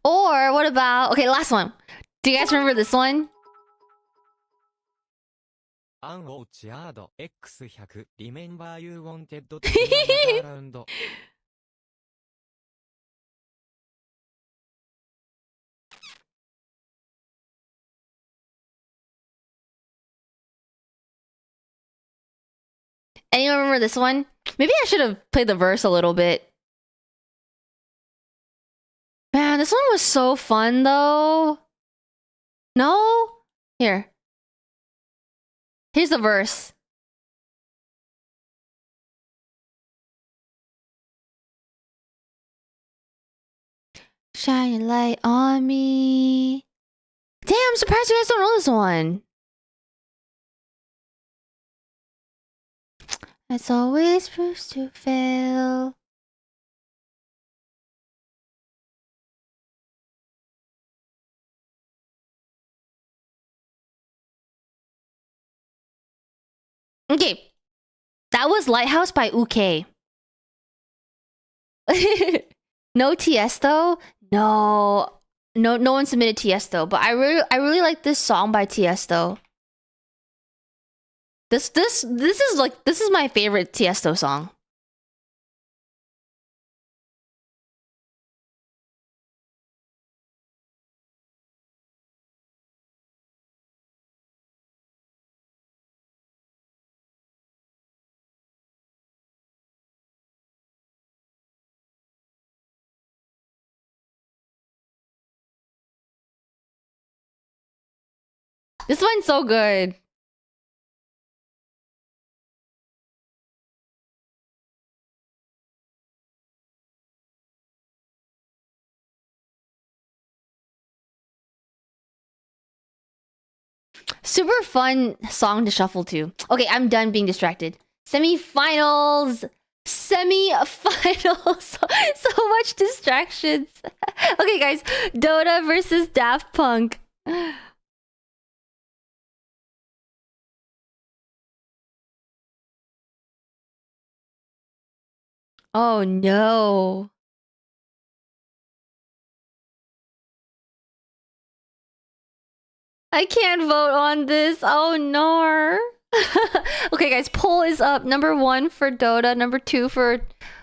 Or what about... Okay, last one. Do you guys remember this one? X100 Remember You Wanted to be another round. Anyone remember this one? Maybe I should have played the verse a little bit. Man, this one was so fun though. No? Here. Here's the verse. Shine a light on me. Damn, I'm surprised you guys don't know this one. It's always supposed to fail. Okay. That was Lighthouse by UK. No Tiesto? No. No one submitted Tiesto, but I really like this song by Tiesto. This is my favorite Tiesto song. This one's so good. Super fun song to shuffle to. Okay, I'm done being distracted. Semi-finals. Semi-finals. So much distractions. Okay, guys. Dota versus Daft Punk. Oh no. I can't vote on this. Oh no. Okay, guys, poll is up. Number 1 for Dota, number 2 for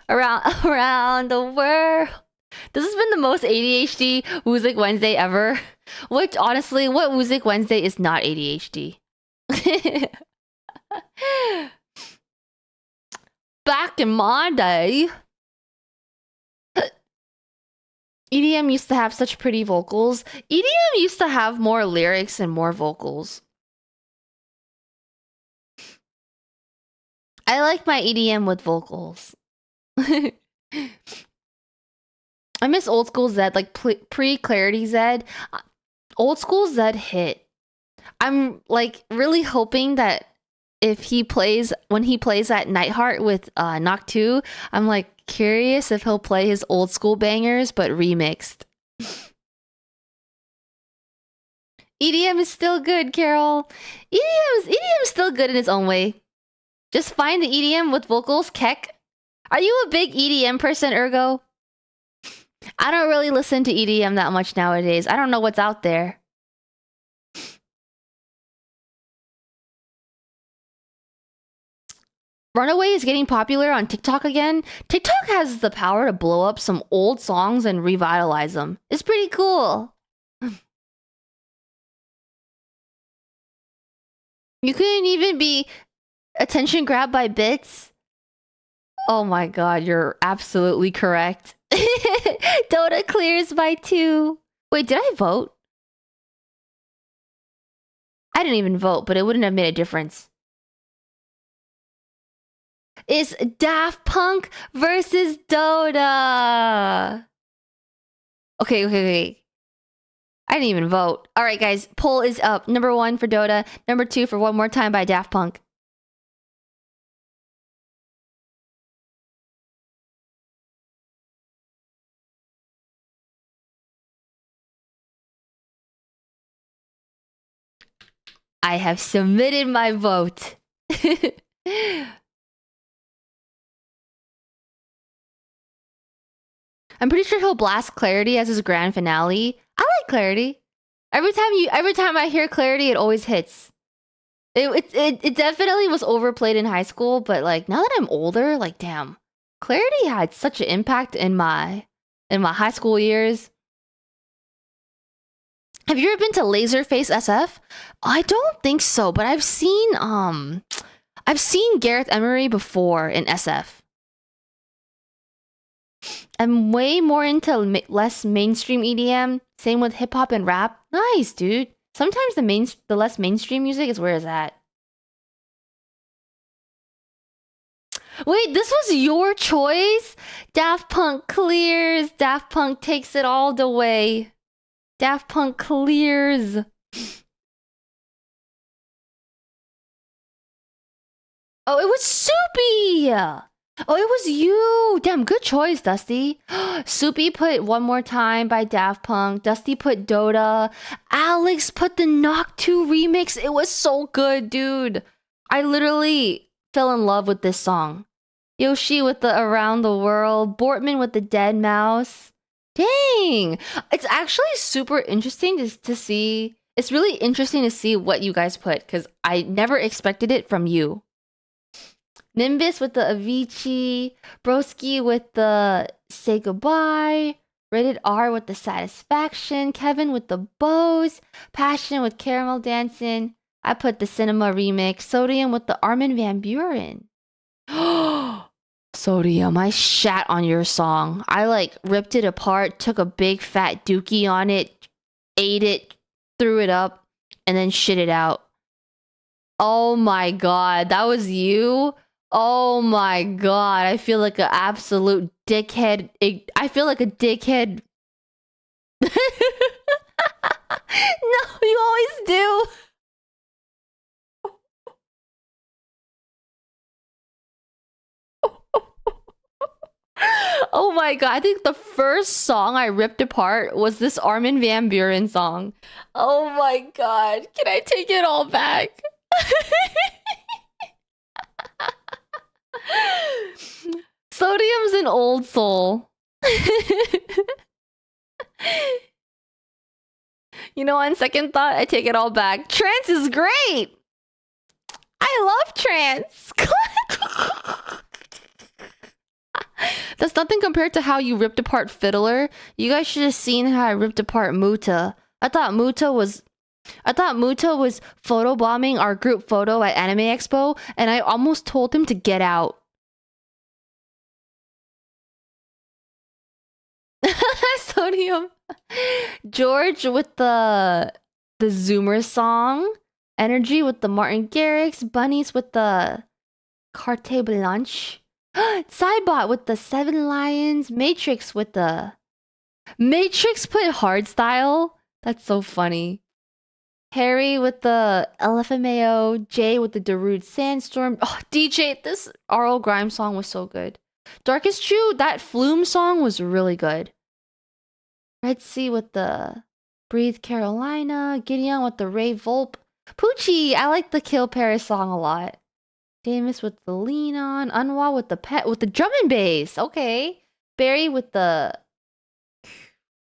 around the world. This has been the most ADHD Music Wednesday ever. Which honestly, what Music Wednesday is not ADHD? Back in my day, EDM used to have such pretty vocals. EDM used to have more lyrics and more vocals. I like my EDM with vocals. I miss old school Zed, like pre-Clarity Zed. Old school Zed hit. I'm like really hoping that if he plays, when he plays at Nightheart with Knock 2, I'm like curious if he'll play his old school bangers but remixed. EDM is still good, Carol. EDM is still good in its own way. Just find the EDM with vocals, Keck. Are you a big EDM person, Ergo? I don't really listen to EDM that much nowadays. I don't know what's out there. Runaway is getting popular on TikTok again. TikTok has the power to blow up some old songs and revitalize them. It's pretty cool. You couldn't even be attention grabbed by bits. Oh my god, you're absolutely correct. Dota clears by 2. Wait, did I vote? I didn't even vote, but it wouldn't have made a difference. It's Daft Punk versus Dota. Okay. I didn't even vote. All right, guys. Poll is up. Number 1 for Dota. Number 2 for One More Time by Daft Punk. I have submitted my vote. I'm pretty sure he'll blast Clarity as his grand finale. I like Clarity. Every time I hear Clarity, it always hits. It definitely was overplayed in high school, but like now that I'm older, like damn, Clarity had such an impact in my high school years. Have you ever been to Laserface SF? I don't think so, but I've seen Gareth Emery before in SF. I'm way more into less mainstream EDM. Same with hip hop and rap. Nice, dude. Sometimes the less mainstream music is where it's at. Wait, this was your choice? Daft Punk clears. Daft Punk takes it all the way. Daft Punk clears. Oh, it was Soupy! Oh, it was you! Damn, good choice, Dusty. Soupy put One More Time by Daft Punk. Dusty put Dota. Alex put the Knock 2 remix. It was so good, dude. I literally fell in love with this song. Yoshi with the Around the World. Bortman with the Dead Mouse. Dang! It's actually super interesting to see. It's really interesting to see what you guys put, because I never expected it from you. Nimbus with the Avicii, Broski with the Say Goodbye, Rated R with the Satisfaction, Kevin with the Bows, Passion with Caramel Dancing. I put the Cinema remix, Sodium with the Armin van Buuren. Sodium, I shat on your song. I like ripped it apart, took a big fat dookie on it, ate it, threw it up, and then shit it out. Oh my god, that was you? Oh my god, I feel like an absolute dickhead. I feel like a dickhead. No, you always do. Oh my god, I think the first song I ripped apart was this Armin van Buuren song. Oh my god, can I take it all back? Sodium's an old soul. You know, on second thought, I take it all back. Trance is great! I love trance! That's nothing compared to how you ripped apart Fiddler. You guys should have seen how I ripped apart Muta. I thought Muta was photobombing our group photo at Anime Expo, and I almost told him to get out. Sodium. George with the Zoomer song. Energy with the Martin Garrix. Bunnies with the Carte Blanche. Sidebot with the Seven Lions. Matrix with the... Matrix put hardstyle? That's so funny. Harry with the LFMAO. Jay with the Darude Sandstorm. Oh, DJ, this RL Grime song was so good. Darkest True, that Flume song was really good. Red Sea with the Breathe Carolina. Gideon with the Ray Volp. Poochie, I like the Kill Paris song a lot. Damus with the Lean On. Unwa with the pet with the drum and bass. Okay. Barry with the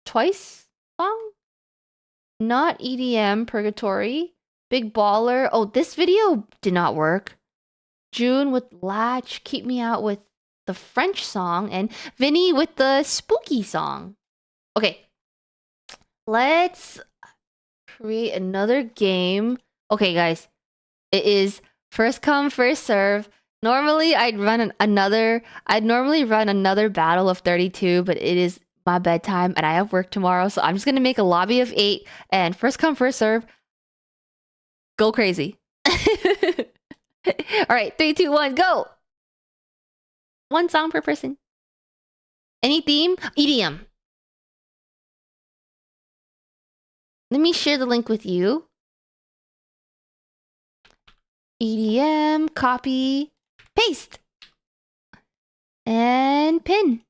Twice song. Not EDM Purgatory. Big Baller. Oh, this video did not work. June with Latch. Keep Me Out with the French song. And Vinny with the Spooky song. Okay. Let's create another game. Okay, guys. It is first come, first serve. Normally, I'd normally run another battle of 32, but it is my bedtime and I have work tomorrow, so I'm just gonna make a lobby of 8 and first come, first serve. Go crazy. Alright, 3, 2, 1, go! One song per person. Any theme? EDM. Let me share the link with you. EDM, copy, paste. And pin.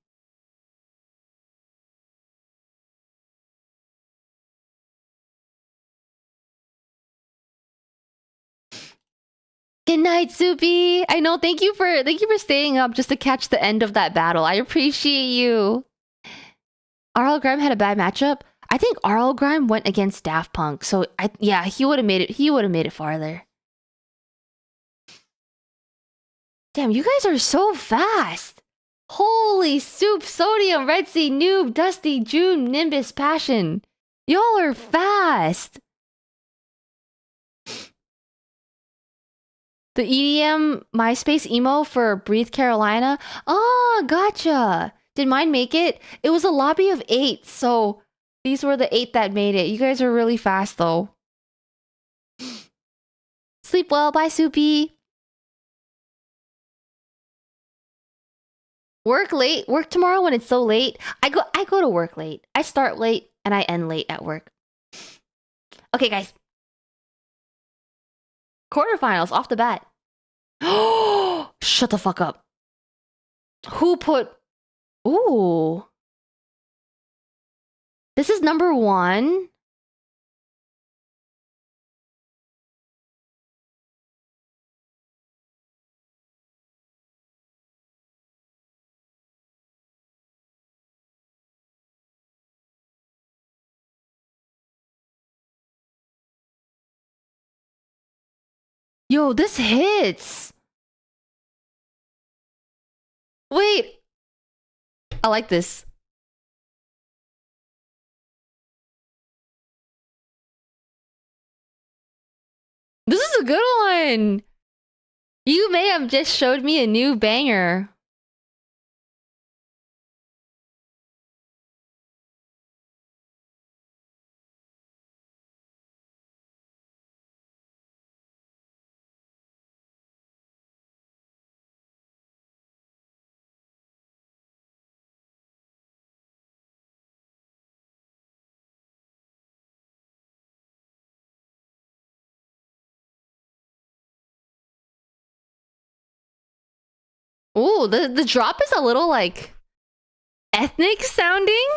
Good night, Soupy. I know. Thank you for staying up just to catch the end of that battle. I appreciate you. RL Grime had a bad matchup. I think RL Grime went against Daft Punk, so yeah, he would have made it. He would have made it farther. Damn, you guys are so fast. Holy soup, Sodium, Red Sea, Noob, Dusty, June, Nimbus, Passion. Y'all are fast. The EDM MySpace emo for Breathe Carolina. Oh, gotcha. Did mine make it? It was a lobby of 8, so these were the 8 that made it. You guys are really fast, though. Sleep well. Bye, Soupy. Work late? Work tomorrow when it's so late? I go to work late. I start late and I end late at work. Okay, guys. Quarterfinals off the bat. Oh, shut the fuck up. Who put... Ooh. This is number 1. Yo, this hits. Wait. I like this. This is a good one. You may have just showed me a new banger. Ooh, the drop is a little like ethnic sounding.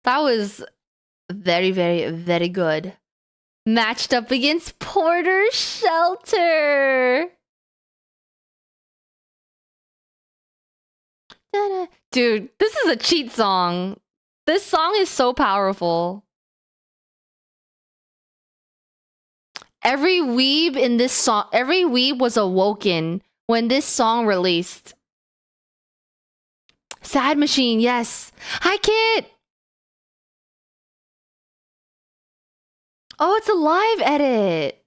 That was very, very, very good. Matched up against Porter Shelter. Dude, this is a cheat song. This song is so powerful. Every weeb in this song, every weeb was awoken when this song released. Sad Machine, yes. Hi, Kit! Oh, it's a live edit.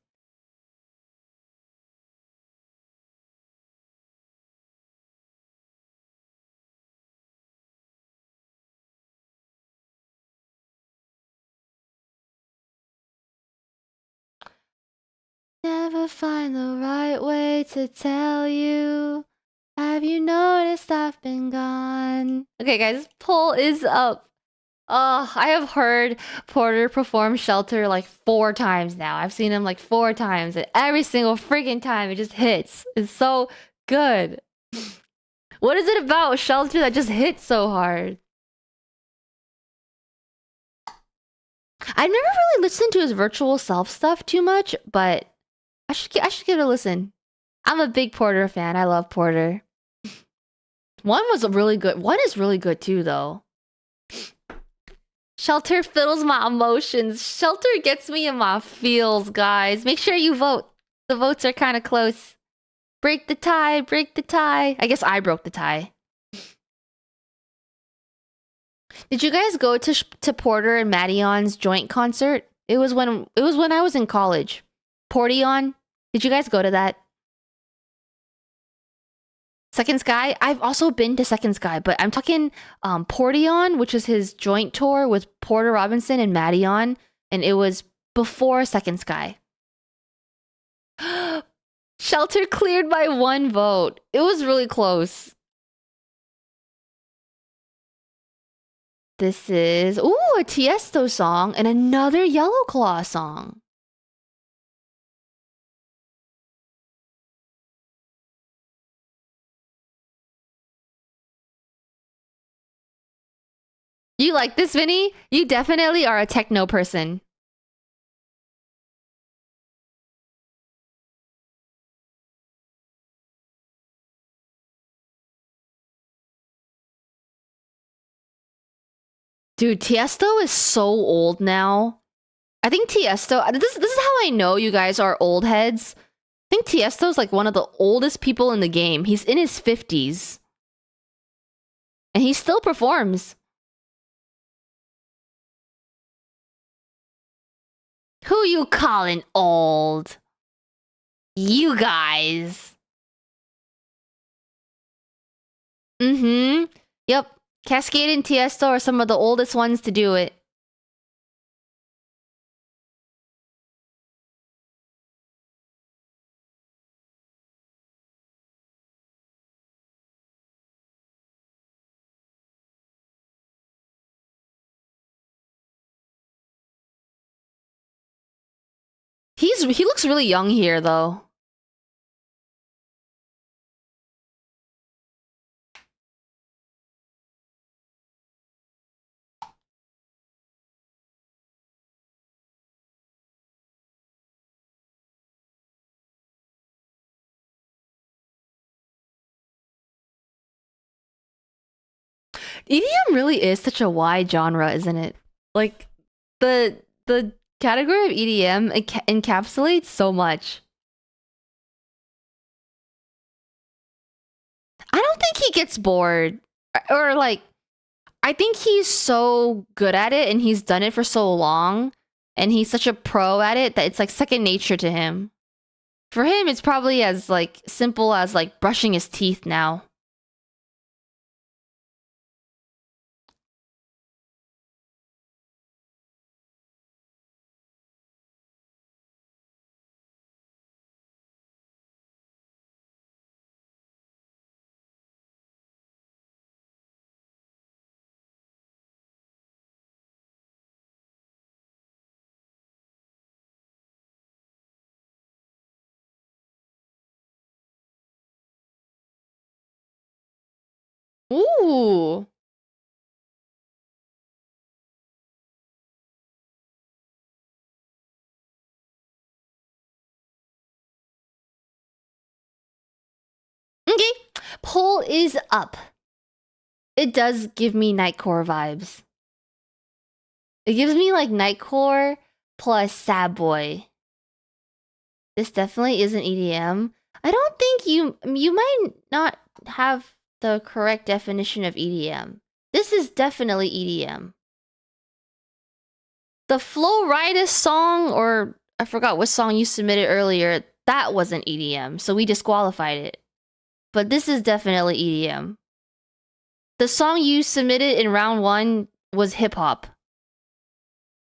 Never find the right way to tell you. Have you noticed I've been gone? Okay, guys, poll is up. I have heard Porter perform Shelter like 4 times now. I've seen him like 4 times, and every single freaking time it just hits. It's so good. What is it about Shelter that just hits so hard? I've never really listened to his virtual self stuff too much, but I should give it a listen. I'm a big Porter fan. I love Porter. One was really good. One is really good too, though. Shelter fiddles my emotions. Shelter gets me in my feels, guys. Make sure you vote. The votes are kind of close. Break the tie. Break the tie. I guess I broke the tie. Did you guys go to Porter and Madion's joint concert? It was when I was in college. Portion. Did you guys go to that? Second Sky? I've also been to Second Sky, but I'm talking Portion, which is his joint tour with Porter Robinson and Madion, and it was before Second Sky. Shelter cleared by 1 vote. It was really close. This is, ooh, a Tiesto song and another Yellow Claw song. You like this, Vinny? You definitely are a techno person. Dude, Tiesto is so old now. I think Tiesto... This is how I know you guys are old heads. I think Tiesto's like one of the oldest people in the game. He's in his 50s. And he still performs. Who you calling old? You guys. Mm-hmm. Yep. Cascade and Tiesto are some of the oldest ones to do it. He looks really young here though. EDM really is such a wide genre, isn't it? Like the category of EDM encapsulates so much. I don't think he gets bored or like I think he's so good at it and he's done it for so long and he's such a pro at it that it's like second nature to him. For him it's probably as like simple as like brushing his teeth now. Ooh. Okay. Poll is up. It does give me Nightcore vibes. It gives me like Nightcore plus Sad Boy. This definitely isn't EDM. I don't think you might not have the correct definition of EDM. This is definitely EDM. The Flo Rida song, or I forgot what song you submitted earlier, that wasn't EDM, so we disqualified it. But this is definitely EDM. The song you submitted in round 1 was hip hop,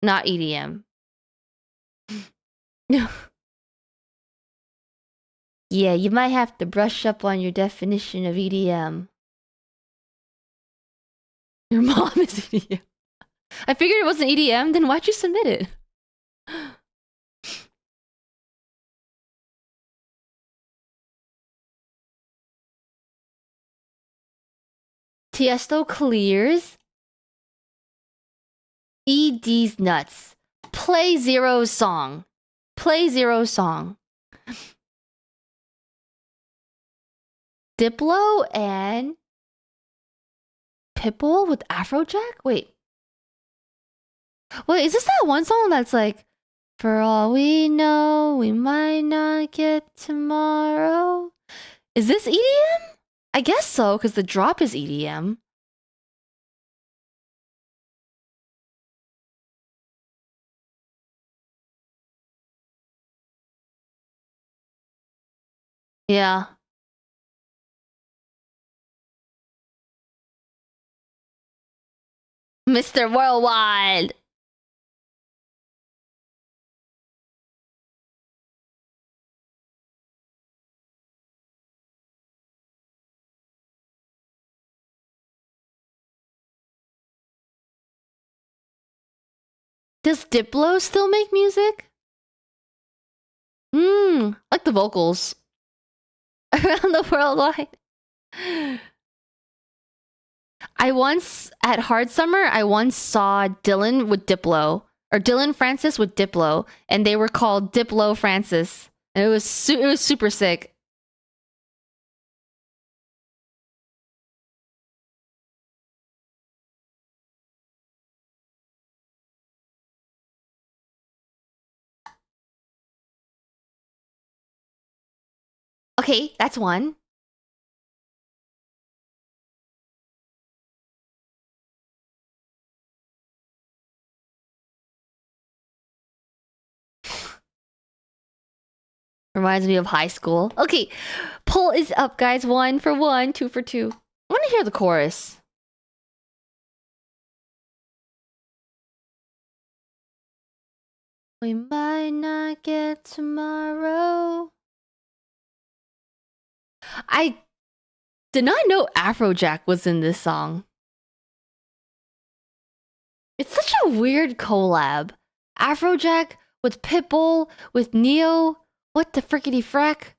not EDM. Yeah, you might have to brush up on your definition of EDM. Your mom is EDM. I figured it wasn't EDM, then why'd you submit it? Tiesto clears. PARRY DEEZ Nuts. Play Zero's song. Play Zero's song. Diplo and Pitbull with Afrojack? Wait, is this that one song that's like, for all we know, we might not get tomorrow? Is this EDM? I guess so, because the drop is EDM. Yeah. Mr. Worldwide. Does Diplo still make music? Like the vocals. Around the worldwide. I once, at Hard Summer, I once saw Dylan with Diplo. Or Dylan Francis with Diplo. And they were called Diplo Francis. And it was super sick. Okay, that's one. Reminds me of high school. Okay, poll is up, guys. 1 for 1, 2 for 2. I want to hear the chorus. We might not get tomorrow. I did not know Afrojack was in this song. It's such a weird collab. Afrojack with Pitbull, with Neo. What the frickety frack?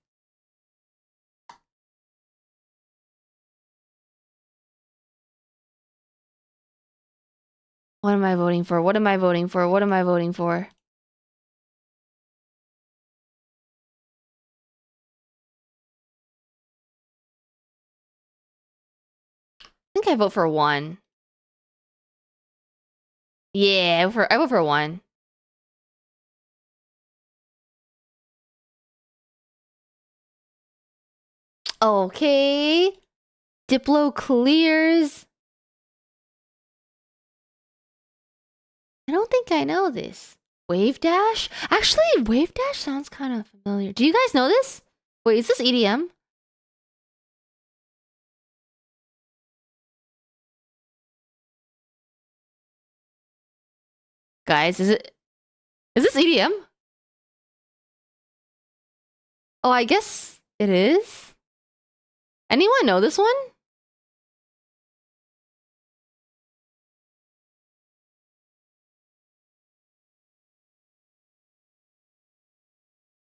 What am I voting for? What am I voting for? What am I voting for? I think I vote for 1. Yeah, I vote for 1. Okay. Diplo clears. I don't think I know this. Wave Dash? Actually, Wave Dash sounds kind of familiar. Do you guys know this? Wait, is this EDM? Guys, is this EDM? Oh, I guess it is. Anyone know this one?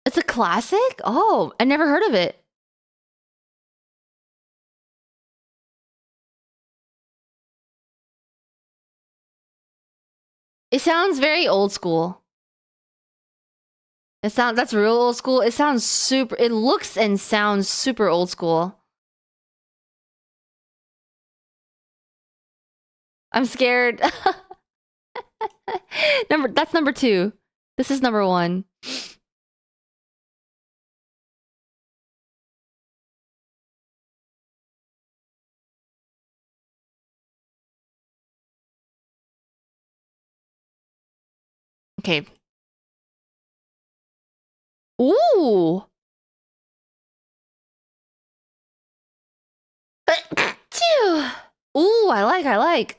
It's a classic? Oh, I never heard of it. It sounds very old school. That's real old school. It sounds super, it looks and sounds super old school. I'm scared. That's number 2. This is number 1. Okay. Ooh. Ooh, I like.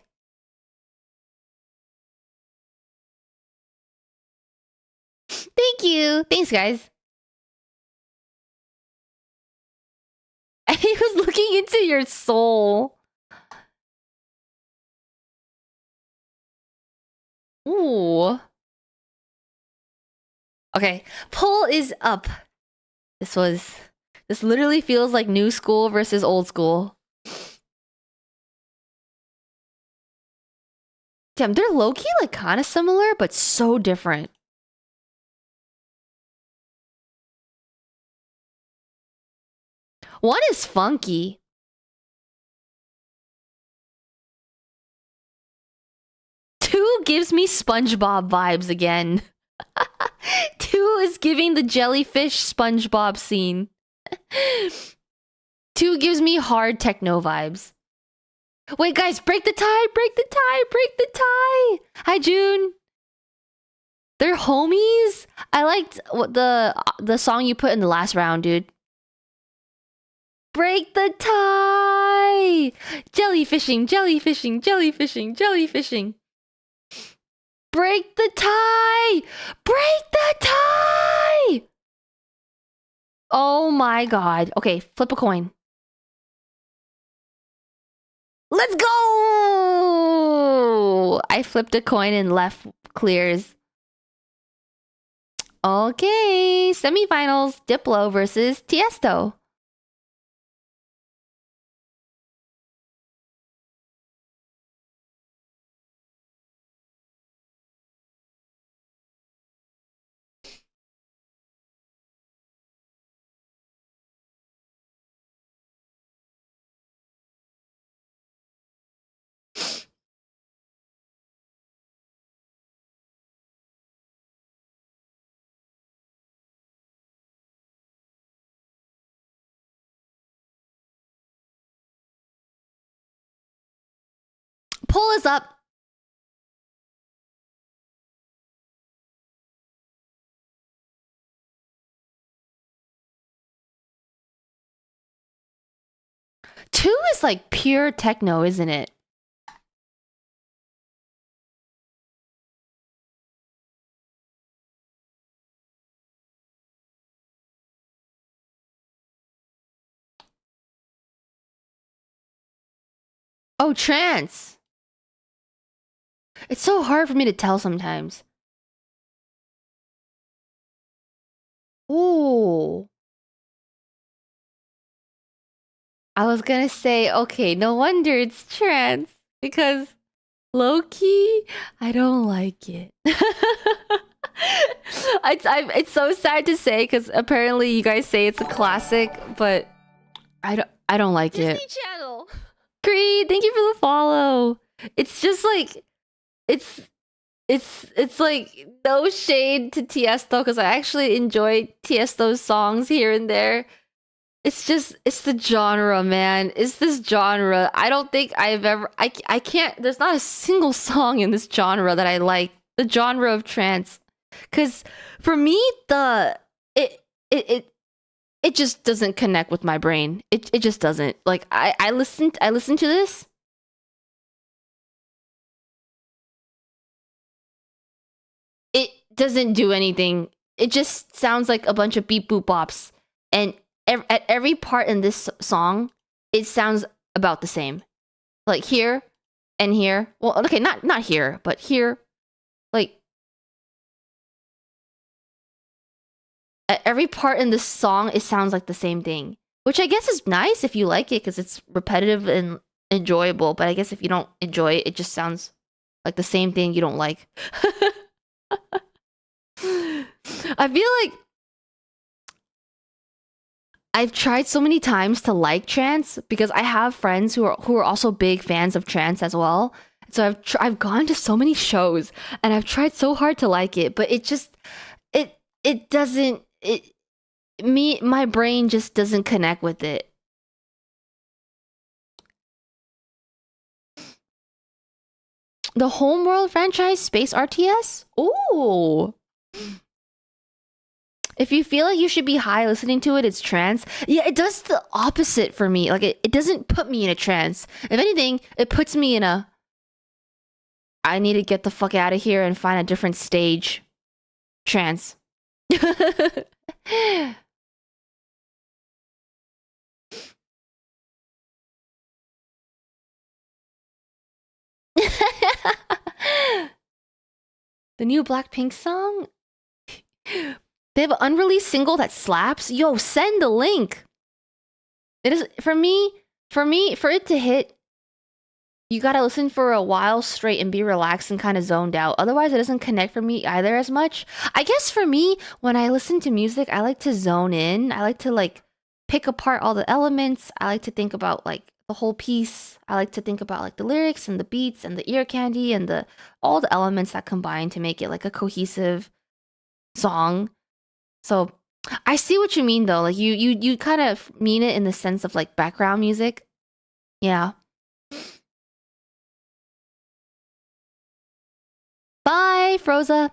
Thank you. Thanks, guys. He was looking into your soul. Ooh. Okay, poll is up. This literally feels like new school versus old school. Damn, they're low-key like kind of similar, but so different. One is funky. Two gives me SpongeBob vibes again. 2 is giving the jellyfish SpongeBob scene. 2 gives me hard techno vibes. Wait, guys, break the tie! Break the tie! Break the tie! Hi, June. They're homies? I liked what the song you put in the last round, dude. Break the tie! Jellyfishing, jellyfishing, jellyfishing, jellyfishing. Break the tie! Break the tie! Oh my god. Okay, flip a coin. Let's go! I flipped a coin and left clears. Okay, semifinals, Diplo versus Tiesto. Poll is up. Two is like pure techno, isn't it? Oh, trance. It's so hard for me to tell sometimes. Ooh. I was gonna say, okay, no wonder it's trans because low key, I don't like it. It's so sad to say because apparently you guys say it's a classic, but I don't like Disney it. Channel. Creed, thank you for the follow. It's just like it's it's like no shade to Tiesto because I actually enjoy Tiesto's songs here and there. It's just it's the genre, man. It's this genre. I don't think I've ever I can't there's not a single song in this genre that I like. The genre of trance. Cuz for me it it it it just doesn't connect with my brain. It just doesn't. Like I listen to this. It doesn't do anything. It just sounds like a bunch of beep boop bops. And at every part in this song, it sounds about the same. Like here and here. Well, okay, not here, but here. Like at every part in this song, it sounds like the same thing. Which I guess is nice if you like it because it's repetitive and enjoyable. But I guess if you don't enjoy it, it just sounds like the same thing you don't like. I feel like I've tried so many times to like trance because I have friends who are also big fans of trance as well. So I've gone to so many shows and I've tried so hard to like it, but it just it doesn't my brain just doesn't connect with it. The Homeworld franchise Space RTS? Ooh. If you feel like you should be high listening to it, it's trance. Yeah, it does the opposite for me. Like it doesn't put me in a trance. If anything, it puts me in a I need to get the fuck out of here and find a different stage trance. The new Blackpink song? They have an unreleased single that slaps? Yo, send the link. It is for it to hit, you gotta listen for a while straight and be relaxed and kind of zoned out. Otherwise, it doesn't connect for me either as much. I guess for me, when I listen to music, I like to zone in. I like to like pick apart all the elements. I like to think about like the whole piece. I like to think about like the lyrics and the beats and the ear candy and the all the elements that combine to make it like a cohesive song. So I see what you mean though. Like you kind of mean it in the sense of like background music. Yeah. Bye, Froza.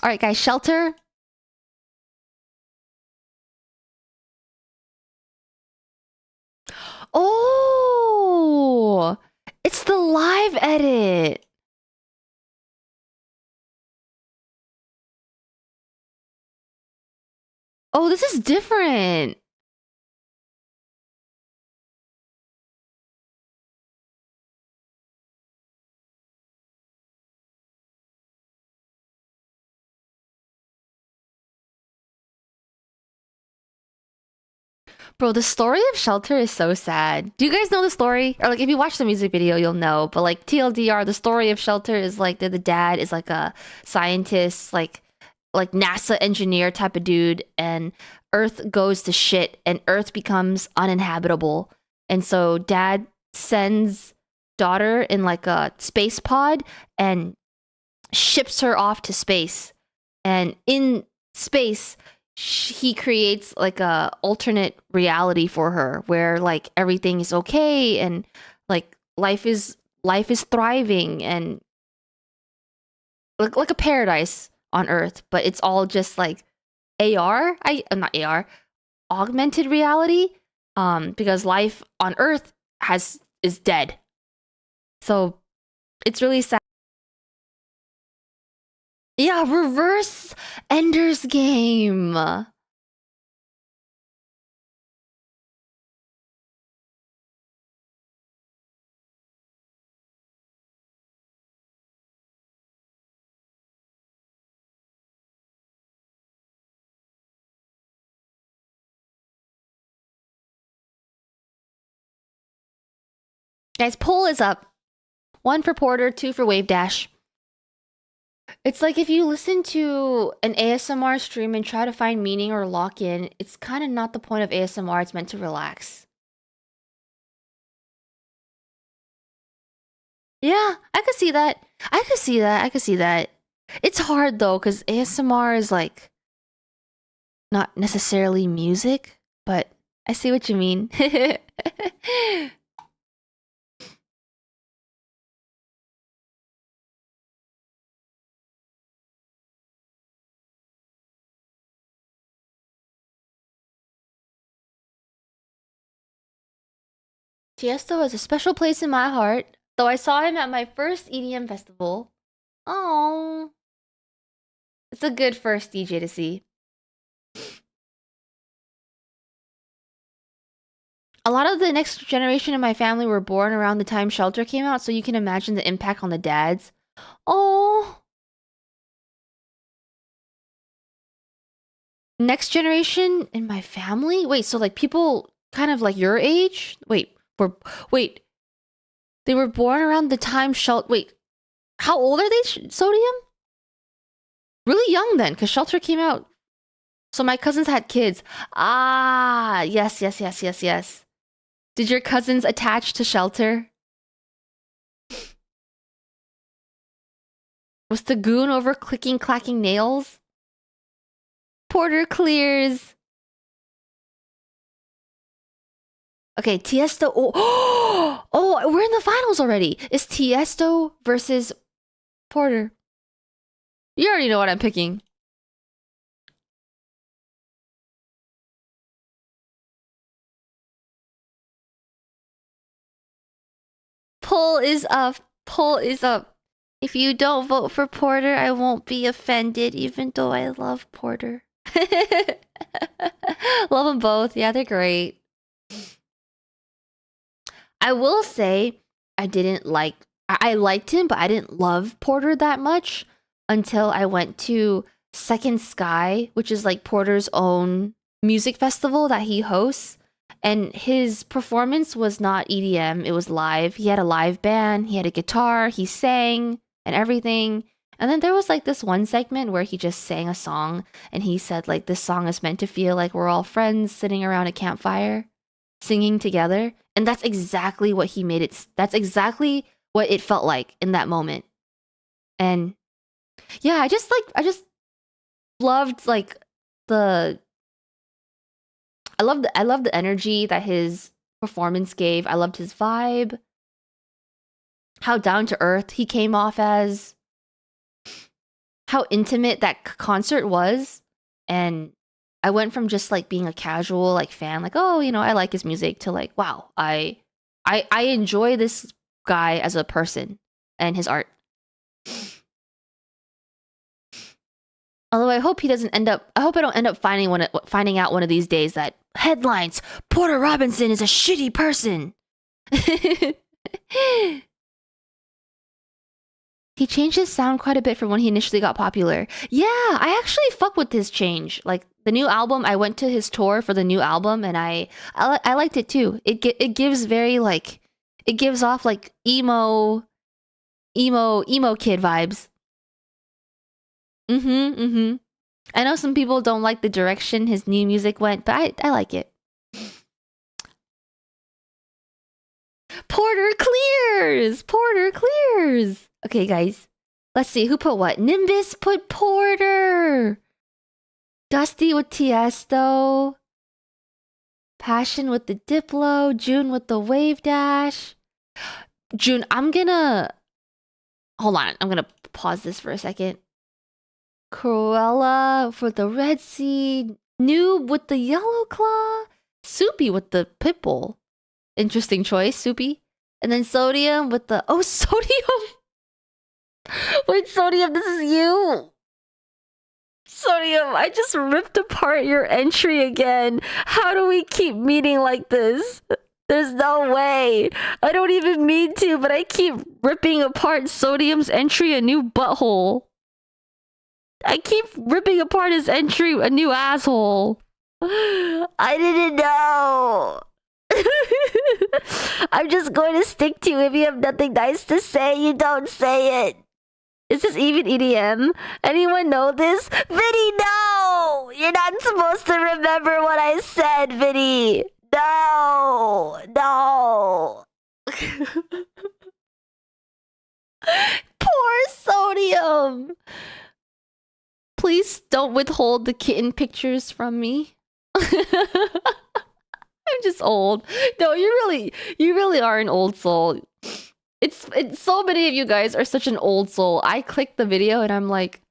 All right, guys, Shelter. Oh, it's the live edit. Oh, this is different. Bro, the story of Shelter is so sad. Do you guys know the story? Or like if you watch the music video, you'll know. But like TLDR, the story of Shelter is like the dad is like a scientist, like NASA engineer type of dude, and Earth goes to shit and Earth becomes uninhabitable. And so dad sends daughter in like a space pod and ships her off to space. And in space, he creates like a alternate reality for her where like everything is okay and like life is thriving and like a paradise on Earth, but it's all just like AR. Not AR, augmented reality. Because life on Earth is dead. So it's really sad. Yeah, reverse Ender's Game. Guys, poll is up. 1 for Porter, 2 for Wave Dash. It's like if you listen to an ASMR stream and try to find meaning or lock in, it's kind of not the point of ASMR. It's meant to relax. Yeah, I could see that. I could see that. I could see that. It's hard though, because ASMR is like not necessarily music, but I see what you mean. Tiesto has a special place in my heart, though I saw him at my first EDM festival. Oh, it's a good first DJ to see. A lot of the next generation in my family were born around the time Shelter came out, so you can imagine the impact on the dads. Oh. Next generation in my family? Wait, so like people kind of like your age? Wait, they were born around the time Shelter... Wait, how old are they, Sodium? Really young then, because Shelter came out. So my cousins had kids. Ah, yes. Did your cousins attach to Shelter? Was the goon over clicking, clacking nails? Porter clears. Okay, Tiesto. Oh, oh, we're in the finals already. It's Tiesto versus Porter. You already know what I'm picking. Poll is up. Poll is up. If you don't vote for Porter, I won't be offended, even though I love Porter. Love them both. Yeah, they're great. I will say I didn't like... I liked him, but I didn't love Porter that much until I went to Second Sky, which is like Porter's own music festival that he hosts. And his performance was not EDM, it was live. He had a live band, he had a guitar, he sang and everything. And then there was like this one segment where he just sang a song and he said like this song is meant to feel like we're all friends sitting around a campfire singing together. And that's exactly what he made it. That's exactly what it felt like in that moment. And yeah, I just loved like I love the energy that his performance gave. I loved his vibe. How down to earth he came off as. How intimate that concert was. And I went from just like being a casual like fan, like, oh, you know, I like his music, to like, wow, I enjoy this guy as a person and his art. Although I hope he doesn't end up... I hope I don't end up finding out one of these days that headlines, Porter Robinson is a shitty person. He changed his sound quite a bit from when he initially got popular. Yeah, I actually fuck with his change. Like the new album, I went to his tour for the new album and I liked it too. It gives very like... It gives off like emo kid vibes. I know some people don't like the direction his new music went, but I like it. Porter clears! Porter clears! Okay, guys. Let's see, who put what? Nimbus put Porter! Dusty with Tiesto. Passion with the Diplo. June with the Wave Dash. June, I'm gonna... Hold on, I'm gonna pause this for a second. Cruella for the Red Sea, Noob with the Yellow Claw, Soupy with the Pitbull. Interesting choice, Soupy. And then Sodium with the... Oh, Sodium! Wait, Sodium, this is you! Sodium, I just ripped apart your entry again. How do we keep meeting like this? There's no way. I don't even mean to, but I keep ripping apart Sodium's entry a new butthole. I keep ripping apart his entry a new asshole. I didn't know. I'm just going to stick to you. If you have nothing nice to say, you don't say it. Is this even EDM? Anyone know this? Vinny, no! You're not supposed to remember what I said, Vinny. No! No! Poor Sodium! Please don't withhold the kitten pictures from me. I'm just old. No, you really are an old soul. It's so many of you guys are such an old soul. I clicked the video and I'm like,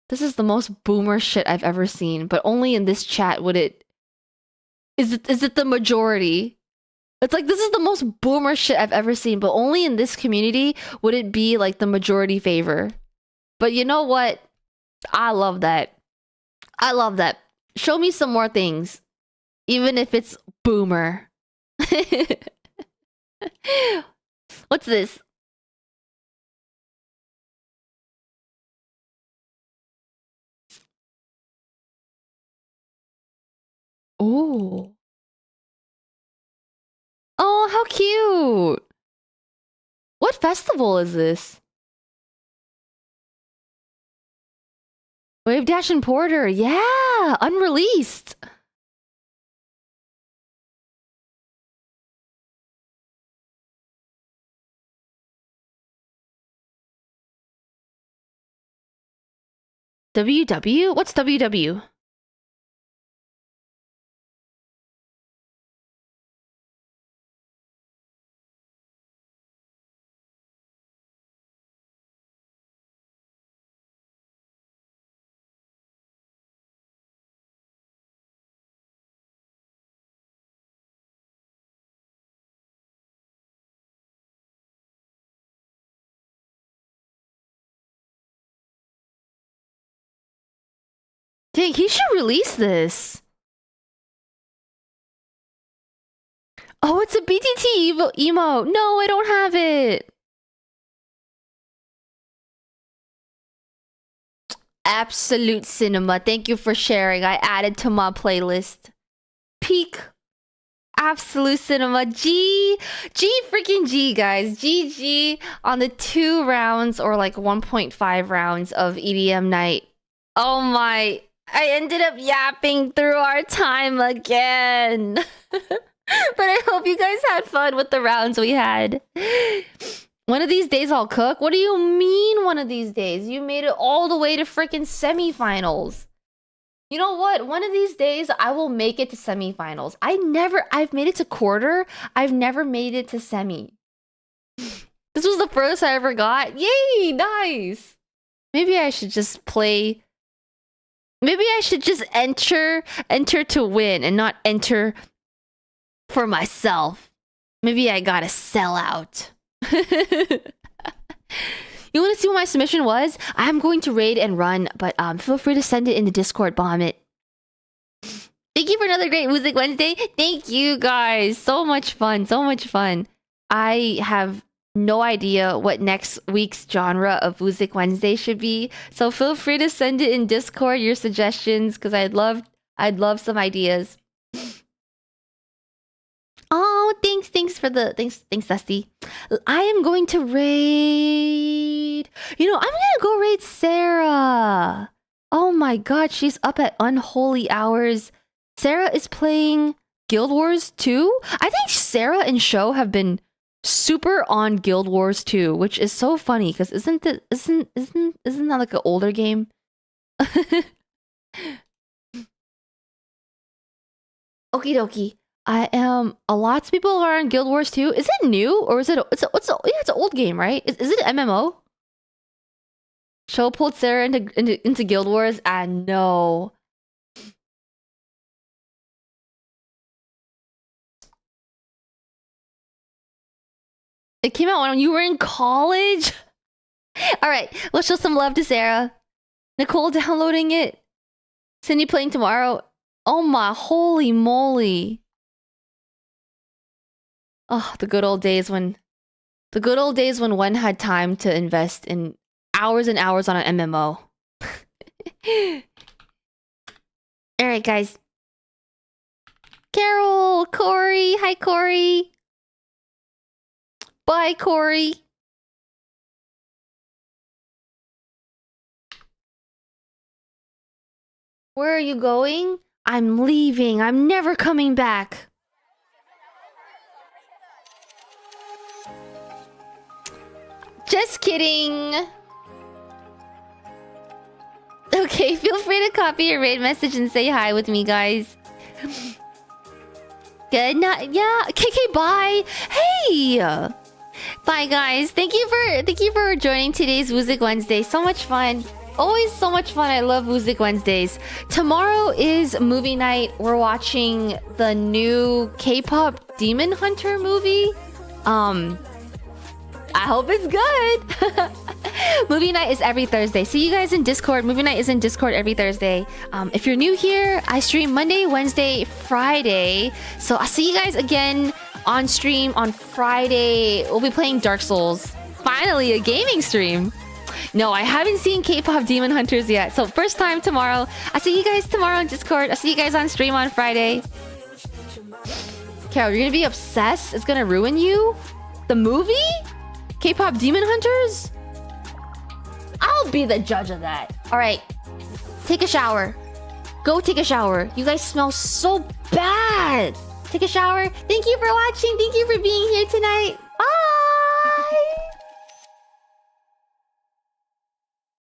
this is the most boomer shit I've ever seen. But only in this chat would it is it the majority. It's like this is the most boomer shit I've ever seen, but only in this community would it be like the majority favor. But you know what? I love that. I love that. Show me some more things. Even if it's boomer. What's this? Oh. Oh, how cute. What festival is this? Wave Dash and Porter. Yeah, unreleased. WW? What's WW? Dang, he should release this. Oh, it's a BTT emo. No, I don't have it. Absolute Cinema. Thank you for sharing. I added to my playlist. Peak. Absolute Cinema. G freaking G, guys. GG on the 2 rounds or like 1.5 rounds of EDM night. Oh my. I ended up yapping through our time again. But I hope you guys had fun with the rounds we had. One of these days I'll cook? What do you mean one of these days? You made it all the way to freaking semifinals. You know what? One of these days I will make it to semifinals. I've made it to quarter. I've never made it to semi. This was the furthest I ever got. Yay, nice. Maybe I should just play. Maybe I should just enter to win and not enter for myself. Maybe I gotta sell out. You want to see what my submission was? I'm going to raid and run, but feel free to send it in the Discord, bomb it. Thank you for another great Music Wednesday. Thank you guys. So much fun. So much fun. I have no idea what next week's genre of Music Wednesday should be. So feel free to send it in Discord, your suggestions, because I'd love some ideas. Oh, thanks for the thanks, Dusty. I am going to raid. You know, I'm gonna go raid Sarah. Oh my god, she's up at unholy hours. Sarah is playing Guild Wars 2. I think Sarah and Show have been super on Guild Wars 2, which is so funny because isn't that like an older game? Okie dokie. I am. Lots of people are on Guild Wars 2. Is it new or is it? It's an old game, right? Is it an MMO? Show pulled Sarah into Guild Wars. I know. It came out when you were in college. All right, let's show some love to Sarah. Nicole downloading it. Cindy playing tomorrow. Oh my holy moly. Oh, the good old days when one had time to invest in hours and hours on an MMO. All right, guys. Carol, Corey, hi Corey. Bye, Corey. Where are you going? I'm leaving. I'm never coming back. Just kidding. Okay, feel free to copy your raid message and say hi with me, guys. Good night. Yeah. KK, bye. Hey. Bye, guys. Thank you for joining today's Music Wednesday. So much fun. Always so much fun. I love Music Wednesdays. Tomorrow is movie night. We're watching the new K-pop Demon Hunter movie. I hope it's good. Movie night is every Thursday. See you guys in Discord. Movie night is in Discord every Thursday. If you're new here, I stream Monday, Wednesday, Friday. So I'll see you guys again on stream on Friday. We'll be playing Dark Souls. Finally, a gaming stream. No, I haven't seen K-pop Demon Hunters yet. So first time tomorrow. I'll see you guys tomorrow on Discord. I'll see you guys on stream on Friday. Carol, you're gonna be obsessed? It's gonna ruin you? The movie? K-pop Demon Hunters? I'll be the judge of that. Alright. Take a shower. Go take a shower. You guys smell so bad. Take a shower. Thank you for watching. Thank you for being here tonight.